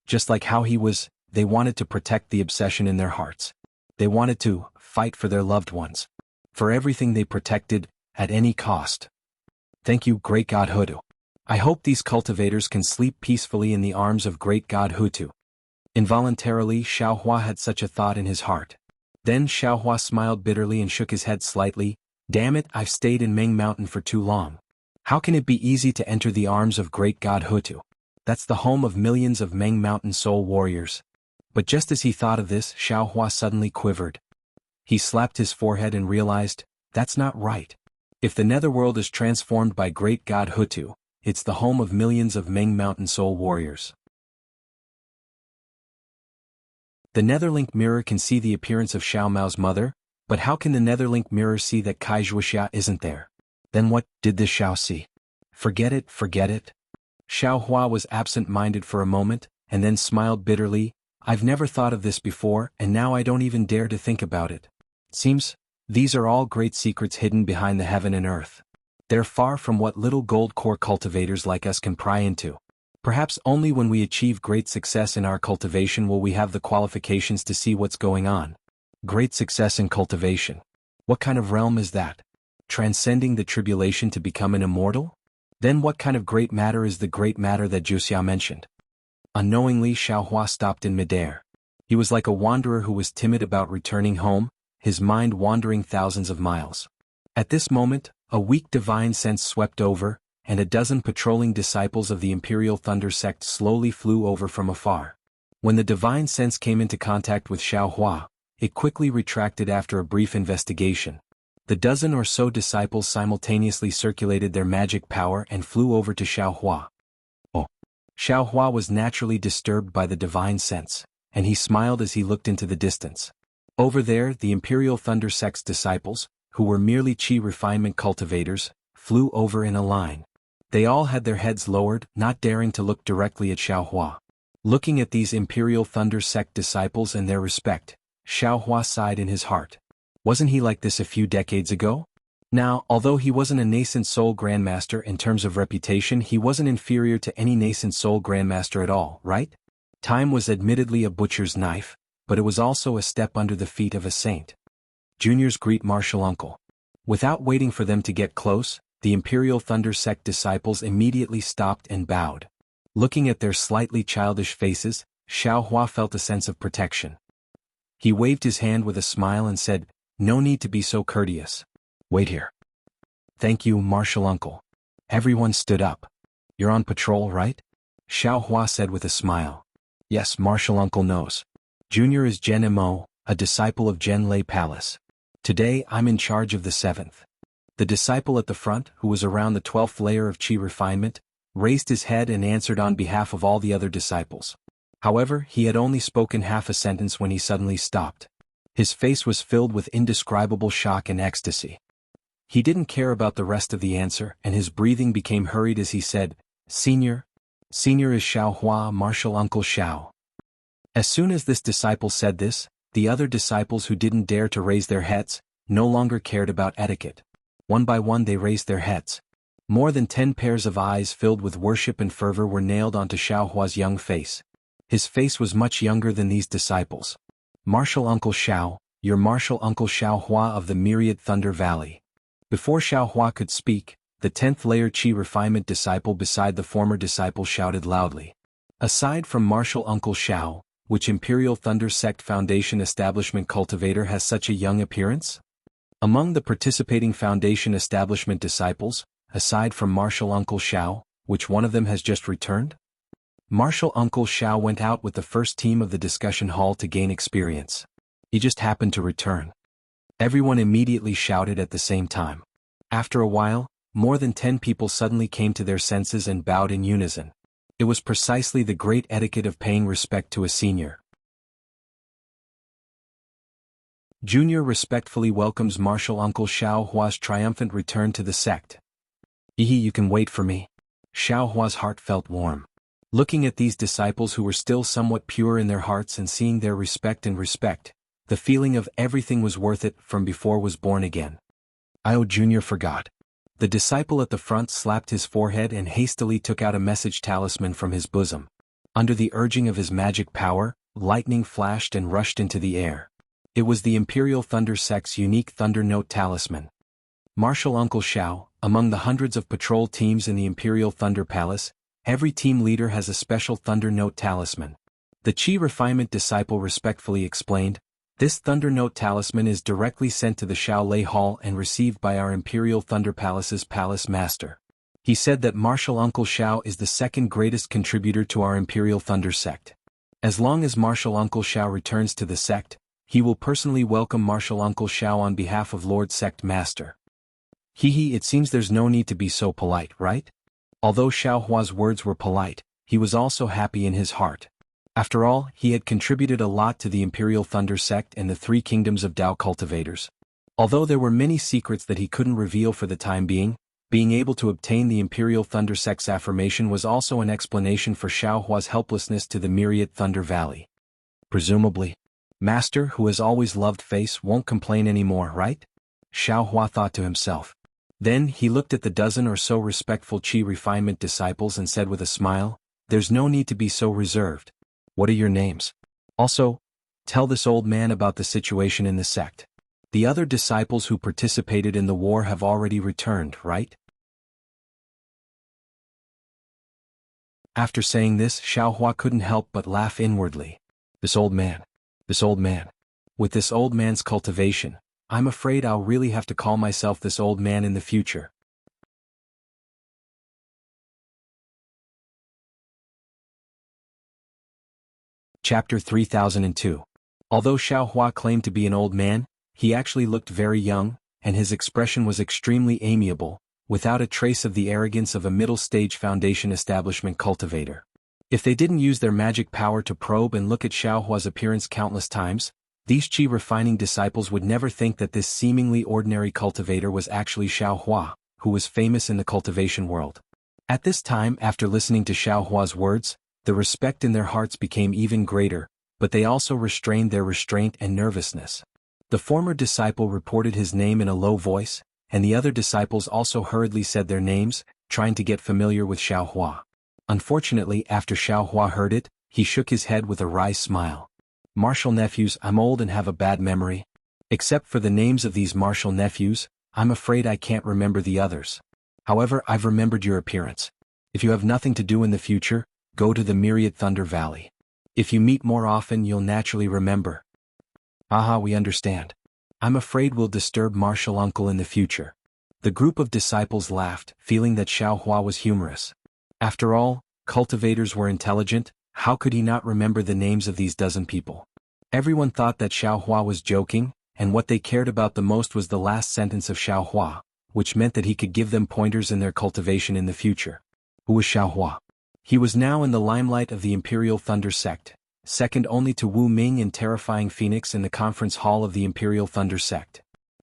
Just like how he was, they wanted to protect the obsession in their hearts. They wanted to fight for their loved ones. For everything they protected, at any cost. Thank you, great God Hutu. I hope these cultivators can sleep peacefully in the arms of great God Hutu. Involuntarily, Xiaohua had such a thought in his heart. Then Xiaohua smiled bitterly and shook his head slightly. Damn it, I've stayed in Meng Mountain for too long. How can it be easy to enter the arms of great God Hutu? That's the home of millions of Meng Mountain soul warriors. But just as he thought of this, Xiaohua suddenly quivered. He slapped his forehead and realized, that's not right. If the netherworld is transformed by great God Hutu, it's the home of millions of Meng Mountain soul warriors. The Netherlink mirror can see the appearance of Xiao Mao's mother, but how can the Netherlink mirror see that Kai Zhuoxia isn't there? Then what did this Xiao see? Forget it, forget it. Xiao Hua was absent-minded for a moment, and then smiled bitterly. I've never thought of this before, and now I don't even dare to think about it. Seems, these are all great secrets hidden behind the heaven and earth. They're far from what little gold core cultivators like us can pry into. Perhaps only when we achieve great success in our cultivation will we have the qualifications to see what's going on. Great success in cultivation. What kind of realm is that? Transcending the tribulation to become an immortal? Then what kind of great matter is the great matter that Zhuxia mentioned? Unknowingly, Xiaohua stopped in midair. He was like a wanderer who was timid about returning home, his mind wandering thousands of miles. At this moment, a weak divine sense swept over, and a dozen patrolling disciples of the Imperial Thunder sect slowly flew over from afar. When the divine sense came into contact with Xiaohua, it quickly retracted after a brief investigation. The dozen or so disciples simultaneously circulated their magic power and flew over to Xiaohua. Oh! Xiaohua was naturally disturbed by the divine sense, and he smiled as he looked into the distance. Over there, the Imperial Thunder sect's disciples, who were merely chi refinement cultivators, flew over in a line. They all had their heads lowered, not daring to look directly at Xiaohua. Looking at these Imperial Thunder sect disciples and their respect, Xiaohua sighed in his heart. Wasn't he like this a few decades ago? Now, although he wasn't a nascent soul grandmaster in terms of reputation, he wasn't inferior to any nascent soul grandmaster at all, right? Time was admittedly a butcher's knife, but it was also a step under the feet of a saint. Juniors greet martial uncle. Without waiting for them to get close, the Imperial Thunder sect disciples immediately stopped and bowed. Looking at their slightly childish faces, Xiaohua felt a sense of protection. He waved his hand with a smile and said, "No need to be so courteous. Wait here." "Thank you, martial uncle." Everyone stood up. "You're on patrol, right?" Xiaohua said with a smile. "Yes, martial uncle knows. Junior is Gen Mo, a disciple of Gen Lei Palace. Today I'm in charge of the 7th. The disciple at the front, who was around the 12th layer of chi refinement, raised his head and answered on behalf of all the other disciples. However, he had only spoken half a sentence when he suddenly stopped. His face was filled with indescribable shock and ecstasy. He didn't care about the rest of the answer, and his breathing became hurried as he said, Senior is Xiaohua, martial uncle Xiao." As soon as this disciple said this, the other disciples who didn't dare to raise their heads, no longer cared about etiquette. One by one they raised their heads. More than 10 pairs of eyes filled with worship and fervor were nailed onto Xiaohua's young face. His face was much younger than these disciples. "Martial Uncle Xiao, your martial uncle Xiaohua of the Myriad Thunder Valley." Before Xiaohua could speak, the 10th layer chi refinement disciple beside the former disciple shouted loudly. "Aside from martial uncle Xiao, which Imperial Thunder Sect Foundation establishment cultivator has such a young appearance?" Among the participating Foundation establishment disciples, aside from martial uncle Xiao, which one of them has just returned? Martial Uncle Xiao went out with the first team of the discussion hall to gain experience. He just happened to return. Everyone immediately shouted at the same time. After a while, more than 10 people suddenly came to their senses and bowed in unison. It was precisely the great etiquette of paying respect to a senior. Junior respectfully welcomes martial uncle Xiaohua's triumphant return to the sect. You can wait for me." Xiaohua's heart felt warm. Looking at these disciples who were still somewhat pure in their hearts and seeing their respect, the feeling of everything was worth it from before was born again. Junior forgot. The disciple at the front slapped his forehead and hastily took out a message talisman from his bosom. Under the urging of his magic power, lightning flashed and rushed into the air. It was the Imperial Thunder Sect's unique Thunder Note talisman. Marshal Uncle Xiao, among the hundreds of patrol teams in the Imperial Thunder Palace, every team leader has a special Thunder Note talisman. The Qi Refinement Disciple respectfully explained, "This Thunder Note talisman is directly sent to the Shaolei Hall and received by our Imperial Thunder Palace's Palace Master." He said that Marshal Uncle Xiao is the second greatest contributor to our Imperial Thunder Sect. As long as Marshal Uncle Xiao returns to the sect, he will personally welcome Marshal Uncle Xiao on behalf of Lord Sect Master. It seems there's no need to be so polite, right? Although Xiao Hua's words were polite, he was also happy in his heart. After all, he had contributed a lot to the Imperial Thunder Sect and the three kingdoms of Dao cultivators. Although there were many secrets that he couldn't reveal for the time being able to obtain the Imperial Thunder Sect's affirmation was also an explanation for Xiao Hua's helplessness to the myriad Thunder Valley. Presumably, Master, who has always loved face, won't complain anymore, right? Xiao Hua thought to himself. Then he looked at the dozen or so respectful Qi Refinement disciples and said with a smile, "There's no need to be so reserved. What are your names? Also, tell this old man about the situation in the sect. The other disciples who participated in the war have already returned, right?" After saying this, Xiao Hua couldn't help but laugh inwardly. This old man. With this old man's cultivation, I'm afraid I'll really have to call myself this old man in the future. Chapter 3002. Although Xiao Hua claimed to be an old man, he actually looked very young, and his expression was extremely amiable, without a trace of the arrogance of a middle-stage foundation establishment cultivator. If they didn't use their magic power to probe and look at Xiao Hua's appearance countless times, these Qi refining disciples would never think that this seemingly ordinary cultivator was actually Xiao Hua, who was famous in the cultivation world. At this time, after listening to Xiao Hua's words, the respect in their hearts became even greater, but they also restrained their restraint and nervousness. The former disciple reported his name in a low voice, and the other disciples also hurriedly said their names, trying to get familiar with Xiao Hua. Unfortunately, after Xiao Hua heard it, he shook his head with a wry smile. "Martial nephews, I'm old and have a bad memory. Except for the names of these martial nephews, I'm afraid I can't remember the others. However, I've remembered your appearance. If you have nothing to do in the future, go to the Myriad Thunder Valley. If you meet more often, you'll naturally remember." "Aha, we understand. I'm afraid we'll disturb Martial Uncle in the future." The group of disciples laughed, feeling that Xiao Hua was humorous. After all, cultivators were intelligent. How could he not remember the names of these dozen people? Everyone thought that Xiao Hua was joking, and what they cared about the most was the last sentence of Xiao Hua, which meant that he could give them pointers in their cultivation in the future. Who was Xiao Hua? He was now in the limelight of the Imperial Thunder Sect, second only to Wu Ming and Terrifying Phoenix in the conference hall of the Imperial Thunder Sect.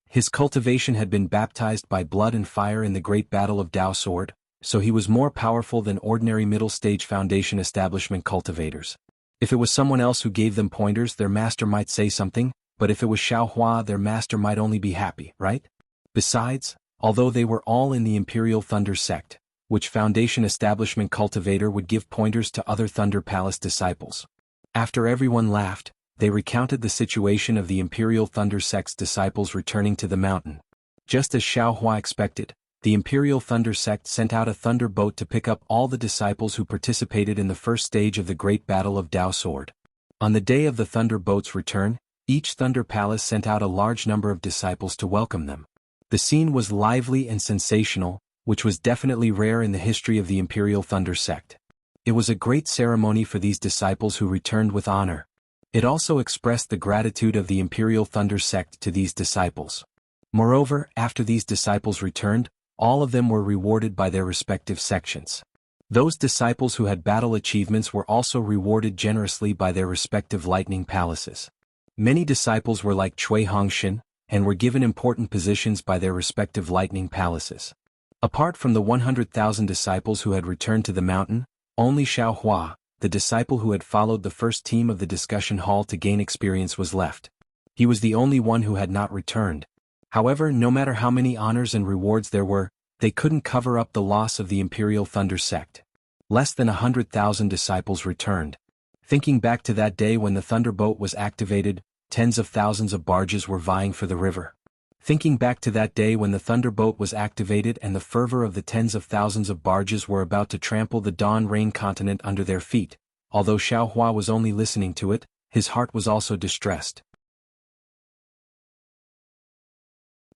His cultivation had been baptized by blood and fire in the Great Battle of Dao Sword, so he was more powerful than ordinary middle-stage foundation establishment cultivators. If it was someone else who gave them pointers, their master might say something, but if it was Xiao Hua, their master might only be happy, right? Besides, although they were all in the Imperial Thunder Sect, which foundation establishment cultivator would give pointers to other Thunder Palace disciples? After everyone laughed, they recounted the situation of the Imperial Thunder Sect's disciples returning to the mountain. Just as Xiao Hua expected, the Imperial Thunder Sect sent out a thunder boat to pick up all the disciples who participated in the first stage of the Great Battle of Dao Sword. On the day of the thunder boat's return, each Thunder Palace sent out a large number of disciples to welcome them. The scene was lively and sensational, which was definitely rare in the history of the Imperial Thunder Sect. It was a great ceremony for these disciples who returned with honor. It also expressed the gratitude of the Imperial Thunder Sect to these disciples. Moreover, after these disciples returned, all of them were rewarded by their respective sections. Those disciples who had battle achievements were also rewarded generously by their respective lightning palaces. Many disciples were like Cui Hongshin, and were given important positions by their respective lightning palaces. Apart from the 100,000 disciples who had returned to the mountain, only Xiao Hua, the disciple who had followed the first team of the discussion hall to gain experience, was left. He was the only one who had not returned. However, no matter how many honors and rewards there were, they couldn't cover up the loss of the Imperial Thunder Sect. Less than 100,000 disciples returned. Thinking back to that day when the Thunderboat was activated, tens of thousands of barges were vying for the river. Thinking back to that day when the thunderbolt was activated and the fervor of the tens of thousands of barges were about to trample the dawn rain continent under their feet, although Xiao Hua was only listening to it, his heart was also distressed.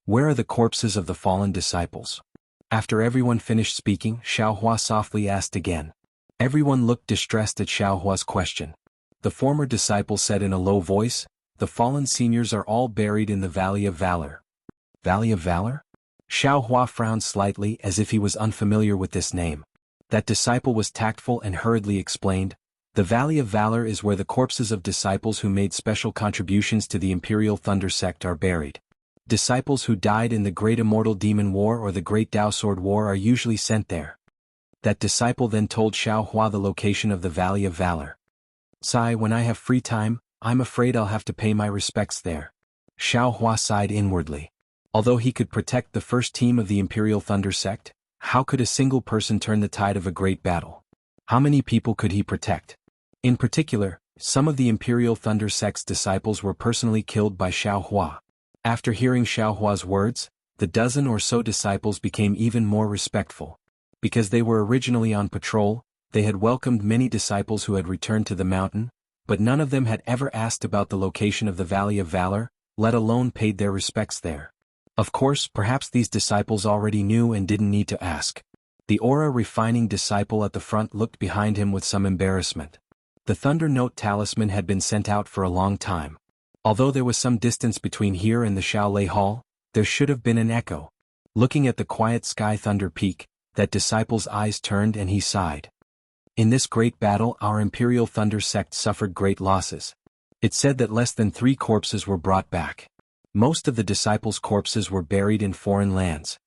Where are the corpses of the fallen disciples? After everyone finished speaking, Xiao Hua softly asked again. Everyone looked distressed at Xiao Hua's question. The former disciple said in a low voice, "The fallen seniors are all buried in the Valley of Valor." Valley of Valor? Xiao Hua frowned slightly as if he was unfamiliar with this name. That disciple was tactful and hurriedly explained, "The Valley of Valor is where the corpses of disciples who made special contributions to the Imperial Thunder Sect are buried. Disciples who died in the Great Immortal Demon War or the Great Dao Sword War are usually sent there." That disciple then told Xiao Hua the location of the Valley of Valor. "Sai, when I have free time, I'm afraid I'll have to pay my respects there." Xiao Hua sighed inwardly. Although he could protect the first team of the Imperial Thunder Sect, how could a single person turn the tide of a great battle? How many people could he protect? In particular, some of the Imperial Thunder Sect's disciples were personally killed by Xiao Hua. After hearing Xiao Hua's words, the dozen or so disciples became even more respectful. Because they were originally on patrol, they had welcomed many disciples who had returned to the mountain, but none of them had ever asked about the location of the Valley of Valor, let alone paid their respects there. Of course, perhaps these disciples already knew and didn't need to ask. The aura-refining disciple at the front looked behind him with some embarrassment. The Thunder Note talisman had been sent out for a long time. Although there was some distance between here and the Shaolei Hall, there should have been an echo. Looking at the quiet sky Thunder Peak, that disciple's eyes turned and he sighed. In this great battle our Imperial Thunder Sect suffered great losses. It said that less than 3 corpses were brought back. Most of the disciples' corpses were buried in foreign lands.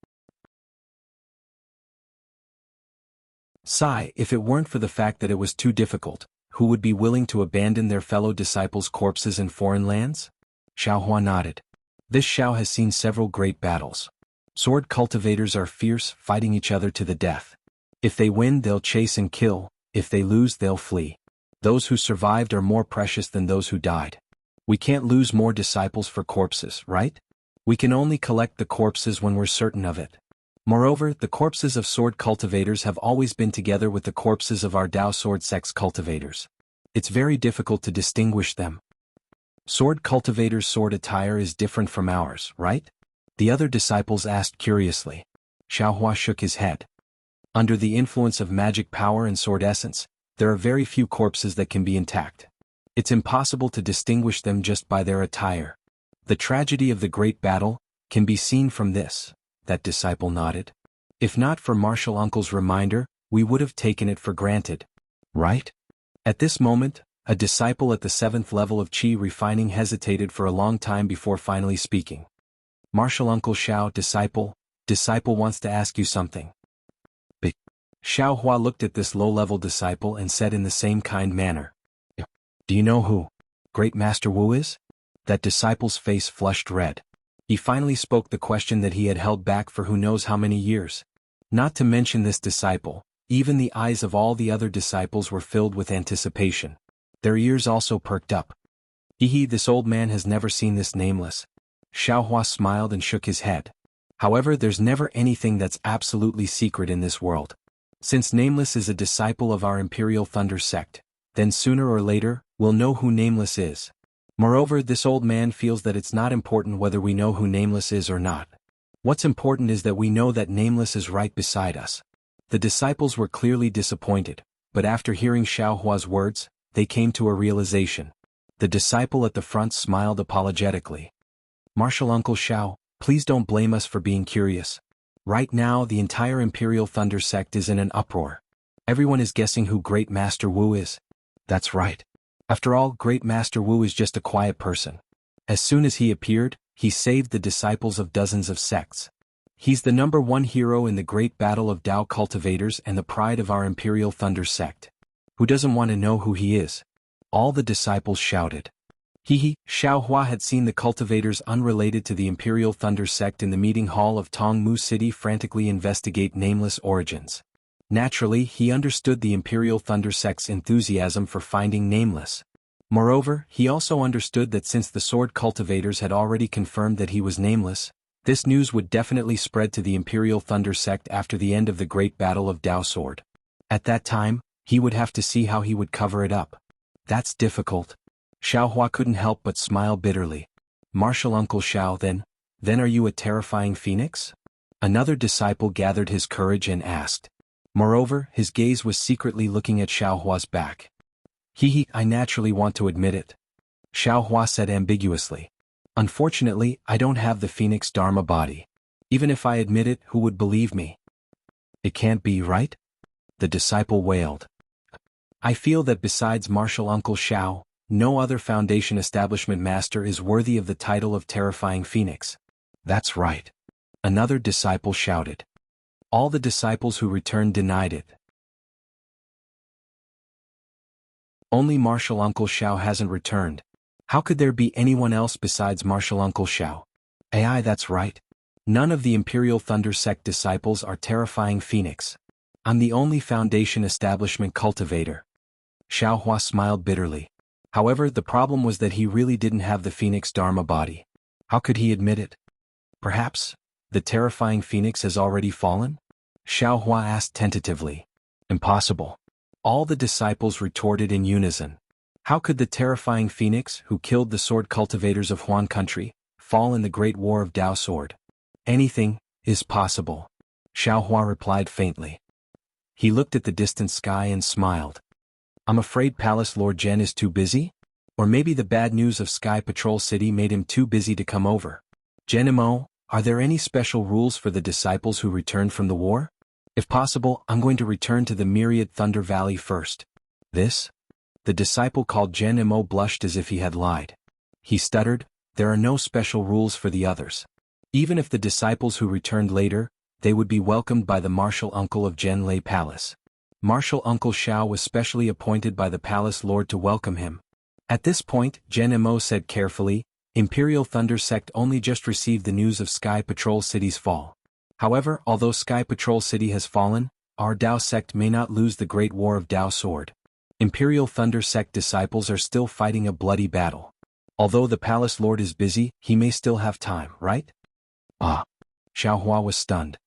Sai, if it weren't for the fact that it was too difficult, who would be willing to abandon their fellow disciples' corpses in foreign lands? Xiao Hua nodded. This Xiao has seen several great battles. Sword cultivators are fierce, fighting each other to the death. If they win, they'll chase and kill. If they lose, they'll flee. Those who survived are more precious than those who died. We can't lose more disciples for corpses, right? We can only collect the corpses when we're certain of it. Moreover, the corpses of sword cultivators have always been together with the corpses of our Dao Sword Sect's cultivators. It's very difficult to distinguish them. Sword cultivators' sword attire is different from ours, right? The other disciples asked curiously. Xiao Hua shook his head. Under the influence of magic power and sword essence, there are very few corpses that can be intact. It's impossible to distinguish them just by their attire. The tragedy of the great battle can be seen from this. That disciple nodded. If not for Martial Uncle's reminder, we would have taken it for granted. Right? At this moment, a disciple at the 7th level of Qi refining hesitated for a long time before finally speaking. Martial Uncle Xiao, disciple wants to ask you something. Xiao Hua looked at this low-level disciple and said in the same kind manner. Do you know who Great Master Wu is? That disciple's face flushed red. He finally spoke the question that he had held back for who knows how many years. Not to mention this disciple, even the eyes of all the other disciples were filled with anticipation. Their ears also perked up. This old man has never seen this Nameless. Xiao Hua smiled and shook his head. However, there's never anything that's absolutely secret in this world. Since Nameless is a disciple of our Imperial Thunder Sect, then sooner or later, we'll know who Nameless is. Moreover, this old man feels that it's not important whether we know who Nameless is or not. What's important is that we know that Nameless is right beside us. The disciples were clearly disappointed, but after hearing Xiao Hua's words, they came to a realization. The disciple at the front smiled apologetically. Martial Uncle Xiao, please don't blame us for being curious. Right now, the entire Imperial Thunder Sect is in an uproar. Everyone is guessing who Great Master Wu is. That's right. After all, Great Master Wu is just a quiet person. As soon as he appeared, he saved the disciples of dozens of sects. He's the #1 hero in the great battle of Dao cultivators and the pride of our Imperial Thunder Sect. Who doesn't want to know who he is? All the disciples shouted. Xiao Hua had seen the cultivators unrelated to the Imperial Thunder Sect in the meeting hall of Tongmu City frantically investigate Nameless origins. Naturally, he understood the Imperial Thunder Sect's enthusiasm for finding Nameless. Moreover, he also understood that since the sword cultivators had already confirmed that he was nameless, this news would definitely spread to the Imperial Thunder sect after the end of the Great Battle of Dao Sword. At that time, he would have to see how he would cover it up. That's difficult. Xiaohua couldn't help but smile bitterly. Martial Uncle Xiao, then are you a terrifying phoenix? Another disciple gathered his courage and asked. Moreover, his gaze was secretly looking at Xiaohua's back. I naturally want to admit it. Xiaohua said ambiguously. Unfortunately, I don't have the Phoenix Dharma body. Even if I admit it, who would believe me? It can't be, right? The disciple wailed. I feel that besides Martial Uncle Xiao, no other Foundation establishment master is worthy of the title of Terrifying Phoenix. That's right. Another disciple shouted. All the disciples who returned denied it. Only Martial Uncle Xiao hasn't returned. How could there be anyone else besides Martial Uncle Xiao? AI, that's right. None of the Imperial Thunder Sect disciples are Terrifying Phoenix. I'm the only Foundation establishment cultivator. Xiaohua smiled bitterly. However, the problem was that he really didn't have the Phoenix Dharma body. How could he admit it? Perhaps the Terrifying Phoenix has already fallen? Xiaohua asked tentatively. Impossible. All the disciples retorted in unison. How could the Terrifying Phoenix, who killed the sword cultivators of Huan country, fall in the Great War of Dao Sword? Anything is possible, Xiaohua replied faintly. He looked at the distant sky and smiled. I'm afraid Palace Lord Zhen is too busy? Or maybe the bad news of Sky Patrol City made him too busy to come over. Genimo, are there any special rules for the disciples who returned from the war? If possible, I'm going to return to the Myriad Thunder Valley first. This? The disciple called Genimo blushed as if he had lied. He stuttered, there are no special rules for the others. Even if the disciples who returned later, they would be welcomed by the martial uncle of Zhenlei Palace. Martial Uncle Xiao was specially appointed by the Palace Lord to welcome him. At this point, Genimo said carefully, Imperial Thunder Sect only just received the news of Sky Patrol City's fall. However, although Sky Patrol City has fallen, our Dao Sect may not lose the Great War of Dao Sword. Imperial Thunder Sect disciples are still fighting a bloody battle. Although the Palace Lord is busy, he may still have time, right? Ah. Xiaohua was stunned.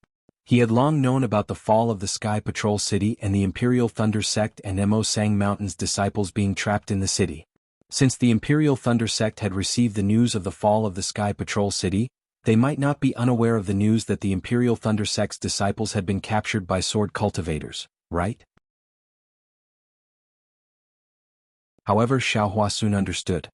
He had long known about the fall of the Sky Patrol City and the Imperial Thunder Sect and Mo Sang Mountain's disciples being trapped in the city. Since the Imperial Thunder Sect had received the news of the fall of the Sky Patrol City, they might not be unaware of the news that the Imperial Thunder Sect's disciples had been captured by sword cultivators, right? However, Xiaohua soon understood.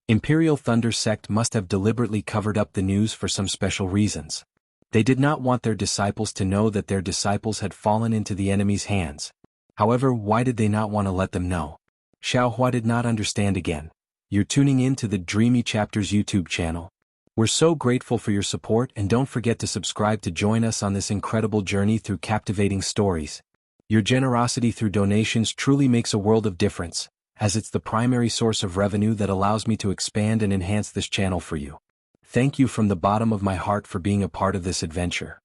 Imperial Thunder Sect must have deliberately covered up the news for some special reasons. They did not want their disciples to know that their disciples had fallen into the enemy's hands. However, why did they not want to let them know? Xiaohua did not understand again. You're tuning in to the Dreamy Chapters YouTube channel. We're so grateful for your support, and don't forget to subscribe to join us on this incredible journey through captivating stories. Your generosity through donations truly makes a world of difference, as it's the primary source of revenue that allows me to expand and enhance this channel for you. Thank you from the bottom of my heart for being a part of this adventure.